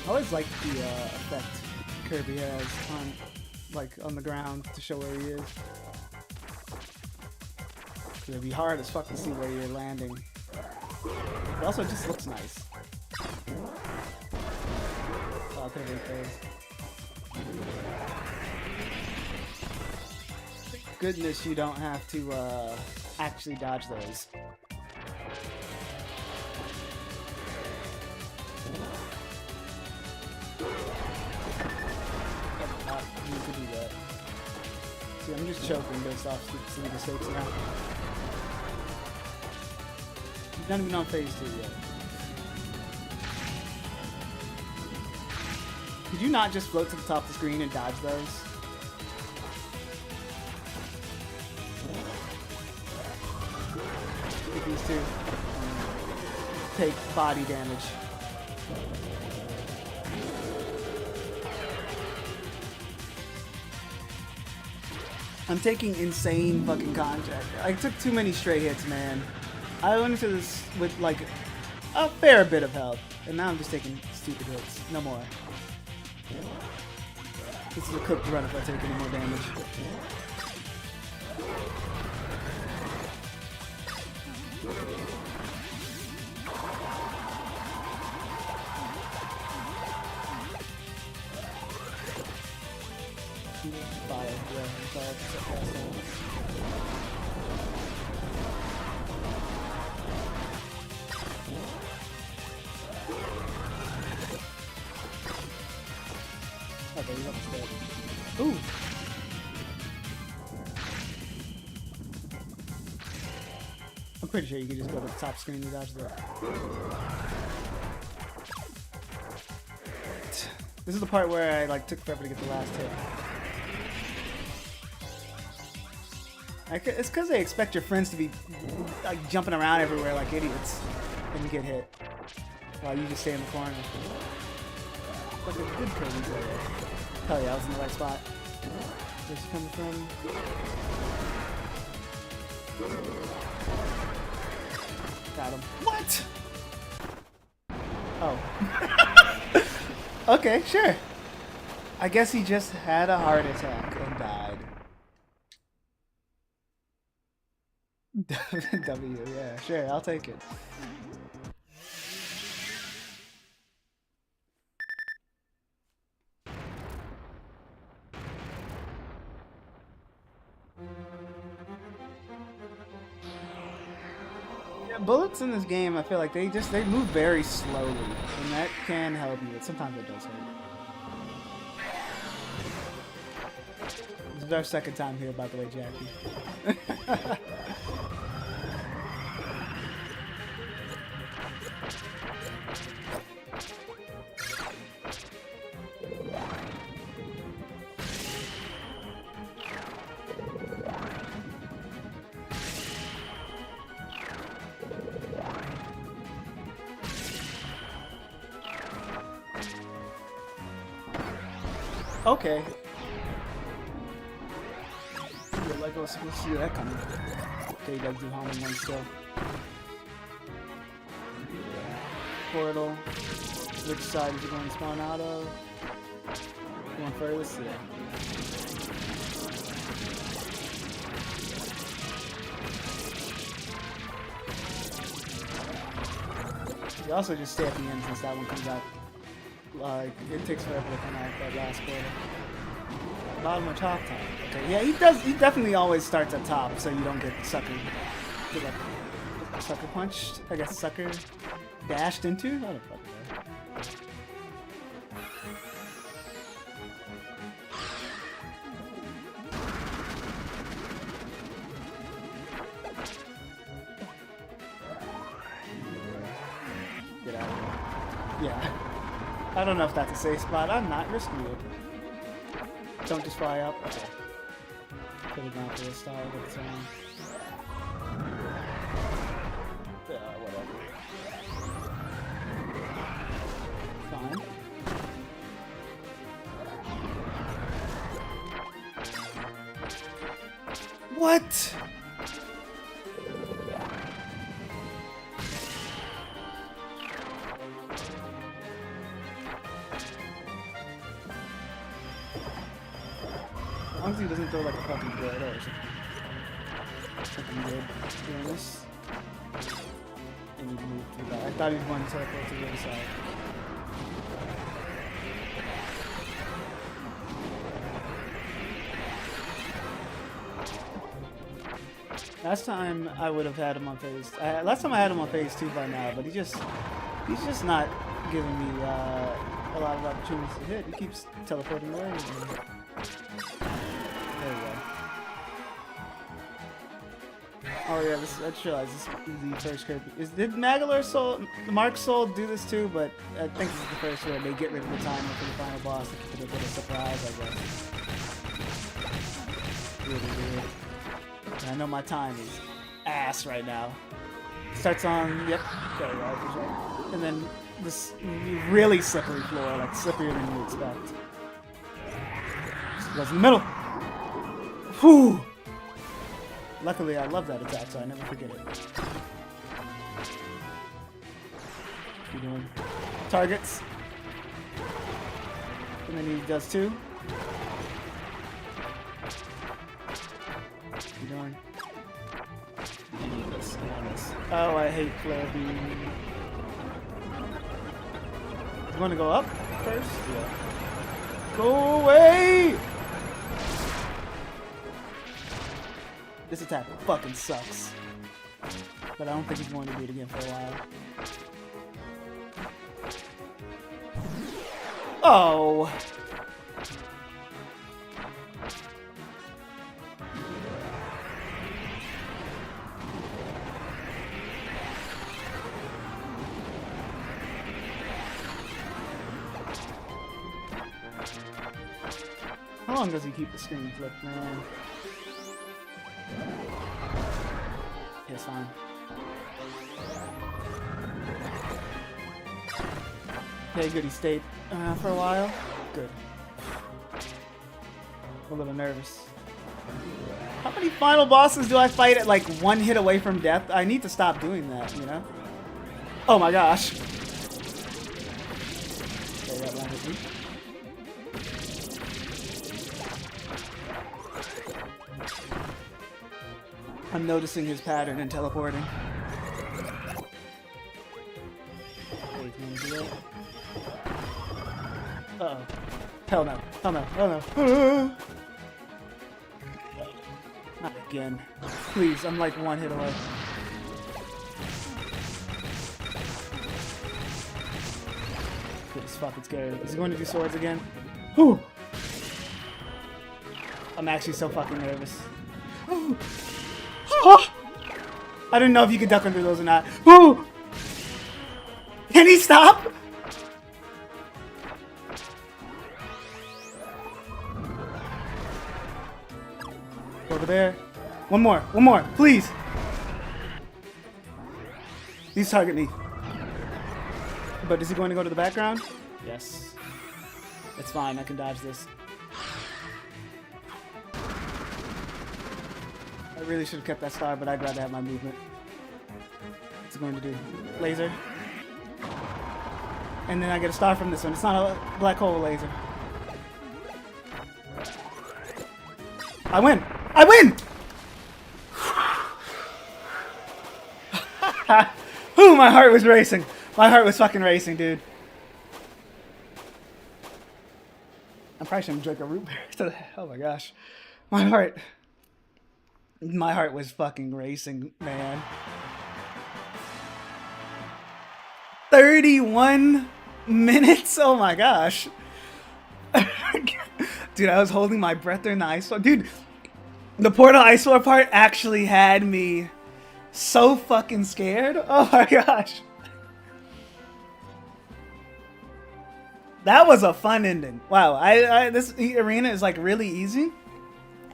I always like the effect Kirby has on, like, on the ground to show where he is. It'd be hard as fuck to see where you're landing. It also just looks nice. Oh, I could have been Thank goodness you don't have to actually dodge those. To do that. See, I'm just choking based off some mistakes now. He's not even on phase 2 yet. Could you not just float to the top of the screen and dodge those? Get these two. Take body damage. I'm taking insane fucking contact. I took too many stray hits, man. I went into this with like a fair bit of health, and now I'm just taking stupid hits. No more. This is a cooked run if I take any more damage. Okay, he's almost dead. Ooh! I'm pretty sure you can just go to the top screen and dodge that. This is the part where I like took forever to get the last hit. It's because they expect your friends to be like jumping around everywhere like idiots when you get hit, while you just stay in the corner. Like a good Kirby player. Hell yeah, I was in the right spot. Where's he coming from? Got him. What? Oh. Okay, sure. I guess he just had a heart attack and died. W, yeah, sure, I'll take it. Yeah, bullets in this game, I feel like they move very slowly, and that can help you, but sometimes it does hurt. This is our second time here, by the way, Jackie. Okay. Yeah, like, let's see that coming. Okay, you gotta do homing one still. Portal. Which side is it going to spawn out of? Going furthest? Yeah. You also just stay at the end since that one comes out. Like, it takes forever to come out, that last quarter. Bottom or top time. Okay, yeah, he definitely always starts at top, so you don't get sucker. Get like sucker punched? I guess sucker dashed into? I don't fucking know. Get out of here. Yeah. I don't know if that's a safe spot. I'm not risking it. Don't just fly up. Okay. Could have gone for a star with its own. Whatever. Fine. What? As long as he doesn't throw like a fucking bird or something good doing this. And you move through that. I thought he'd one circle to the other side. Last time I would have had him on phase. Last time I had him on phase 2 by now, but he's just not giving me a lot of opportunities to hit. He keeps teleporting away. There we go. Oh yeah, I just realized this is the first Kirby. Did Magalar Soul, Mark Soul do this too? But I think this is the first where they get rid of the timer for the final boss to keep it a bit of a surprise, I guess. Really weird. I know my time is ass right now. Starts on, yep, there we go. And then this really slippery floor, like slipperier than you expect. Just goes in the middle. Whew! Luckily, I love that attack, so I never forget it. What you doing? Targets. And then he does too. What you doing? Oh, I hate Flare Beam. You want to go up first? Yeah. Go away! This attack fucking sucks. But I don't think he's going to do it again for a while. Oh! How long does he keep the screen flipped, man? It's fine. Okay, good. He stayed for a while. Good. I'm a little nervous. How many final bosses do I fight at like one hit away from death? I need to stop doing that, you know? Oh my gosh. Okay, that one hit me. I'm noticing his pattern and teleporting. Uh-oh. Hell no. Hell no. Hell no. Not again. Please, I'm like one hit away. Good as fucking scary. Is he going to do swords again? Whew. I'm actually so fucking nervous. I didn't know if you could duck under those or not. Woo! Can he stop? Over there. One more, please. Please target me. But is he going to go to the background? Yes. It's fine, I can dodge this. I really should have kept that star, but I'd rather have my movement. What's it going to do? Laser. And then I get a star from this one. It's not a black hole laser. I win! I win! Ooh, my heart was racing. My heart was fucking racing, dude. I probably shouldn't drink a root beer. Oh my gosh. My heart was fucking racing, man. 31 minutes? Oh my gosh. Dude, I was holding my breath during the ice floor. Dude, the Portal ice floor part actually had me so fucking scared. Oh my gosh. That was a fun ending. Wow, this arena is like really easy.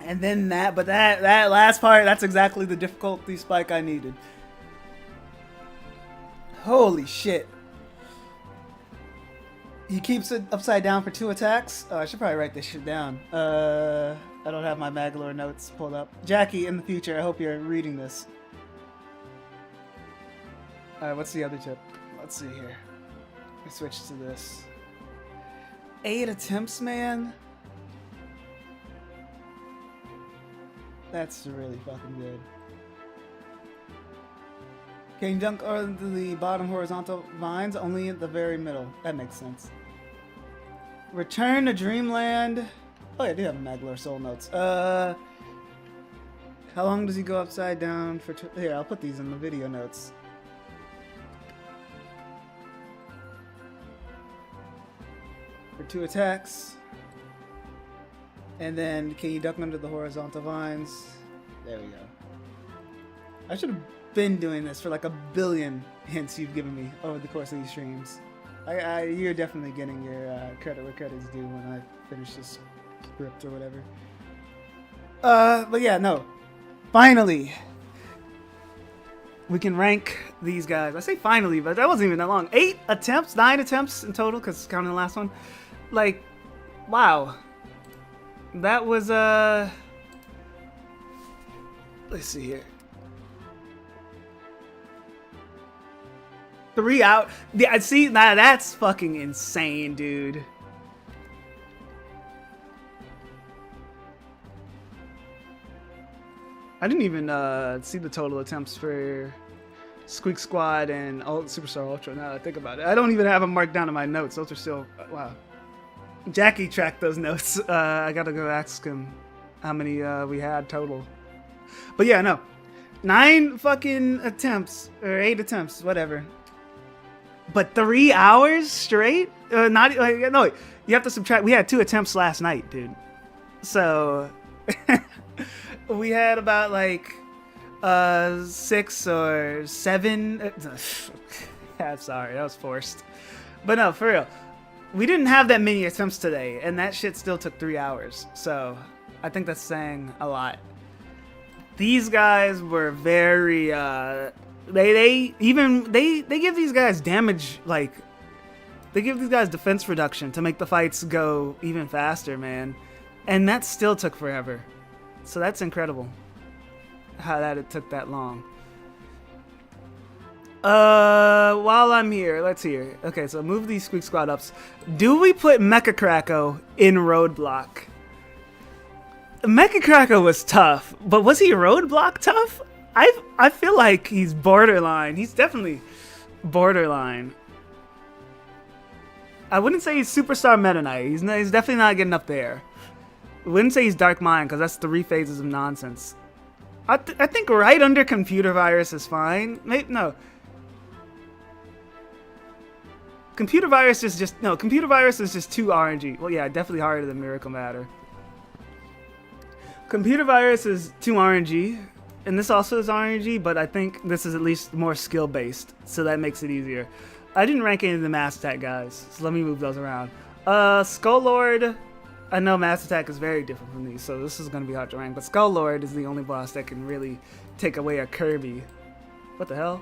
And then that last part, that's exactly the difficulty spike I needed. Holy shit. He keeps it upside down for 2 attacks. Oh, I should probably write this shit down. I don't have my Magalore notes pulled up. Jackie, in the future, I hope you're reading this. Alright, what's the other tip? Let's see here. Let me switch to this. 8 attempts, man. That's really fucking good. Can you dunk onto the bottom horizontal vines? Only at the very middle. That makes sense. Return to Dreamland. Oh, yeah, I do have a Magalore Soul Notes. How long does he go upside down for... Here, I'll put these in the video notes. For 2 attacks. And then, can you duck under the horizontal vines? There we go. I should have been doing this for like a billion hints you've given me over the course of these streams. You're definitely getting your credit where credit's due when I finish this script or whatever. But yeah, no. Finally, we can rank these guys. I say finally, but that wasn't even that long. 8 attempts, 9 attempts in total, because counting the last one. Like, wow. That was, let's see here. 3 out. Yeah, see, now that's fucking insane, dude. I didn't even see the total attempts for Squeak Squad and Superstar Ultra. Now that I think about it, I don't even have them marked down in my notes. Those are still wow. Jackie tracked those notes. I gotta go ask him how many we had total. But yeah, no, 9 fucking attempts or 8 attempts, whatever. But 3 hours straight? Not like no. You have to subtract. We had 2 attempts last night, dude. So we had about like 6 or 7. Yeah, sorry, that was forced. But no, for real. We didn't have that many attempts today, and that shit still took 3 hours. So I think that's saying a lot. These guys were very they give these guys damage, like they give these guys defense reduction to make the fights go even faster, man. And that still took forever. So that's incredible how that it took that long. While I'm here, let's hear. Okay, so move these Squeak Squad ups. Do we put Mecha Kracko in Roadblock? Mecha Kracko was tough, but was he Roadblock tough? I feel like he's borderline. He's definitely borderline. I wouldn't say he's Superstar Meta Knight. He's definitely not getting up there. I wouldn't say he's Dark Mind, because that's 3 phases of nonsense. I think right under Computer Virus is fine. Maybe, no. Computer Virus is just... No, Computer Virus is just too RNG. Well, yeah, definitely harder than Miracle Matter. Computer Virus is too RNG. And this also is RNG, but I think this is at least more skill-based. So that makes it easier. I didn't rank any of the Mass Attack guys. So let me move those around. Skull Lord... I know Mass Attack is very different from these, so this is going to be hard to rank. But Skull Lord is the only boss that can really take away a Kirby. What the hell?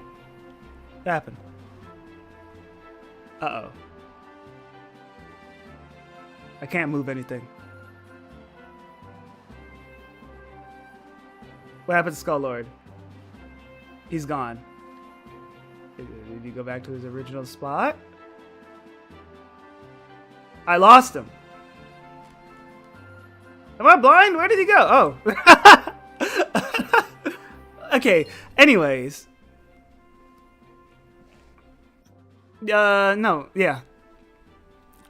What happened? Uh-oh. I can't move anything. What happened to Skull Lord? He's gone. Did he go back to his original spot? I lost him. Am I blind? Where did he go? Oh. Okay. Anyways. No. Yeah.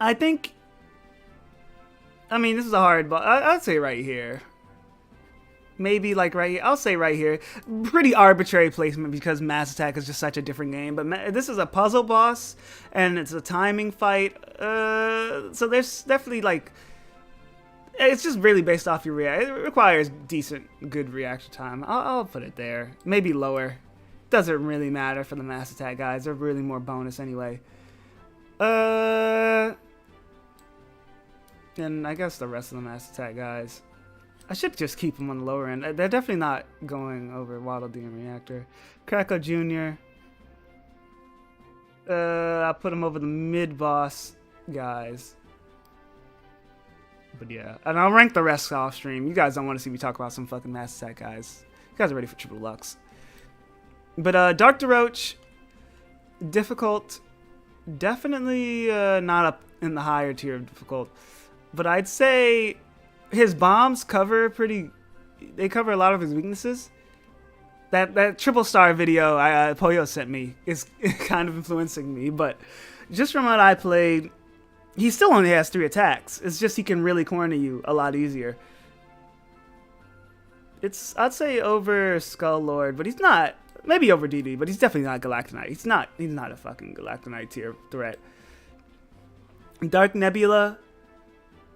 I think. I mean, this is a hard ball. I'd say right here. Maybe like right here. I'll say right here. Pretty arbitrary placement because Mass Attack is just such a different game. But this is a puzzle boss, and it's a timing fight. So there's definitely like, it's just really based off your react. It requires decent, good reaction time. I'll put it there. Maybe lower. Doesn't really matter for the Mass Attack guys. They're really more bonus anyway. And I guess the rest of the Mass Attack guys. I should just keep them on the lower end. They're definitely not going over Waddle Dee and Reactor. Kracko Jr. I'll put him over the mid-boss guys. But yeah. And I'll rank the rest off stream. You guys don't want to see me talk about some fucking Mass Attack guys. You guys are ready for Triple Lux. But Dark DeRoach, difficult. Definitely not up in the higher tier of difficult. But I'd say his bombs cover they cover a lot of his weaknesses. That triple star video Poyo sent me is kind of influencing me, but just from what I played, he still only has 3 attacks. It's just he can really corner you a lot easier. I'd say over Skull Lord, but he's not. Maybe over DD, but he's definitely not Galactonite. He's not a fucking Galactonite tier threat. Dark Nebula.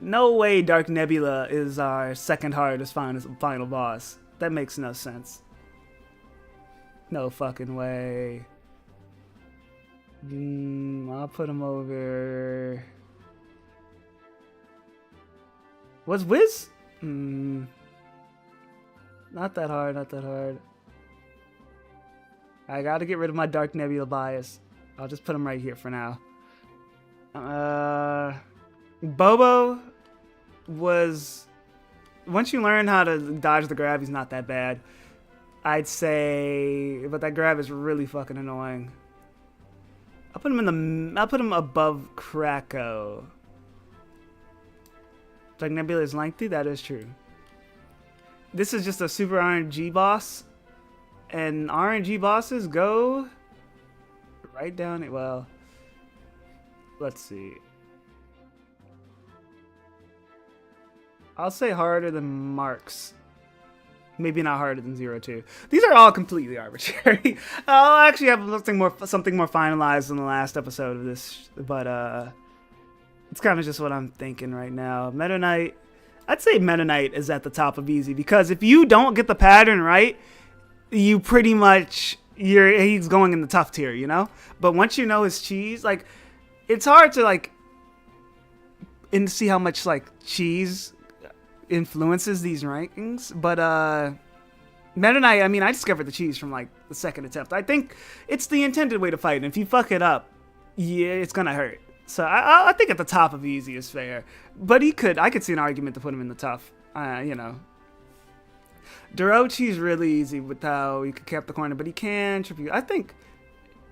No way Dark Nebula is our second hardest final boss. That makes no sense. No fucking way. I'll put him over. Was Wiz? Not that hard, not that hard. I gotta get rid of my Dark Nebula bias. I'll just put him right here for now. Bobo was, once you learn how to dodge the grab, he's not that bad, I'd say, but that grab is really fucking annoying. I'll put him above Kracko. Dark Nebula is lengthy, that is true. This is just a super RNG boss, and RNG bosses go right down it. Well, let's see. I'll say harder than Marks. Maybe not harder than 0-2. These are all completely arbitrary. I'll actually have something more finalized in the last episode of this, but it's kind of just what I'm thinking right now. Meta Knight. I'd say Meta Knight is at the top of easy, because if you don't get the pattern right, you pretty much, he's going in the tough tier, you know? But once you know his cheese, like, it's hard to like see how much like cheese influences these rankings, but Meta Knight, I mean, I discovered the cheese from like the second attempt. I think it's the intended way to fight, and if you fuck it up, yeah, it's gonna hurt. So I think at the top of easy is fair, but I could see an argument to put him in the tough. You know, Dorochi's really easy with how you can cap the corner, but he can tribute. I think,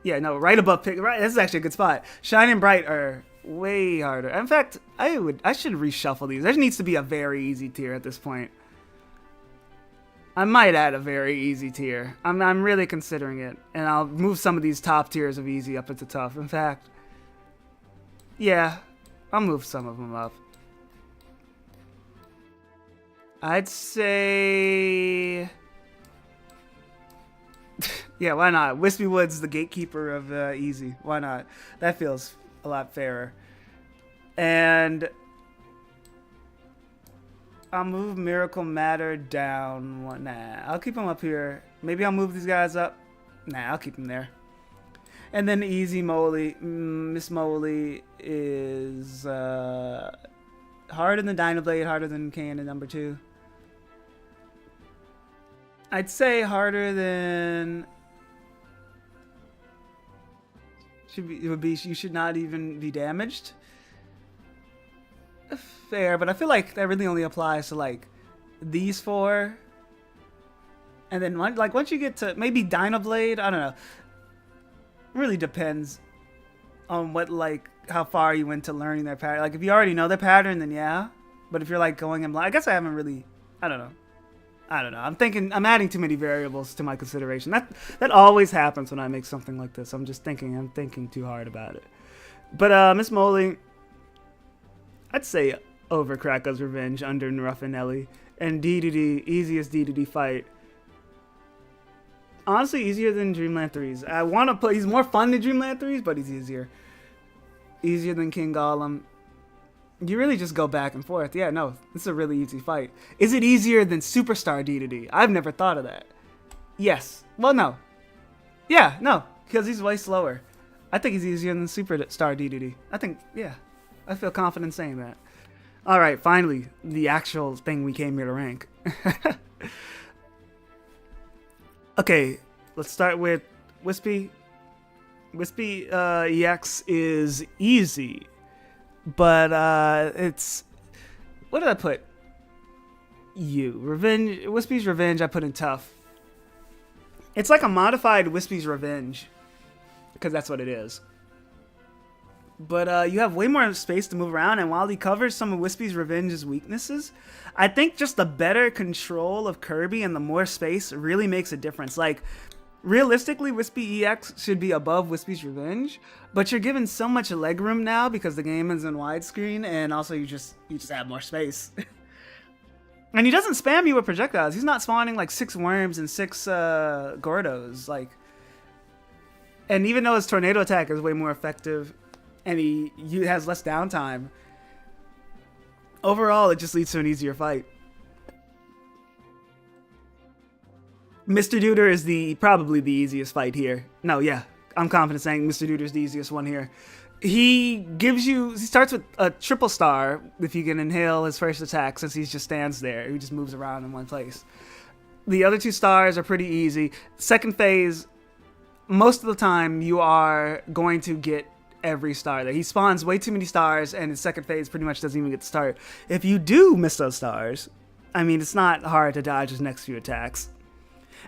yeah, no, right above pick. Right, this is actually a good spot. Shine and Bright are way harder. In fact, I should reshuffle these. There needs to be a very easy tier at this point. I might add a very easy tier. I'm really considering it, and I'll move some of these top tiers of easy up into tough. In fact, yeah, I'll move some of them up. I'd say, yeah, why not? Wispy Wood's the gatekeeper of easy. Why not? That feels a lot fairer. And I'll move Miracle Matter down. Nah, I'll keep him up here. Maybe I'll move these guys up. Nah, I'll keep him there. And then Easy Moly. Miss Moly is harder than Dynablade, harder than Cannon number 2. I'd say harder than... you should not even be damaged. Fair, but I feel like that really only applies to like these 4. And then once you get to maybe Dynablade, I don't know. Really depends on what, like, how far you went to learning their pattern. Like if you already know their pattern, then yeah. But if you're like going in blind, I guess I haven't really. I don't know. I'm adding too many variables to my consideration. That always happens when I make something like this. I'm thinking too hard about it. But Miss Moley, I'd say over Krako's Revenge under Ruffinelli. And D2D, easiest D2D fight. Honestly, easier than Dreamland 3's. I want to play. He's more fun than Dreamland 3's, but he's easier. Easier than King Gollum. You really just go back and forth. Yeah, no, this is a really easy fight. Is it easier than Superstar D2D? I've never thought of that. Yes. Well, no. Yeah, no, because he's way slower. I think he's easier than Superstar D2D. I think, yeah, I feel confident saying that. All right, finally, the actual thing we came here to rank. Okay, let's start with Wispy. Wispy EX is easy. But it's, what did I put? Wispy's Revenge I put in tough. It's like a modified Wispy's Revenge, because that's what it is. But you have way more space to move around, and while he covers some of Wispy's Revenge's weaknesses, I think just the better control of Kirby and the more space really makes a difference. Like, realistically, Wispy EX should be above Wispy's Revenge, but you're given so much leg room now because the game is in widescreen, and also you just have more space. And he doesn't spam you with projectiles. He's not spawning like 6 worms and 6 Gordos. Like, and even though his tornado attack is way more effective, and he has less downtime, overall it just leads to an easier fight. Mr. Duder is probably the easiest fight here. No, yeah, I'm confident saying Mr. Duder is the easiest one here. He starts with a triple star if you can inhale his first attack, since he just stands there. He just moves around in one place. The other 2 stars are pretty easy. Second phase, most of the time you are going to get every star there. He spawns way too many stars, and his second phase pretty much doesn't even get to start. If you do miss those stars, I mean, it's not hard to dodge his next few attacks.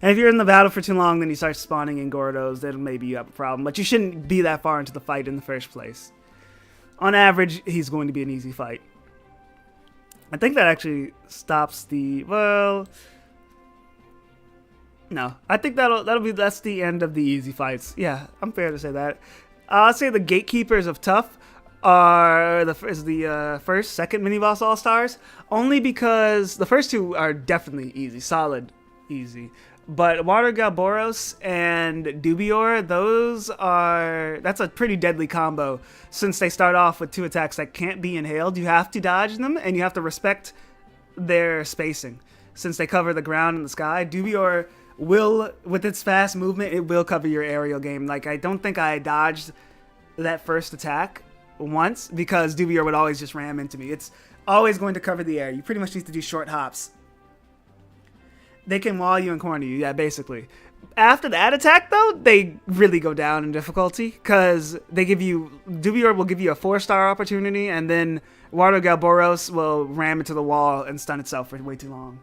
And if you're in the battle for too long, then you start spawning in Gordos, then maybe you have a problem. But you shouldn't be that far into the fight in the first place. On average, he's going to be an easy fight. I think that actually stops the, well, no. I think that's the end of the easy fights. Yeah, I'm fair to say that. I'll say the gatekeepers of tough are the first, second mini boss all stars, only because the first 2 are definitely easy, solid, easy. But Water Galboros and Dubior, that's a pretty deadly combo, since they start off with 2 attacks that can't be inhaled. You have to dodge them, and you have to respect their spacing. Since they cover the ground and the sky, Dubior will, with its fast movement, it will cover your aerial game. Like, I don't think I dodged that first attack once, because Dubior would always just ram into me. It's always going to cover the air. You pretty much need to do short hops. They can wall you and corner you, yeah, basically. After that attack, though, they really go down in difficulty, because Dubior will give you a 4-star opportunity, and then Water Galboros will ram into the wall and stun itself for way too long.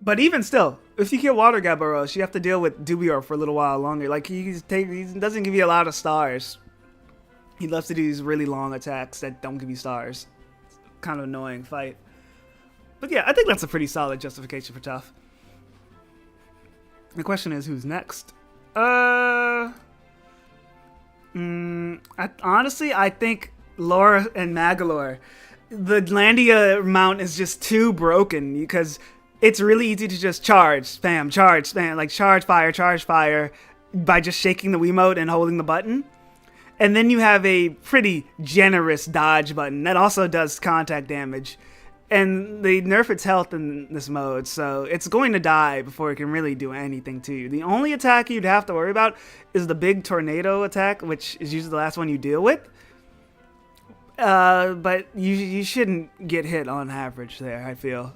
But even still, if you kill Water Galboros, you have to deal with Dubior for a little while longer. Like, he doesn't give you a lot of stars. He loves to do these really long attacks that don't give you stars. Kind of annoying fight. But yeah, I think that's a pretty solid justification for tough. The question is, who's next? Honestly, I think Laura and Magalore. The Landia mount is just too broken, because it's really easy to just charge, spam, like charge fire, by just shaking the Wiimote and holding the button. And then you have a pretty generous dodge button that also does contact damage. And they nerf its health in this mode, so it's going to die before it can really do anything to you. The only attack you'd have to worry about is the big tornado attack, which is usually the last one you deal with. But you shouldn't get hit on average there, I feel.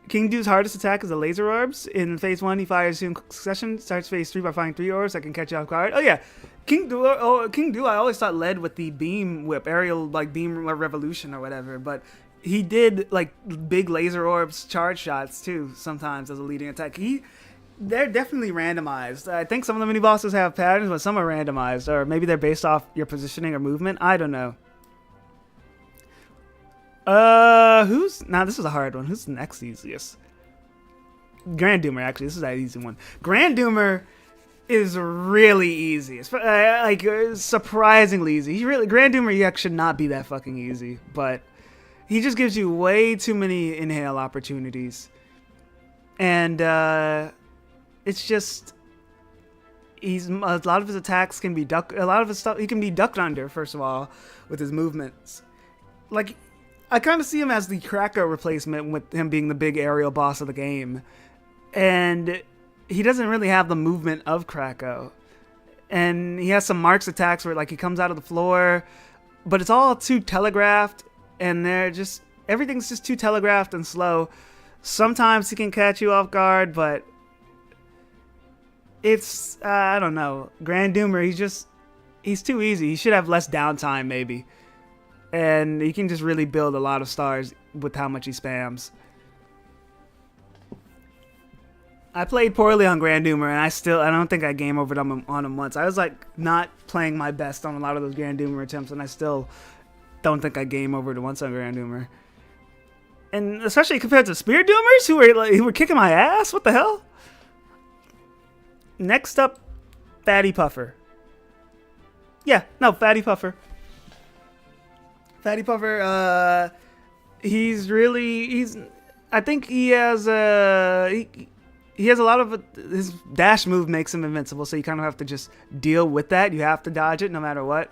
King Doo's hardest attack is the laser orbs. In phase 1, he fires in succession. Starts phase 3 by firing 3 orbs that can catch you off guard. Oh yeah, King Doo I always thought led with the beam whip, aerial like beam revolution or whatever, but he did like big laser orbs charge shots too sometimes as a leading attack. They're definitely randomized. I think some of the mini bosses have patterns, but some are randomized, or maybe they're based off your positioning or movement. I don't know. Who's now? This is a hard one. Who's the next easiest? Grand Doomer. Actually, this is that easy one. Grand Doomer is really easy. It's surprisingly easy. Grand Doomer EX should not be that fucking easy, but he just gives you way too many inhale opportunities, and it's just a lot of his attacks can be ducked. A lot of his stuff he can be ducked under. First of all, with his movements, like I kind of see him as the Krakow replacement, with him being the big aerial boss of the game, and he doesn't really have the movement of Krakow. And he has some Marks attacks where like he comes out of the floor, but it's all too telegraphed, and everything's just too telegraphed and slow. Sometimes he can catch you off guard, but it's I don't know. Grand Doomer, he's too easy. He should have less downtime maybe. And he can just really build a lot of stars with how much he spams. I played poorly on Grand Doomer, and I don't think I game overed on him once. I was like not playing my best on a lot of those Grand Doomer attempts, and I still don't think I game overed once on Grand Doomer. And especially compared to Spear Doomers, who were kicking my ass. What the hell? Next up, Fatty Puffer. Yeah, no, Fatty Puffer. Fatty Puffer, I think he has he has a lot of his dash move makes him invincible, so you kind of have to just deal with that. You have to dodge it no matter what.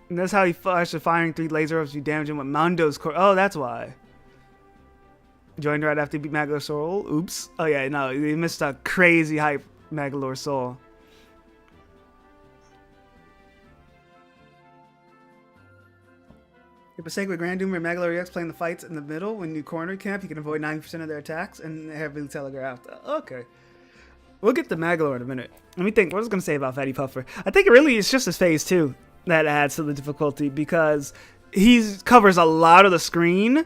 And that's how he after firing 3 laser orbs, you damage him with Mondo's core. Oh, that's why. Joined right after he beat Magalore Soul. Oops. Oh yeah, no, he missed a crazy hype Magalore Soul. If mistake with Grand Doomer and Magalore EX playing the fights in the middle when you corner camp, you can avoid 90% of their attacks and heavily telegraphed. Okay. We'll get to Magalore in a minute. Let me think. What was I going to say about Fatty Puffer? I think it really is just his phase 2 that adds to the difficulty, because he covers a lot of the screen.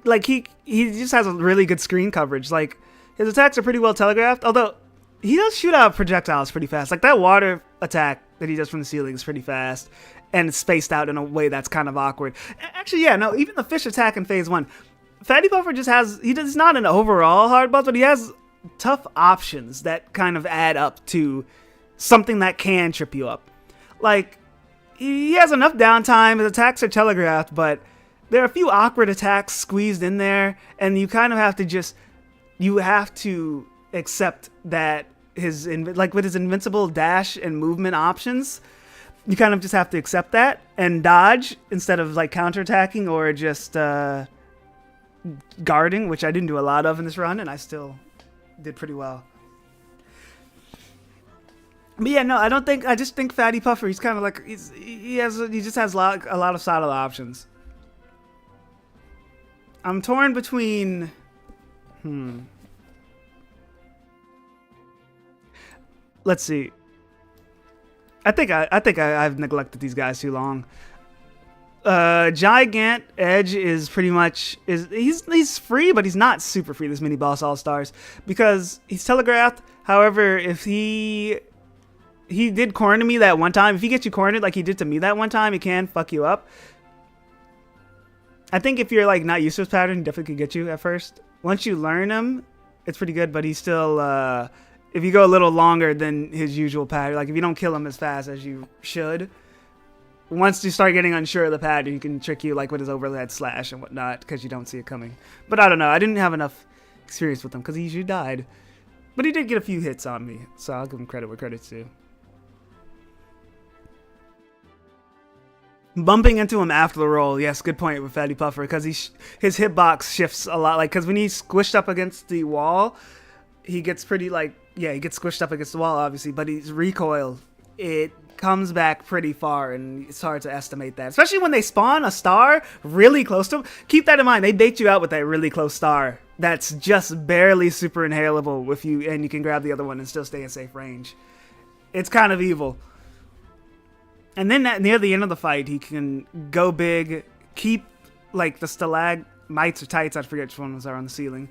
Like, he just has a really good screen coverage. Like, his attacks are pretty well telegraphed, although he does shoot out projectiles pretty fast. Like, that water attack that he does from the ceiling is pretty fast. And it's spaced out in a way that's kind of awkward. Actually, yeah, no, even the fish attack in phase 1. Fatty Puffer he's not an overall hard boss, but he has tough options that kind of add up to something that can trip you up. Like, he has enough downtime, his attacks are telegraphed, but there are a few awkward attacks squeezed in there, and you kind of have to accept that with his invincible dash and movement options, you kind of just have to accept that and dodge instead of like counterattacking or just guarding, which I didn't do a lot of in this run, and I still did pretty well. But yeah, no, I just think Fatty Puffer, he's kind of like, he just has a lot of solid options. I'm torn between, let's see. I think I've neglected these guys too long. Gigant Edge is pretty much he's free, but he's not super free. This mini boss all stars because he's telegraphed. However, if he did corner me that one time, if he gets you cornered like he did to me that one time, he can fuck you up. I think if you're like not used to his pattern, he definitely could get you at first. Once you learn him, it's pretty good. But he's still if you go a little longer than his usual pattern, like if you don't kill him as fast as you should, once you start getting unsure of the pattern, he can trick you like with his overhead slash and whatnot because you don't see it coming. But I don't know. I didn't have enough experience with him because he usually died. But he did get a few hits on me, so I'll give him credit where credit's due. Bumping into him after the roll, yes, good point with Fatty Puffer, because his hitbox shifts a lot. Like, because when he's squished up against the wall, he gets pretty like, yeah, he gets squished up against the wall, obviously, but he's recoiled. It comes back pretty far, and it's hard to estimate that. Especially when they spawn a star really close to him. Keep that in mind. They bait you out with that really close star that's just barely super inhalable with you, and you can grab the other one and still stay in safe range. It's kind of evil. And then near the end of the fight, he can go big, keep like the mites or tights, I forget which ones are on the ceiling.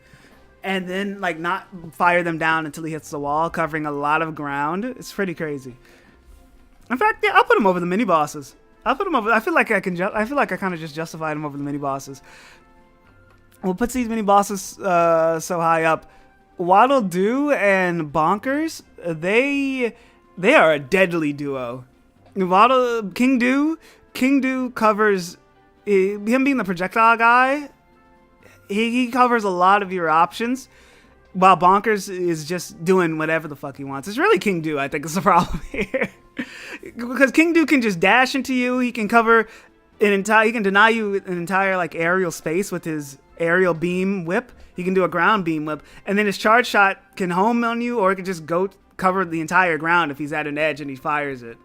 And then like not fire them down until he hits the wall, covering a lot of ground. It's pretty crazy. In fact, yeah, I'll put him over the mini bosses. I'll put him over. I feel like I kind of just justified him over the mini bosses. What puts these mini bosses so high up? Waddle Doo and Bonkers, they are a deadly duo. King Doo covers him being the projectile guy. He covers a lot of your options, while Bonkers is just doing whatever the fuck he wants. It's really King Doo, I think, is the problem here. Because King Doo can just dash into you. He can cover an entire. He can deny you an entire like aerial space with his aerial beam whip. He can do a ground beam whip, and then his charge shot can home on you, or it can just go cover the entire ground if he's at an edge and he fires it.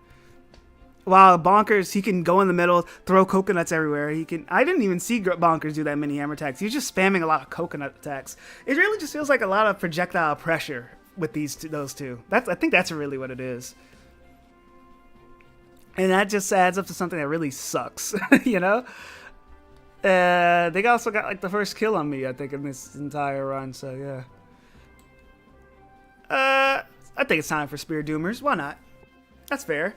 While Bonkers, he can go in the middle, throw coconuts everywhere. He can. I didn't even see Bonkers do that many hammer attacks. He's just spamming a lot of coconut attacks. It really just feels like a lot of projectile pressure with those two. I think that's really what it is. And that just adds up to something that really sucks, you know? They also got like the first kill on me, I think, in this entire run, so yeah. I think it's time for Spear Doomers. Why not? That's fair.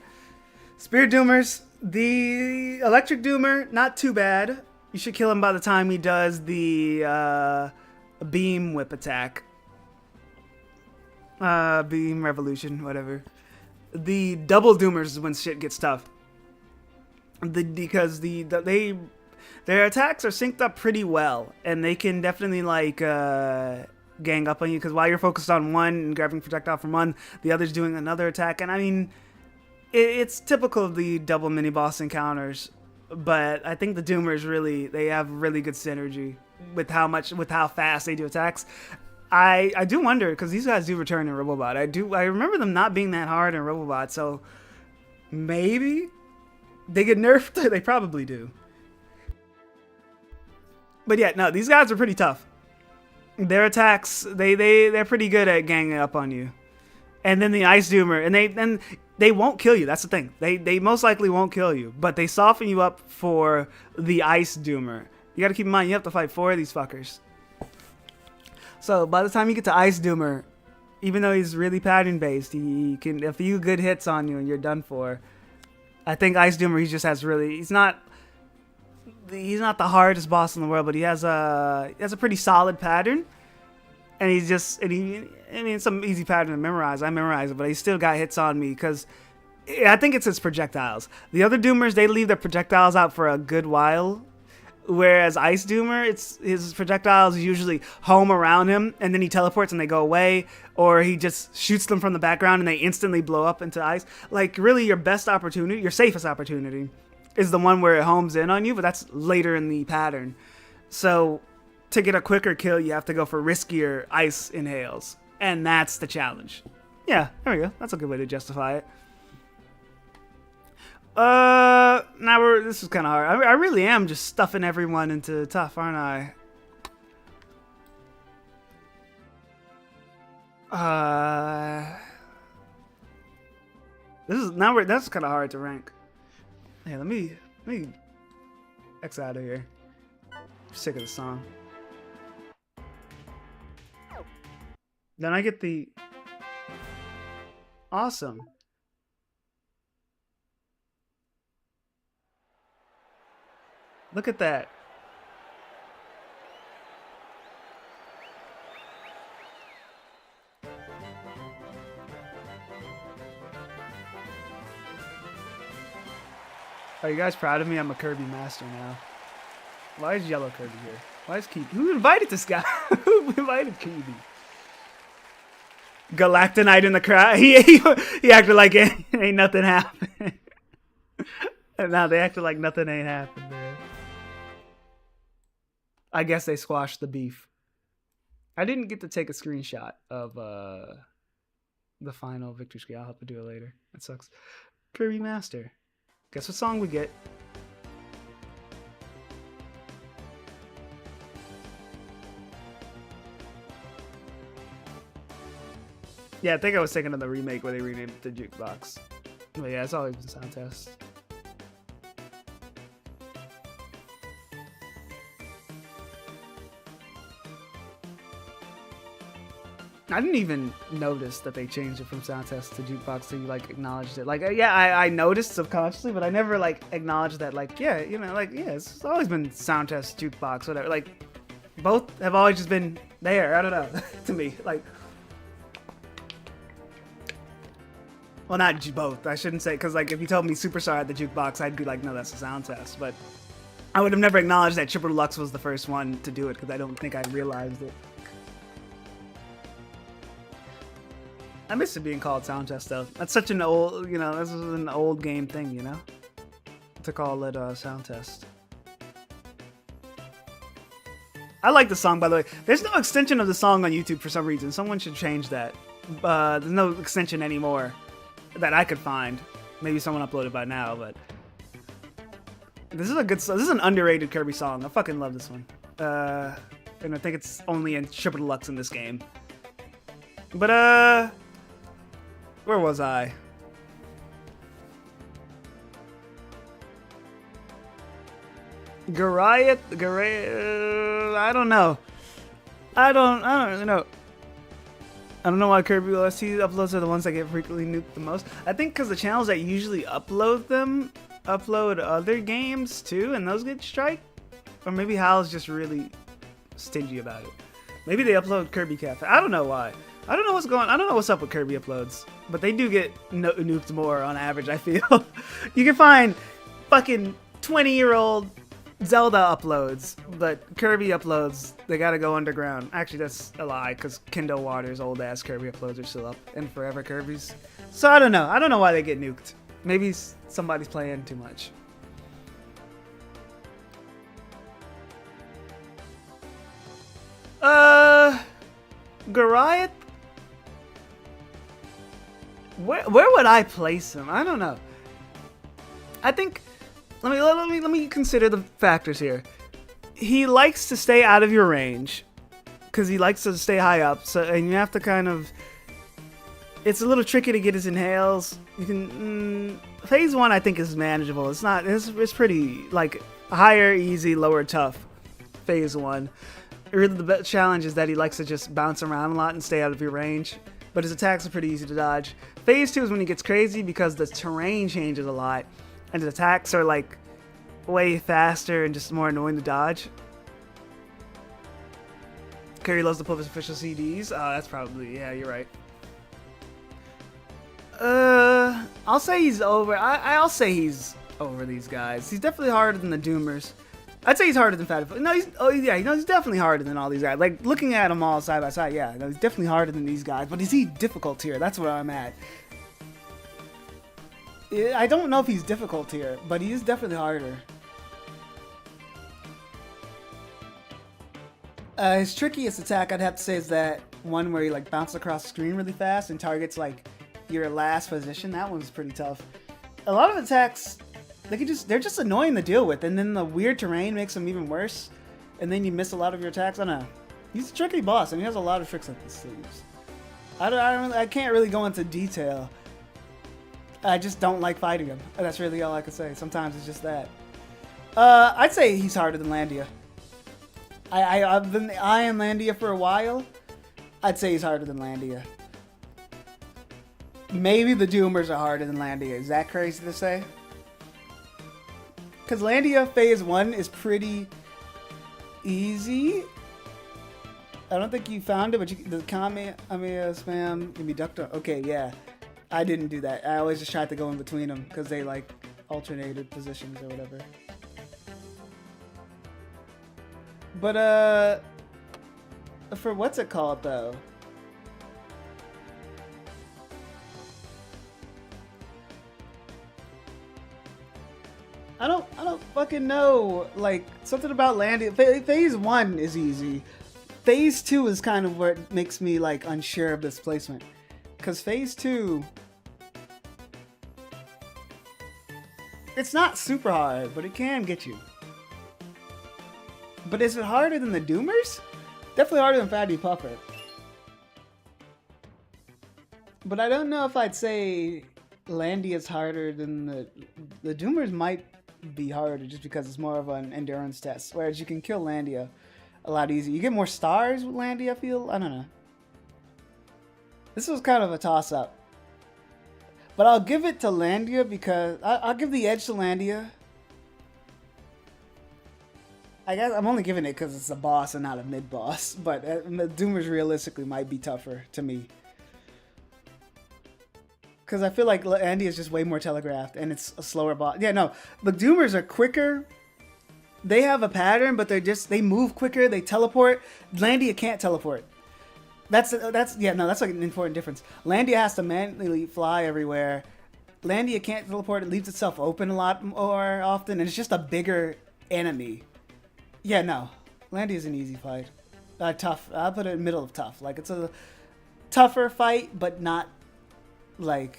Spear Doomers, the Electric Doomer, not too bad. You should kill him by the time he does the Beam Whip attack. Beam Revolution, whatever. The Double Doomers is when shit gets tough. Because their attacks are synced up pretty well, and they can definitely like gang up on you, because while you're focused on one and grabbing projectile from one, the other's doing another attack. And I mean, it's typical of the double mini boss encounters, but I think the Doomers they have really good synergy with how fast they do attacks. I do wonder, because these guys do return in Robobot. I remember them not being that hard in Robobot, so maybe they get nerfed. They probably do. But yeah, no, these guys are pretty tough. Their attacks, they're pretty good at ganging up on you. And then the Ice Doomer, and they won't kill you. That's the thing. They most likely won't kill you, but they soften you up for the Ice Doomer. You got to keep in mind, you have to fight 4 of these fuckers. So by the time you get to Ice Doomer, even though he's really pattern based, he can a few good hits on you and you're done for. I think Ice Doomer, he's not the hardest boss in the world, but he has a pretty solid pattern, and it's some easy pattern to memorize. I memorize it, but he still got hits on me because I think it's his projectiles. The other Doomers, they leave their projectiles out for a good while. Whereas Ice Doomer, his projectiles usually home around him, and then he teleports and they go away, or he just shoots them from the background and they instantly blow up into ice. Like, really, your safest opportunity is the one where it homes in on you, but that's later in the pattern. So, to get a quicker kill, you have to go for riskier ice inhales, and that's the challenge. Yeah, there we go. That's a good way to justify it. This is kind of hard. I really am just stuffing everyone into tough, aren't I? That's kind of hard to rank. Hey, let me X out of here. I'm sick of the song. Then I get the awesome. Look at that. Are you guys proud of me? I'm a Kirby master now. Why is Yellow Kirby here? Why is Kirby? Who invited this guy? Who invited Kirby? Galactonite in the crowd. He acted like ain't nothing happened. Now they acted like nothing ain't happened, man. I guess they squashed the beef. I didn't get to take a screenshot of the final victory screen. I'll have to do it later. That sucks. Kirby Master. Guess what song we get? Yeah, I think I was thinking of the remake where they renamed it the Jukebox. But yeah, it's always been sound test. I didn't even notice that they changed it from sound test to jukebox till you like acknowledged it. Like, yeah, I noticed subconsciously, but I never like acknowledged that. Like, yeah, you know, like, yeah, it's always been sound test, jukebox, whatever. Like, both have always just been there. I don't know. To me, like, well, not both. I shouldn't say, because like if you told me Superstar at the jukebox, I'd be like, no, that's a sound test. But I would have never acknowledged that Triple Deluxe was the first one to do it because I don't think I realized it. I miss it being called sound test though. That's such an old, you know, this is an old game thing, you know, to call it sound test. I like the song, by the way. There's no extension of the song on YouTube for some reason. Someone should change that. There's no extension anymore that I could find. Maybe someone uploaded by now, but this is a good song. This is an underrated Kirby song. I fucking love this one. And I think it's only in Triple Deluxe in this game. But where was I? Goliath, I don't know. I don't really know. I don't know why Kirby OST uploads are the ones that get frequently nuked the most. I think because the channels that usually upload them upload other games too, and those get striked. Or maybe Hal's just really stingy about it. Maybe they upload Kirby Cafe. I don't know why. I don't know what's going on. I don't know what's up with Kirby uploads. But they do get nuked more on average, I feel. You can find fucking 20-year-old Zelda uploads, but Kirby uploads, they gotta go underground. Actually, that's a lie, because Kindle Water's old-ass Kirby uploads are still up, and Forever Kirby's. So I don't know. I don't know why they get nuked. Maybe somebody's playing too much. Goliath? Where would I place him? I don't know. I think let me consider the factors here. He likes to stay out of your range because he likes to stay high up. So and you have to kind of. It's a little tricky to get his inhales. You can phase 1 I think is manageable. It's not. It's pretty like higher easy, lower tough. Phase 1. Really, the challenge is that he likes to just bounce around a lot and stay out of your range. But his attacks are pretty easy to dodge. Phase 2 is when he gets crazy because the terrain changes a lot. And his attacks are like way faster and just more annoying to dodge. Kirby loves to pull his official CDs. Oh, that's probably, yeah, you're right. I'll say he's over. I'll say he's over these guys. He's definitely harder than the Doomers. I'd say he's harder than Fatty. No, he's definitely harder than all these guys. Like, looking at them all side by side, yeah, no, he's definitely harder than these guys. But is he difficult here? That's where I'm at. I don't know if he's difficult here, but he is definitely harder. His trickiest attack, I'd have to say, is that one where he like bounces across the screen really fast and targets like your last position. That one's pretty tough. A lot of attacks, they're just annoying to deal with, and then the weird terrain makes them even worse. And then you miss a lot of your attacks. I don't know. He's a tricky boss, and he has a lot of tricks up his sleeves. I can't really go into detail. I just don't like fighting him. That's really all I can say. Sometimes it's just that. I'd say he's harder than Landia. I've been eyeing Landia for a while. I'd say he's harder than Landia. Maybe the Doomers are harder than Landia. Is that crazy to say? Because Landia Phase 1 is pretty easy. I don't think you found it, but the comment, spam can be ducked on. Okay, yeah. I didn't do that. I always just tried to go in between them because they like alternated positions or whatever. But for what's it called though? I don't fucking know. Like something about Landia. Phase 1 is easy. Phase 2 is kind of where it makes me like unsure of this placement. Because Phase 2, it's not super hard, but it can get you. But is it harder than the Doomers? Definitely harder than Fatty Puffer. But I don't know if I'd say Landia's harder than the Doomers might be harder just because it's more of an endurance test. Whereas you can kill Landia a lot easier. You get more stars with Landia, I feel? I don't know. This was kind of a toss-up. But I'll give it to Landia because I'll give the edge to Landia. I guess I'm only giving it because it's a boss and not a mid boss. But Doomers realistically might be tougher to me. Because I feel like Landia is just way more telegraphed and it's a slower boss. Yeah, no. The Doomers are quicker. They have a pattern, but they move quicker. They teleport. Landia can't teleport. That's like an important difference. Landia has to manually fly everywhere. Landia can't teleport. It leaves itself open a lot more often, and it's just a bigger enemy. Yeah, no. Landia is an easy fight. Tough. I'll put it in the middle of tough. Like, it's a tougher fight, but not, like,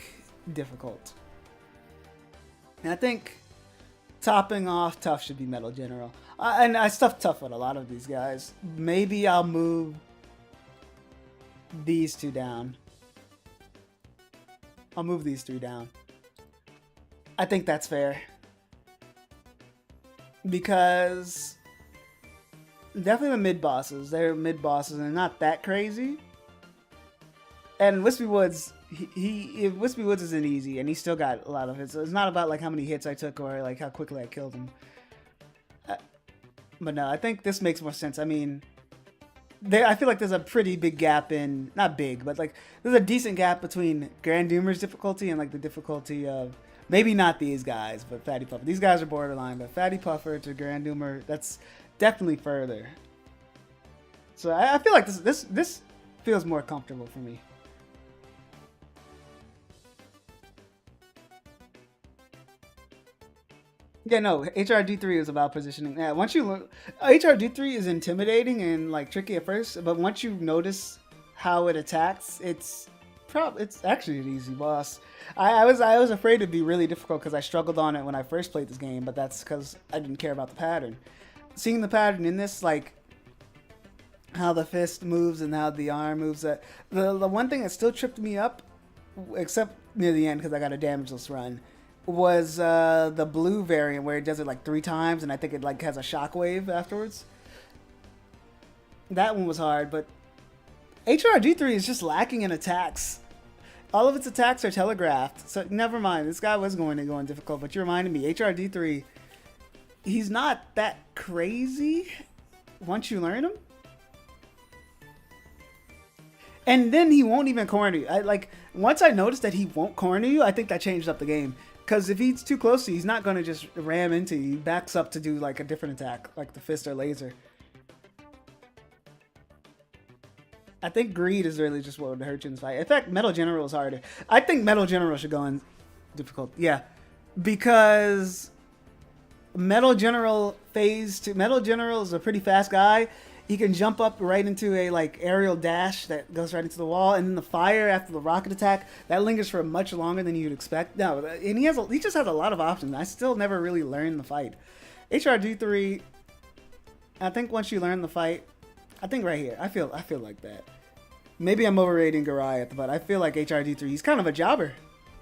difficult. And I think topping off tough should be Metal General. And I stuffed tough with a lot of these guys. Maybe I'll move these two down. I'll move these three down. I think that's fair. Because definitely the mid bosses. They're mid bosses and not that crazy. And Wispy Woods, Wispy Woods isn't easy, and he still got a lot of hits. So it's not about like how many hits I took or like how quickly I killed him. But no, I think this makes more sense. I mean, I feel like there's a pretty big gap in, not big, but like there's a decent gap between Grand Doomer's difficulty and like the difficulty of, maybe not these guys, but Fatty Puffer. These guys are borderline, but Fatty Puffer to Grand Doomer, that's definitely further. So I feel like this feels more comfortable for me. Yeah, no, HRD3 is about positioning. Yeah, once you learn, HRD3 is intimidating and like tricky at first, but once you notice how it attacks, it's actually an easy boss. I was afraid it'd be really difficult because I struggled on it when I first played this game, but that's because I didn't care about the pattern. Seeing the pattern in this, like how the fist moves and how the arm moves, the one thing that still tripped me up, except near the end because I got a damageless run, was the blue variant where it does it like 3 times and I think it like has a shockwave afterwards. That one was hard, but HRD3 is just lacking in attacks. All of its attacks are telegraphed, so never mind. This guy was going to go in difficult, but you reminded me, HRD3, he's not that crazy once you learn him. And then he won't even corner you. Once I noticed that he won't corner you, I think that changed up the game. Because if he's too close to you, he's not going to just ram into you. He backs up to do like a different attack, like the fist or laser. I think greed is really just what would hurt you in this fight. In fact, Metal General is harder. I think Metal General should go in difficult. Yeah. Because Metal General Metal General is a pretty fast guy. He can jump up right into a like aerial dash that goes right into the wall, and then the fire after the rocket attack that lingers for much longer than you'd expect. No, and he just has a lot of options. I still never really learned the fight. HRD3, I think once you learn the fight, I think right here, I feel like that. Maybe I'm overrating Goliath, but I feel like HRD3, he's kind of a jobber.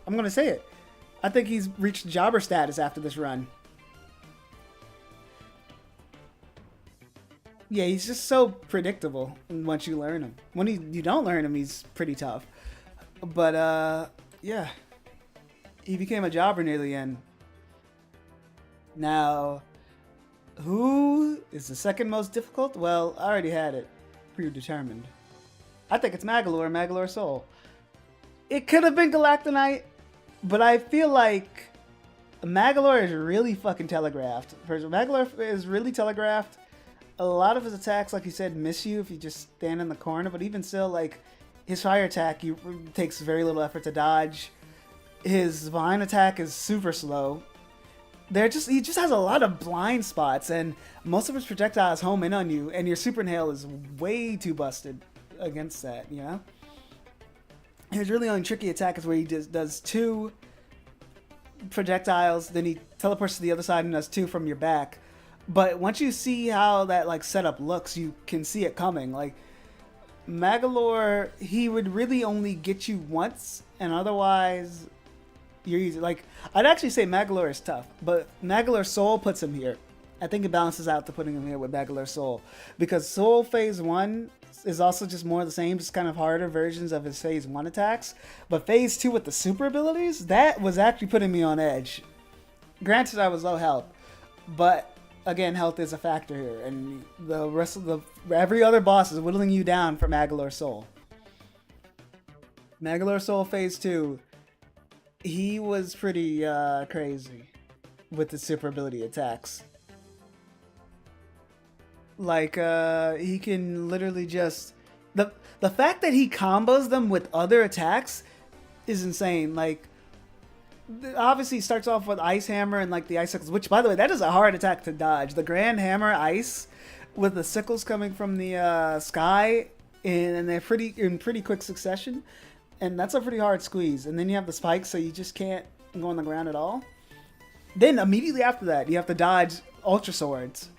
I'm gonna say it. I think he's reached jobber status after this run. Yeah, he's just so predictable once you learn him. When you don't learn him, he's pretty tough. But, yeah. He became a jobber near the end. Now, who is the second most difficult? Well, I already had it predetermined. I think it's Magolor Soul. It could have been Galactonite, but I feel like Magolor is really fucking telegraphed. Magolor is really telegraphed. A lot of his attacks, like you said, miss you if you just stand in the corner. But even still, like, his fire attack, takes very little effort to dodge. His vine attack is super slow. He just has a lot of blind spots, and most of his projectiles home in on you, and your super inhale is way too busted against that, you know? His really only tricky attack is where he does 2 projectiles, then he teleports to the other side and does 2 from your back. But once you see how that like setup looks, you can see it coming. Like Magolor, he would really only get you once, and otherwise you're easy. Like I'd actually say Magolor is tough, but Magolor Soul puts him here. I think it balances out to putting him here with Maglar Soul. Because Soul Phase 1 is also just more of the same, just kind of harder versions of his Phase 1 attacks. But Phase 2 with the super abilities, that was actually putting me on edge. Granted, I was low health, but again, health is a factor here. And the rest of every other boss is whittling you down for Maglar Soul. Maglar Soul Phase 2, he was pretty crazy with the super ability attacks. Like, he can literally just... The fact that he combos them with other attacks is insane. Like, obviously he starts off with Ice Hammer and, like, the Ice Sickles, which, by the way, that is a hard attack to dodge. The Grand Hammer Ice with the Sickles coming from the sky, and they're in pretty quick succession. And that's a pretty hard squeeze. And then you have the spikes, so you just can't go on the ground at all. Then, immediately after that, you have to dodge Ultra Swords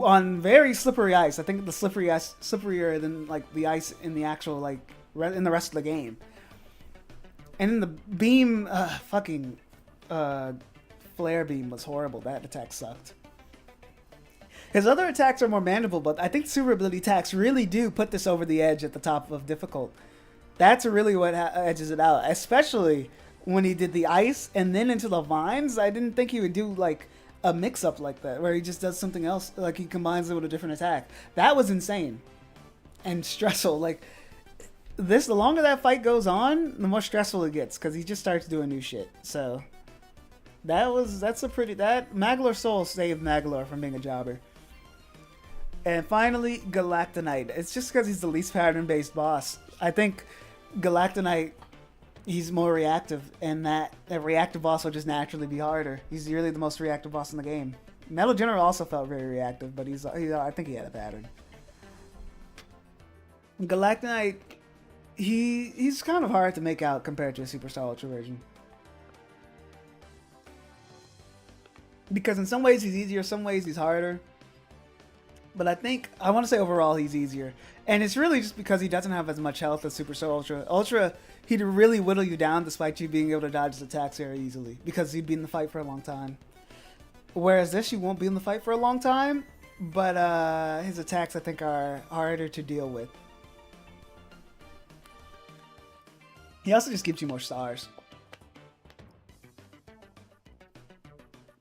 on very slippery ice. I think the slippery ice slipperier than like the ice in the actual like in the rest of the game. And then the beam, flare beam was horrible. That attack sucked. His other attacks are more manageable, but I think super ability attacks really do put this over the edge at the top of difficult. That's really what edges it out, especially when he did the ice and then into the vines. I didn't think he would do like a mix-up like that, where he just does something else, like he combines it with a different attack. That was insane and stressful. Like this, the longer that fight goes on, the more stressful it gets, because he just starts doing new shit. So that Maglar Soul saved Maglar from being a jobber. And finally, Galactonite. It's just because he's the least pattern-based boss. I think Galactonite, he's more reactive, and that reactive boss will just naturally be harder. He's really the most reactive boss in the game. Metal General also felt very reactive, but I think he had a pattern. Galactonite, he's kind of hard to make out compared to a Superstar Ultra version. Because in some ways he's easier, some ways he's harder. But I want to say overall he's easier. And it's really just because he doesn't have as much health as Superstar Ultra. Ultra, he'd really whittle you down despite you being able to dodge his attacks very easily, because he'd be in the fight for a long time. Whereas this, you won't be in the fight for a long time, but his attacks, I think, are harder to deal with. He also just gives you more stars.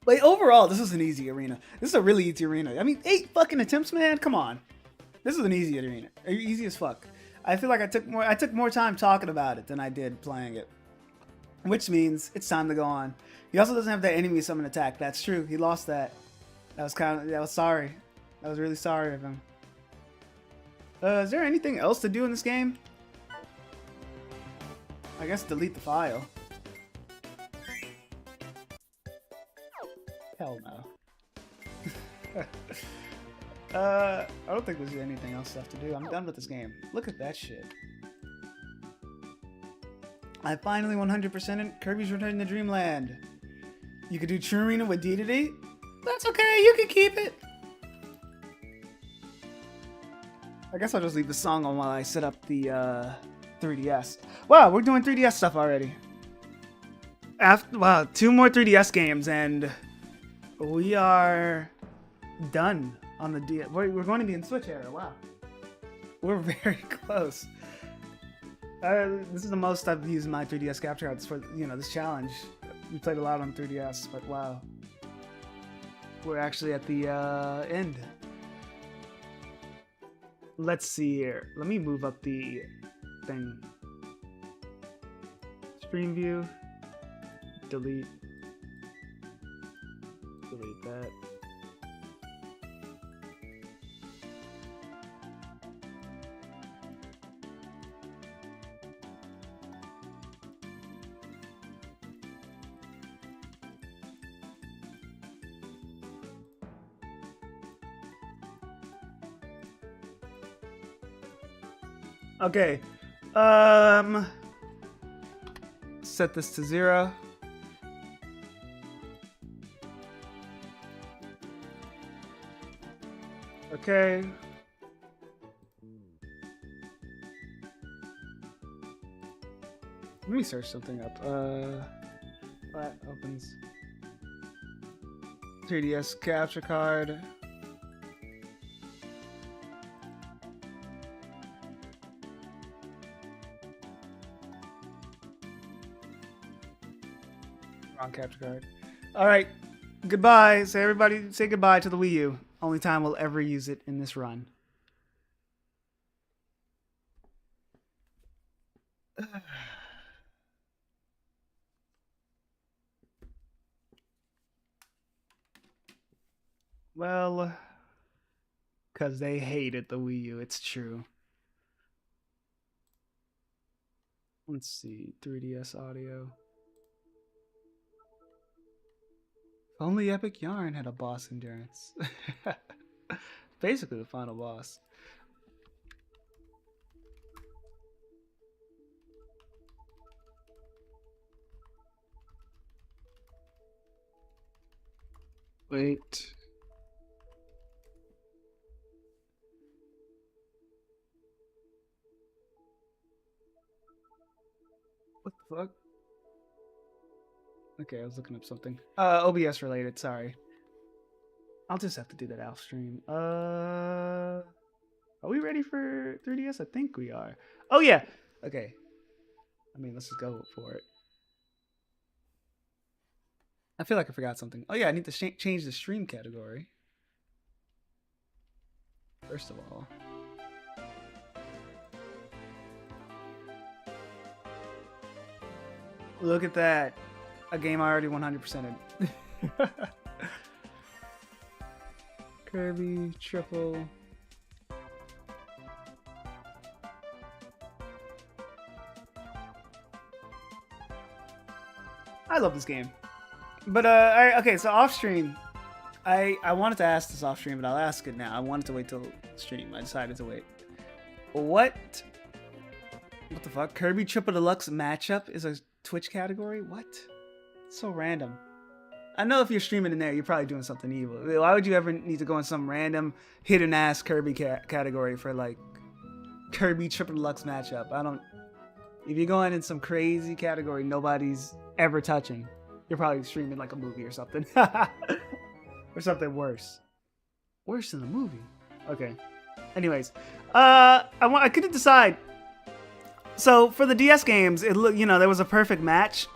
Like, overall, this is an easy arena. This is a really easy arena. I mean, 8 fucking attempts, man. Come on. This is an easy arena. Easy as fuck. I feel like I took more time talking about it than I did playing it. Which means it's time to go on. He also doesn't have that enemy summon attack. That's true. He lost that. That was sorry. I was really sorry of him. Is there anything else to do in this game? I guess delete the file. Hell no. I don't think there's anything else left to do. I'm done with this game. Look at that shit. I finally 100%ed Kirby's Return to Dreamland. You could do True Arena with D. That's okay, you can keep it. I guess I'll just leave the song on while I set up the 3DS. Wow, we're doing 3DS stuff already. Wow, 2 more 3DS games and we are done on the DS. We're going to be in Switch era. Wow, we're very close. This is the most I've used my 3DS capture cards for, this challenge. We played a lot on 3DS, but wow, we're actually at the end. Let's see here. Let me move up the thing. Stream view. Delete that. Okay. Set this to 0. Okay. Let me search something up. That opens. 3DS capture card. Wrong capture card. All right. Goodbye. Say everybody say goodbye to the Wii U. Only time we'll ever use it in this run. Well, because they hated the Wii U. It's true. Let's see. 3DS audio. If only Epic Yarn had a boss endurance. Basically the final boss. Wait. What the fuck? Okay, I was looking up something. OBS related, sorry. I'll just have to do that off stream. Are we ready for 3DS? I think we are. Oh yeah. Okay. I mean, let's just go for it. I feel like I forgot something. Oh yeah, I need to change the stream category. First of all. Look at that. A game I already 100%ed. Kirby, triple. I love this game. But, okay, so off stream. I wanted to ask this off stream, but I'll ask it now. I wanted to wait till stream. I decided to wait. What the fuck? Kirby Triple Deluxe matchup is a Twitch category? What? So random. I know if you're streaming in there, you're probably doing something evil. Why would you ever need to go in some random hidden ass Kirby category for like Kirby Triple Deluxe matchup? I don't. If you're going in some crazy category nobody's ever touching, you're probably streaming like a movie or something, or something worse. Worse than a movie. Okay. Anyways, I couldn't decide. So for the DS games, it looked, there was a perfect match.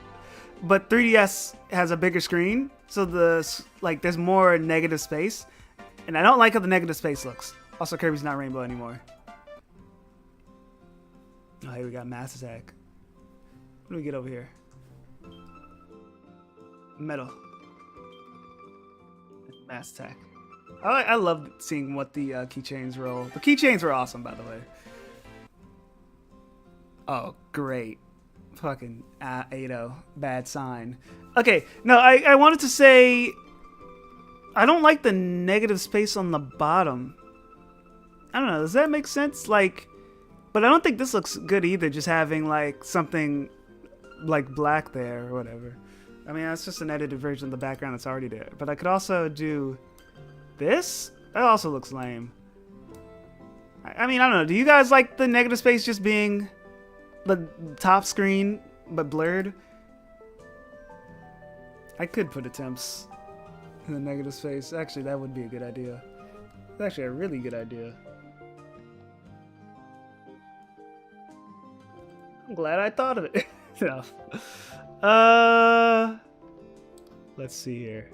But 3DS has a bigger screen, so there's more negative space, and I don't like how the negative space looks. Also, Kirby's not rainbow anymore. Oh, hey, we got Mass Attack. What do we get over here? Metal. Mass Attack. I love seeing what the keychains roll. The keychains were awesome, by the way. Oh, great. Fucking Ado. Bad sign. Okay, no, I wanted to say I don't like the negative space on the bottom. I don't know, does that make sense? Like, but I don't think this looks good either, just having like something like black there or whatever. I mean, that's just an edited version of the background that's already there. But I could also do this. That also looks lame. I mean, I don't know. Do you guys like the negative space just being the top screen but blurred? I could put attempts in the negative space. Actually, that would be a good idea. It's actually a really good idea. I'm glad I thought of it. No. Let's see here.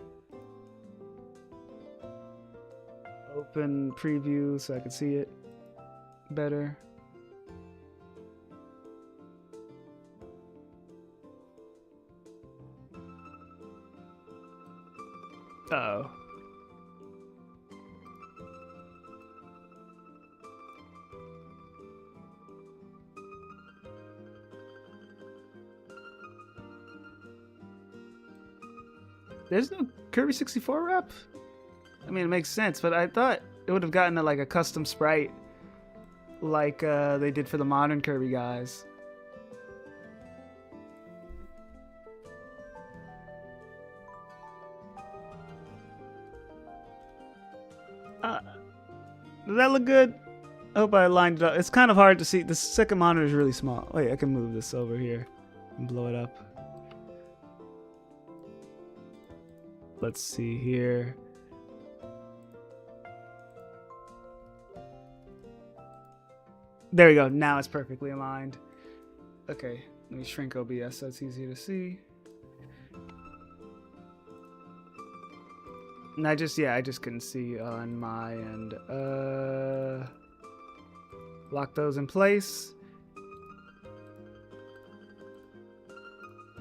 Open preview so I can see it better. Uh-oh. There's no Kirby 64 rep? I mean, it makes sense, but I thought it would have gotten like a custom sprite like they did for the modern Kirby guys. Does that look good? I hope I lined it up. It's kind of hard to see. The second monitor is really small. Wait, I can move this over here and blow it up. Let's see here. There we go. Now it's perfectly aligned. Okay, let me shrink OBS so it's easier to see. And I just couldn't see on my end. Lock those in place.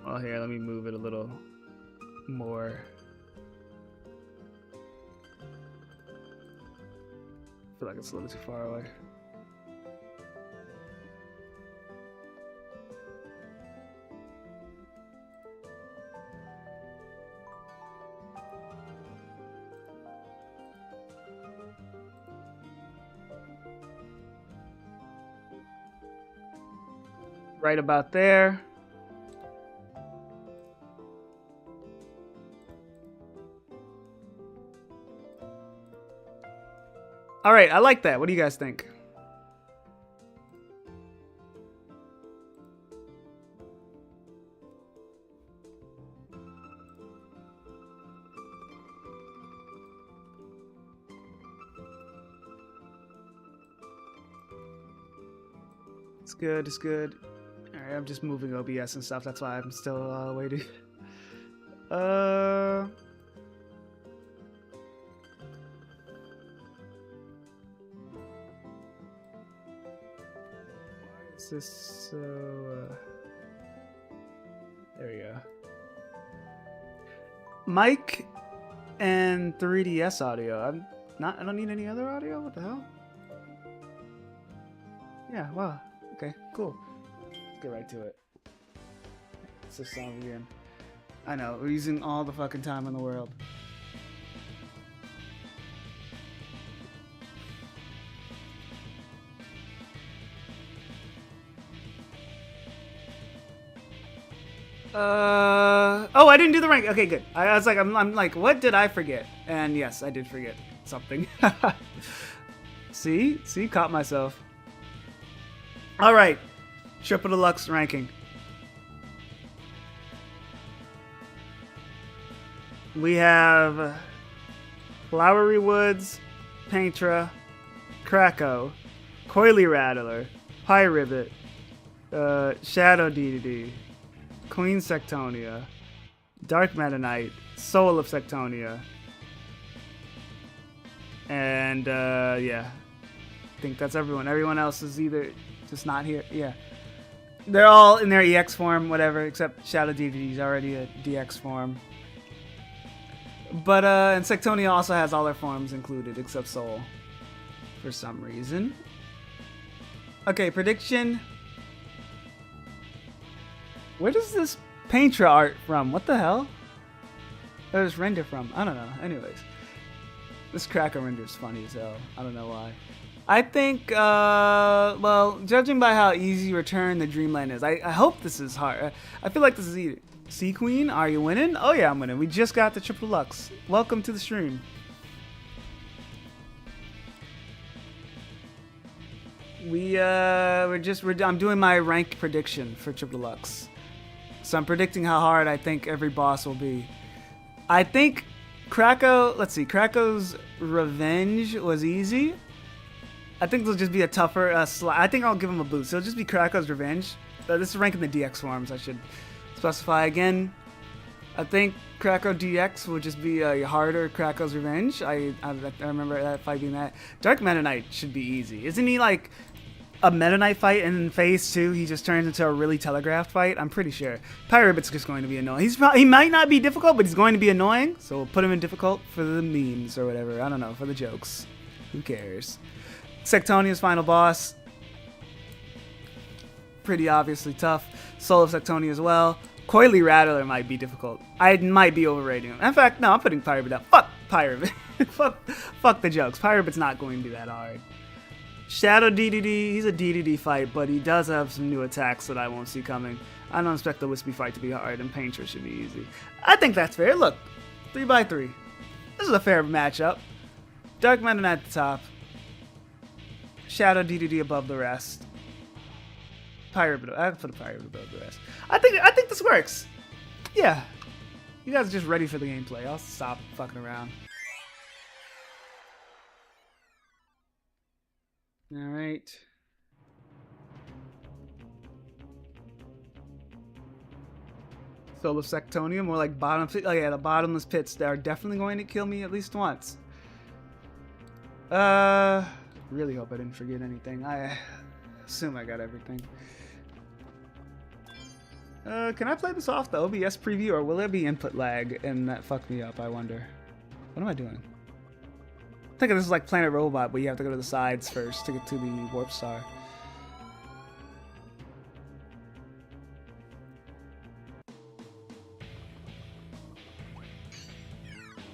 Well, here, let me move it a little more. I feel like it's a little too far away. Right about there. All right, I like that. What do you guys think? It's good, it's good. Alright, I'm just moving OBS and stuff, that's why I'm still waiting. Why is this so... There we go. Mic and 3DS audio. I don't need any other audio? What the hell? Yeah, wow. Okay, cool. Let's get right to it. It's this song again. I know, we're using all the fucking time in the world. Oh, I didn't do the rank. Okay, good. I was like, I'm like, what did I forget? And yes, I did forget something. See, caught myself. All right, Triple Deluxe ranking. We have Flowery Woods, Paintra, Krakow, Coily Rattler, Pyribbit, Shadow DDD, Queen Sectonia, Dark Meta Knight, Soul of Sectonia, and yeah, I think that's everyone. Everyone else is either just not here. Yeah, they're all in their EX form, whatever, except Shadow DDD is already a DX form. But and Sectonia also has all their forms included except Soul, for some reason. Okay, prediction. Where does this Paintra art from? What the hell? Where does this render from? I don't know. Anyways. This Krakow render is funny as hell. I don't know why. I think, well, judging by how easy Return the Dreamland is, I hope this is hard. I feel like this is easy. Sea Queen, are you winning? Oh yeah, I'm winning. We just got the Triple Deluxe. Welcome to the stream. I'm doing my rank prediction for Triple Deluxe. So I'm predicting how hard I think every boss will be. I think Krakow, let's see, Krakow's Revenge was easy. I think there'll just be a tougher, I think I'll give him a boost. It'll just be Krakow's Revenge. This is ranking the DX forms, I should specify again. I think Krakow DX will just be a harder Krakow's Revenge. I remember that fight being that. Dark Meta Knight should be easy. Isn't he like a Meta Knight fight and in phase 2 he just turns into a really telegraphed fight? I'm pretty sure. Pyribbit's just going to be annoying. He might not be difficult, but he's going to be annoying. So we'll put him in difficult for the memes or whatever. I don't know, for the jokes. Who cares? Sectonia's final boss. Pretty obviously tough. Soul of Sectonia as well. Coily Rattler might be difficult. I might be overrating him. In fact, no, I'm putting Pyribbit down. Fuck Pyribbit. fuck the jokes. Pyribbit's not going to be that hard. Shadow DDD, he's a DDD fight, but he does have some new attacks that I won't see coming. I don't expect the Wispy fight to be hard, and Painter should be easy. I think that's fair. Look, 3x3. This is a fair matchup. Dark Meta Knight at the top. Shadow DDD above the rest. Pyribbit, I put a Pyribbit above the rest. I think this works. Yeah. You guys are just ready for the gameplay. I'll stop fucking around. Alright. Soul of Sectonia, more like bottom pit. Oh yeah, the bottomless pits that are definitely going to kill me at least once. Really hope I didn't forget anything. I assume I got everything. Can I play this off the OBS preview, or will there be input lag and that fuck me up, I wonder? What am I doing? I think this is like Planet Robot, but you have to go to the sides first to get to the Warp Star.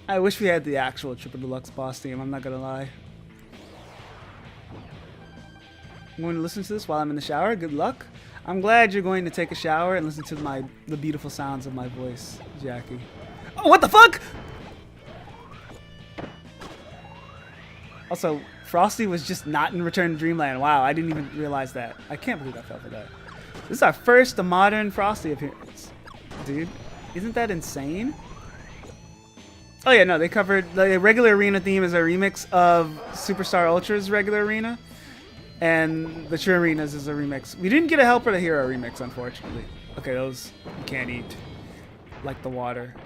I wish we had the actual Triple Deluxe boss theme, I'm not gonna lie. I'm going to listen to this while I'm in the shower. Good luck. I'm glad you're going to take a shower and listen to the beautiful sounds of my voice, Jackie. Oh, what the fuck? Also, Frosty was just not in Return to Dreamland. Wow, I didn't even realize that. I can't believe I fell for that. This is our first modern Frosty appearance. Dude, isn't that insane? Oh yeah, no, they covered the regular arena theme is a remix of Superstar Ultra's regular arena. And the True Arenas is a remix. We didn't get a Helper to Hero remix, unfortunately. Okay, those you can't eat. Like the water.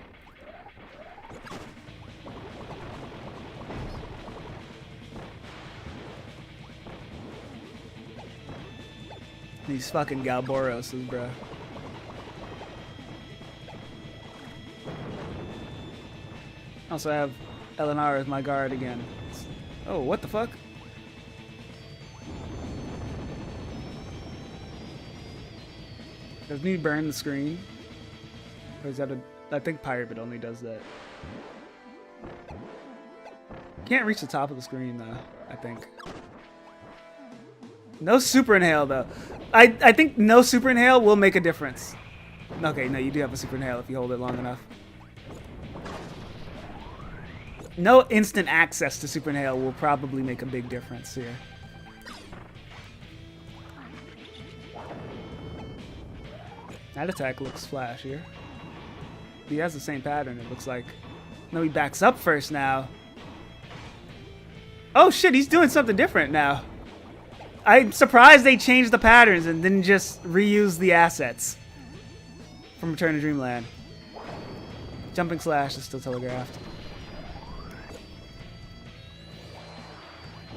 These fucking Galboroses, bro. Also, I have Eleanor as my guard again. Oh, what the fuck? Doesn't he burn the screen? Or is that a... I think Pirate only does that. Can't reach the top of the screen, though, I think. No Super Inhale, though. I think no Super Inhale will make a difference. Okay, no, you do have a Super Inhale if you hold it long enough. No instant access to Super Inhale will probably make a big difference here. That attack looks flashier. He has the same pattern, it looks like. No, he backs up first now. Oh shit, he's doing something different now. I'm surprised they changed the patterns and didn't just reuse the assets from Return to Dreamland. Jumping slash is still telegraphed.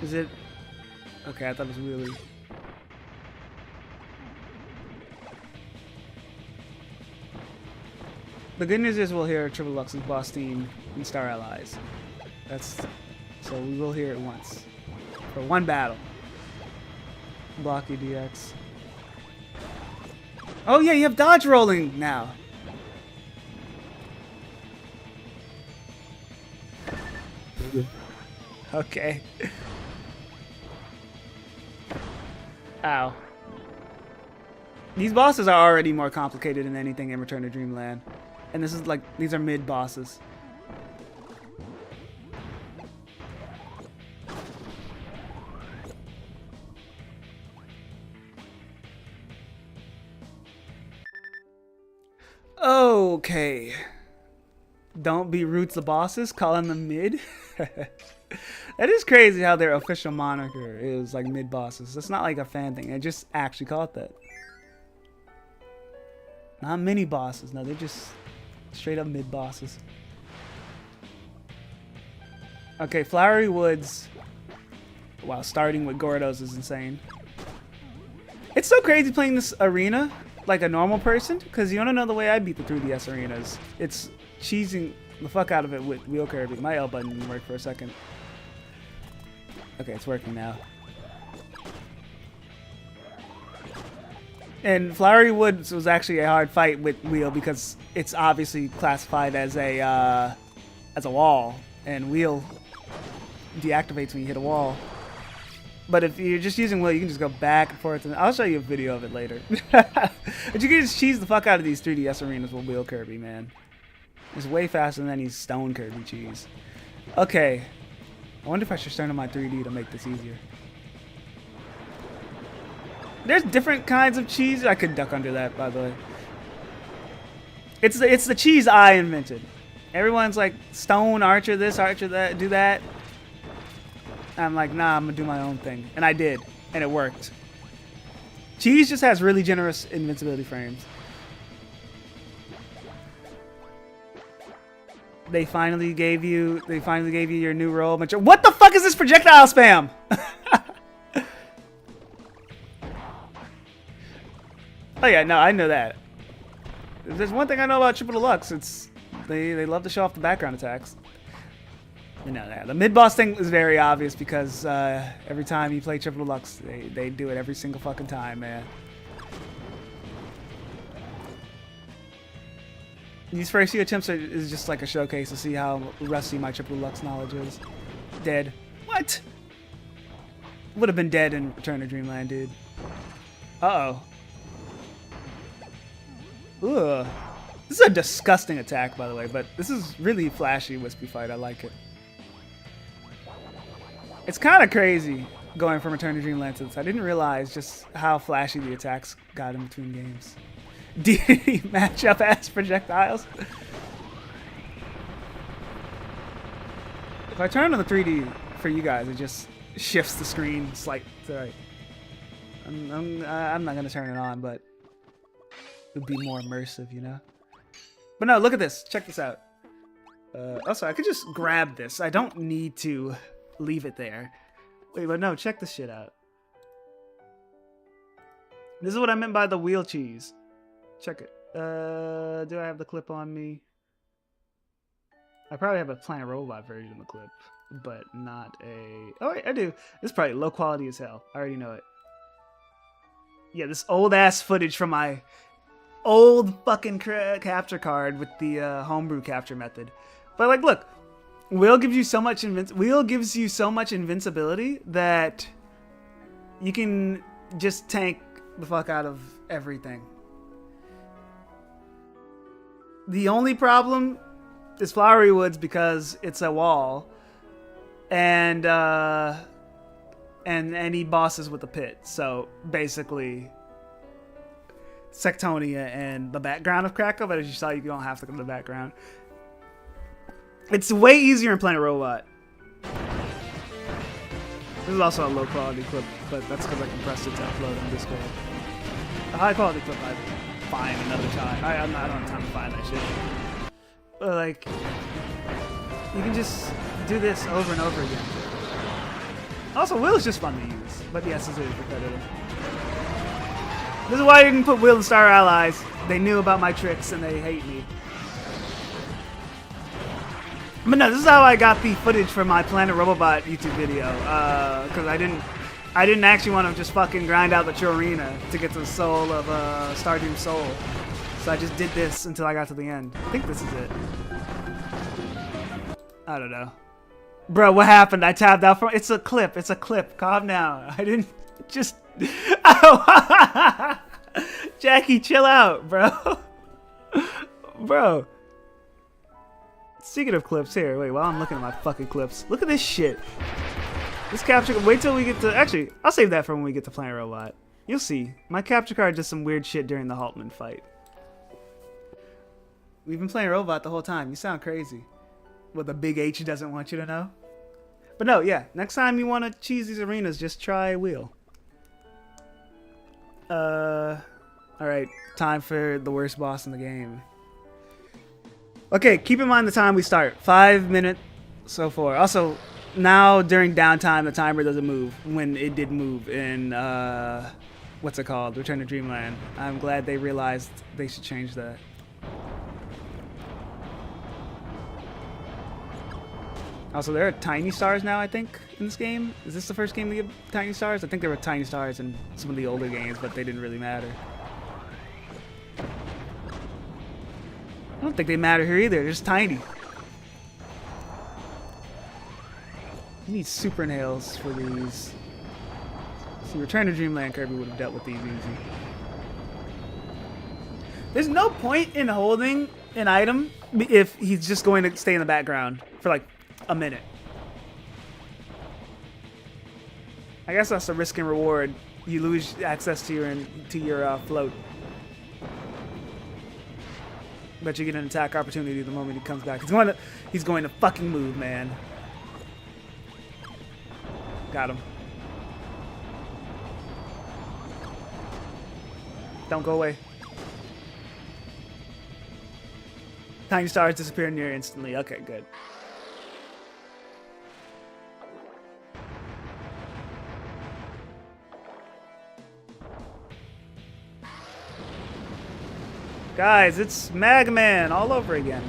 Is it? Okay, I thought it was really... The good news is we'll hear Triple Lux's boss theme in Star Allies. So we will hear it once. For one battle. Blocky DX. Oh yeah, you have dodge rolling now. Okay. Ow. These bosses are already more complicated than anything in Return to Dreamland. And this is like, these are mid bosses. Okay. Don't be Roots the bosses, calling them mid. That is crazy how their official moniker is like mid bosses. It's not like a fan thing. They just actually call it that. Not mini bosses. No, they're just straight up mid bosses. Okay, Flowery Woods. Wow, starting with Gordos is insane. It's so crazy playing this arena like a normal person, because you want to know the way I beat the 3DS arenas. It's cheesing the fuck out of it with Wheel Kirby. My L button didn't work for a second. Okay, it's working now. And Flowery Woods was actually a hard fight with Wheel because it's obviously classified as a wall, and Wheel deactivates when you hit a wall. But if you're just using Wheel, you can just go back and forth. And I'll show you a video of it later. But you can just cheese the fuck out of these 3DS arenas with Wheel Kirby, man. It's way faster than any Stone Kirby cheese. Okay. I wonder if I should turn on my 3D to make this easier. There's different kinds of cheese. I could duck under that, by the way. It's the cheese I invented. Everyone's like, stone, archer this, archer that, do that. I'm like, nah, I'm gonna do my own thing. And I did, and it worked. Cheese just has really generous invincibility frames. They finally gave you your new role. What the fuck is this projectile spam? Oh yeah, no, I know that. If there's one thing I know about Triple Deluxe, it's they love to show off the background attacks. You know that. The mid-boss thing is very obvious because every time you play Triple Deluxe, they do it every single fucking time, man. These first few attempts is just like a showcase to see how rusty my Triple Deluxe knowledge is. Dead. What? Would have been dead in Return to Dreamland, dude. Uh-oh. Ugh. This is a disgusting attack, by the way, but this is really flashy Wispy Fight. I like it. It's kind of crazy going from Return to Dreamland to this. I didn't realize just how flashy the attacks got in between games. DD matchup as projectiles. If I turn on the 3D for you guys, it just shifts the screen slight to the right. I'm not gonna turn it on, but it would be more immersive, you know. But no, look at this. Check this out. Also, I could just grab this. I don't need to leave it there. Wait, but no, check this shit out. This is what I meant by the wheel cheese. Check it. Do I have the clip on me? I probably have a Planet Robot version of the clip, but not a... Oh, wait, I do. This is probably low quality as hell. I already know it. Yeah, this old-ass footage from my old fucking capture card with the homebrew capture method. But, like, look. Wheel gives you so much invincibility that you can just tank the fuck out of everything. The only problem is Flowery Woods because it's a wall, and any bosses with a pit. So basically, Sectonia and the background of Crackle. But as you saw, you don't have to go to the background. It's way easier in Planet Robot. This is also a low quality clip, but that's because I compressed it to upload on Discord. A high quality clip I'd find another time. I don't have time to find that shit. But like, you can just do this over and over again. Also, Will is just fun to use, but yes, it's really repetitive. This is why I didn't put Will in Star Allies. They knew about my tricks and they hate me. But no, this is how I got the footage for my Planet Robobot YouTube video. Because I didn't actually want to just fucking grind out the Chorina to get to the soul of Stardoom Soul. So I just did this until I got to the end. I think this is it. I don't know. Bro, what happened? I tabbed out from... It's a clip. It's a clip. Calm down. I didn't just... Jackie, chill out, bro. Bro. Speaking of clips, here, wait, while I'm looking at my fucking clips, look at this shit. This capture, wait till we get to, actually, I'll save that for when we get to Planet Robot. You'll see. My capture card does some weird shit during the Haltman fight. We've been playing Robot the whole time. You sound crazy. What the big H doesn't want you to know. But no, yeah, next time you want to cheese these arenas, just try Wheel. Alright, time for the worst boss in the game. Okay, keep in mind the time we start. 5 minutes so far. Also, now during downtime, the timer doesn't move when it did move in, what's it called? Return to Dreamland. I'm glad they realized they should change that. Also, there are tiny stars now, I think, in this game. Is this the first game to get tiny stars? I think there were tiny stars in some of the older games, but they didn't really matter. I don't think they matter here either. They're just tiny. You need super inhales for these. See, Return to Dreamland, Kirby would have dealt with these easy. There's no point in holding an item if he's just going to stay in the background for like a minute. I guess that's the risk and reward. You lose access to your float. Bet you get an attack opportunity the moment he comes back. He's going to fucking move, man. Got him. Don't go away. Tiny stars disappear near instantly. Okay, good. Guys, it's Mega Man all over again.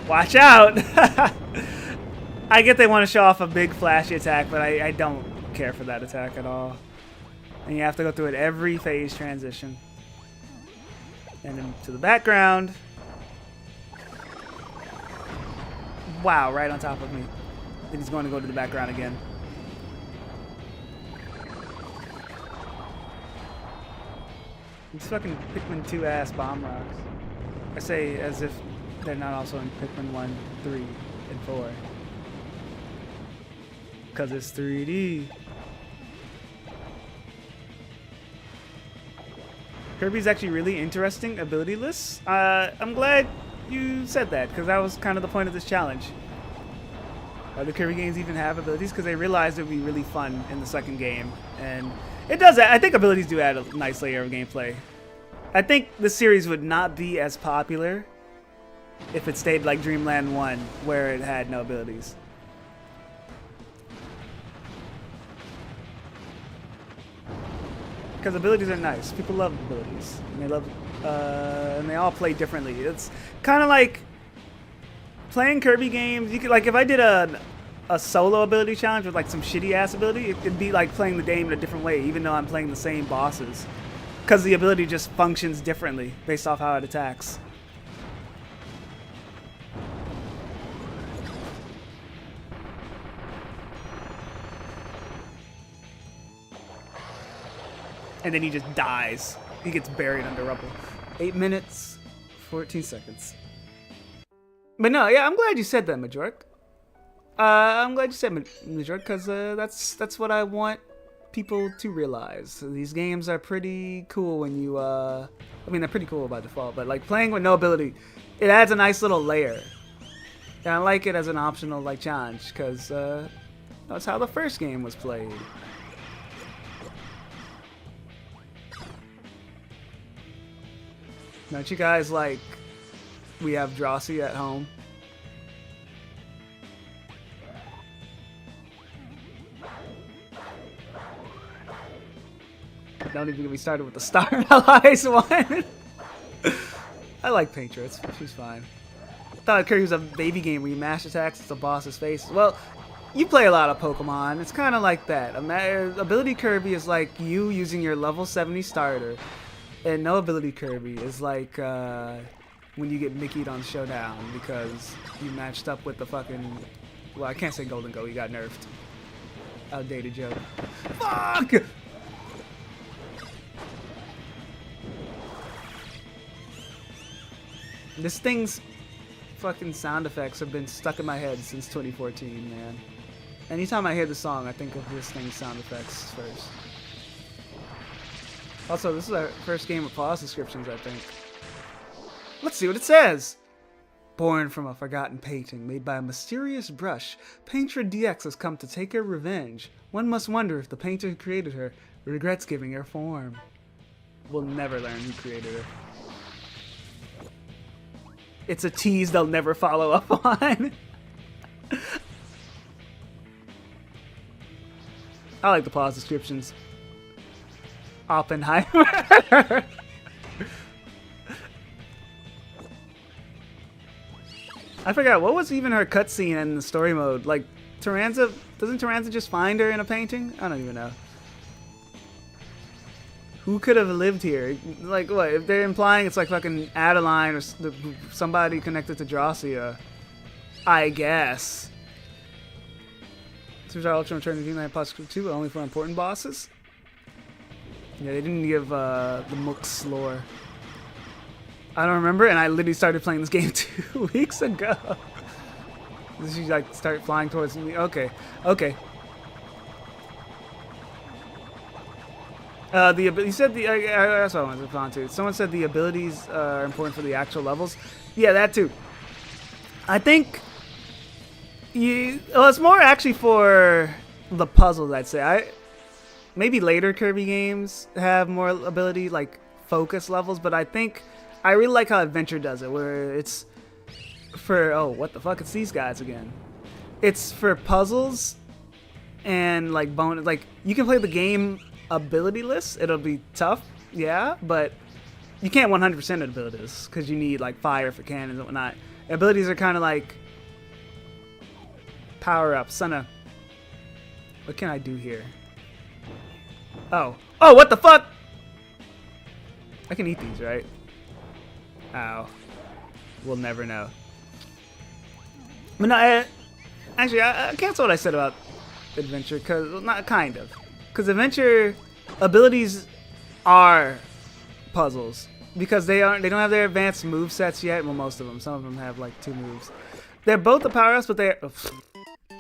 Watch out! I get they want to show off a big flashy attack, but I don't care for that attack at all. And you have to go through it every phase transition. And then to the background. Wow, right on top of me. Then he's going to go to the background again. These fucking Pikmin 2 ass bomb rocks. I say as if they're not also in Pikmin 1, 3, and 4. Because it's 3D. Kirby's actually really interesting ability lists. I'm glad you said that, because that was kind of the point of this challenge. The Kirby games even have abilities, because they realized it would be really fun in the second game. And it does. I think abilities do add a nice layer of gameplay. I think the series would not be as popular if it stayed like Dreamland 1, where it had no abilities. Because abilities are nice. People love abilities. And they all play differently. It's kind of like playing Kirby games. You could, like, if I did a solo ability challenge with like some shitty ass ability, it'd be like playing the game in a different way, even though I'm playing the same bosses. Because the ability just functions differently based off how it attacks. And then he just dies. He gets buried under rubble. 8 minutes, 14 seconds. But no, yeah, I'm glad you said that, Majork. I'm glad you said Majork, because that's what I want people to realize. These games are pretty cool when you, I mean, they're pretty cool by default, but like playing with no ability, it adds a nice little layer. And I like it as an optional like challenge, because that's how the first game was played. Don't you guys like we have Drosy at home? Don't even get me started with the Star Allies one. I like Painter, she's fine. I thought Kirby was a baby game where you mash attacks at the boss's face. Well, you play a lot of Pokemon. It's kind of like that. Ability Kirby is like you using your level 70 starter. And no ability Kirby is like when you get Mickey'd on Showdown because you matched up with the fucking... Well, I can't say Golden Go, he got nerfed. Outdated joke. Fuck! This thing's fucking sound effects have been stuck in my head since 2014, man. Anytime I hear the song, I think of this thing's sound effects first. Also, this is our first game with pause descriptions, I think. Let's see what it says! Born from a forgotten painting made by a mysterious brush, Painter DX has come to take her revenge. One must wonder if the painter who created her regrets giving her form. We'll never learn who created her. It's a tease they'll never follow up on. I like the pause descriptions. Oppenheimer. I forgot, what was even her cutscene in the story mode? Like, doesn't Taranza just find her in a painting? I don't even know. Who could have lived here? Like, what? If they're implying it's like fucking Adeline or somebody connected to Drossia, I guess. Super Ultra Return to Dreamland Postscript 2, but only for important bosses? Yeah, they didn't give the Mook's lore. I don't remember, and I literally started playing this game 2 weeks ago. Did you like start flying towards me? Okay, okay. You said that's what I wanted to respond to. Someone said the abilities are important for the actual levels. Yeah, that too. I think well, it's more actually for the puzzles. I'd say maybe later Kirby games have more ability like focus levels, but I think I really like how Adventure does it, where it's for what the fuck? It's these guys again. It's for puzzles and like bonus. Like you can play the game ability-less. It'll be tough, yeah, but you can't 100% of abilities because you need like fire for cannons and whatnot. Abilities are kind of like power-ups. Son, what can I do here? Oh, what the fuck? I can eat these, right? Ow. We'll never know. But no, actually, I cancel what I said about Adventure, because, well, not kind of. Because Adventure abilities are puzzles. Because they don't have their advanced move sets yet. Well, most of them. Some of them have like 2 moves. They're both the power-ups, but they're...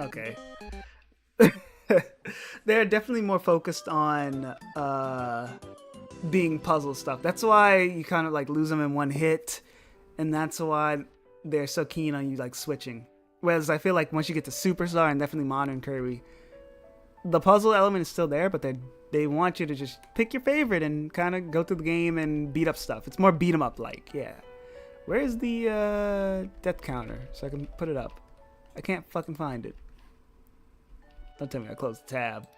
okay. They're definitely more focused on being puzzle stuff. That's why you kind of like lose them in one hit. And that's why they're so keen on you like switching. Whereas I feel like once you get to Superstar and definitely Modern Kirby, the puzzle element is still there, but they want you to just pick your favorite and kind of go through the game and beat up stuff. It's more beat 'em up like, yeah. Where's the death counter so I can put it up? I can't fucking find it. Don't tell me I closed the tab.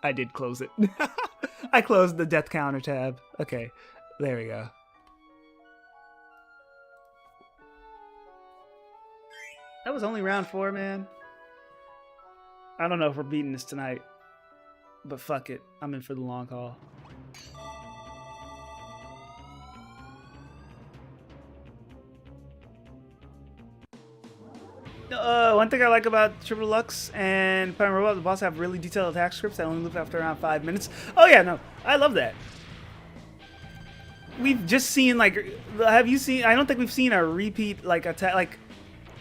I did close it. I closed the death counter tab. Okay, there we go. That was only round 4, man. I don't know if we're beating this tonight, but fuck it. I'm in for the long haul. One thing I like about Triple Deluxe and Pyro Robot, the boss have really detailed attack scripts that only loop after around 5 minutes. Oh yeah, no, I love that. We've just seen like, have you seen? I don't think we've seen a repeat like attack. Like,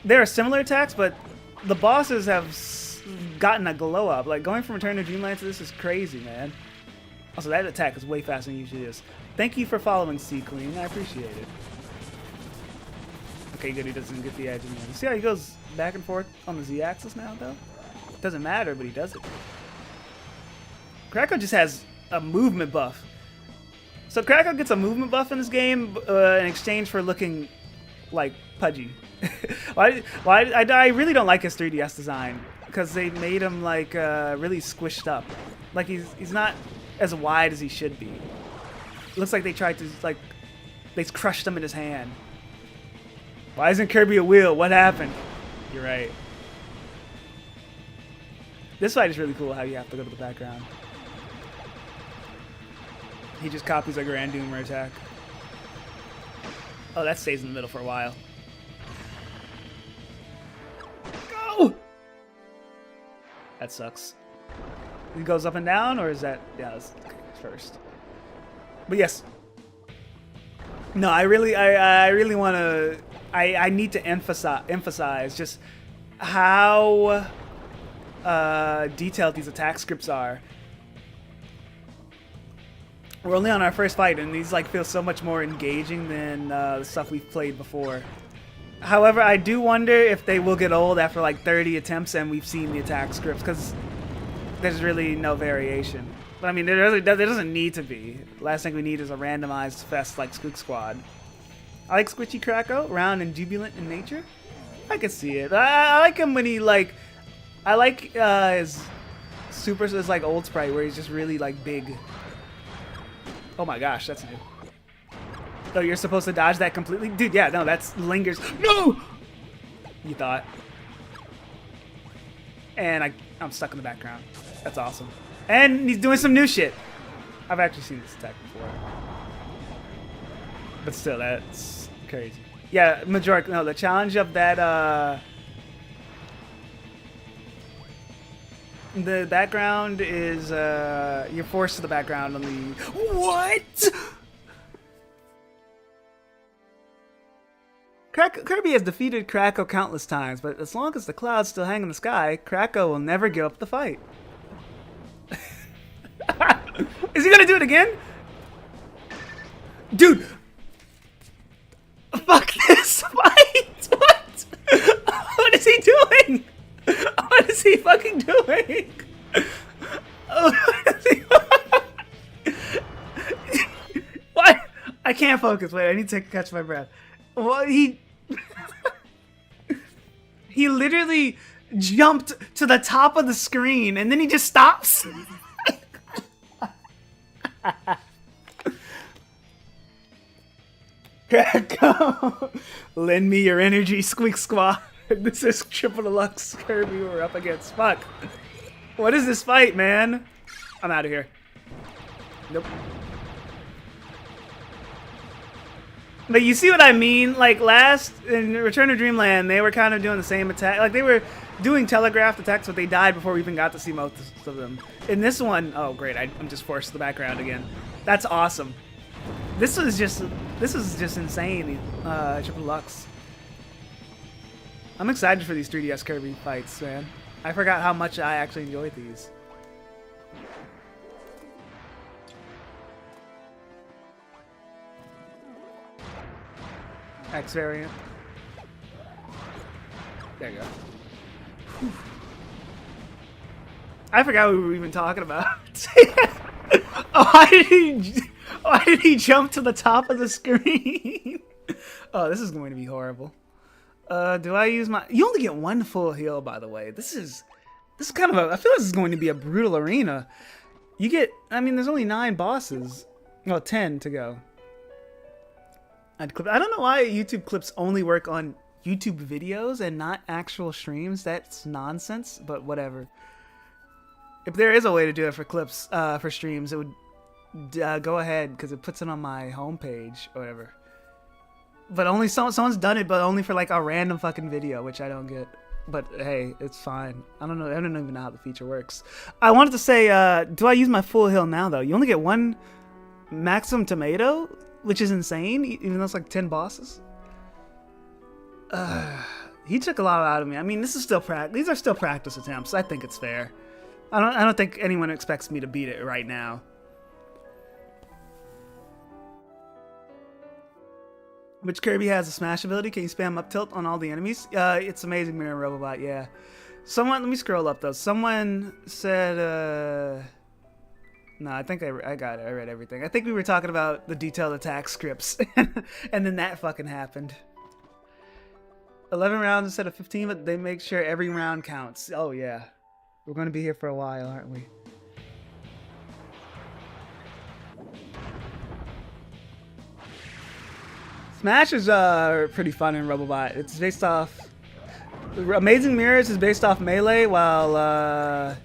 there are similar attacks, but the bosses have gotten a glow up. Like going from Return to Dreamland to this is crazy, man. Also, that attack is way faster than it usually is. Thank you for following, Sea Queen. I appreciate it. Okay, good. He doesn't get the edge in there. You see how he goes back and forth on the Z-axis now, though? Doesn't matter, but he does it. Kracko just has a movement buff. So Kracko gets a movement buff in this game in exchange for looking like pudgy. I really don't like his 3DS design because they made him like really squished up. Like he's not as wide as he should be. Looks like they tried to they crushed him in his hand. Why isn't Kirby a wheel? What happened? You're right. This fight is really cool how you have to go to the background. He just copies a Grand Doomer attack. Oh, that stays in the middle for a while. Go! That sucks. It goes up and down, or is that... yeah, that's first. But yes. No, I really want to... I need to emphasize just how detailed these attack scripts are. We're only on our first fight, and these feel so much more engaging than the stuff we've played before. However, I do wonder if they will get old after 30 attempts and we've seen the attack scripts, because there's really no variation. But I mean, there doesn't need to be. The last thing we need is a randomized fest like Skook Squad. I like Squishy Kracko, round and jubilant in nature. I can see it. I like him when he I like his his old sprite where he's just really big. Oh my gosh, that's new. Oh, you're supposed to dodge that completely? Dude, yeah, no, that's lingers. No! You thought. And I'm stuck in the background. That's awesome. And he's doing some new shit. I've actually seen this attack before. But still, that's crazy. Yeah, Majorca, no, the challenge of that, the background is, you're forced to the background on the... What?! Kirby has defeated Kracko countless times, but as long as the clouds still hang in the sky, Kracko will never give up the fight. Is he gonna do it again? Dude! Fuck this fight! What? What is he doing? What is he fucking doing? What? I can't focus. Wait, I need to catch my breath. Well, he literally jumped to the top of the screen and then he just stops. Kracko, lend me your energy, Squeak Squad. This is Triple Deluxe Kirby we're up against. Fuck. What is this fight, man? I'm out of here. Nope. But you see what I mean? Like last in Return to Dreamland, they were kind of doing the same attack. Like they were doing telegraphed attacks, but they died before we even got to see most of them. In this one, oh great, I'm just forced to the background again. That's awesome. This is just insane. Triple Deluxe. I'm excited for these 3DS Kirby fights, man. I forgot how much I actually enjoyed these. X variant. There you go. Whew. I forgot what we were even talking about. Why did he jump to the top of the screen? Oh, this is going to be horrible. Do I use my... You only get one full heal, by the way. This is kind of a... I feel this is going to be a brutal arena. You get... I mean, there's only 9 bosses. Well, 10 to go. I don't know why YouTube clips only work on YouTube videos and not actual streams. That's nonsense, but whatever. If there is a way to do it for clips, for streams, it would go ahead because it puts it on my homepage or whatever. But only someone's done it, but only for like a random fucking video, which I don't get. But hey, it's fine. I don't know. I don't even know how the feature works. I wanted to say, do I use my full heal now though? You only get 1 maximum tomato, which is insane, even though it's like 10 bosses. He took a lot out of me. I mean, this is still these are still practice attempts. I think it's fair. I don't think anyone expects me to beat it right now. Which Kirby has a smash ability? Can you spam up tilt on all the enemies? It's Amazing Mirror Robobot, yeah. Someone, let me scroll up though. Someone said, no, I think I got it. I read everything. I think we were talking about the detailed attack scripts, and then that fucking happened. 11 rounds instead of 15, but they make sure every round counts. Oh yeah, we're going to be here for a while, aren't we? Smash is pretty fun in Robobot. It's based off... Amazing Mirrors is based off Melee, while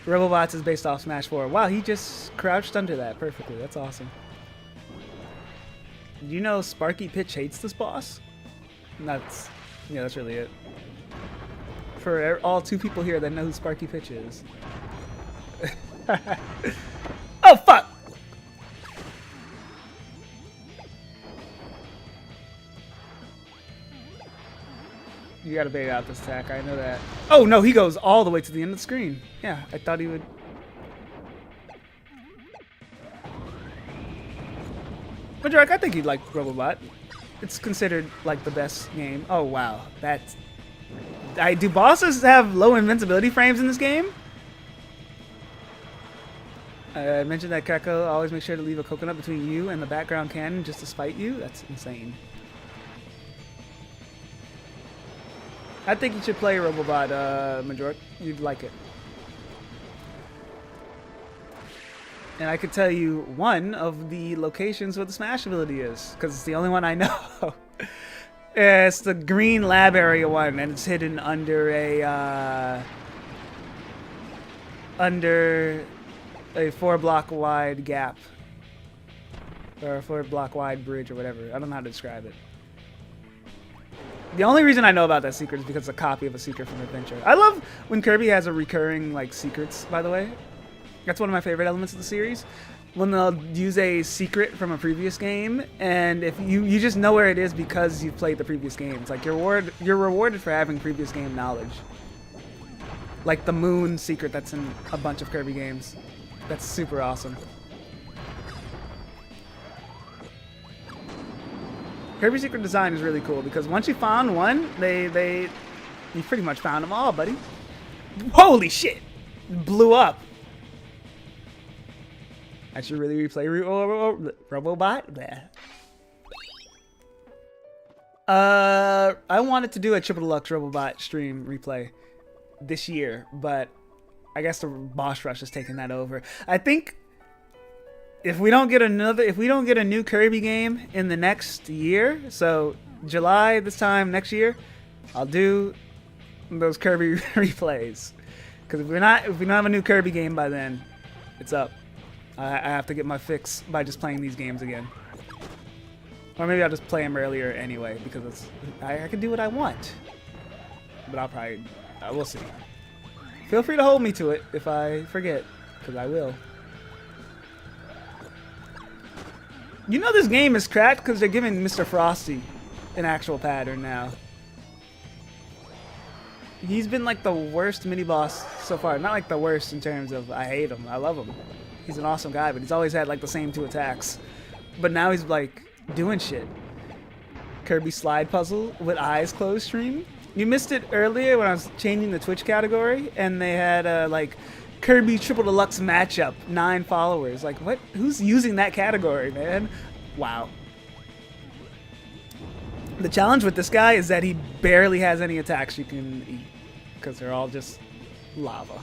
Robobots is based off Smash 4. Wow, he just crouched under that perfectly. That's awesome. Do you know Sparky Pitch hates this boss? That's... yeah, that's really it. For all 2 people here that know who Sparky Pitch is. Oh, fuck! You gotta bait out this attack, I know that. Oh no, he goes all the way to the end of the screen. Yeah, I thought he would. But Drake, I think he'd like Robobot. It's considered like the best game. Oh wow, that's... do bosses have low invincibility frames in this game? I mentioned that Kracko always make sure to leave a coconut between you and the background cannon just to spite you. That's insane. I think you should play Robobot, Majork. You'd like it. And I could tell you one of the locations where the Smash ability is, because it's the only one I know. It's the green lab area one, and it's hidden under a 4-block wide gap. Or a 4-block wide bridge or whatever. I don't know how to describe it. The only reason I know about that secret is because it's a copy of a secret from Adventure. I love when Kirby has a recurring, like, secrets, by the way. That's one of my favorite elements of the series. when they'll use a secret from a previous game, and if you just know where it is because you've played the previous games. Like you're rewarded for having previous game knowledge. Like the moon secret that's in a bunch of Kirby games. That's super awesome. Kirby secret design is really cool because once you found one, you pretty much found them all, buddy. Holy shit! Blew up. I should really replay Robobot. I wanted to do a Triple Deluxe Robobot stream replay this year, but I guess the Boss Rush has taken that over. I think if we don't get a new Kirby game in the next year, so July this time next year, I'll do those Kirby replays. Because if we don't have a new Kirby game by then, it's up. I have to get my fix by just playing these games again. Or maybe I'll just play them earlier anyway, because I can do what I want. But we'll see. Feel free to hold me to it if I forget, because I will. You know this game is cracked because they're giving Mr. Frosty an actual pattern now. He's been like the worst mini-boss so far. Not like the worst in terms of I hate him. I love him. He's an awesome guy, but he's always had like the same 2 attacks. But now he's like doing shit. Kirby slide puzzle with eyes closed stream. You missed it earlier when I was changing the Twitch category, and they had like Kirby Triple Deluxe matchup, 9 followers. Like what? Who's using that category, man? Wow. The challenge with this guy is that he barely has any attacks you can eat, because they're all just lava.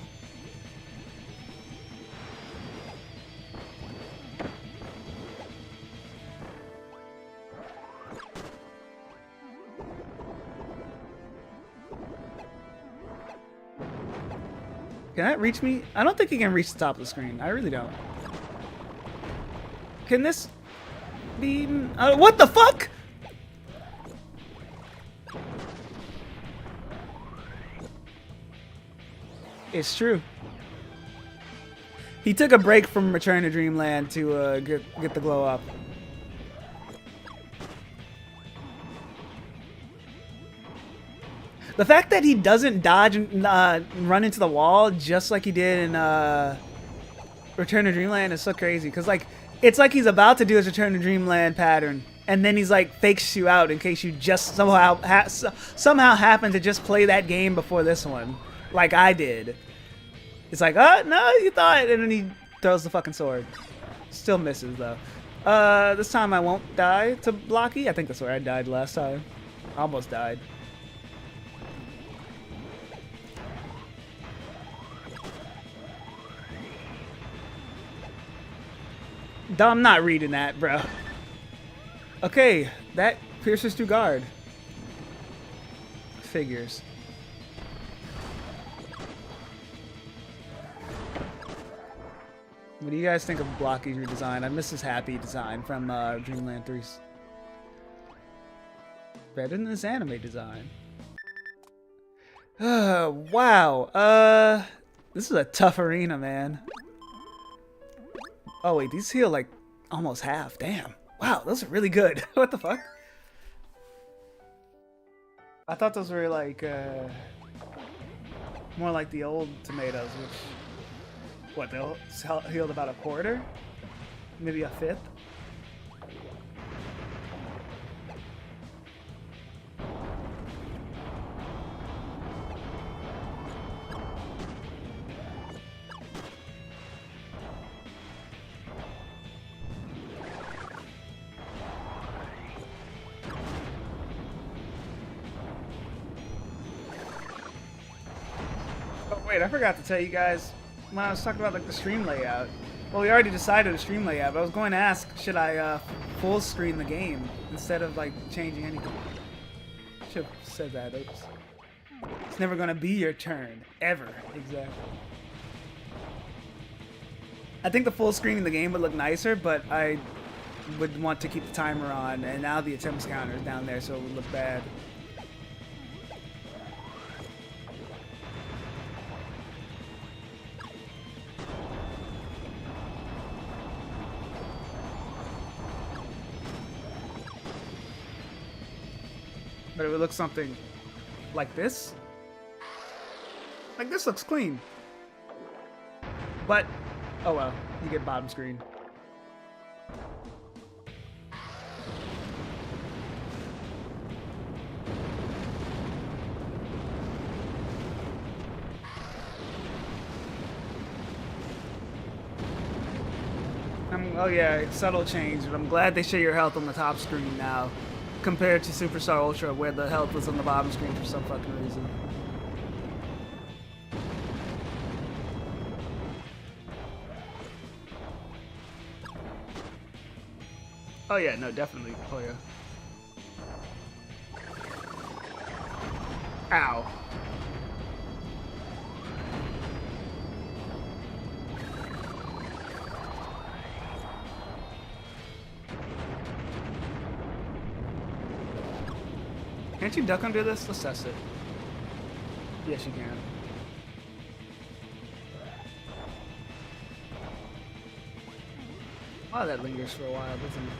Can that reach me? I don't think he can reach the top of the screen. I really don't. Can this be... what the fuck? It's true. He took a break from Return to Dreamland to get the glow up. The fact that he doesn't dodge and run into the wall just like he did in Return to Dreamland is so crazy. Because like, it's like he's about to do his Return to Dreamland pattern, and then he's like fakes you out in case you just somehow happen to just play that game before this one, like I did. It's like, oh no, you thought, and then he throws the fucking sword. Still misses though. This time I won't die to Blocky. I think that's where I died last time. Almost died. I'm not reading that, bro. Okay, that pierces through guard. Figures. What do you guys think of Blocky's redesign? I miss his happy design from Dreamland 3's. Better than this anime design. Wow. This is a tough arena, man. Oh wait, these heal like almost half. Damn. Wow, those are really good. What the fuck? I thought those were like more like the old tomatoes, which what, they'll healed about a quarter? Maybe a fifth? Wait, I forgot to tell you guys when I was talking about like the stream layout. Well, we already decided the stream layout, but I was going to ask, should I full screen the game instead of like changing anything? Should have said that. Oops. It's never going to be your turn, ever. Exactly. I think the full screen in the game would look nicer, but I would want to keep the timer on, and now the attempts counter is down there, so it would look bad. But it would look something like this. Like this looks clean. But, oh well, you get bottom screen. Oh yeah, it's subtle change, but I'm glad they show your health on the top screen now, compared to Superstar Ultra, where the health was on the bottom screen for some fucking reason. Oh yeah, no, definitely. Oh yeah. Ow. Can't you duck under this? Let's test it. Yes, you can. Oh, that lingers for a while, doesn't it?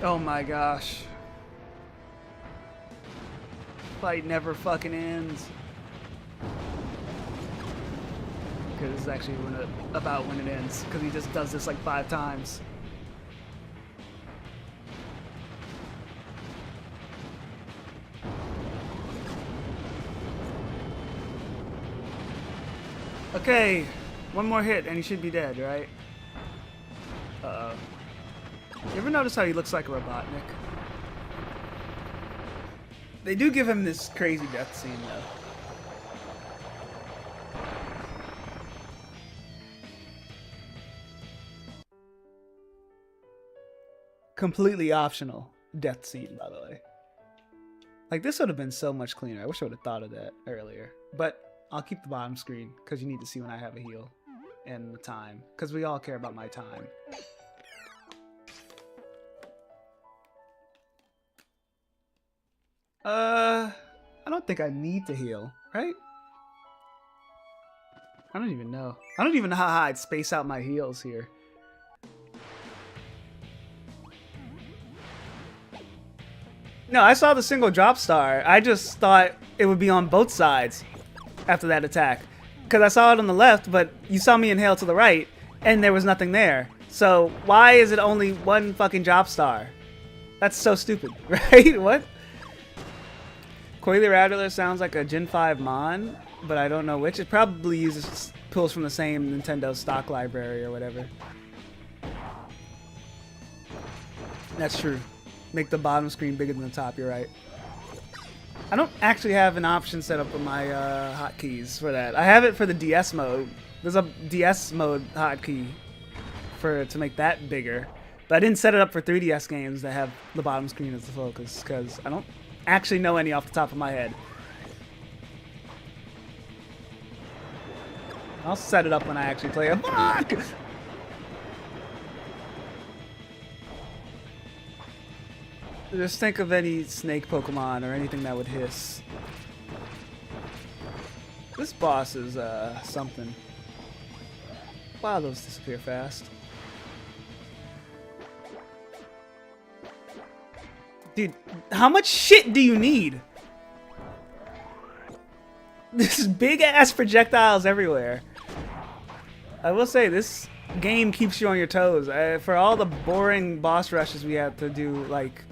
Oh my gosh. Fight never fucking ends. Because this is actually about when it ends. Because he just does this like 5 times. Okay. One more hit and he should be dead, right? Uh-oh. You ever notice how he looks like a Robotnik? They do give him this crazy death scene, though. Completely optional death scene, by the way. Like, this would have been so much cleaner. I wish I would have thought of that earlier. But I'll keep the bottom screen, because you need to see when I have a heal. And the time. Because we all care about my time. I don't think I need to heal, right? I don't even know. I don't even know how I'd space out my heals here. No, I saw the single drop star. I just thought it would be on both sides after that attack. Because I saw it on the left, but you saw me inhale to the right, and there was nothing there. So why is it only one fucking drop star? That's so stupid, right? What? Coily Rattler sounds like a Gen 5 Mon, but I don't know which. It probably pulls from the same Nintendo stock library or whatever. That's true. Make the bottom screen bigger than the top, you're right. I don't actually have an option set up on my hotkeys for that. I have it for the DS mode. There's a DS mode hotkey to make that bigger. But I didn't set it up for 3DS games that have the bottom screen as the focus, because I don't actually know any off the top of my head. I'll set it up when I actually play it. Fuck! Just think of any snake Pokemon or anything that would hiss. This boss is something. Wow, those disappear fast. Dude, how much shit do you need? There's big ass projectiles everywhere. I will say, this game keeps you on your toes. For all the boring boss rushes we had to do, like,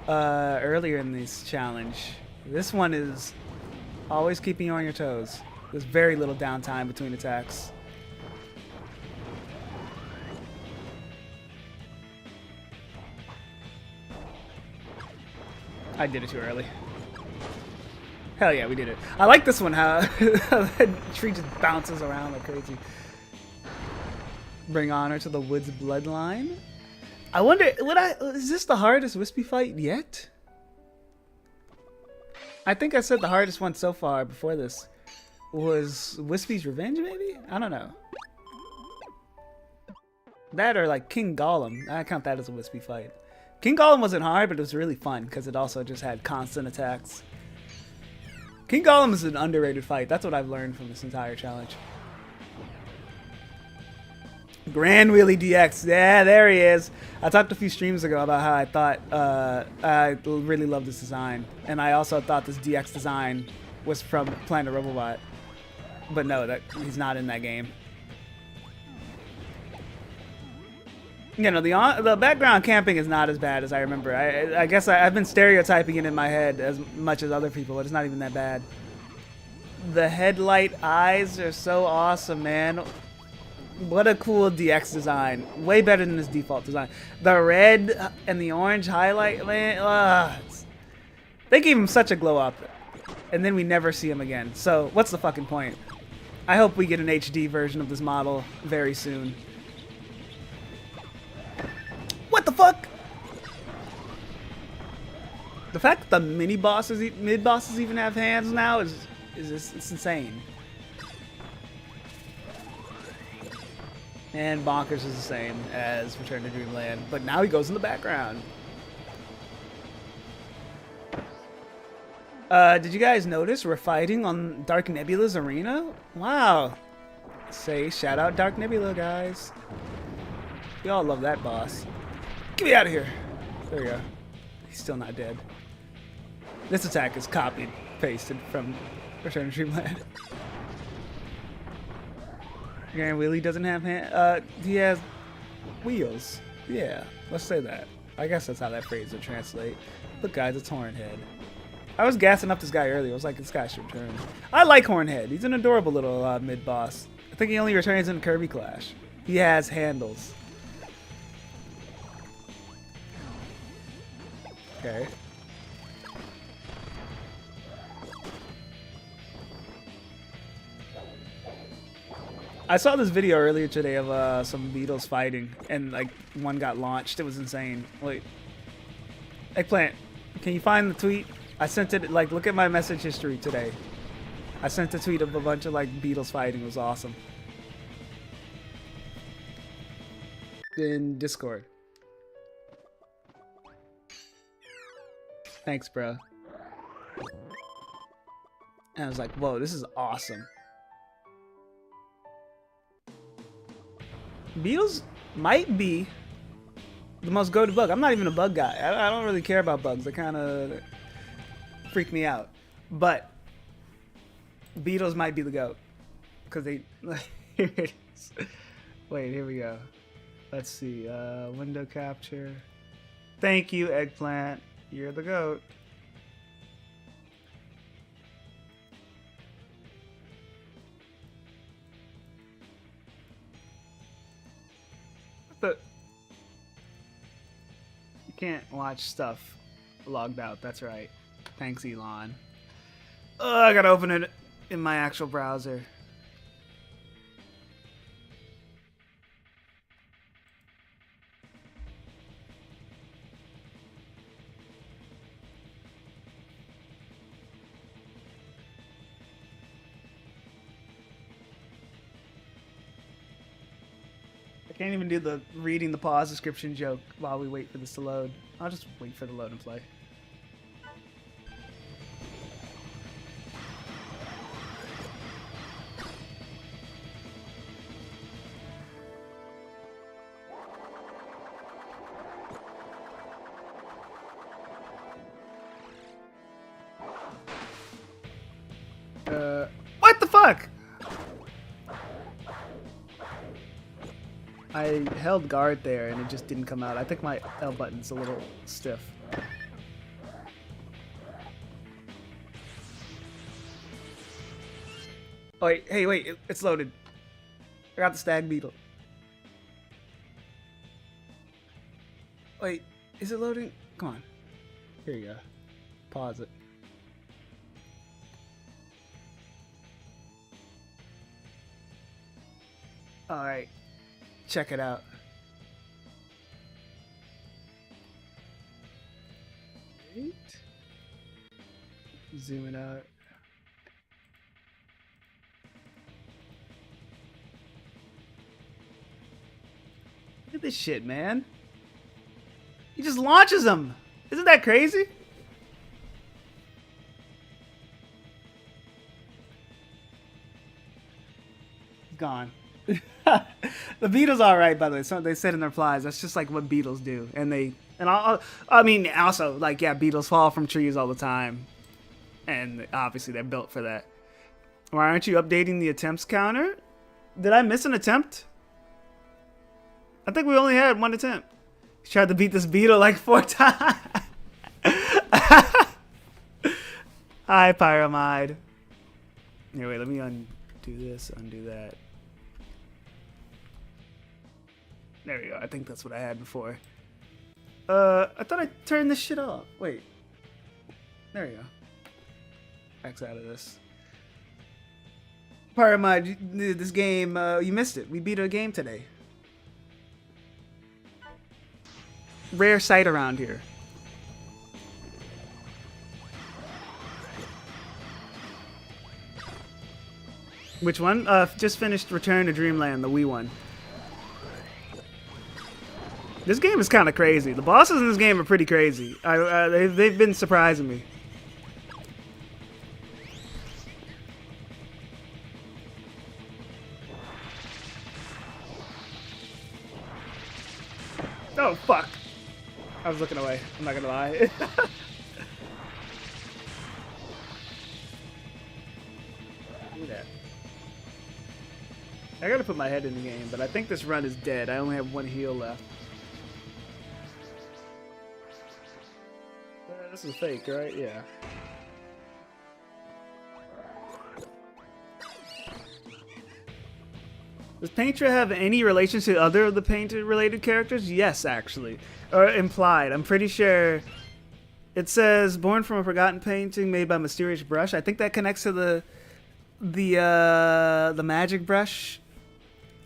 earlier in this challenge, this one is always keeping you on your toes. There's very little downtime between attacks. I did it too early. Hell yeah, we did it. I like this one, how that tree just bounces around like crazy. Bring honor to the Woods bloodline. I wonder, is this the hardest Wispy fight yet? I think I said the hardest one so far before this was Wispy's Revenge, maybe? I don't know. That or like King Gollum. I count that as a wispy fight. King Gollum wasn't hard, but it was really fun because it also just had constant attacks. King Gollum is an underrated fight. That's what I've learned from this entire challenge. Grand Wheelie DX. Yeah, there he is. I talked a few streams ago about how I thought I really love this design. And I also thought this DX design was from Planet Robobot. But no, he's not in that game. You know, the background camping is not as bad as I remember. I guess I've been stereotyping it in my head as much as other people, but it's not even that bad. The headlight eyes are so awesome, man. What a cool DX design. Way better than this default design. The red and the orange highlight, man. They gave him such a glow up. And then we never see him again. So, what's the fucking point? I hope we get an HD version of this model very soon. What the fuck? The fact that the mid bosses even have hands now is it's insane. And Bonkers is the same as Return to Dreamland, but now he goes in the background. Did you guys notice we're fighting on Dark Nebula's arena? Wow. Say shout out Dark Nebula, guys. We all love that boss. Get me out of here. There we go. He's still not dead. This attack is copied, pasted from Return to Dreamland. Grand Wheelie doesn't have hands. He has wheels. Yeah, let's say that. I guess that's how that phrase would translate. Look, guys, it's Hornhead. I was gassing up this guy earlier. I was like, this guy should return. I like Hornhead. He's an adorable little mid-boss. I think he only returns in Kirby Clash. He has handles. Okay. I saw this video earlier today of some Beatles fighting, and like one got launched. It was insane. Wait, Eggplant, can you find the tweet? I sent it. Like, look at my message history today. I sent a tweet of a bunch of like Beatles fighting. It was awesome. In Discord. Thanks, bro. And I was like, whoa, this is awesome. Beetles might be the most go-to bug. I'm not even a bug guy. I don't really care about bugs. They kind of freak me out. But Beetles might be the goat. Because they... Here it is. Wait, here we go. Let's see. Window capture. Thank you, Eggplant. You're the goat. But you can't watch stuff logged out. That's right. Thanks, Elon. Oh, I gotta open it in my actual browser. Can't even do the reading the pause description joke while we wait for this to load. I'll just wait for the load and play. What the fuck? I held guard there and it just didn't come out. I think my L button's a little stiff. Oh, wait, hey, wait, it's loaded. I got the stag beetle. Wait, is it loading? Come on. Here you go. Pause it. All right. Check it out. Wait. Zoom it out. at this shit, man. He just launches them. Isn't that crazy? He's gone. The Beatles are alright, by the way. So they said in their replies. That's just like what Beatles do, I mean, also like yeah, Beatles fall from trees all the time, and obviously they're built for that. Why aren't you updating the attempts counter? Did I miss an attempt? I think we only had one attempt. He tried to beat this beetle like 4 times. Hi, Pyramide. Here, wait, let me undo this, undo that. There we go. I think that's what I had before. I thought I turned this shit off. Wait. There we go. X out of this. Pyramide, this game, you missed it. We beat a game today. Rare sight around here. Which one? Just finished Return to Dreamland, the Wii one. This game is kind of crazy. The bosses in this game are pretty crazy. They've been surprising me. Oh, fuck. I was looking away. I'm not gonna lie. Look at that. I gotta put my head in the game, but I think this run is dead. I only have 1 heal left. This is fake, right? Yeah. Does Painter have any relation to other of the Painter-related characters? Yes, actually. Or implied. I'm pretty sure it says, born from a forgotten painting made by Mysterious Brush. I think that connects to the magic brush.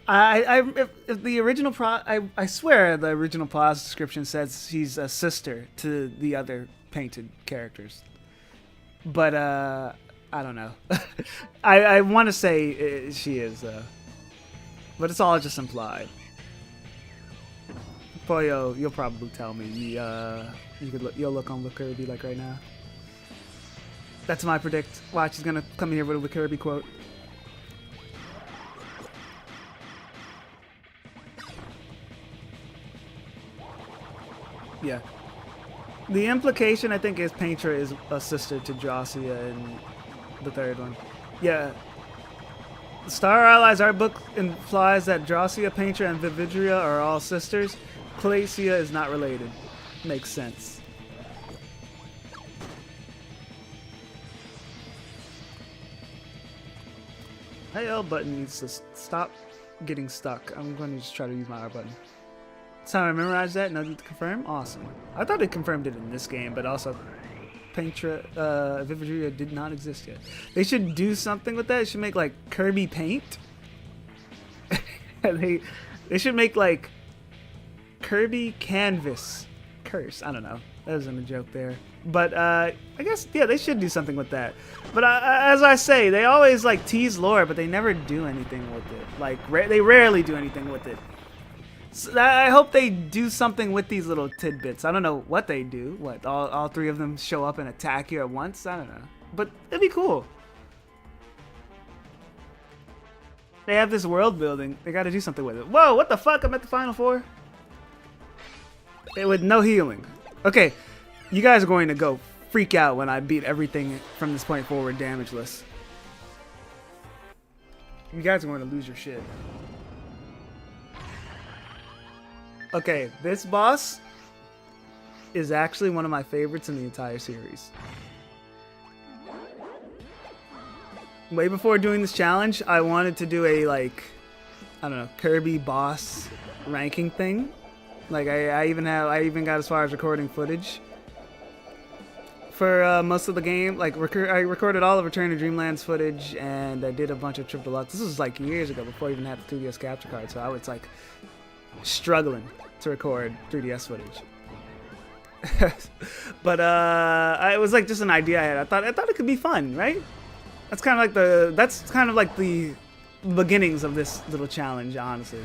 If the original I swear the original plot description says he's a sister to the other painted characters. But, I don't know. I want to say she is, but it's all just implied. Pollo, you'll probably tell me. You'll look on with Kirby like right now. That's my predict. Watch, he's gonna come here with a Kirby quote. Yeah. The implication, I think, is Painter is a sister to Drossia in the third one. Yeah. Star Allies art book implies that Drossia, Painter, and Vividria are all sisters. Glacia is not related. Makes sense. My L button needs to stop getting stuck. I'm going to just try to use my R button. So I memorized that. No need to confirm. Awesome. I thought it confirmed it in this game, but also Painter, Vividria did not exist yet. They should do something with that. They should make like Kirby Paint. they should make like Kirby Canvas Curse. I don't know. That wasn't a joke there. But I guess, yeah, they should do something with that. But as I say, they always like tease lore, but they never do anything with it. Like they rarely do anything with it. So I hope they do something with these little tidbits. I don't know what they do. What, all 3 of them show up and attack you at once? I don't know. But it'd be cool. They have this world building. They gotta do something with it. Whoa, what the fuck? I'm at the Final 4? With no healing. Okay, you guys are going to go freak out when I beat everything from this point forward damageless. You guys are going to lose your shit. Okay, this boss is actually one of my favorites in the entire series. Way before doing this challenge, I wanted to do a, like, I don't know, Kirby boss ranking thing. Like, I even got as far as recording footage for most of the game. Like, I recorded all of Return to Dreamland's footage, and I did a bunch of Triple Deluxe. This was like years ago, before I even had the 2DS capture card, so I was like struggling to record 3DS footage. But it was like just an idea I had. I thought it could be fun, right? That's kind of like the beginnings of this little challenge, honestly.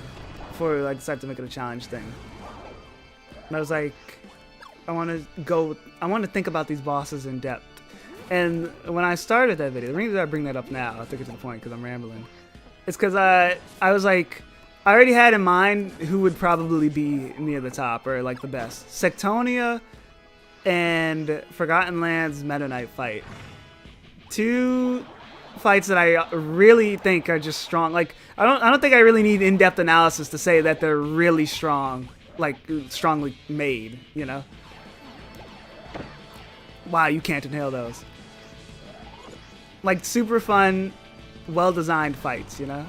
before I decided to make it a challenge thing. And I was like, I want to think about these bosses in depth. And when I started that video, the reason I bring that up now, I'll take it to the point because I'm rambling, it's because I was like, I already had in mind who would probably be near the top or like the best. Sectonia and Forgotten Lands Meta Knight fight. Two fights that I really think are just strong. Like I don't think I really need in-depth analysis to say that they're really strong, like strongly made, you know? Wow, you can't inhale those. Like super fun, well-designed fights, you know?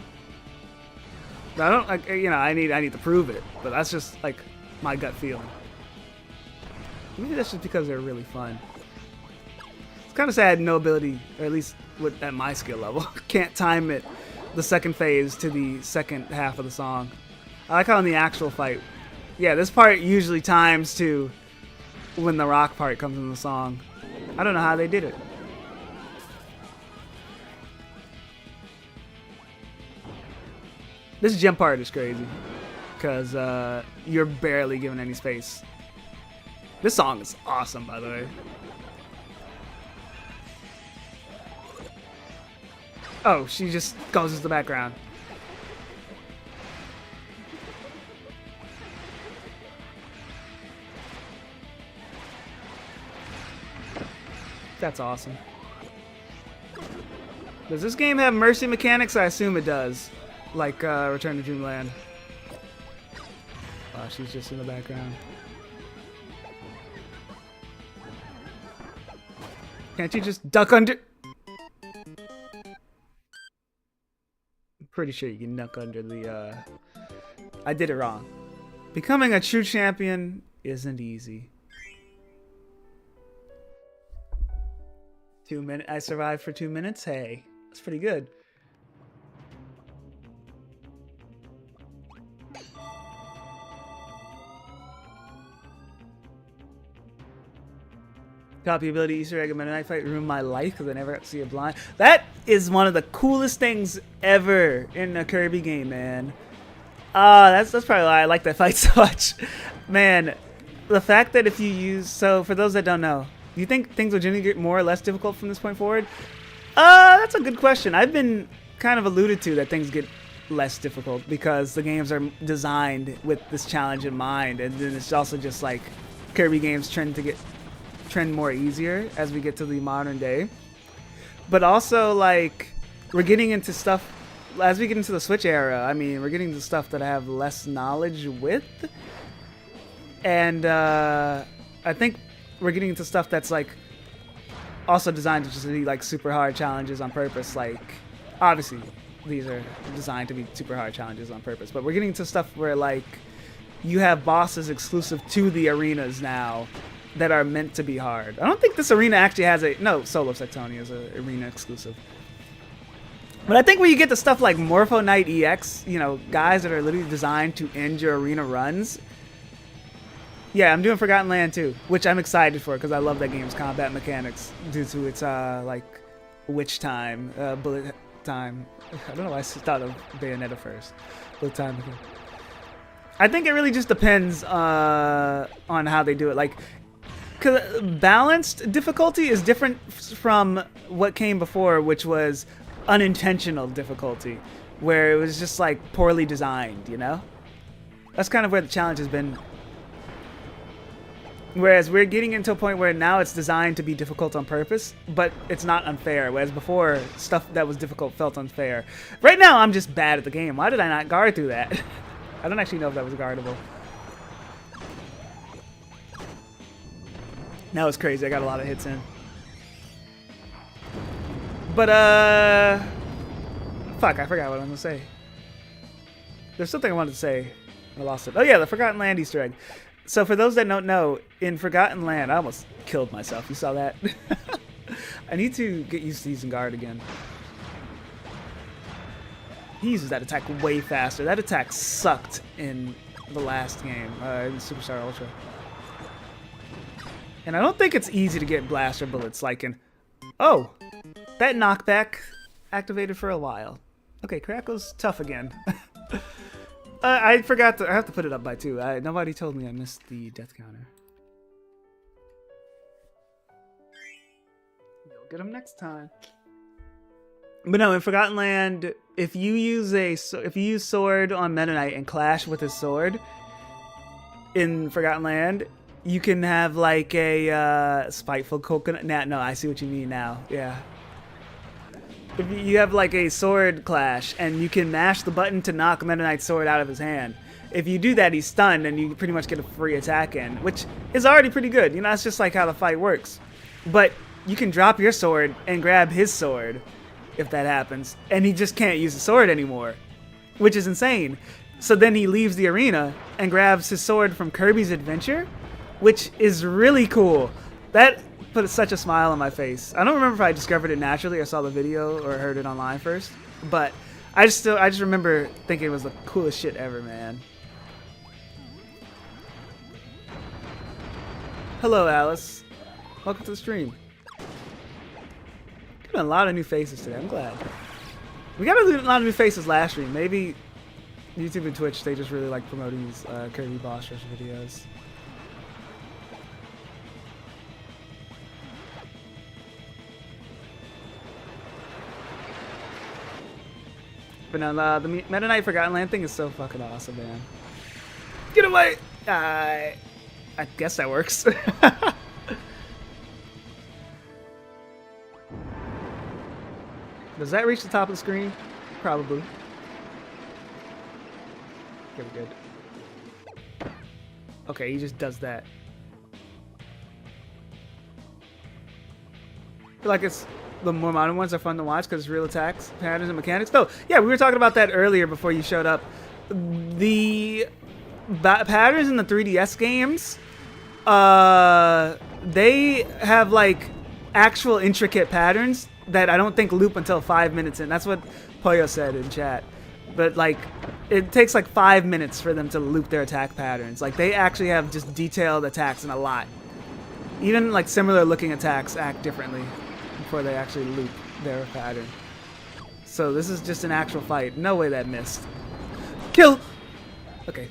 I don't, like, you know, I need to prove it, but that's just like my gut feeling. Maybe that's just because they're really fun. It's kind of sad no ability, or at least at my skill level, can't time it the second phase to the second half of the song. I like how in the actual fight, yeah, this part usually times to when the rock part comes in the song. I don't know how they did it. This gem part is crazy because you're barely given any space. This song is awesome, by the way. Oh, she just goes into the background. That's awesome. Does this game have mercy mechanics? I assume it does. Like Return to Dreamland. Oh, she's just in the background. Can't you just duck under? I'm pretty sure you can duck under the, I did it wrong. Becoming a true champion isn't easy. 2 minutes. I survived for 2 minutes. Hey, that's pretty good. Copy ability Easter egg in Meta Knight fight ruined my life because I never got to see a blind. That is one of the coolest things ever in a Kirby game, man. That's probably why I like that fight so much. Man, the fact that if you use... So, for those that don't know, do you think things will generally get more or less difficult from this point forward? That's a good question. I've been kind of alluded to that things get less difficult because the games are designed with this challenge in mind. And then it's also just like Kirby games trend more easier as we get to the modern day. But also, like, we're getting into stuff as we get into the Switch era. I mean, we're getting to stuff that I have less knowledge with, and I think we're getting into stuff that's like also designed to just be like super hard challenges on purpose. Like, obviously these are designed to be super hard challenges on purpose, but we're getting to stuff where like you have bosses exclusive to the arenas now that are meant to be hard. I don't think this arena actually has a... No, Solo Sectonia is an arena exclusive. But I think when you get to stuff like Morpho Knight EX, you know, guys that are literally designed to end your arena runs. Yeah, I'm doing Forgotten Land too, which I'm excited for because I love that game's combat mechanics due to its, like, witch time, bullet time. I don't know why I thought of Bayonetta first. Bullet time. I think it really just depends on how they do it. Like, because balanced difficulty is different from what came before, which was unintentional difficulty, where it was just like poorly designed, you know? That's kind of where the challenge has been. Whereas we're getting into a point where now it's designed to be difficult on purpose, but it's not unfair. Whereas before, stuff that was difficult felt unfair. Right now, I'm just bad at the game. Why did I not guard through that? I don't actually know if that was guardable. That was crazy. I got a lot of hits in. But, fuck, I forgot what I'm gonna say. There's something I wanted to say. I lost it. Oh, yeah, the Forgotten Land Easter egg. So, for those that don't know, in Forgotten Land, I almost killed myself. You saw that? I need to get used to using guard again. He uses that attack way faster. That attack sucked in the last game, in Superstar Ultra. And I don't think it's easy to get blaster bullets like in... Oh! That knockback activated for a while. Okay, Krako's tough again. I forgot to. I have to put it up by 2. Nobody told me I missed the death counter. You'll get them next time. But no, in Forgotten Land, if you use sword on Meta Knight and clash with his sword in Forgotten Land, you can have like a spiteful coconut. No, I see what you mean now. Yeah. If you have like a sword clash and you can mash the button to knock Meta Knight's sword out of his hand. If you do that, he's stunned and you pretty much get a free attack in, which is already pretty good. You know, that's just like how the fight works. But you can drop your sword and grab his sword if that happens, and he just can't use the sword anymore, which is insane. So then he leaves the arena and grabs his sword from Kirby's Adventure, which is really cool. That put such a smile on my face. I don't remember if I discovered it naturally or saw the video or heard it online first, but I just remember thinking it was the coolest shit ever, man. Hello, Alice. Welcome to the stream. Got a lot of new faces today. I'm glad. We got a lot of new faces last stream. Maybe YouTube and Twitch, they just really like promoting these Kirby Boss Rush videos. But no, the Meta Knight Forgotten Land thing is so fucking awesome, man. Get away! I guess that works. Does that reach the top of the screen? Probably. Okay, we're good. Okay, he just does that. I feel like it's the more modern ones are fun to watch because it's real attacks, patterns, and mechanics. Oh, yeah, we were talking about that earlier before you showed up. The patterns in the 3DS games, they have like actual intricate patterns that I don't think loop until 5 minutes in. That's what Poyo said in chat. But like, it takes like 5 minutes for them to loop their attack patterns. Like, they actually have just detailed attacks and a lot. Even like similar looking attacks act differently before they actually loop their pattern. So this is just an actual fight. No way that missed. Kill! Okay.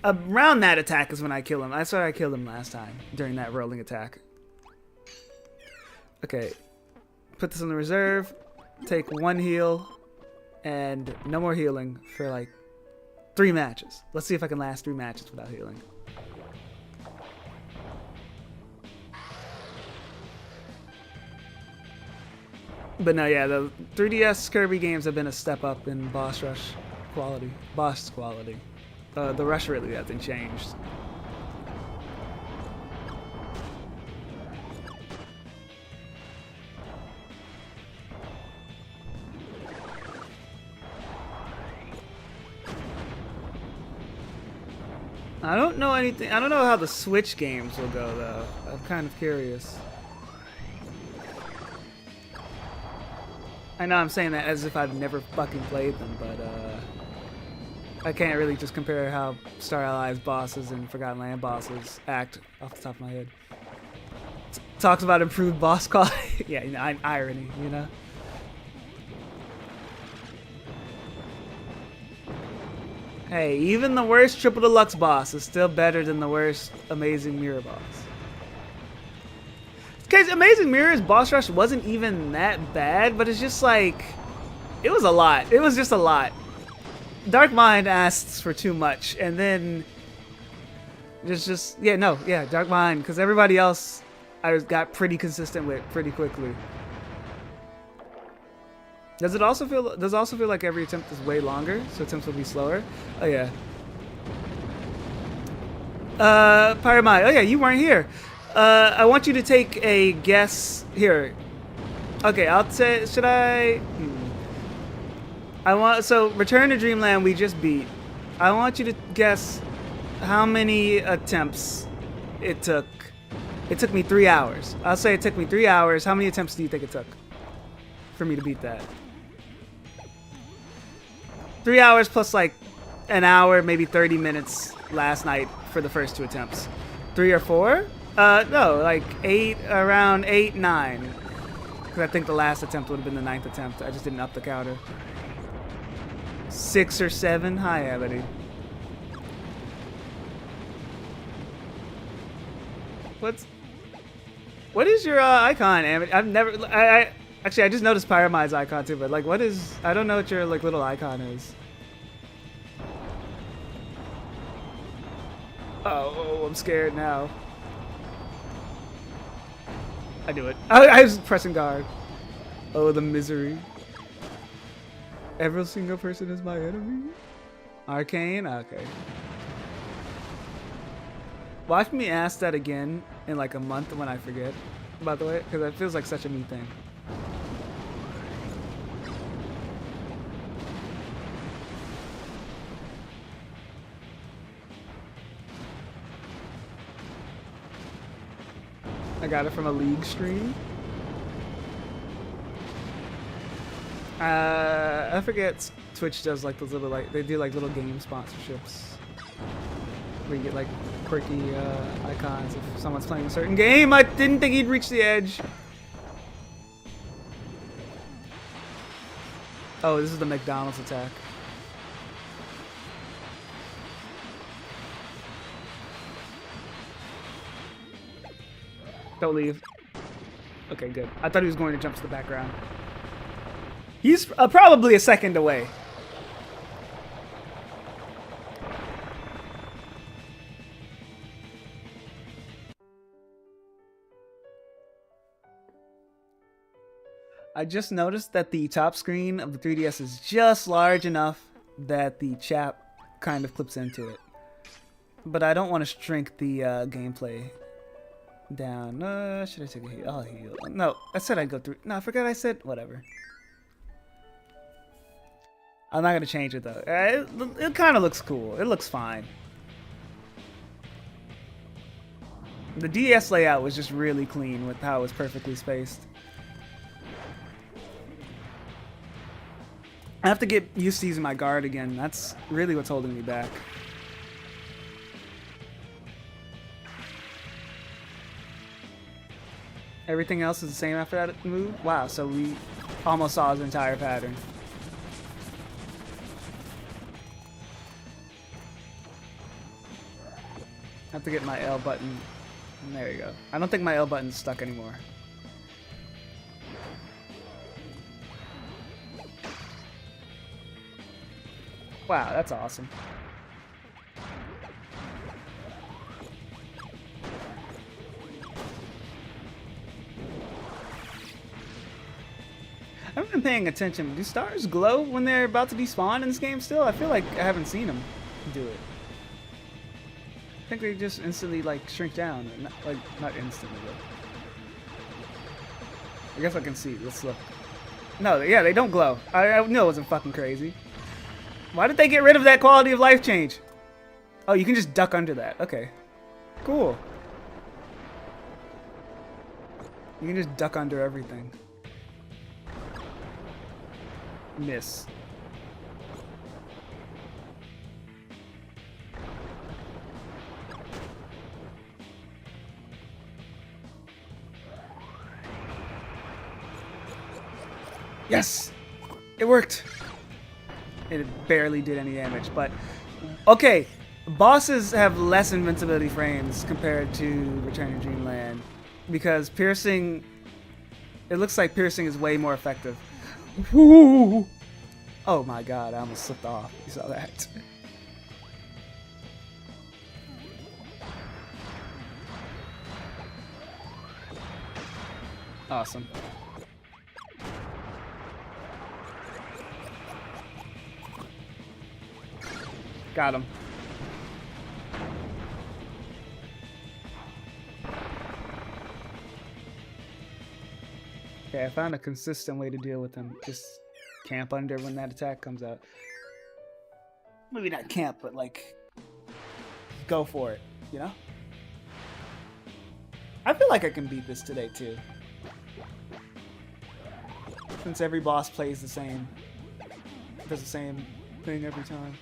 Around that attack is when I kill him. That's why I killed him last time, during that rolling attack. Okay. Put this in the reserve, take 1 heal, and no more healing for like 3 matches. Let's see if I can last 3 matches without healing. But no, yeah, the 3DS Kirby games have been a step up in boss rush quality. Boss quality. The rush really hasn't changed. I don't know anything. I don't know how the Switch games will go, though. I'm kind of curious. I know I'm saying that as if I've never fucking played them, but I can't really just compare how Star Allies bosses and Forgotten Land bosses act off the top of my head. Talks about improved boss quality. Yeah, you know, irony, you know? Hey, even the worst Triple Deluxe boss is still better than the worst Amazing Mirror boss. Because Amazing Mirror's boss rush wasn't even that bad, but it's just like, it was a lot. It was just a lot. Dark Mind asks for too much, and then Dark Mind, because everybody else I got pretty consistent with pretty quickly. Does it also feel like every attempt is way longer, so attempts will be slower? Oh yeah. Pyramide. Oh yeah, you weren't here. I want you to take a guess here. Okay, I'll say. Should I? So Return to Dreamland we just beat. I want you to guess how many attempts it took. It took me 3 hours. I'll say it took me 3 hours. How many attempts do you think it took for me to beat that? 3 hours plus like an hour, maybe 30 minutes last night for the first 2 attempts. 3 or 4? No, like 8, around 8, 9. Because I think the last attempt would have been the 9th attempt. I just didn't up the counter. 6 or 7? Hi, Ebony. What is your icon, Amit? I've never. Actually, I just noticed Pyramide's icon too, but like, what is? I don't know what your like little icon is. Oh, I'm scared now. I do it. I was pressing guard. Oh, the misery. Every single person is my enemy. Arcane? Okay. Watch me ask that again in like a month when I forget, by the way, because it feels like such a me thing. I got it from a League stream. I forget Twitch does like those little they do like little game sponsorships where you get like quirky icons if someone's playing a certain game. I didn't think he'd reach the edge. Oh, this is the McDonald's attack. Don't leave. Okay, good. I thought he was going to jump to the background. He's probably a second away. I just noticed that the top screen of the 3DS is just large enough that the chat kind of clips into it. But I don't want to shrink the gameplay down. Should I take a heal? I'll heal. No, I said I'd go through. No, I forgot I said whatever. I'm not gonna change it though. It kind of looks cool. It looks fine. The DS layout was just really clean with how it was perfectly spaced. I have to get used to using my guard again. That's really what's holding me back. Everything else is the same after that move? Wow, so we almost saw his entire pattern. I have to get my L button. There you go. I don't think my L button's stuck anymore. Wow, that's awesome. I haven't been paying attention. Do stars glow when they're about to be spawned in this game still? I feel like I haven't seen them do it. I think they just instantly like shrink down. Not instantly, but I guess I can see. Let's look. No, yeah, they don't glow. I knew it wasn't fucking crazy. Why did they get rid of that quality of life change? Oh, you can just duck under that. Okay. Cool. You can just duck under everything. Miss. Yes! It worked! It barely did any damage, but... Okay, bosses have less invincibility frames compared to Return to Dreamland. Because piercing... It looks like piercing is way more effective. Woo! Oh my god, I almost slipped off. You saw that. Awesome. Got him. Okay, I found a consistent way to deal with him. Just camp under when that attack comes out. Maybe not camp, but like, go for it, you know? I feel like I can beat this today too. Since every boss plays the same. Does the same thing every time.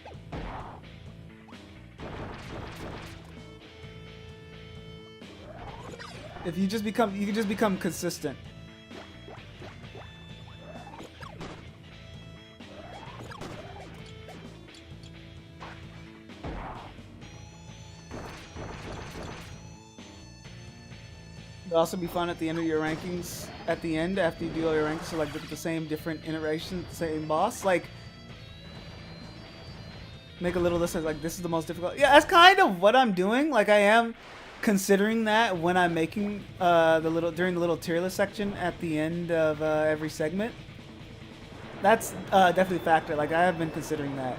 If you just become, you can just become consistent. It'll also be fun at the end of your rankings. At the end, after you do all your rankings, so like look at the same different iterations, the same boss. Like, make a little list of like, this is the most difficult. Yeah, that's kind of what I'm doing. Like, I am considering that when I'm making during the little tier list section at the end of every segment. That's definitely a factor. Like, I have been considering that.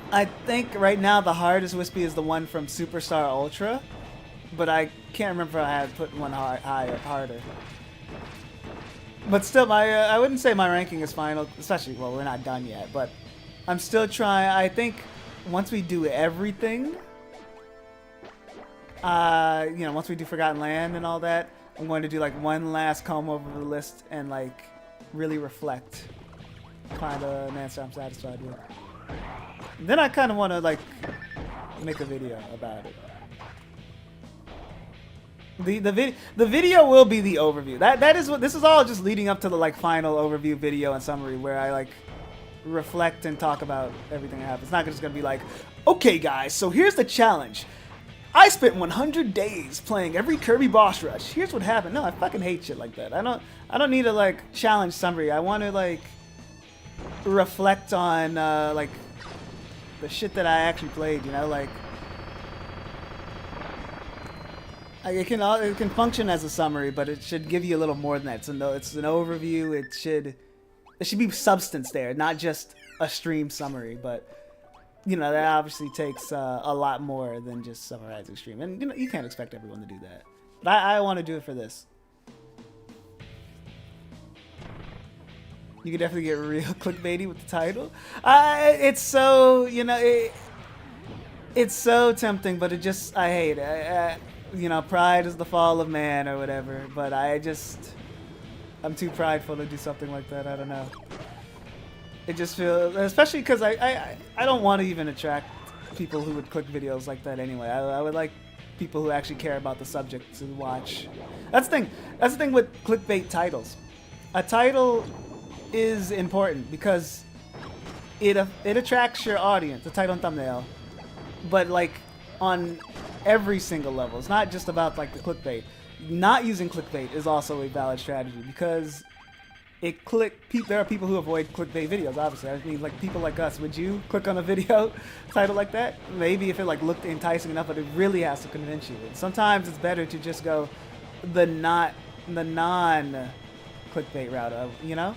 I think right now the hardest Wispy is the one from Superstar Ultra, but I can't remember if I had put one harder. But still, I wouldn't say my ranking is final, especially, well, we're not done yet, but I'm still trying. I think once we do everything, once we do Forgotten Land and all that, I'm going to do like one last comb over the list and like really reflect. Find an answer I'm satisfied with. Then I kind of want to like make a video about it. The video will be the overview. That is what this is all just leading up to the like final overview video and summary where I like reflect and talk about everything that happened. It's not just gonna be like, okay guys, so here's the challenge. I spent 100 days playing every Kirby Boss Rush. Here's what happened. No, I fucking hate shit like that. I don't need a like challenge summary. I want to like reflect on like the shit that I actually played, you know, like it can function as a summary, but it should give you a little more than that. So it's an overview. There should be substance there, not just a stream summary. But you know, that obviously takes a lot more than just summarizing stream, and you know, you can't expect everyone to do that. But I want to do it for this. You can definitely get real clickbaity with the title. It's so, you know, it's so tempting, but I hate it. You know, pride is the fall of man or whatever, but I'm too prideful to do something like that. I don't know. It just feels, especially because I don't want to even attract people who would click videos like that anyway. I would like people who actually care about the subject to watch. That's the thing with clickbait titles. A title is important because it attracts your audience, the title and thumbnail, but like on every single level. It's not just about like the clickbait. Not using clickbait is also a valid strategy because there are people who avoid clickbait videos, obviously. I mean, like people like us, would you click on a video title like that? Maybe if it like looked enticing enough, but it really has to convince you. And sometimes it's better to just go the non clickbait route, you know?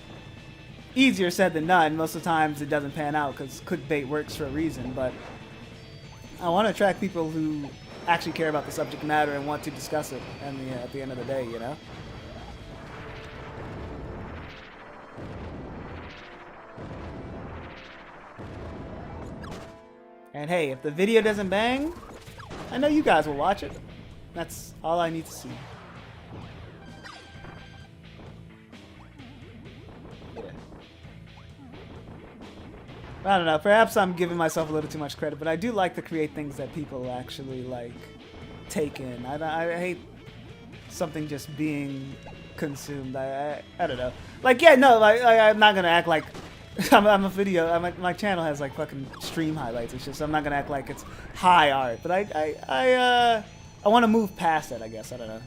Easier said than done. Most of the times it doesn't pan out because clickbait works for a reason, but I want to attract people who actually care about the subject matter and want to discuss it at the end of the day, you know? And hey, if the video doesn't bang, I know you guys will watch it. That's all I need to see. I don't know, perhaps I'm giving myself a little too much credit, but I do like to create things that people actually, like, take in. I hate something just being consumed. I don't know. Like, yeah, no, I'm not gonna act like I'm a video. My channel has, like, fucking stream highlights and shit, so I'm not gonna act like it's high art. But I want to move past it, I guess. I don't know.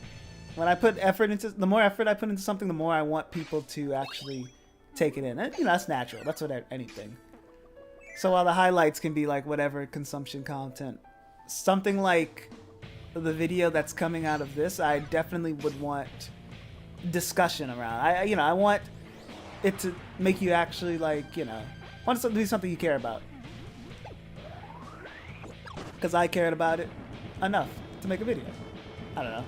When I put effort into, the more effort I put into something, the more I want people to actually take it in. And, you know, that's natural. That's what anything. So while the highlights can be like whatever consumption content, something like the video that's coming out of this, I definitely would want discussion around. I want it to make you actually like, you know, want it to be something you care about. Because I cared about it enough to make a video. I don't know.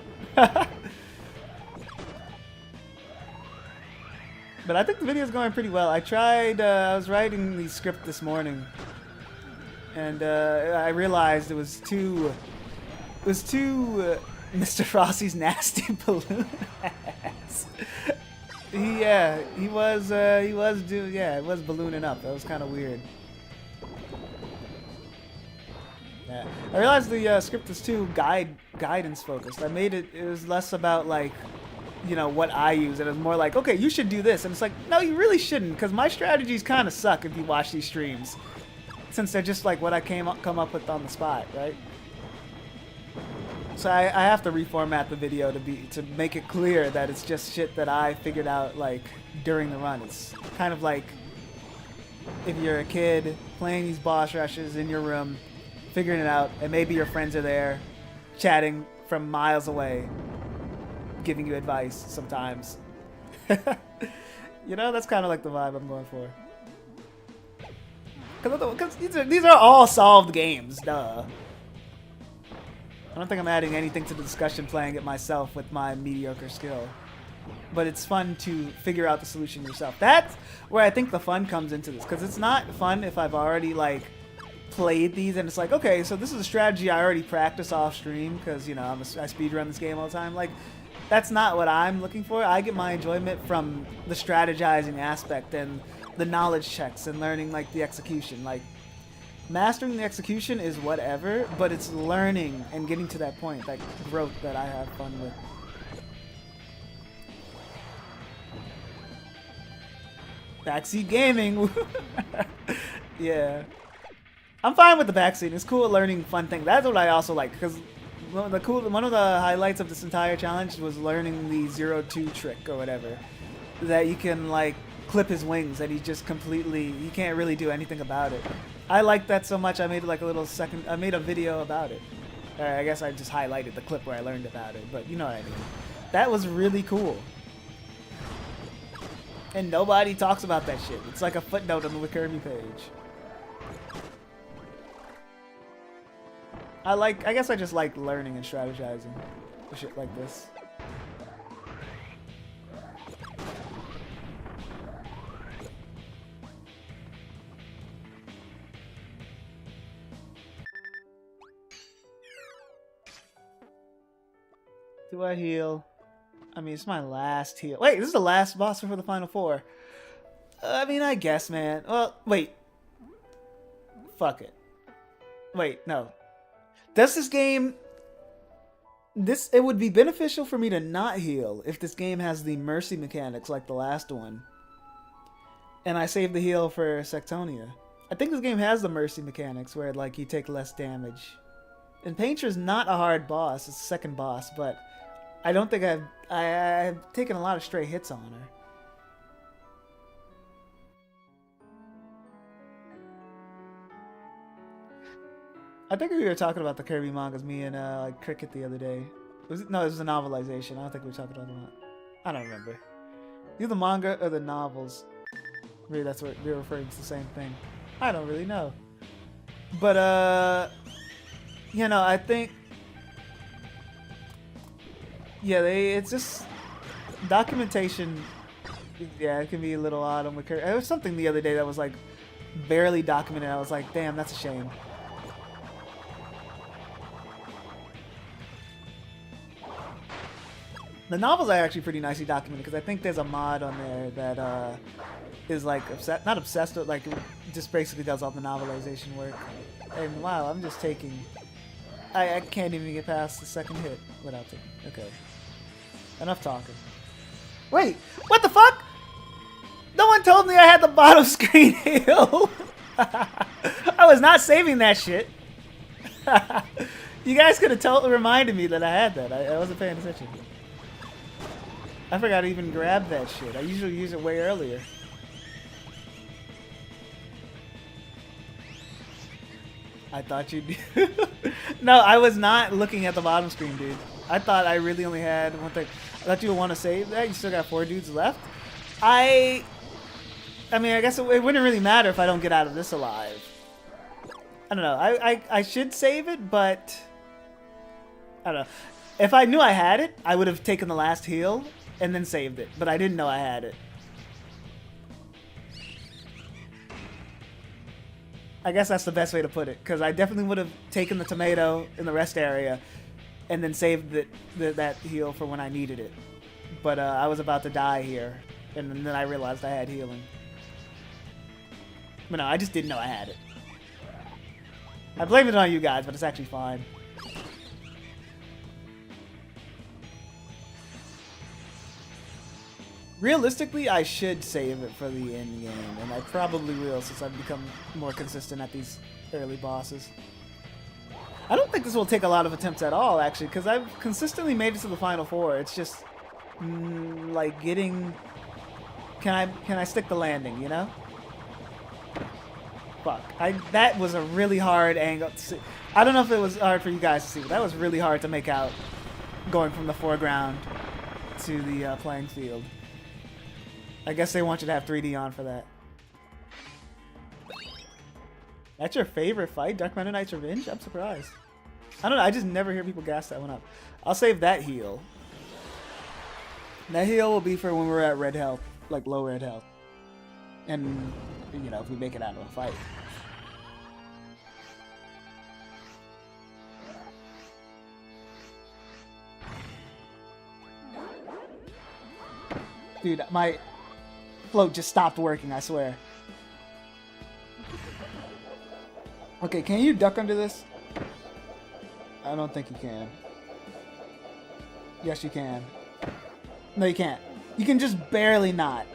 But I think the video's going pretty well. I was writing the script this morning, and I realized it was too Mr. Frosty's nasty balloon ass. It was ballooning up. That was kind of weird. Yeah. I realized the script was too guidance focused. I made it was less about like, you know, what I use, and it was more like, okay, you should do this, and it's like, no, you really shouldn't, because my strategies kind of suck if you watch these streams, since they're just like what I come up with on the spot, right? So I have to reformat the video to make it clear that it's just shit that I figured out like during the run. It's kind of like if you're a kid playing these boss rushes in your room, figuring it out, and maybe your friends are there chatting from miles away, giving you advice sometimes. You know, that's kind of like the vibe I'm going for. Because these are all solved games, duh. I don't think I'm adding anything to the discussion playing it myself with my mediocre skill. But it's fun to figure out the solution yourself. That's where I think the fun comes into this. Because it's not fun if I've already, like, played these and it's like, okay, so this is a strategy I already practice off stream because, you know, I speedrun this game all the time. Like, that's not what I'm looking for. I get my enjoyment from the strategizing aspect and the knowledge checks and learning, like, the execution. Like, mastering the execution is whatever, but it's learning and getting to that point, that growth that I have fun with. Backseat gaming. Yeah. I'm fine with the backseat. It's cool learning fun things. That's what I also like, because one of the highlights of this entire challenge was learning the 0-2 trick or whatever. That you can, like, clip his wings and he just completely, he can't really do anything about it. I like that so much I made like a little I made a video about it. I guess I just highlighted the clip where I learned about it, but you know what I mean. That was really cool. And nobody talks about that shit. It's like a footnote on the Kirby page. I guess I just like learning and strategizing for shit like this. Do I heal? I mean, it's my last heal. Wait, this is the last boss before the final four. I mean, I guess, man. Well, wait. Fuck it. Wait, no. Does this game... It would be beneficial for me to not heal if this game has the mercy mechanics like the last one. And I save the heal for Sectonia. I think this game has the mercy mechanics where, like, you take less damage. And Painter's not a hard boss. It's the second boss, but... I don't think I've taken a lot of stray hits on her. I think we were talking about the Kirby mangas, me and like Cricket the other day. No, it was a novelization. I don't think we were talking about that. I don't remember. Either the manga or the novels. Maybe that's what we were referring to the same thing. I don't really know. But you know, I think. Yeah, it's just documentation. Yeah, it can be a little odd on the Kirby. There was something the other day that was like barely documented. I was like, damn, that's a shame. The novels are actually pretty nicely documented because I think there's a mod on there that is like not obsessed with, like just basically does all the novelization work. And wow, I'm just taking. I can't even get past the second hit without taking. Okay. Enough talking. Wait, what the fuck? No one told me I had the bottom screen heal. I was not saving that shit. You guys could have totally reminded me that I had that. I wasn't paying attention. I forgot to even grab that shit. I usually use it way earlier. I thought you did. No, I was not looking at the bottom screen, dude. I thought I really only had one thing. I thought you would want to save that. You still got 4 dudes left. I mean, I guess it wouldn't really matter if I don't get out of this alive. I don't know. I should save it, but I don't know. If I knew I had it, I would have taken the last heal and then saved it. But I didn't know I had it. I guess that's the best way to put it, because I definitely would have taken the tomato in the rest area and then saved that heal for when I needed it. But I was about to die here, and then I realized I had healing. But no, I just didn't know I had it. I blame it on you guys, but it's actually fine. Realistically, I should save it for the end game, and I probably will since I've become more consistent at these early bosses. I don't think this will take a lot of attempts at all, actually, because I've consistently made it to the final 4. It's just like getting. Can I stick the landing? You know. Fuck. That was a really hard angle to see. I don't know if it was hard for you guys to see, but that was really hard to make out going from the foreground to the playing field. I guess they want you to have 3D on for that. That's your favorite fight? Dark Meta Knight's Revenge? I'm surprised. I don't know, I just never hear people gas that one up. I'll save that heal. That heal will be for when we're at red health, like low red health. And, you know, if we make it out of a fight. Dude, my float just stopped working, I swear. Okay, can you duck under this? I don't think you can. Yes, you can. No, you can't. You can just barely not.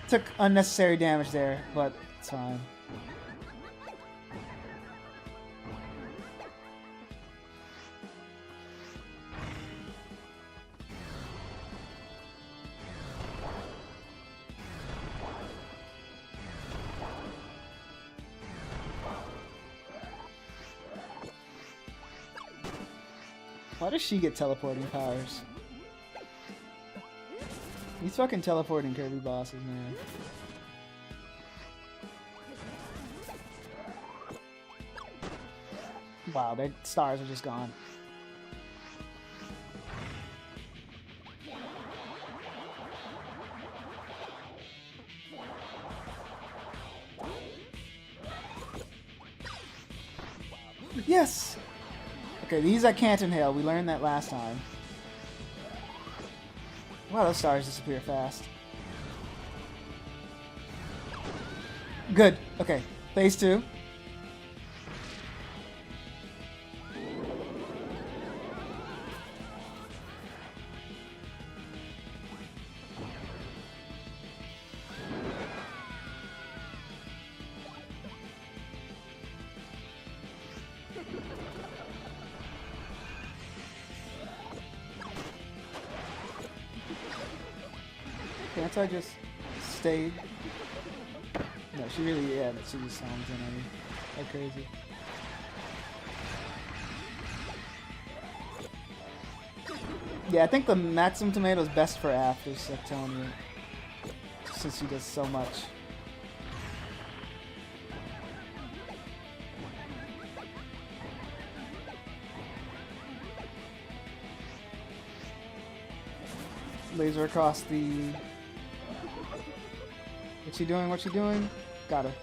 Took unnecessary damage there, but it's fine. Why does she get teleporting powers? These fucking teleporting Kirby bosses, man. Wow, their stars are just gone. Yes! Okay, these I can't inhale. We learned that last time. Wow, those stars disappear fast. Good. Okay, phase 2. Can't I just stay? No, she really, yeah, she just sounds in on me like crazy. Yeah, I think the Maximum Tomato is best for after Sectonia, since she does so much. Laser across the... What's she doing? What's she doing? Got her.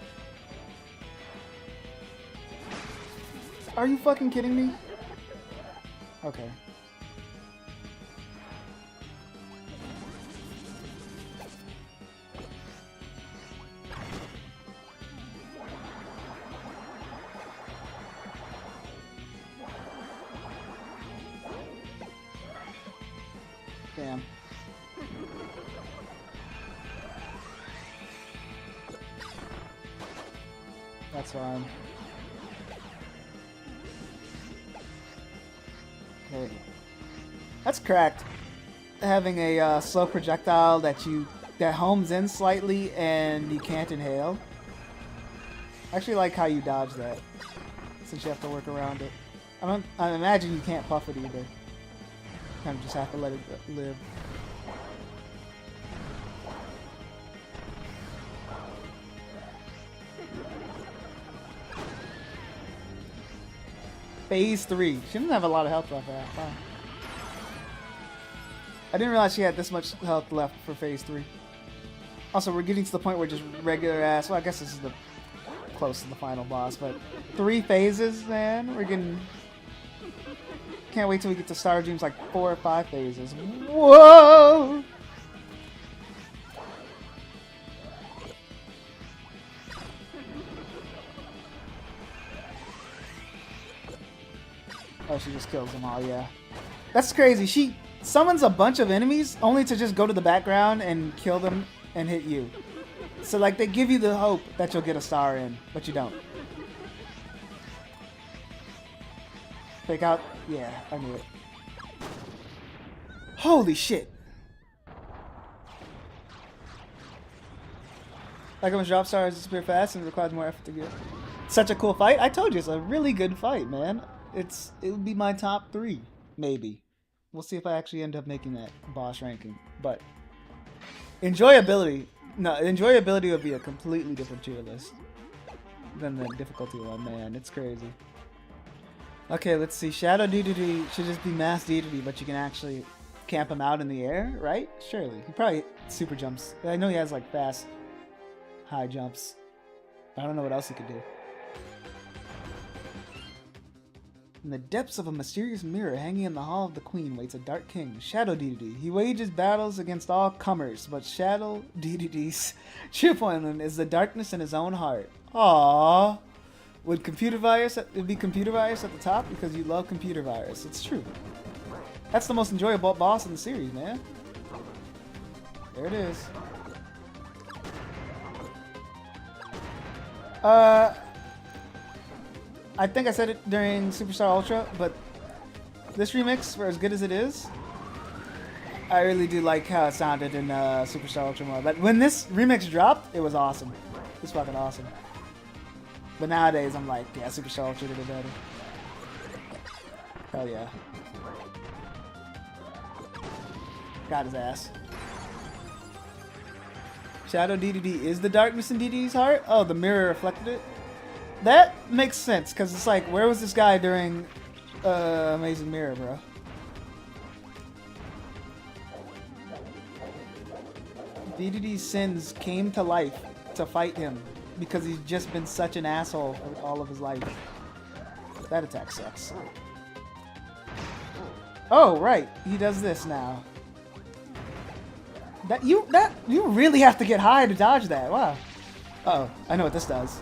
Are you fucking kidding me? Okay. Damn. That's fine. Okay. That's cracked. Having a slow projectile that homes in slightly and you can't inhale. I actually like how you dodge that, since you have to work around it. I imagine you can't puff it either. Kind of just have to let it live. Phase 3. She doesn't have a lot of health left for that. Wow. I didn't realize she had this much health left for Phase 3. Also, we're getting to the point where just regular ass... Well, I guess this is the close to the final boss, but 3 phases, man. We're getting... Can't wait till we get to Star Dreams like 4 or 5 phases. Whoa! Oh, she just kills them all, yeah. That's crazy. She summons a bunch of enemies only to just go to the background and kill them and hit you. So, like, they give you the hope that you'll get a star in, but you don't. Fake out. Yeah, I knew it. Holy shit. Like when drop stars disappear fast and it requires more effort to get. Such a cool fight. I told you it's a really good fight, man. It would be my top 3, maybe. We'll see if I actually end up making that boss ranking. But enjoyability, no, enjoyability would be a completely different tier list than the difficulty one, man. It's crazy. Okay, let's see. Shadow DDD should just be mass DDD, but you can actually camp him out in the air, right? Surely. He probably super jumps. I know he has like fast, high jumps. I don't know what else he could do. In the depths of a mysterious mirror hanging in the hall of the queen waits a dark king, Shadow DDD. He wages battles against all comers, but Shadow DDD's true appointment is the darkness in his own heart. Aww. Would computer virus it'd be computer virus at the top because you love computer virus. It's true. That's the most enjoyable boss in the series, man. There it is. I think I said it during Superstar Ultra, but this remix, for as good as it is, I really do like how it sounded in Superstar Ultra more. But when this remix dropped, it was awesome. It was fucking awesome. But nowadays, I'm like, yeah, Superstar Ultra did it better. Hell yeah. Got his ass. Shadow DDD is the darkness in DDD's heart? Oh, the mirror reflected it? That makes sense, because it's like, where was this guy during Amazing Mirror, bro? DDD's sins came to life to fight him, because he's just been such an asshole for all of his life. That attack sucks. Oh, right. He does this now. You really have to get high to dodge that. Wow. Uh-oh. I know what this does.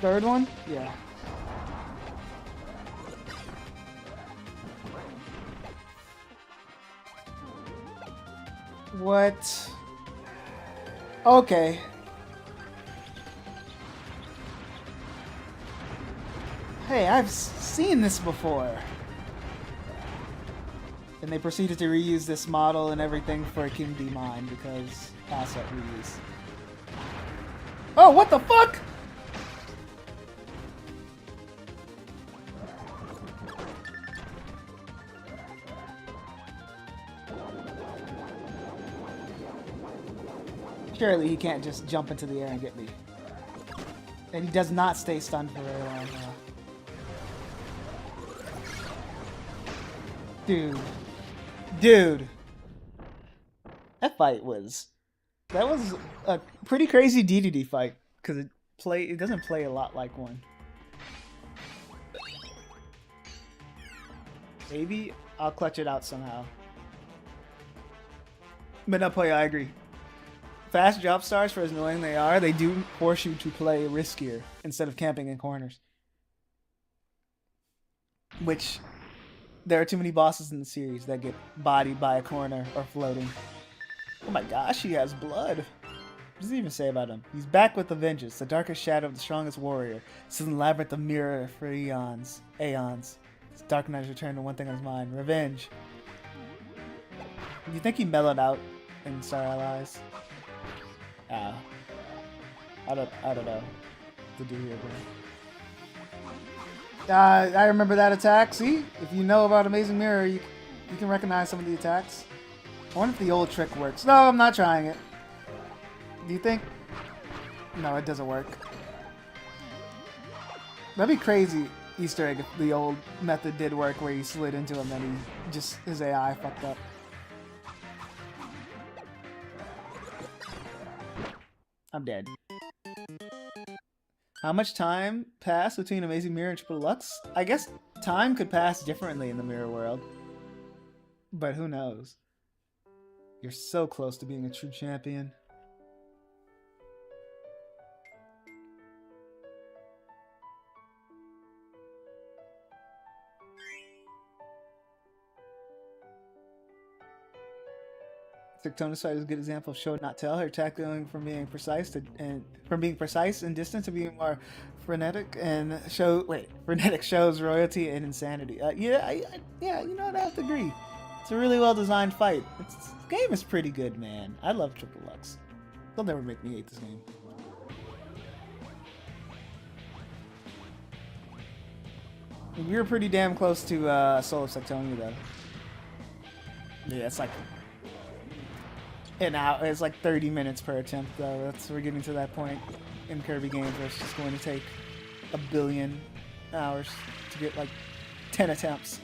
Third one? Yeah. What? Okay. Hey, I've seen this before. And they proceeded to reuse this model and everything for King D Mine because asset reuse. Oh, what the fuck? Surely he can't just jump into the air and get me. And he does not stay stunned for very long now. Dude. That fight was... That was a pretty crazy DDD fight. Because it doesn't play a lot like one. Maybe I'll clutch it out somehow. But no, play, I agree. Fast drop stars, for as annoying they are, they do force you to play riskier instead of camping in corners. Which, there are too many bosses in the series that get bodied by a corner or floating. Oh my gosh, he has blood. What does he even say about him? He's back with a vengeance, the darkest shadow of the strongest warrior. This is a labyrinth of mirror for eons. His dark night has returned to one thing on his mind: revenge. Do you think he mellowed out in Star Allies? I don't know what to do here, bro. I remember that attack. See, if you know about Amazing Mirror, you can recognize some of the attacks. I wonder if the old trick works. No, I'm not trying it. Do you think? No, it doesn't work. That'd be crazy Easter egg if the old method did work, where you slid into him and his AI fucked up. I'm dead. How much time passed between Amazing Mirror and Triple Deluxe? I guess time could pass differently in the Mirror world. But who knows? You're so close to being a true champion. Tectonus fight is a good example of show not tell. Her attack going from being precise and distant to being more frenetic and frenetic shows royalty and insanity. Yeah, you know what, I have to agree. It's a really well designed fight. This game is pretty good, man. I love Triple Lux. They'll never make me hate this game. We were pretty damn close to Soul of Sectonia, though. Yeah, it's like an hour. It's like 30 minutes per attempt, though. We're getting to that point in Kirby games where it's just going to take a billion hours to get like 10 attempts.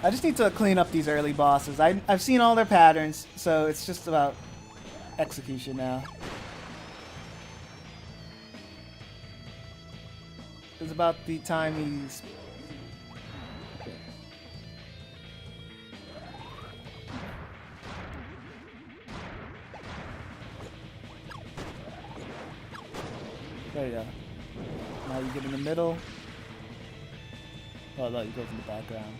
I just need to clean up these early bosses. I've seen all their patterns, so it's just about execution now. It's about the time he's... There you go. Now you get in the middle. Oh no, you go from the background.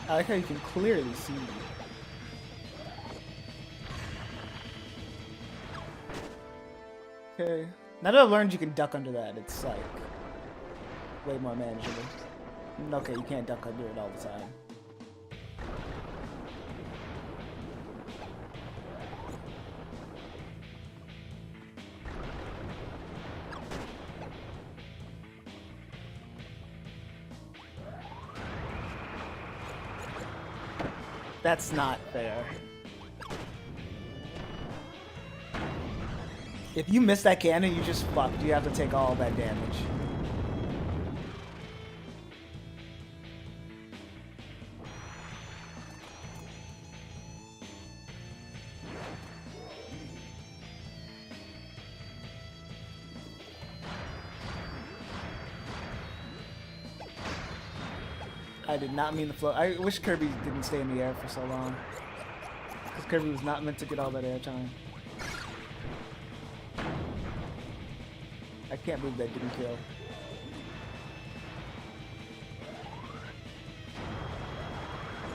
I like how you can clearly see me. Okay. Now that I've learned you can duck under that, it's like way more manageable. Okay, you can't duck under it all the time. That's not fair. If you miss that cannon, you just fucked. You have to take all that damage. I did not mean to float. I wish Kirby didn't stay in the air for so long. Because Kirby was not meant to get all that air time. I can't believe that didn't kill.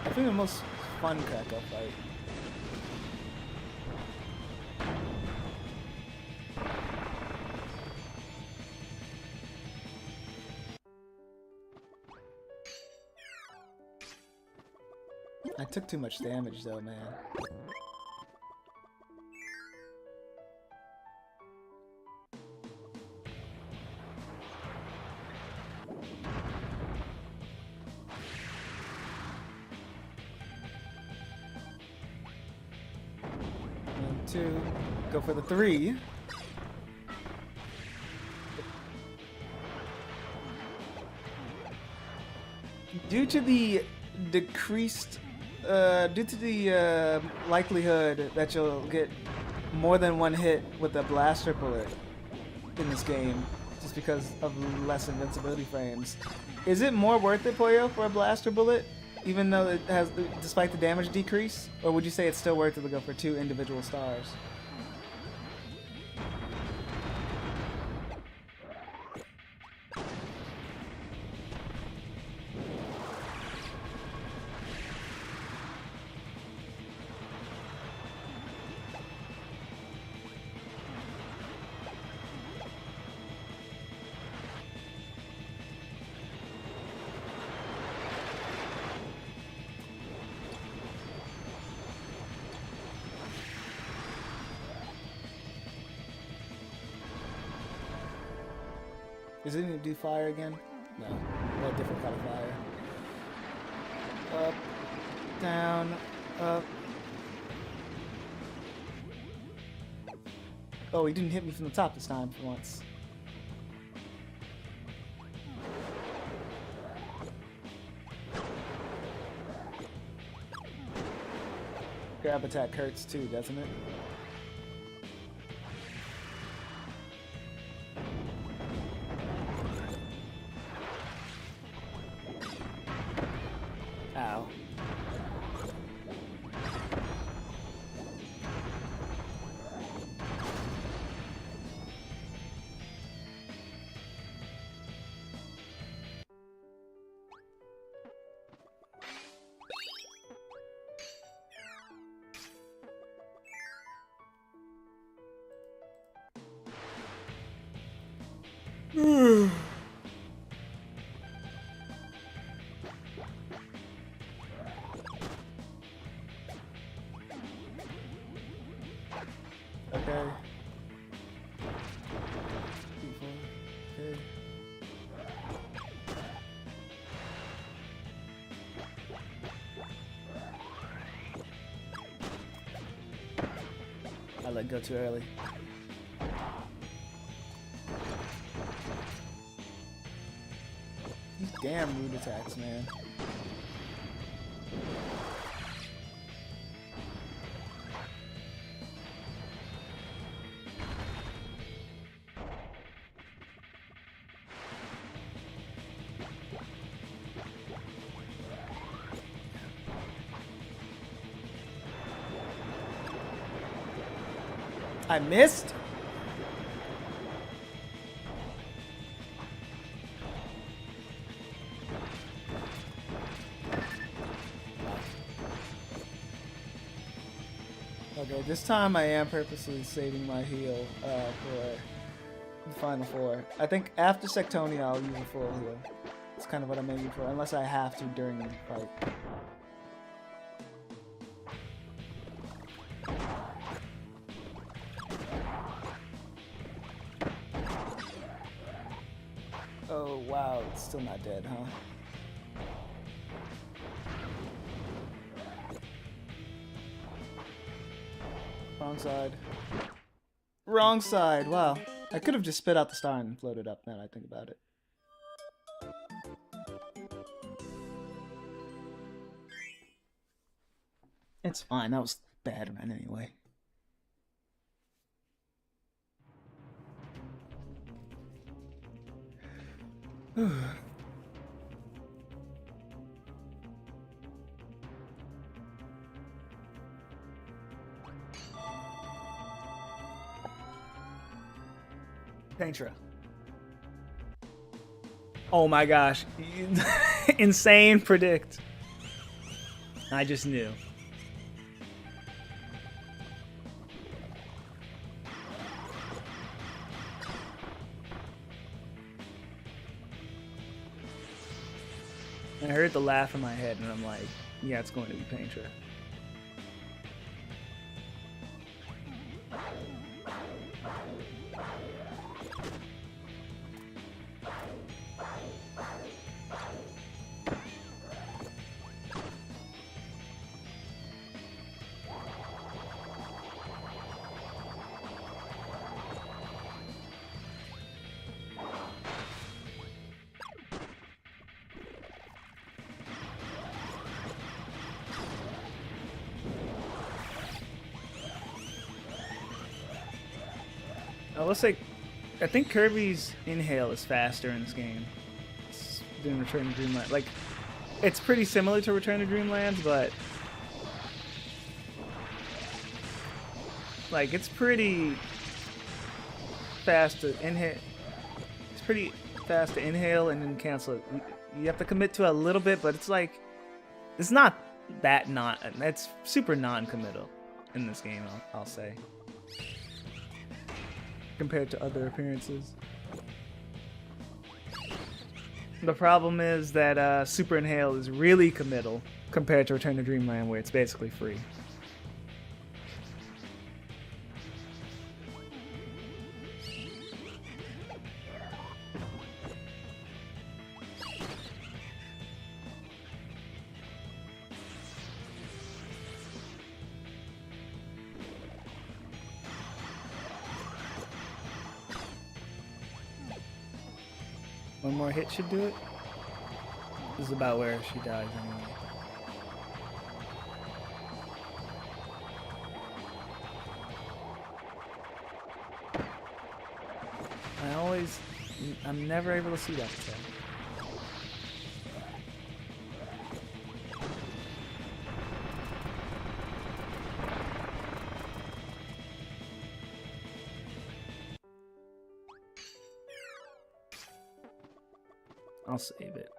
I think the most fun Krakow fight. I took too much damage though, man. And 2, go for the 3. Due to the decreased due to the likelihood that you'll get more than one hit with a blaster bullet in this game, just because of less invincibility frames, is it more worth it, Poyo, for a blaster bullet, even though it has, despite the damage decrease, or would you say it's still worth it to go for 2 individual stars? Is it going to do fire again? No. A different kind of fire. Up, down, up. Oh, he didn't hit me from the top this time for once. Grab attack hurts too, doesn't it? Ow. Okay. Okay. I let go too early. These damn root attacks, man. I missed? Okay, this time I am purposely saving my heal for the final four. I think after Sectonia I'll use a full heal. It's kind of what I'm aiming for, unless I have to during the fight. Oh wow, it's still not dead, huh? Wrong side. Wrong side, wow. I could have just spit out the star and floated up now that I think about it. It's fine, that was bad run anyway. Paintra. Oh my gosh. Insane predict. I just knew. I heard the laugh in my head and I'm like, yeah, it's going to be Paintra. I will say, I think Kirby's inhale is faster in this game than Return to Dreamland. Like, it's pretty similar to Return to Dreamland, but like it's pretty fast to inhale. It's pretty fast to inhale and then cancel it. You have to commit to a little bit, but it's like it's not that it's super non-committal in this game. I'll say. Compared to other appearances. The problem is that Super Inhale is really committal compared to Return to Dreamland, where it's basically free. One more hit should do it. This is about where she dies anyway. I'm never able to see that attack. I'll save it.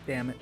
Damn it.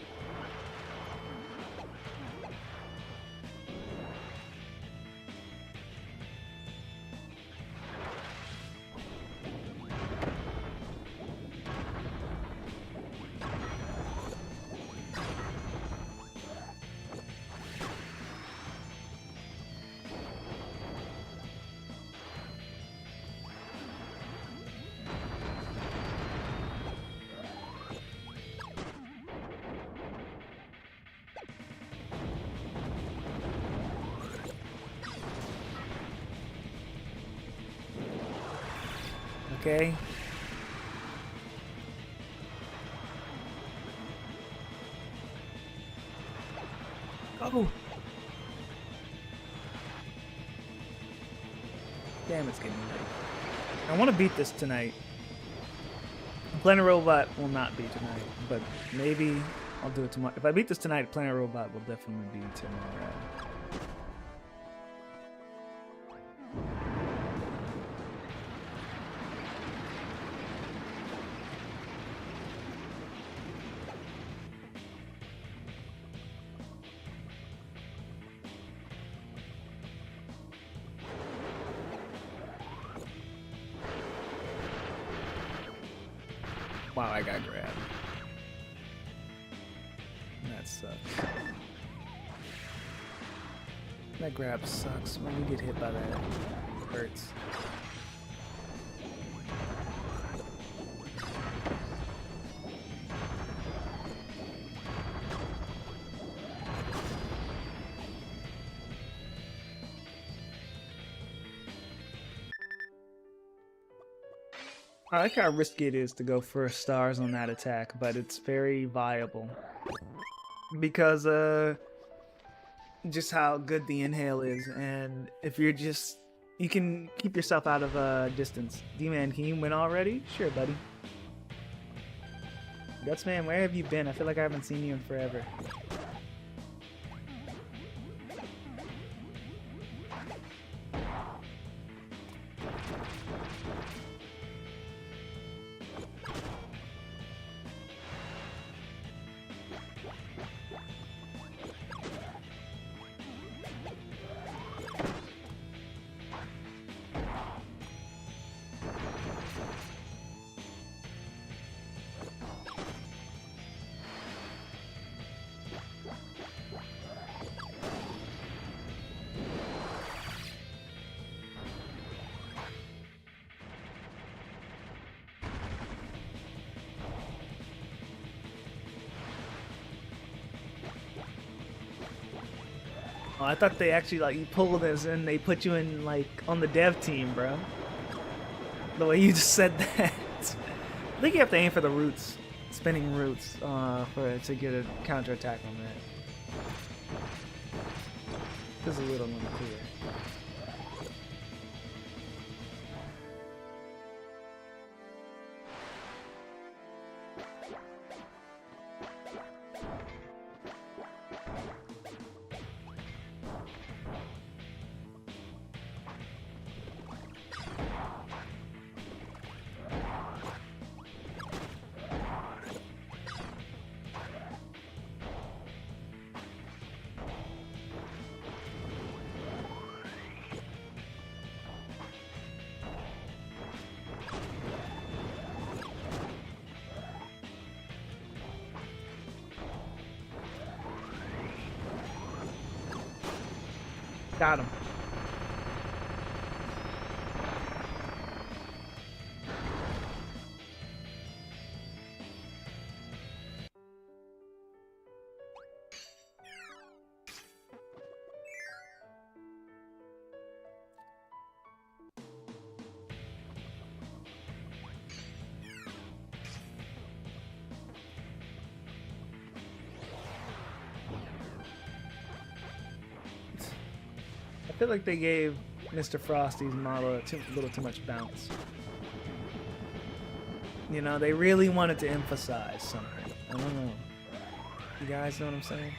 Okay. Oh. Damn, it's getting late. I want to beat this tonight. Planet Robot will not be tonight, but maybe I'll do it tomorrow. If I beat this tonight, Planet Robot will definitely be tomorrow. Wow, I got grabbed. That sucks. That grab sucks. When you get hit by that, it hurts. I like how risky it is to go for stars on that attack, but it's very viable. Because, just how good the inhale is, and if you're just... You can keep yourself out of distance. D-Man, can you win already? Sure, buddy. Gutsman, where have you been? I feel like I haven't seen you in forever. Oh, I thought they actually, like, you pull this and they put you in, like, on the dev team, bro. The way you just said that. I think you have to aim for the roots, spinning roots, to get a counterattack on that. This is a little unclear. Got him. I feel like they gave Mr. Frosty's model a little too much bounce. You know, they really wanted to emphasize something. I don't know. You guys know what I'm saying?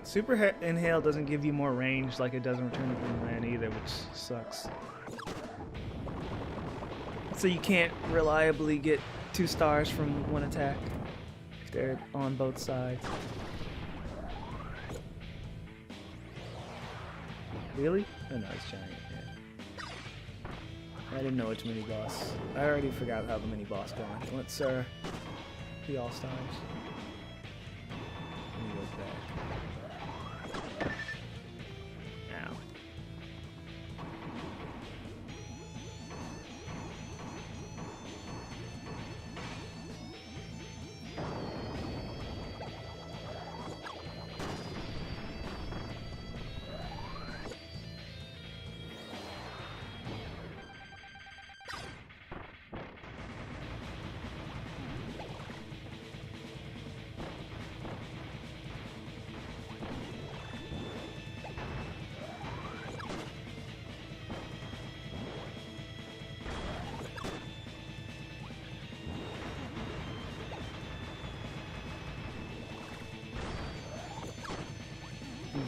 Super Inhale doesn't give you more range like it does in Return to Dreamland either, which sucks. So you can't reliably get 2 stars from one attack if they're on both sides. Really? Oh no, it's giant. Yeah. I didn't know which mini boss. I already forgot how the mini boss going. What's the all stars? Let me go back. Ow.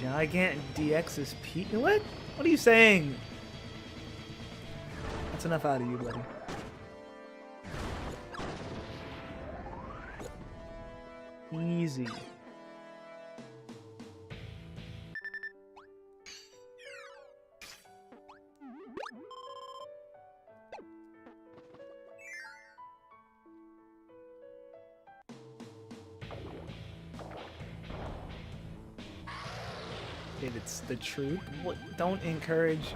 Gigant DX is P. What? What are you saying? That's enough out of you, buddy. Easy. If it's the truth, what? Don't encourage.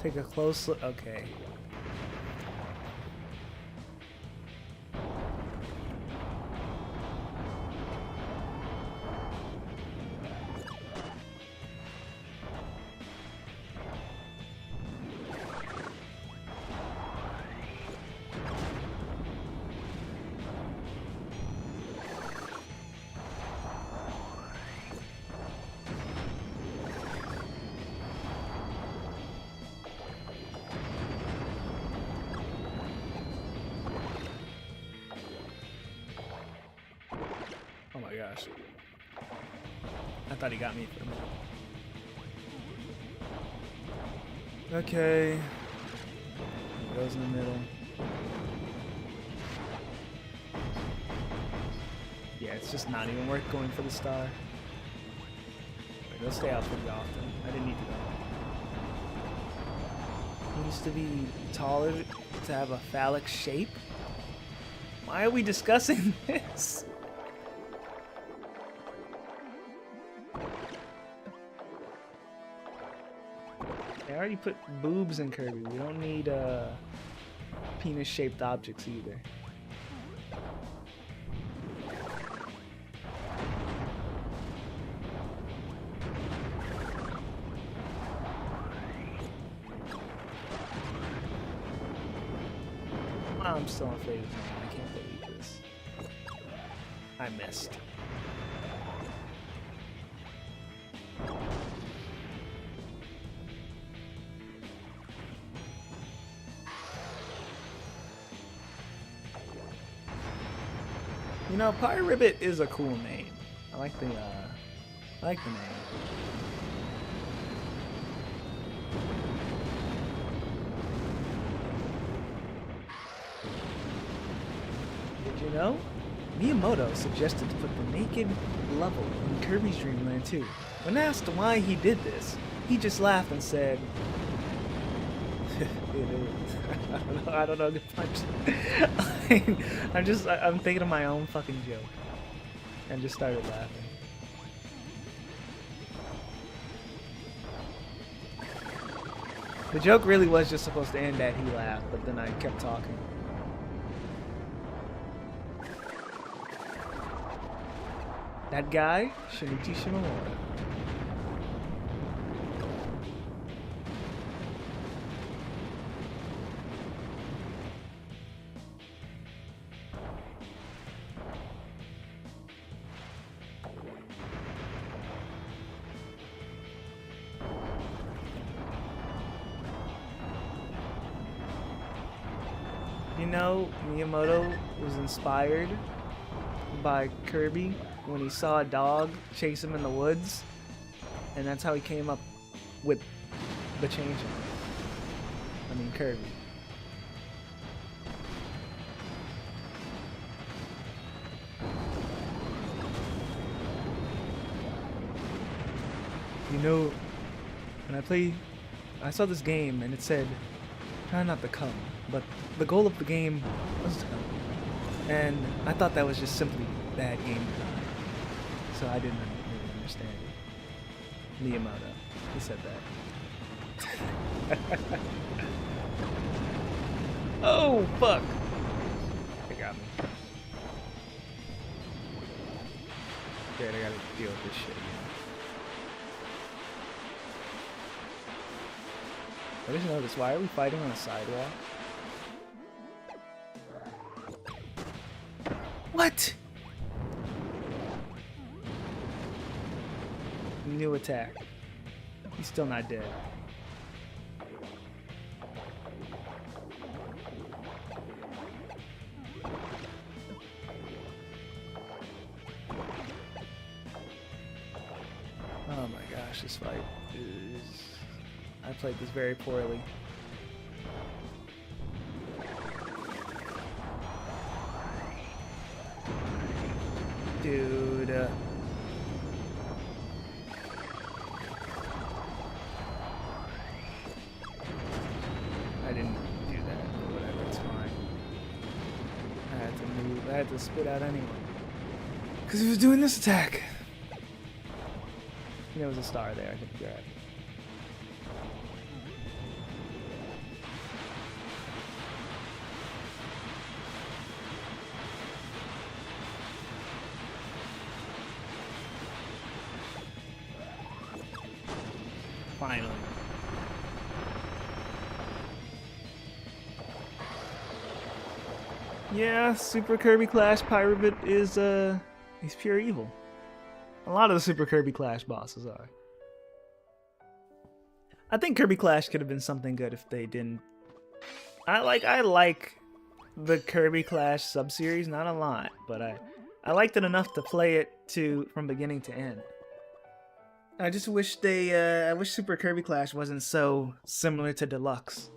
Take a close look. Okay. Oh my gosh. I thought he got me for a minute. Okay. It goes in the middle. Yeah, it's just not even worth going for the star. They'll stay out pretty often. I didn't need to go. He needs to be taller to have a phallic shape? Why are we discussing this? I already put boobs in Kirby. We don't need penis-shaped objects either. I'm still on phase 1. I can't believe this. I missed. You know, Pyribbit is a cool name. I like the name. Did you know? Miyamoto suggested to put the naked level in Kirby's Dream Land 2. When asked why he did this, he just laughed and said, I don't know the punch. I'm thinking of my own fucking joke. And just started laughing. The joke really was just supposed to end at he laughed, but then I kept talking. That guy, Shinichi Shimamura. You know, Miyamoto was inspired by Kirby when he saw a dog chase him in the woods, and that's how he came up with the change. I mean, Kirby. You know, when I saw this game and it said, try not to come, but the goal of the game was to come. And I thought that was just simply bad game design. So I didn't really understand it. Miyamoto, he said that. Oh, fuck! They got me. Dude, I gotta deal with this shit. I just noticed, why are we fighting on a sidewalk? What? New attack. He's still not dead. Oh my gosh, this fight is... I played this very poorly. Dude. I didn't do that, but whatever, it's fine. I had to move, I had to spit out anyway. Because he was doing this attack. There was a star there I could grab. Finally. Yeah, Super Kirby Clash Pyrobit is, he's pure evil. A lot of the Super Kirby Clash bosses are. I think Kirby Clash could have been something good if they didn't... I like the Kirby Clash sub-series, not a lot, but I liked it enough to play it from beginning to end. I just wish I wish Super Kirby Clash wasn't so similar to Deluxe.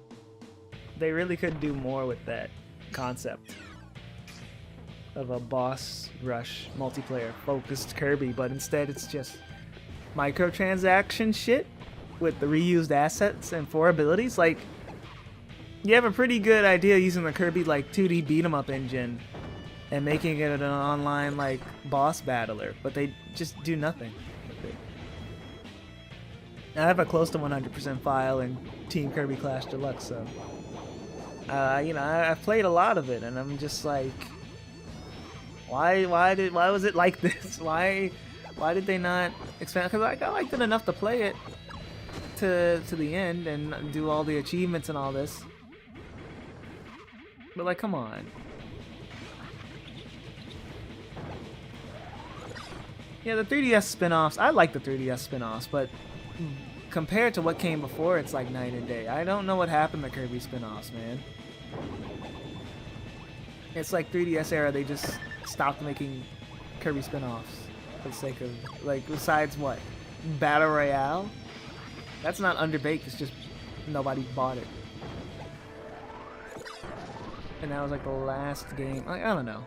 They really could do more with that concept of a boss rush multiplayer focused Kirby, but instead it's just microtransaction shit with the reused assets and 4 abilities. Like, you have a pretty good idea using the Kirby like 2D beat 'em up engine and making it an online like boss battler, but they just do nothing with it. I have a close to 100% file in Team Kirby Clash Deluxe, so you know, I've played a lot of it, and I'm just like, why was it like this? Why did they not expand? Because I liked it enough to play it to the end and do all the achievements and all this. But like, come on. Yeah, the 3DS spin-offs, I like the 3DS spin-offs, but compared to what came before, it's like night and day. I don't know what happened to Kirby spin-offs, man. It's like 3DS era, they just stopped making Kirby spin-offs for the sake of, like, besides what? Battle Royale? That's not underbaked, it's just nobody bought it. And that was like the last game, like, I don't know.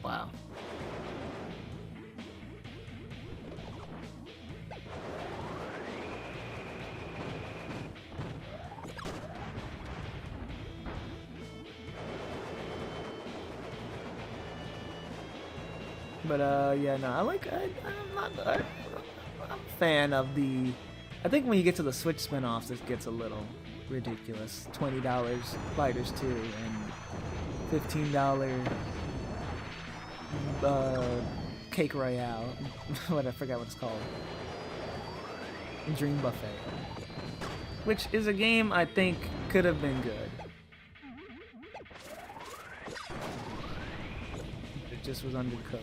Wow. But yeah, no, I'm a fan of the. I think when you get to the Switch spin-offs, it gets a little ridiculous. $20 Fighters 2 and $15 Cake Royale. What, I forgot what it's called. Dream Buffet, which is a game I think could have been good. It just was undercooked.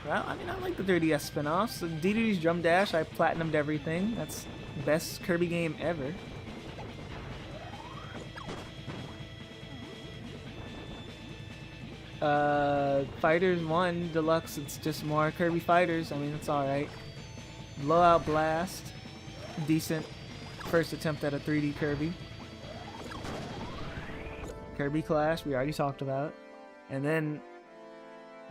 Well, I mean, I like the 3DS spin-offs. DDD's Drum Dash, I platinumed everything. That's the best Kirby game ever. Fighters 1 Deluxe, it's just more Kirby Fighters. I mean, it's alright. Blowout Blast. Decent first attempt at a 3D Kirby. Kirby Clash, we already talked about. And then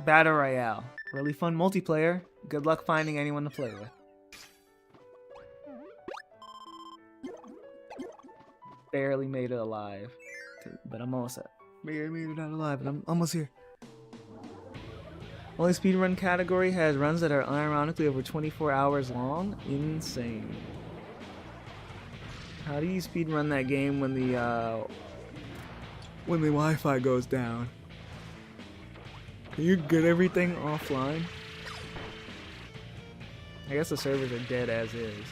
Battle Royale. Really fun multiplayer. Good luck finding anyone to play with. Barely made it alive. But I'm almost at. Barely made it out alive, but I'm almost here. Only speedrun category has runs that are unironically over 24 hours long. Insane. How do you speedrun that game when the Wi-Fi goes down? Can you get everything offline? I guess the servers are dead as is.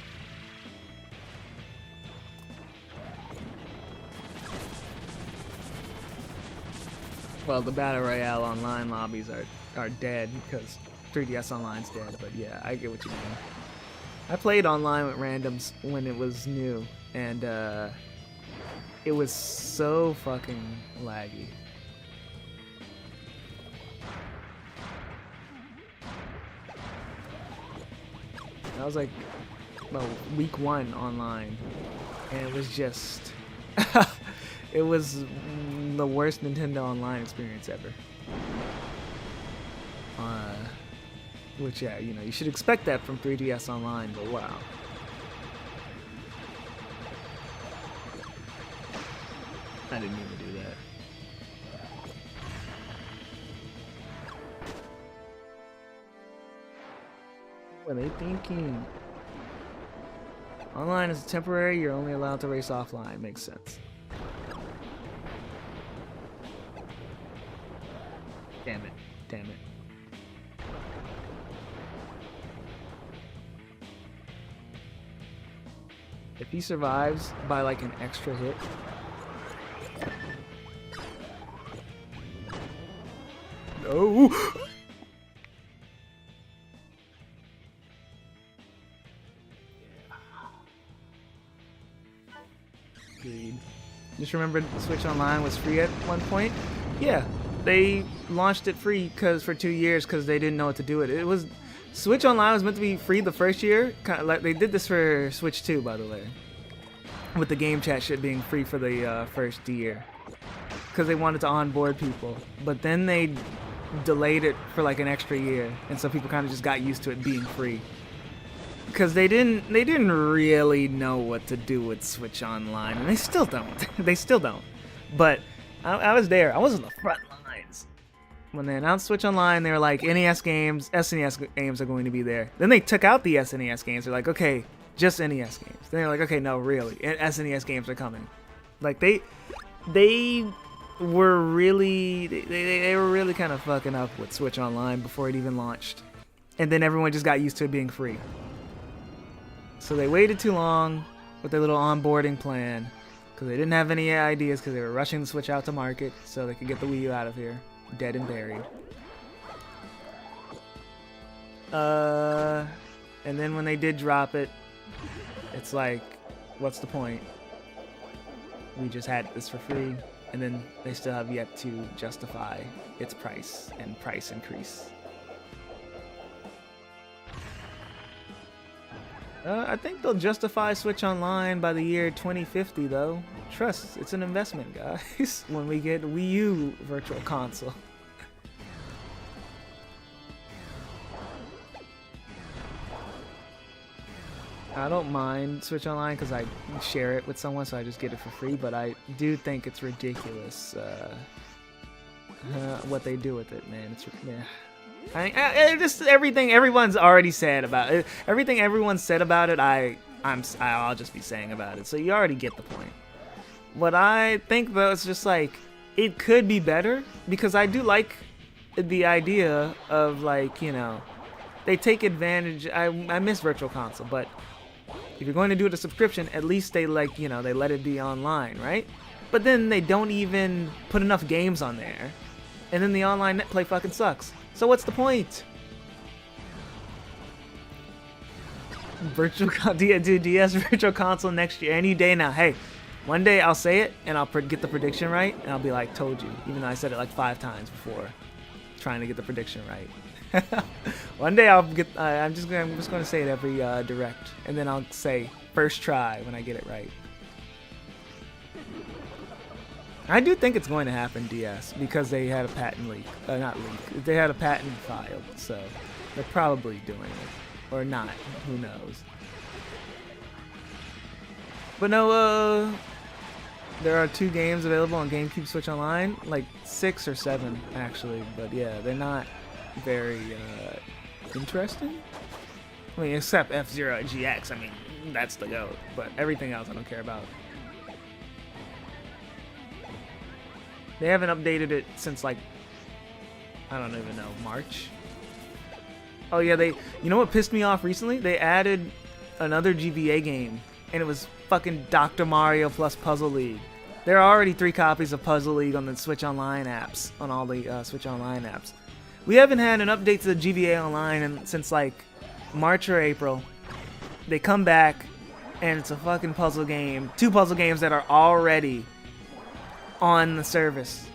Well, the Battle Royale online lobbies are dead because 3DS Online's dead, but yeah, I get what you mean. I played online with randoms when it was new, and it was so fucking laggy. I was like, well, week 1 online, and it was just, it was the worst Nintendo Online experience ever. Which, yeah, you know, you should expect that from 3DS Online, but wow. I didn't mean to do that. What are they thinking? Online is temporary, you're only allowed to race offline. Makes sense. Damn it. Damn it. If he survives by like an extra hit. No! Agreed. Just remembered Switch Online was free at one point. Yeah, they launched it free for 2 years because they didn't know what to do with it. It was Switch Online was meant to be free the first year. Kind of like they did this for Switch 2, by the way, with the game chat shit being free for the first year because they wanted to onboard people. But then they delayed it for like an extra year, and so people kind of just got used to it being free. Because they didn't really know what to do with Switch Online, and they still don't. They still don't. But I was there. I was on the front lines when they announced Switch Online. They were like, NES games, SNES games are going to be there. Then they took out the SNES games. They're like, okay, just NES games. Then they're like, okay, no, really, SNES games are coming. Like they were really they were really kind of fucking up with Switch Online before it even launched, and then everyone just got used to it being free. So they waited too long with their little onboarding plan because they didn't have any ideas because they were rushing the Switch out to market so they could get the Wii U out of here, dead and buried. And then when they did drop it, it's like, what's the point? We just had this for free, and then they still have yet to justify its price and price increase. I think they'll justify Switch Online by the year 2050, though. Trust, it's an investment, guys. When we get Wii U Virtual Console. I don't mind Switch Online because I share it with someone, so I just get it for free. But I do think it's ridiculous what they do with it, man. It's yeah. Just everything everyone's already said about it. Everything everyone said about it, I'll just be saying about it. So you already get the point. What I think though is just like it could be better because I do like the idea of like, you know, they take advantage. I miss Virtual Console, but if you're going to do it a subscription, at least they like, you know, they let it be online, right? But then they don't even put enough games on there, and then the online net play fucking sucks. So what's the point? DS Virtual Console next year, any day now. Hey, one day I'll say it and I'll get the prediction right, and I'll be like, told you, even though I said it like 5 times before. trying to get the prediction right. One day I'll get. I'm just going to say it every direct, and then I'll say first try when I get it right. I do think it's going to happen, DS, because they had a patent leak. Not leak. They had a patent filed, so they're probably doing it, or not. Who knows? But no, there are 2 games available on GameCube Switch Online, like 6 or 7 actually. But yeah, they're not very interesting. I mean, except F-Zero GX. I mean, that's the GOAT. But everything else I don't care about. They haven't updated it since, like, I don't even know, March. Oh yeah, you know what pissed me off recently? They added another GBA game, and it was fucking Dr. Mario plus Puzzle League. There are already 3 copies of Puzzle League on the Switch Online apps, on all the Switch Online apps. We haven't had an update to the GBA Online since like March or April. They come back, and it's a fucking puzzle game. 2 puzzle games that are already on the service.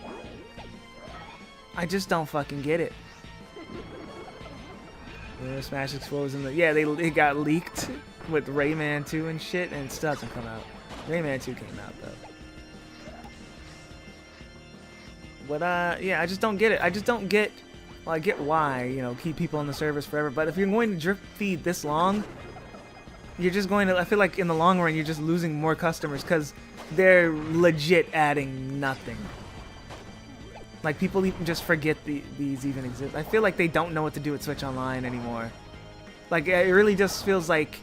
I just don't fucking get it. Smash Explodes in the it got leaked with Rayman 2 and shit, and it still hasn't come out. Rayman 2 came out though. But yeah, I just don't get it. I just don't get. Well, I get why, you know, keep people on the service forever. But if you're going to drip feed this long, you're just going to. I feel like in the long run, you're just losing more customers because they're legit adding nothing. Like, people even just forget these even exist. I feel like they don't know what to do with Switch Online anymore. Like, it really just feels like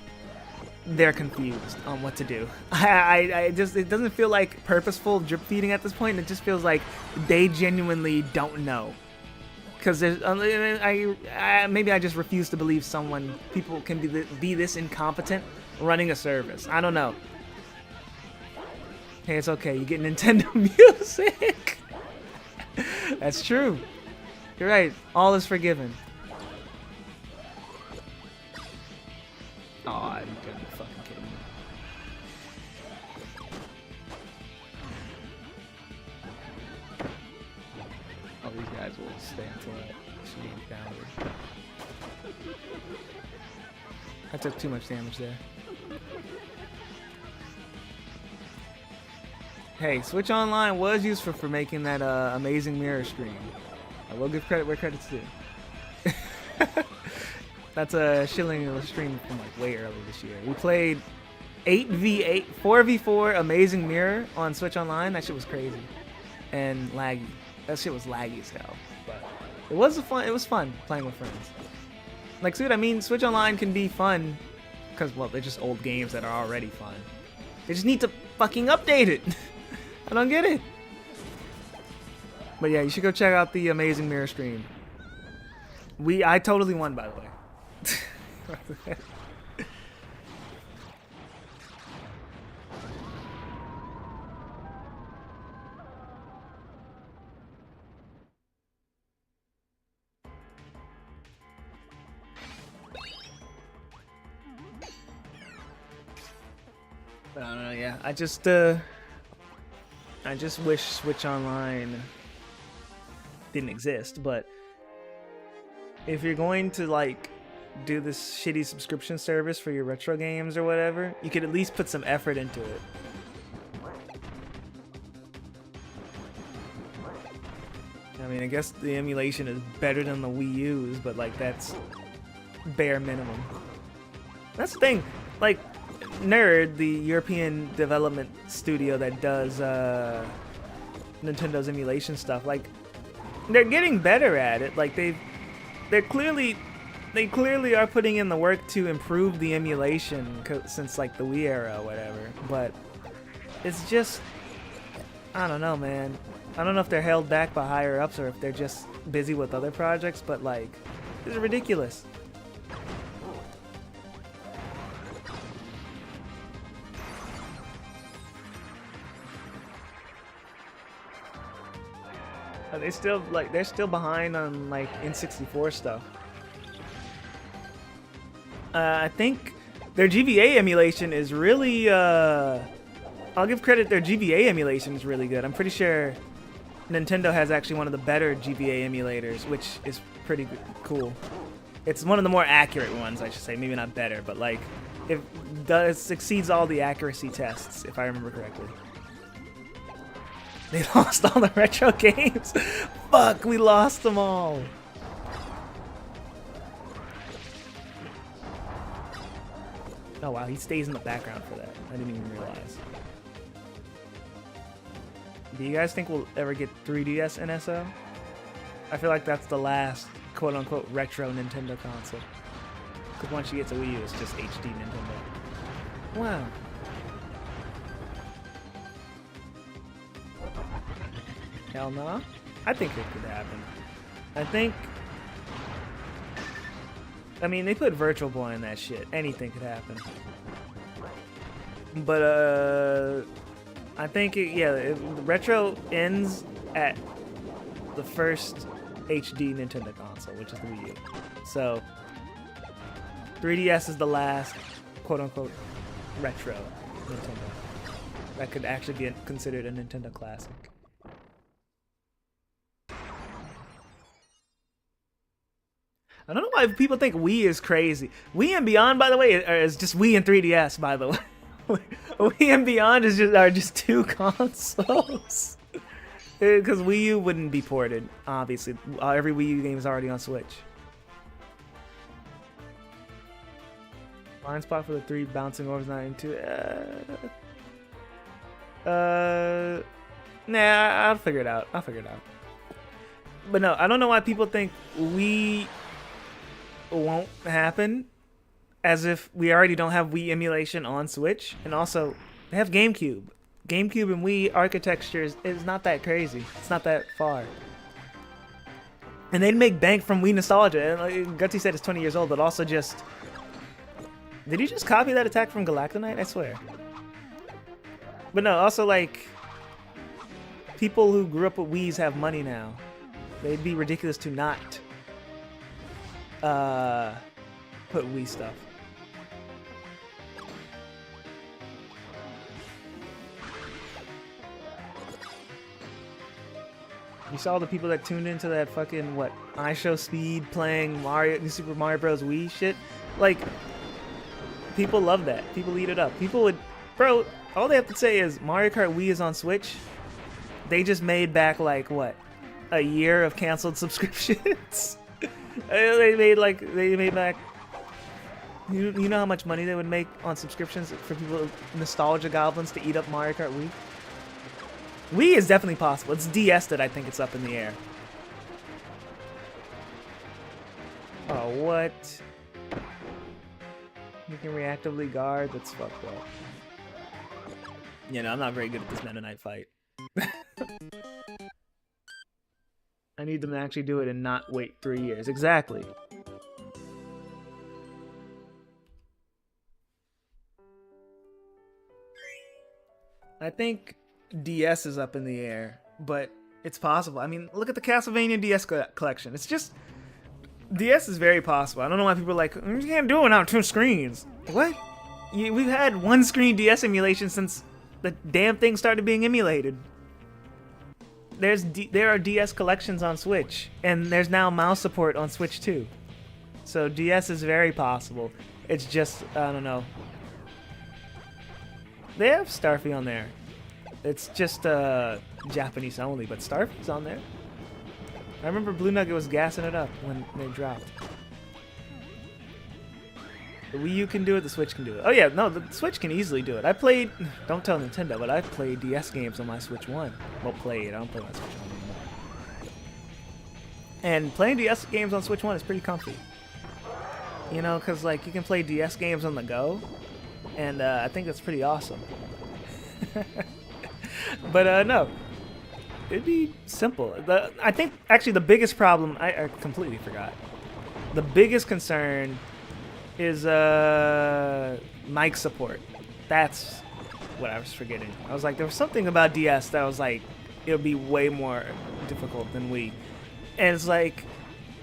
they're confused on what to do. It doesn't feel like purposeful drip feeding at this point. It just feels like they genuinely don't know. Because maybe I just refuse to believe people can be this incompetent running a service. I don't know. Hey, it's okay. You get Nintendo music. That's true. You're right. All is forgiven. Oh, you couldn't be fucking kidding me. Oh, these guys will stay until she game's downward. I took too much damage there. Hey, Switch Online was useful for making that amazing mirror stream. I will give credit where credit's due. That's a shilling stream from like way early this year. We played 8v8, 4v4 Amazing Mirror on Switch Online. That shit was crazy and laggy. That shit was laggy as hell. But it was fun playing with friends. Like, see what I mean? Switch Online can be fun because, well, they're just old games that are already fun. They just need to fucking update it. I don't get it. But yeah, you should go check out the Amazing Mirror stream. I totally won, by the way. I don't know, yeah. I just wish Switch Online didn't exist, but if you're going to like do this shitty subscription service for your retro games or whatever, you could at least put some effort into it. I mean, I guess the emulation is better than the Wii U's, but like that's bare minimum. That's the thing. Like, Nerd, the European development studio that does Nintendo's emulation stuff, like they're getting better at it. Like they clearly are putting in the work to improve the emulation since like the Wii era or whatever. But it's just, I don't know, man. I don't know if they're held back by higher ups or if they're just busy with other projects. But like, this is ridiculous. They're still behind on like N64 stuff. I think their GBA emulation is really I'll give credit, their GBA emulation is really good. I'm pretty sure Nintendo has actually one of the better GBA emulators, which is pretty cool. It's one of the more accurate ones, I should say. Maybe not better, but like it exceeds all the accuracy tests, if I remember correctly. They lost all the retro games. Fuck, we lost them all. Oh wow, he stays in the background for that. I didn't even realize. Do you guys think we'll ever get 3DS NSO? I feel like that's the last quote-unquote retro Nintendo console. Because once you get to Wii U, it's just HD Nintendo. Wow. Hell no. I think it could happen. I mean, they put Virtual Boy in that shit. Anything could happen. But, I think, retro ends at the first HD Nintendo console, which is the Wii U. So, 3DS is the last, quote-unquote, retro Nintendo. That could actually be considered a Nintendo classic. I don't know why people think Wii is crazy. Wii and Beyond, by the way, is just Wii and 3DS, by the way. Wii and Beyond are just two consoles. Because Wii U wouldn't be ported, obviously. Every Wii U game is already on Switch. Blind spot for the 3 bouncing orbs, not into. Nah, I'll figure it out. But no, I don't know why people think Wii won't happen, as if we already don't have Wii emulation on Switch. And also, they have GameCube. GameCube and Wii architecture is not that crazy. It's not that far. And they'd make bank from Wii nostalgia. And like Gutsy said, it's 20 years old, but also just... Did you just copy that attack from Galactonite? I swear. But no, also like... People who grew up with Wiis have money now. They'd be ridiculous to not put Wii stuff. You saw the people that tuned into that fucking, what, iShowSpeed playing New Super Mario Bros. Wii shit? Like, people love that. People eat it up. People would... Bro, all they have to say is Mario Kart Wii is on Switch. They just made back, like, what? A year of canceled subscriptions? They made back... You know how much money they would make on subscriptions for people, nostalgia goblins, to eat up Mario Kart Wii? Wii is definitely possible. It's DS that I think it's up in the air. Oh, what? You can reactively guard? That's fucked up. You know, I'm not very good at this Mennonite fight. I need them to actually do it and not wait 3 years. Exactly. I think DS is up in the air, but it's possible. I mean, look at the Castlevania DS collection. It's just... DS is very possible. I don't know why people are like, you can't do it on 2 screens. What? We've had 1 screen DS emulation since the damn thing started being emulated. There are DS collections on Switch, and there's now mouse support on Switch too. So DS is very possible. It's just, I don't know. They have Starfy on there. It's just Japanese only, but Starfy's on there. I remember Blue Nugget was gassing it up when they dropped. The Wii U can do it, the Switch can do it. Oh yeah, no, the Switch can easily do it. I played, don't tell Nintendo, but I played DS games on my Switch 1. Well, played, I don't play my Switch 1 anymore. And playing DS games on Switch 1 is pretty comfy. You know, because like you can play DS games on the go, and I think that's pretty awesome. But no, it'd be simple. I think actually the biggest problem, I completely forgot. The biggest concern is mic support. That's what I was forgetting. I was like, there was something about DS that was like, it would be way more difficult than Wii. And it's like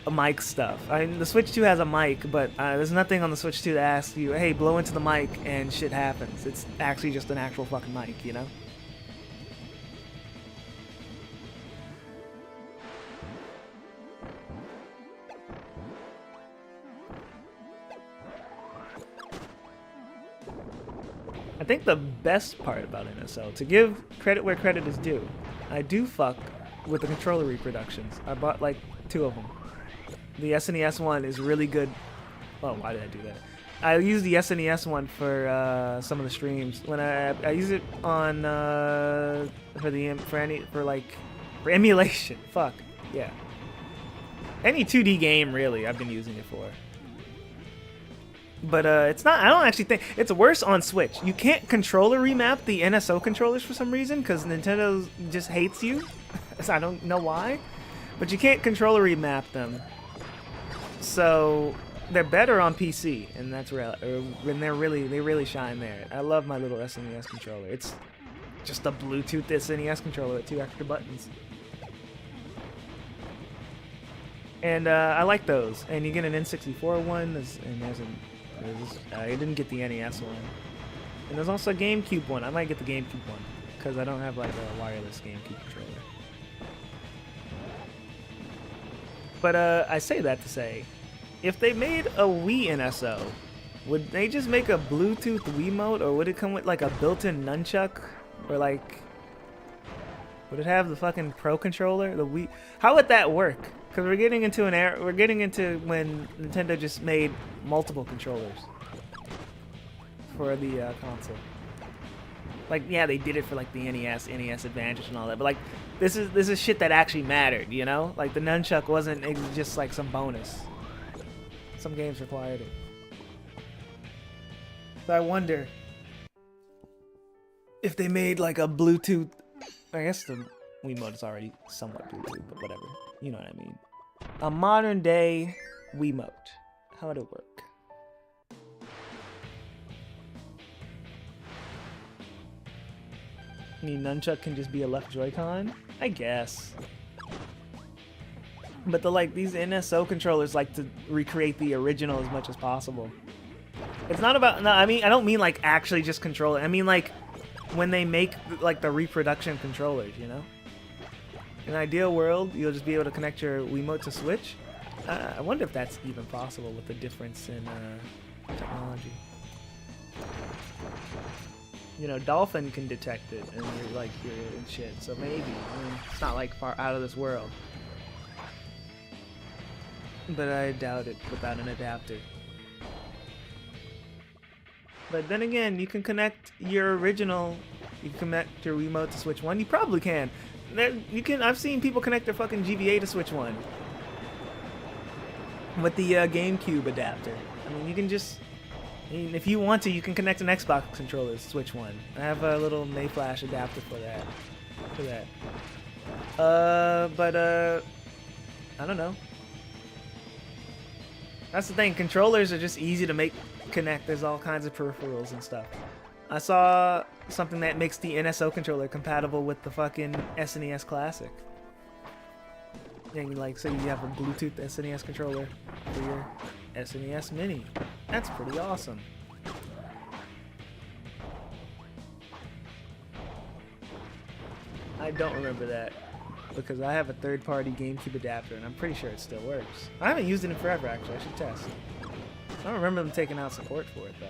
a mic stuff. I mean, the Switch 2 has a mic, but there's nothing on the Switch 2 that asks you, hey, blow into the mic and shit happens. It's actually just an actual fucking mic, you know? think the best part about NSO, to give credit where credit is due, I do fuck with the controller reproductions. I bought like 2 of them. The SNES one is really good. Oh, why did I do that? I use the SNES one for some of the streams. When I use it on for emulation. Fuck yeah. Any 2D game really, I've been using it for. But it's not. I don't actually think it's worse on Switch. You can't controller remap the NSO controllers for some reason because Nintendo just hates you. So I don't know why, but you can't controller remap them. So they're better on PC, and that's real. And they really shine there. I love my little SNES controller. It's just a Bluetooth SNES controller with 2 extra buttons. And I like those. And you get an N64 one, I didn't get the NES one. And there's also a GameCube one. I might get the GameCube one because I don't have like a wireless GameCube controller. But I say that to say, if they made a Wii NSO, would they just make a Bluetooth Wiimote, or would it come with like a built-in nunchuck, or like, would it have the fucking Pro controller? The Wii? How would that work? Because we're getting into an era. We're getting into when Nintendo just made multiple controllers for the console. Like, yeah, they did it for like the NES Advantage and all that, but like, this is shit that actually mattered, you know? Like the nunchuck wasn't just like some bonus. Some games required it. So I wonder if they made like a Bluetooth. I guess the Wiimote is already somewhat Bluetooth, but whatever. You know what I mean. A modern day Wiimote. How would it work? I mean, nunchuck can just be a left Joy-Con? I guess. But these NSO controllers like to recreate the original as much as possible. It's not about, no, I don't mean like actually just control it. I mean like when they make like the reproduction controllers, you know? In an ideal world, you'll just be able to connect your Wiimote to Switch. I wonder if that's even possible with the difference in technology. You know, Dolphin can detect it and you're like here and shit, so maybe. I mean, it's not like far out of this world. But I doubt it without an adapter. But then again, you can connect your original, you can connect your Wiimote to Switch 1. You probably can. I've seen people connect their fucking GBA to Switch 1 with the GameCube adapter. I mean, you can just, if you want to, you can connect an Xbox controller to Switch 1. I have a little Mayflash adapter for that. I don't know. That's the thing. Controllers are just easy to connect. There's all kinds of peripherals and stuff. I saw something that makes the NSO controller compatible with the fucking SNES Classic. And like, so you have a Bluetooth SNES controller for your SNES Mini. That's pretty awesome. I don't remember that because I have a third-party GameCube adapter and I'm pretty sure it still works. I haven't used it in forever actually. I should test. I don't remember them taking out support for it though.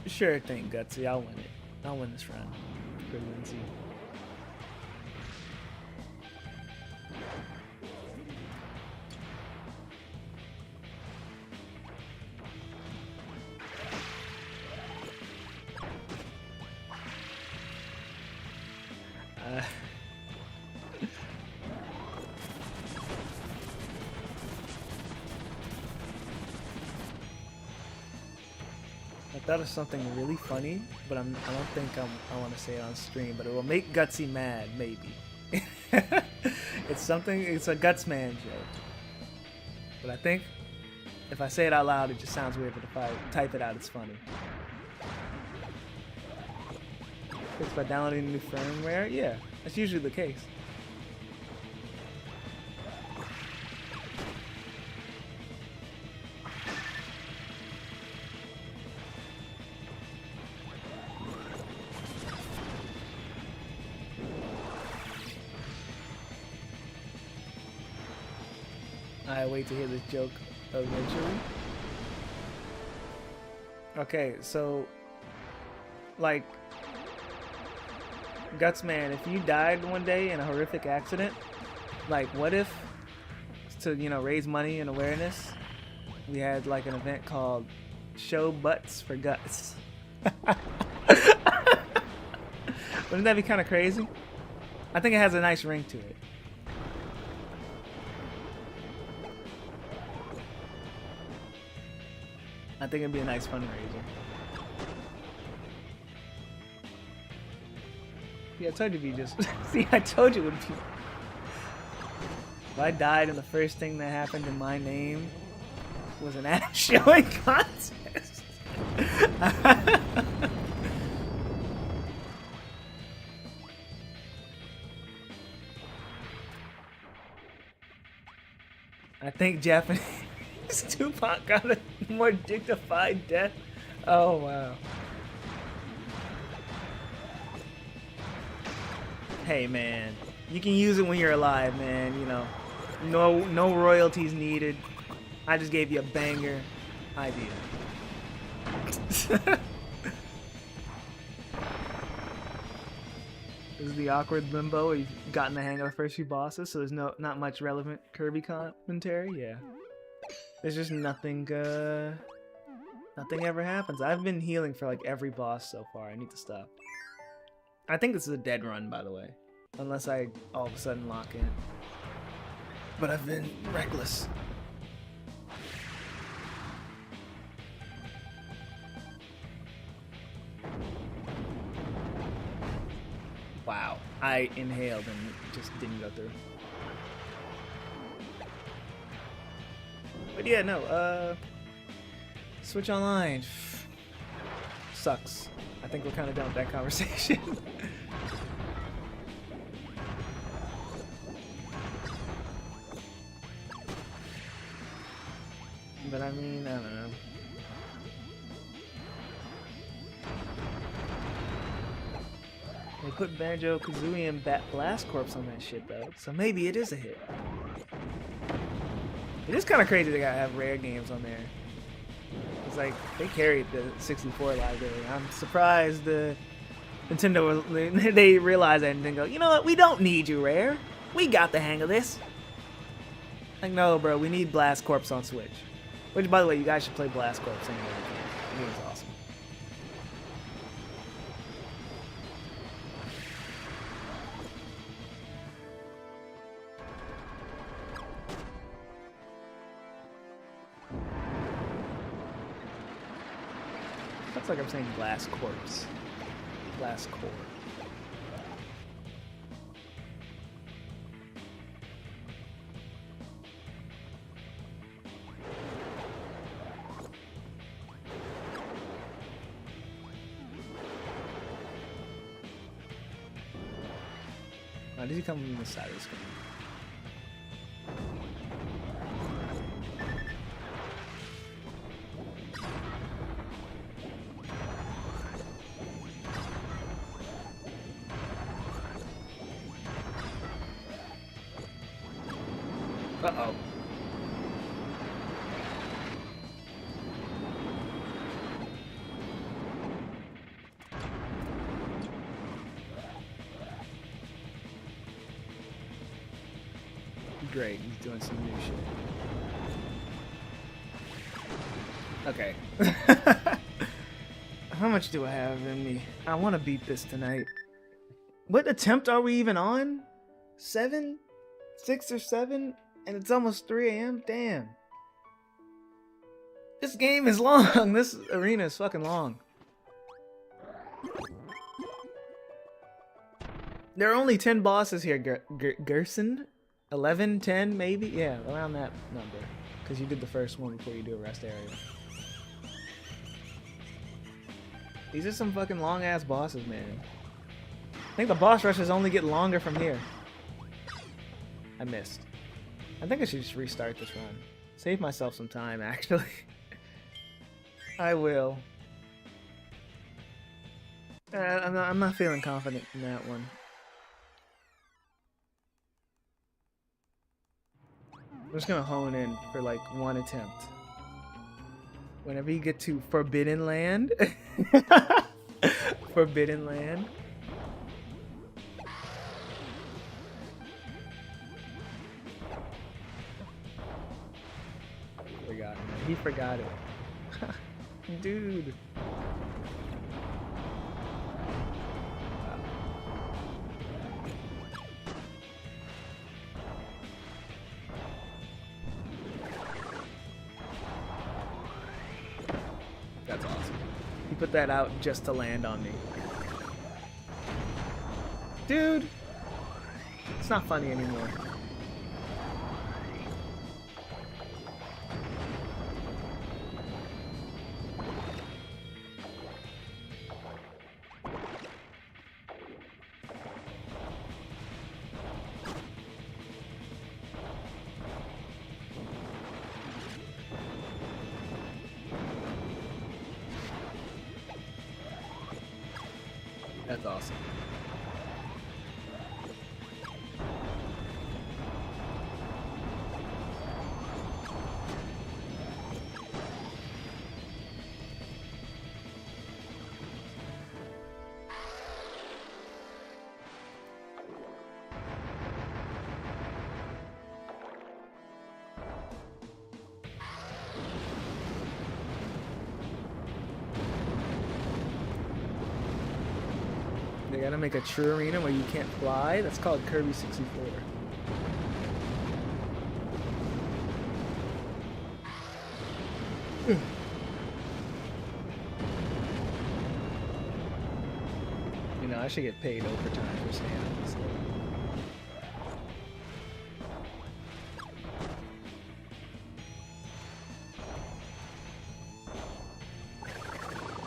Sure thing, Gutsy. I'll win it. I'll win this round. Pretty easy. That is something really funny, but I don't think I want to say it on stream, but it will make Gutsy mad, maybe. It's a Gutsman joke. But I think if I say it out loud, it just sounds weird, but if I type it out, it's funny. Fixed by downloading new firmware? Yeah, that's usually the case. I wait to hear this joke eventually. Okay, so, like, Gutsman, if you died one day in a horrific accident, like, what if, to, you know, raise money and awareness, we had, like, an event called Show Butts for Guts? Wouldn't that be kind of crazy? I think it has a nice ring to it. I think it'd be a nice fundraiser. Yeah, I told you it'd be just... See, I told you it would be... If I died and the first thing that happened in my name was an ass showing contest. I think Japanese Tupac got a more dignified death. Oh wow. Hey man, you can use it when you're alive, man. You know, no royalties needed. I just gave you a banger idea. This is the awkward limbo. We've gotten the hang of the first few bosses, so there's not much relevant Kirby commentary. Yeah. There's just nothing, nothing ever happens. I've been healing for like every boss so far. I need to stop. I think this is a dead run, by the way. Unless I all of a sudden lock in. But I've been reckless. Wow. I inhaled and it just didn't go through. But yeah, no, Switch Online sucks. I think we're kind of done with that conversation. But I mean, I don't know. They put Banjo-Kazooie and Blast Corps on that shit though, so maybe it is a hit. It is kind of crazy they gotta have rare games on there. It's like, they carried the 64 library. I'm surprised Nintendo, they realized that and then go, you know what, we don't need you, Rare. We got the hang of this. Like, no, bro, we need Blast Corps on Switch. Which, by the way, you guys should play Blast Corps anyway. The game's awesome. Looks like I'm saying Blast Corps. Blast Corps. Why did he come from the side of the screen? Uh-oh. Great, he's doing some new shit. Okay. How much do I have in me? I want to beat this tonight. What attempt are we even on? 7? 6 or 7? And it's almost 3 a.m.? Damn. This game is long. This arena is fucking long. There are only 10 bosses here, Gerson. 11, 10, maybe? Yeah, around that number. Because you did the first one before you do a rest area. These are some fucking long-ass bosses, man. think the boss rushes only get longer from here. I missed. I think I should just restart this run. Save myself some time, actually. I will. I'm not feeling confident in that one. I'm just gonna hone in for like one attempt. Whenever you get to Forbidden Land. Forbidden Land. Forgot. He forgot it. Dude. That's awesome. He put that out just to land on me. Dude! It's not funny anymore. That's awesome. They gotta make a true arena where you can't fly. That's called Kirby 64. You know, I should get paid overtime for staying on this level.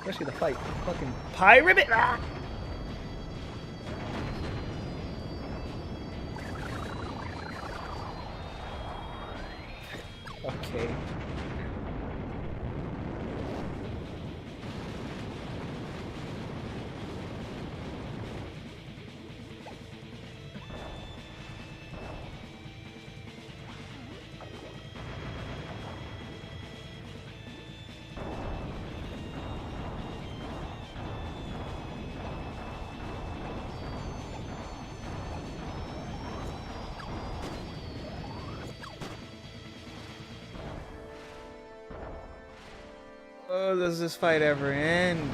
Especially the fight. Fucking pirate! Ah! Okay. Oh, does this fight ever end?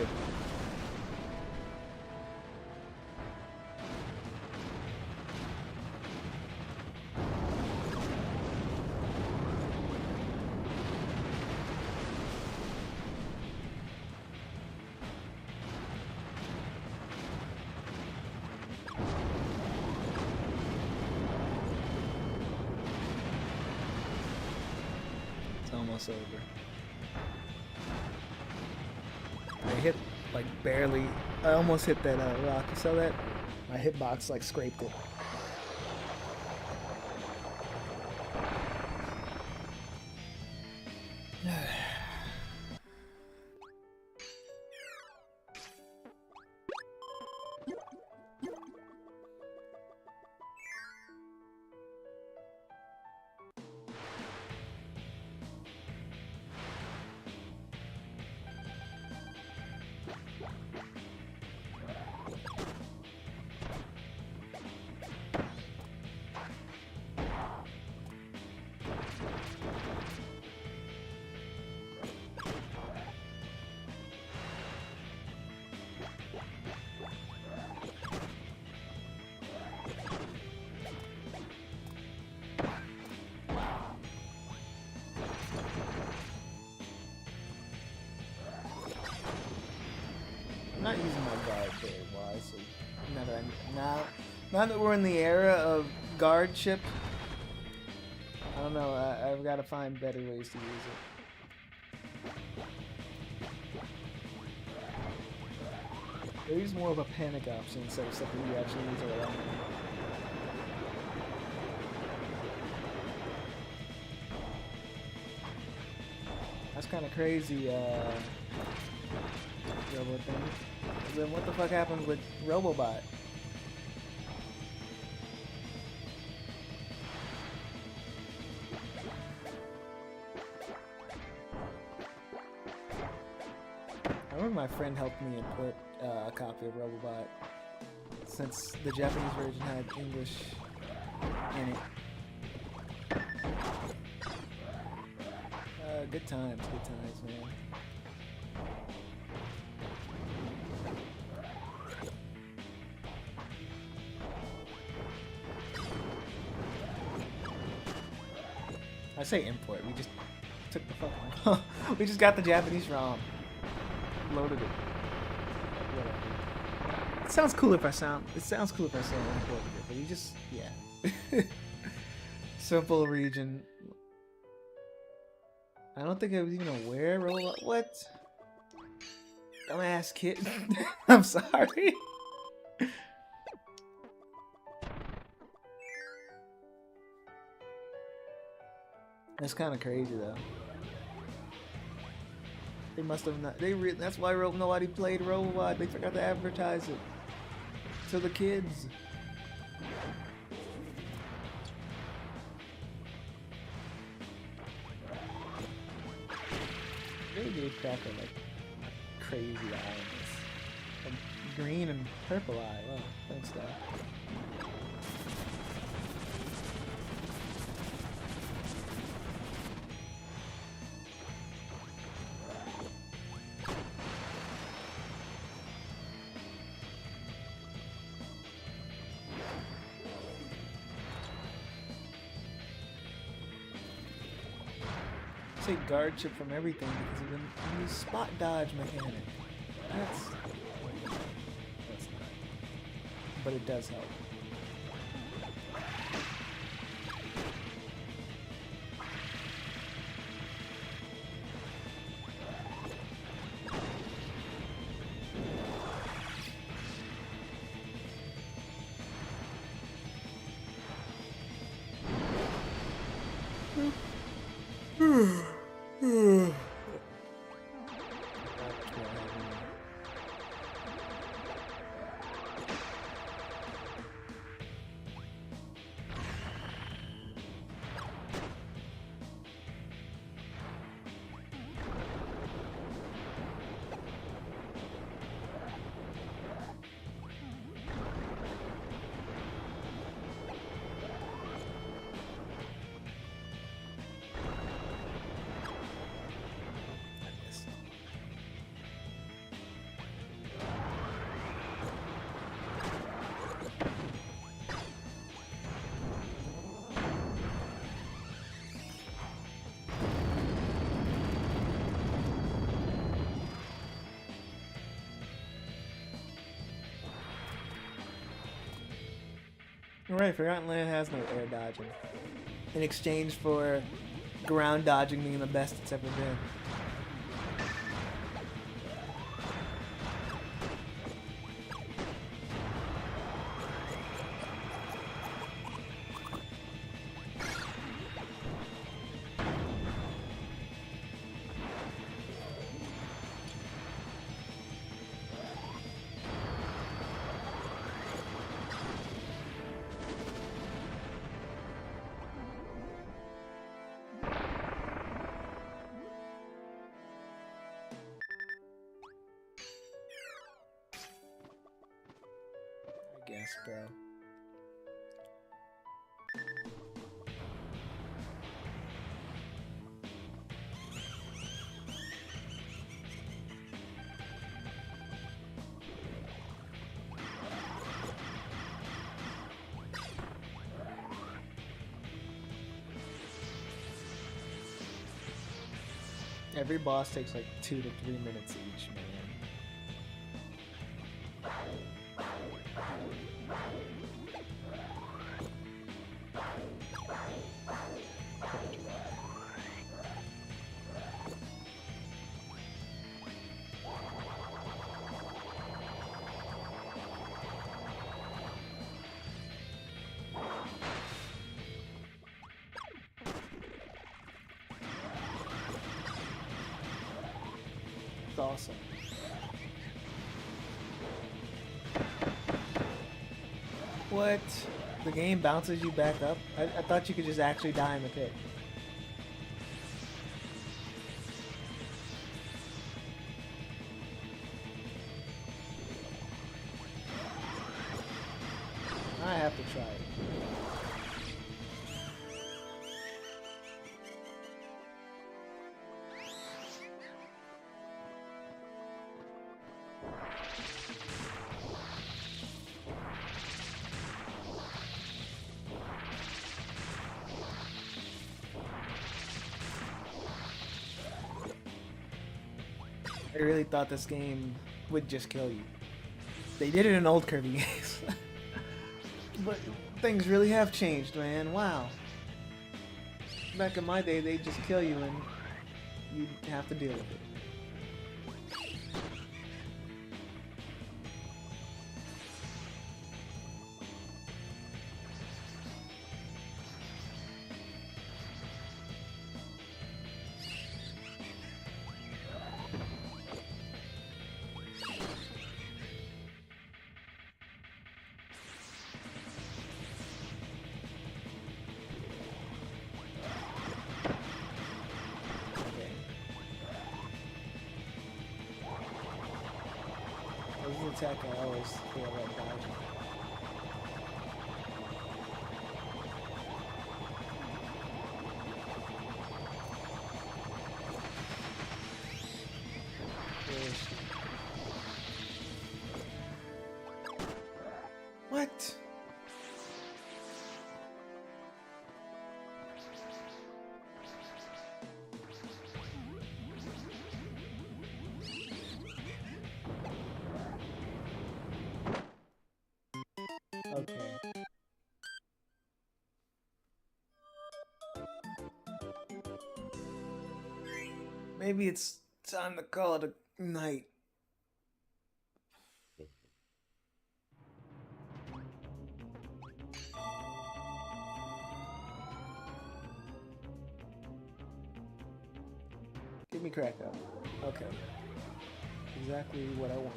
It's almost over. I hit like barely. I almost hit that rock. You saw that? My hitbox like scraped it. I'm not using my guard very wisely. Now that we're in the era of guardship, I don't know. I've got to find better ways to use it. They're just more of a panic option instead of something you actually need to rely on. That's kind of crazy, Robo thing. Then what the fuck happened with Robobot? I remember my friend helped me import a copy of Robobot since the Japanese version had English in it. Good times, man. I say import, we just took the fuck we just got the Japanese ROM. Loaded it. Whatever. It sounds cool if I say imported it, but we just, yeah. Simple region. I don't think I was even aware. What? Dumbass kid. I'm sorry. That's kind of crazy though. They must have not. That's why nobody played Robot. They forgot to advertise it to the kids. They gave Cracker like crazy eyes. A green and purple eye. Wow, thanks, Dad. Take guard chip from everything because of the new spot dodge mechanic. That's not. But it does help. Right, Forgotten Land has no air dodging. In exchange for ground dodging being the best it's ever been. Guess, bro. Every boss takes like 2 to 3 minutes each, man. Awesome. What? The game bounces you back up? I thought you could just actually die in the pit. I have to try it. I really thought this game would just kill you. They did it in old Kirby games. But things really have changed, man. Wow. Back in my day, they'd just kill you and you'd have to deal with it. This is an attack I always feel like dodging. What? Okay. Maybe it's time to call it a night. Give me crack up. Okay. Exactly what I wanted.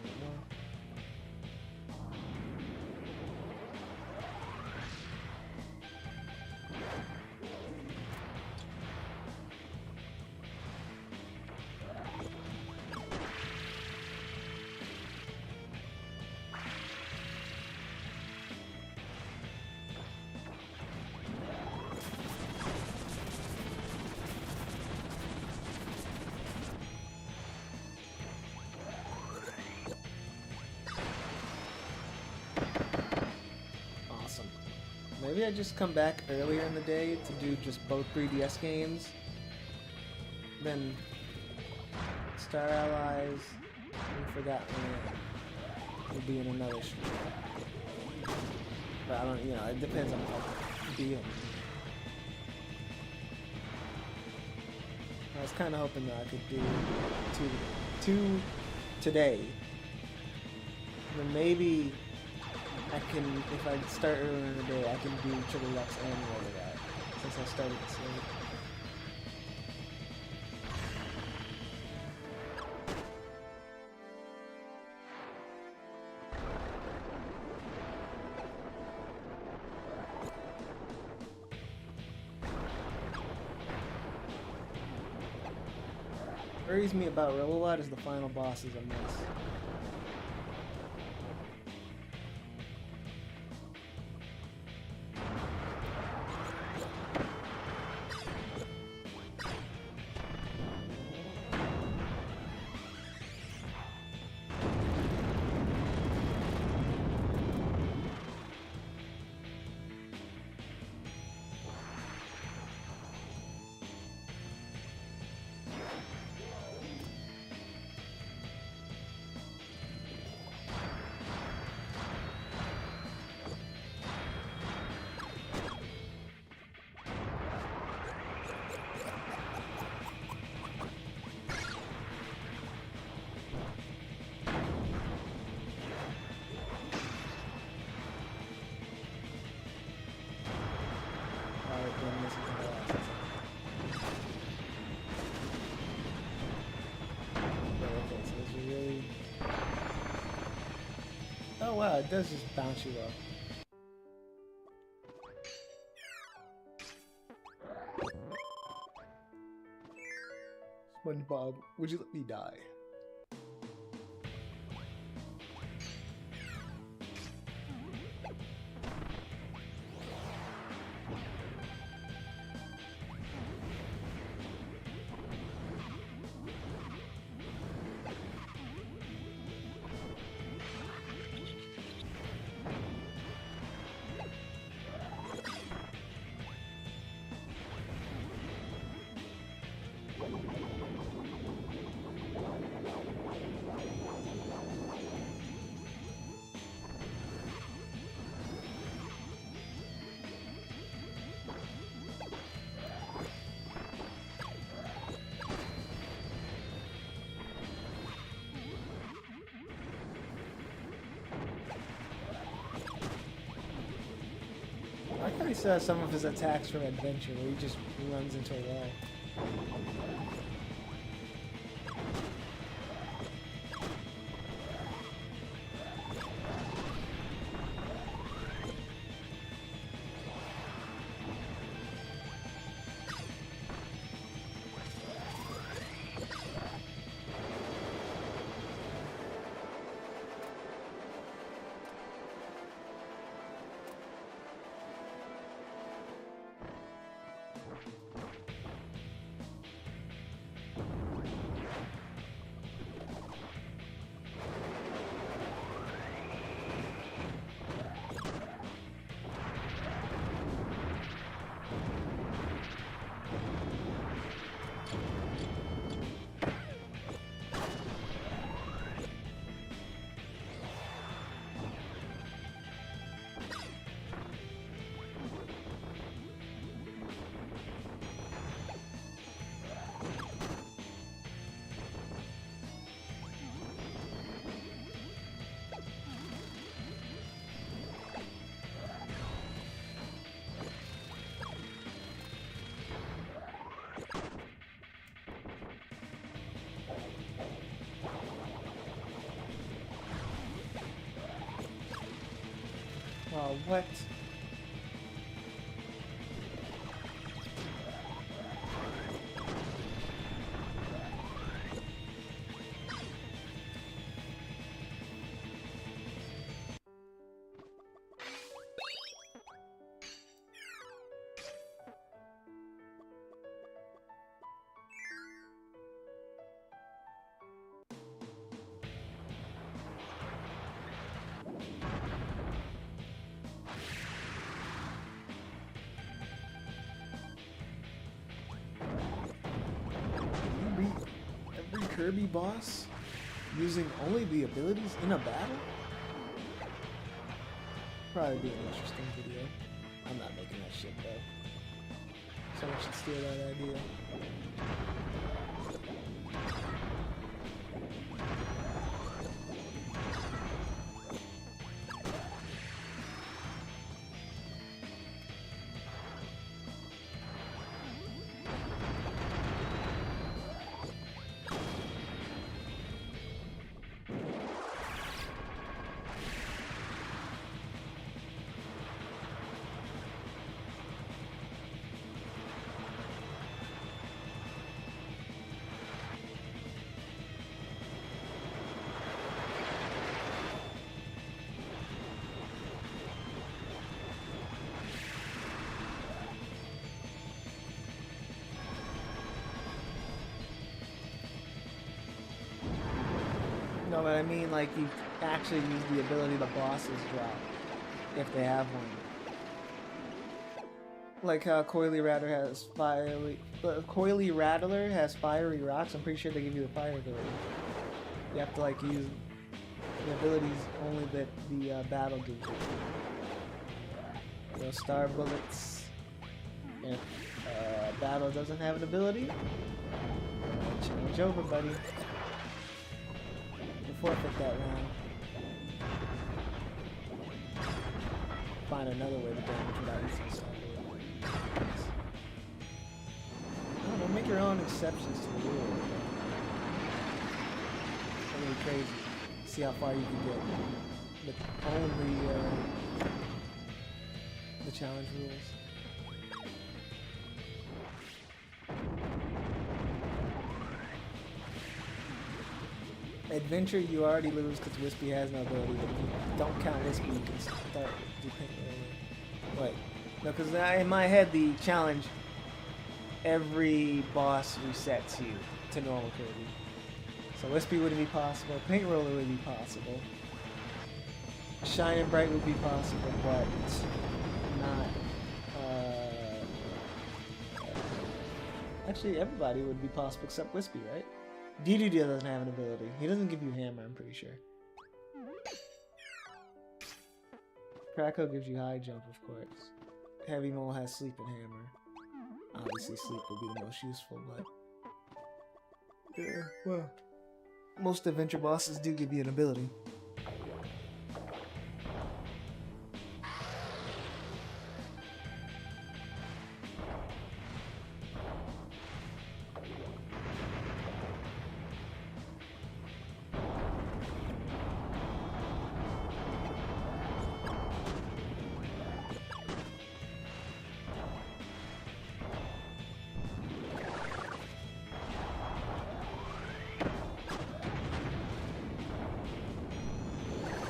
Maybe I just come back earlier in the day to do just both 3DS games. Then Star Allies and Forgotten Land will be in another stream. But I don't, you know, it depends on how I beat them. I was kind of hoping that I could do two today. Then maybe I can, if I start earlier in the day, I can do Triple Lux and Roller Ride, since I started this late. What worries me about Roller is the final boss is a mess. wow, it does just bounce you up. SpongeBob, would you let me die? I thought he saw some of his attacks from Adventure, where he just runs into a wall. Oh, what? Every Kirby boss using only the abilities in a battle? Probably be an interesting video. I'm not making that shit though. Someone should steal that idea. No, but I mean, like, you actually use the ability the bosses drop, if they have one. Like how Coily Rattler has Coily Rattler has fiery rocks. I'm pretty sure they give you the fire ability. You have to like use the abilities only that the battle gives you. You know, Star Bullets. If battle doesn't have an ability, change over, buddy. Forfeit that round. Find another way to damage without using Star Bullets. I don't know, make your own exceptions to the rule. It's really crazy. See how far you can get. but only the challenge rules. Adventure, you already lose because Wispy has no ability. But if you don't count Wispy, you can start do paint roller. Wait, no, because in my head the challenge, every boss resets you to normal Kirby. So Wispy wouldn't be possible. Paint roller would be possible. Shine and Bright would be possible, but not. Actually, everybody would be possible except Wispy, right? Dedede doesn't have an ability. He doesn't give you hammer, I'm pretty sure. Kracko gives you high jump, of course. Heavy Mole has sleep and hammer. Obviously, sleep will be the most useful, but yeah, well, most adventure bosses do give you an ability.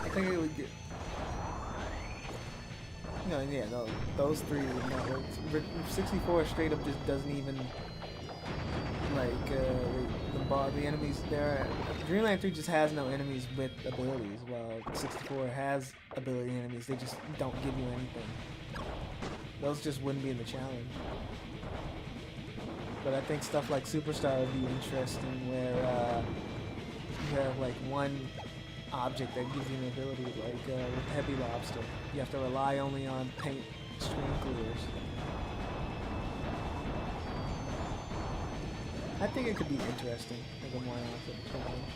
I think it would get. No, yeah, no, those three would not work. 64 straight up just doesn't even like the enemies there. Dreamland 3 just has no enemies with abilities, while 64 has ability enemies. They just don't give you anything. Those just wouldn't be in the challenge. But I think stuff like Superstar would be interesting, where you have like one object that gives you an ability, like with Heavy Lobster. You have to rely only on paint stream clears. I think it could be interesting as a one-off for the challenge.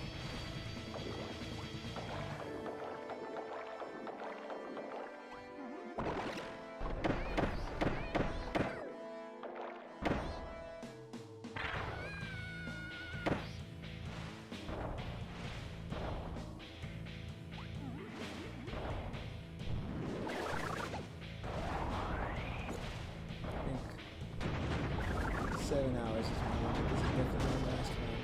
I think 7 hours is more. This is different than last time.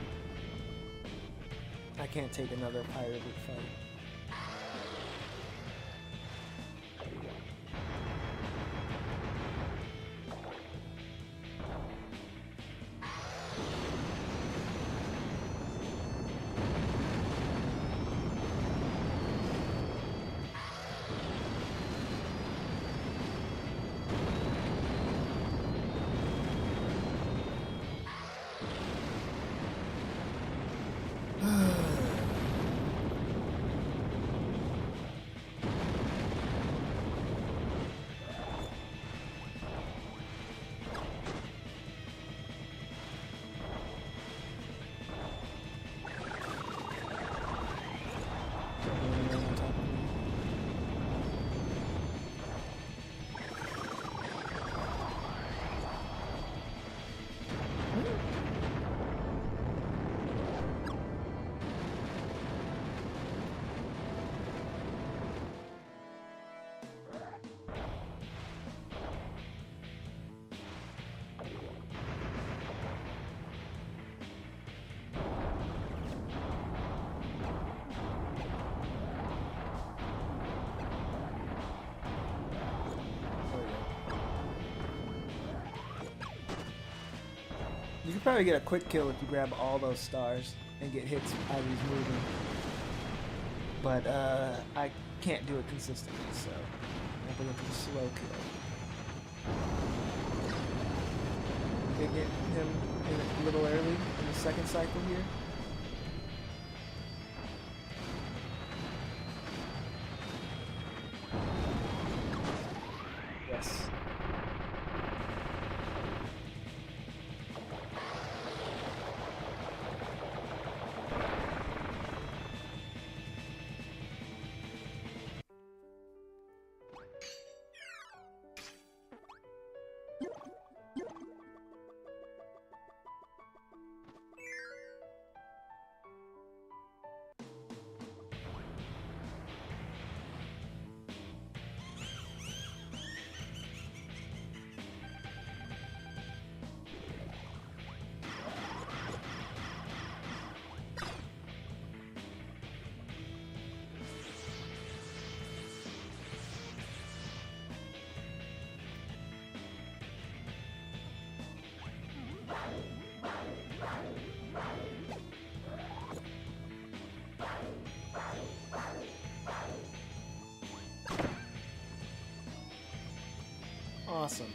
I can't take another pirate fight. You could probably get a quick kill if you grab all those stars and get hits as he's moving. But I can't do it consistently, so I have to look for a slow kill. They get him in a little early in the second cycle here. Yes. Awesome.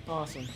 Awesome.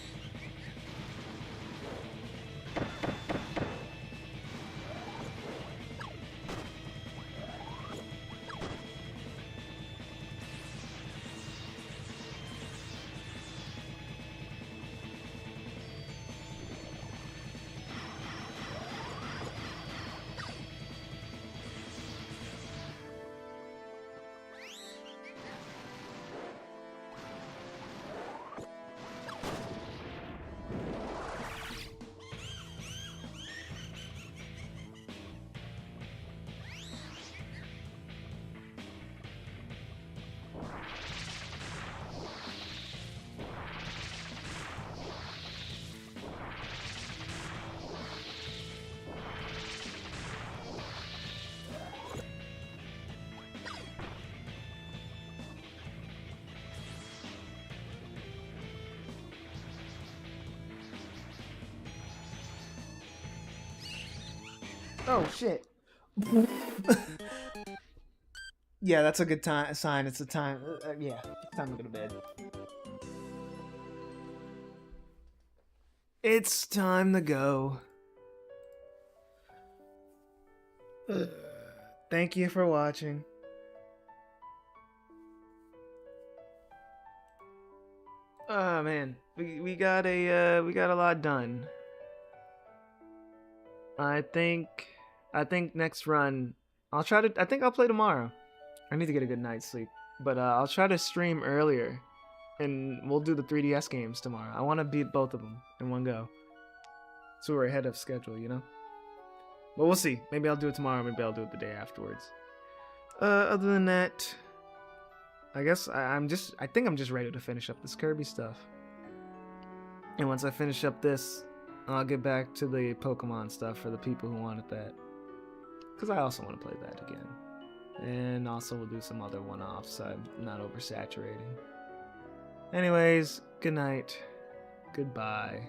Oh shit. Yeah, that's a good sign. It's a time. Yeah, it's time to go to bed. It's time to go. Thank you for watching. Oh man, we got a lot done. I think next run I think I'll play tomorrow. I need to get a good night's sleep, but I'll try to stream earlier, and we'll do the 3DS games tomorrow. I want to beat both of them in one go, so we're ahead of schedule, you know. But we'll see. Maybe I'll do it tomorrow. Maybe I'll do it the day afterwards. Other than that, I guess I think I'm just ready to finish up this Kirby stuff. And once I finish up this, I'll get back to the Pokemon stuff for the people who wanted that. Because I also want to play that again. And also we'll do some other one-offs, so I'm not oversaturating. Anyways, good night. Goodbye.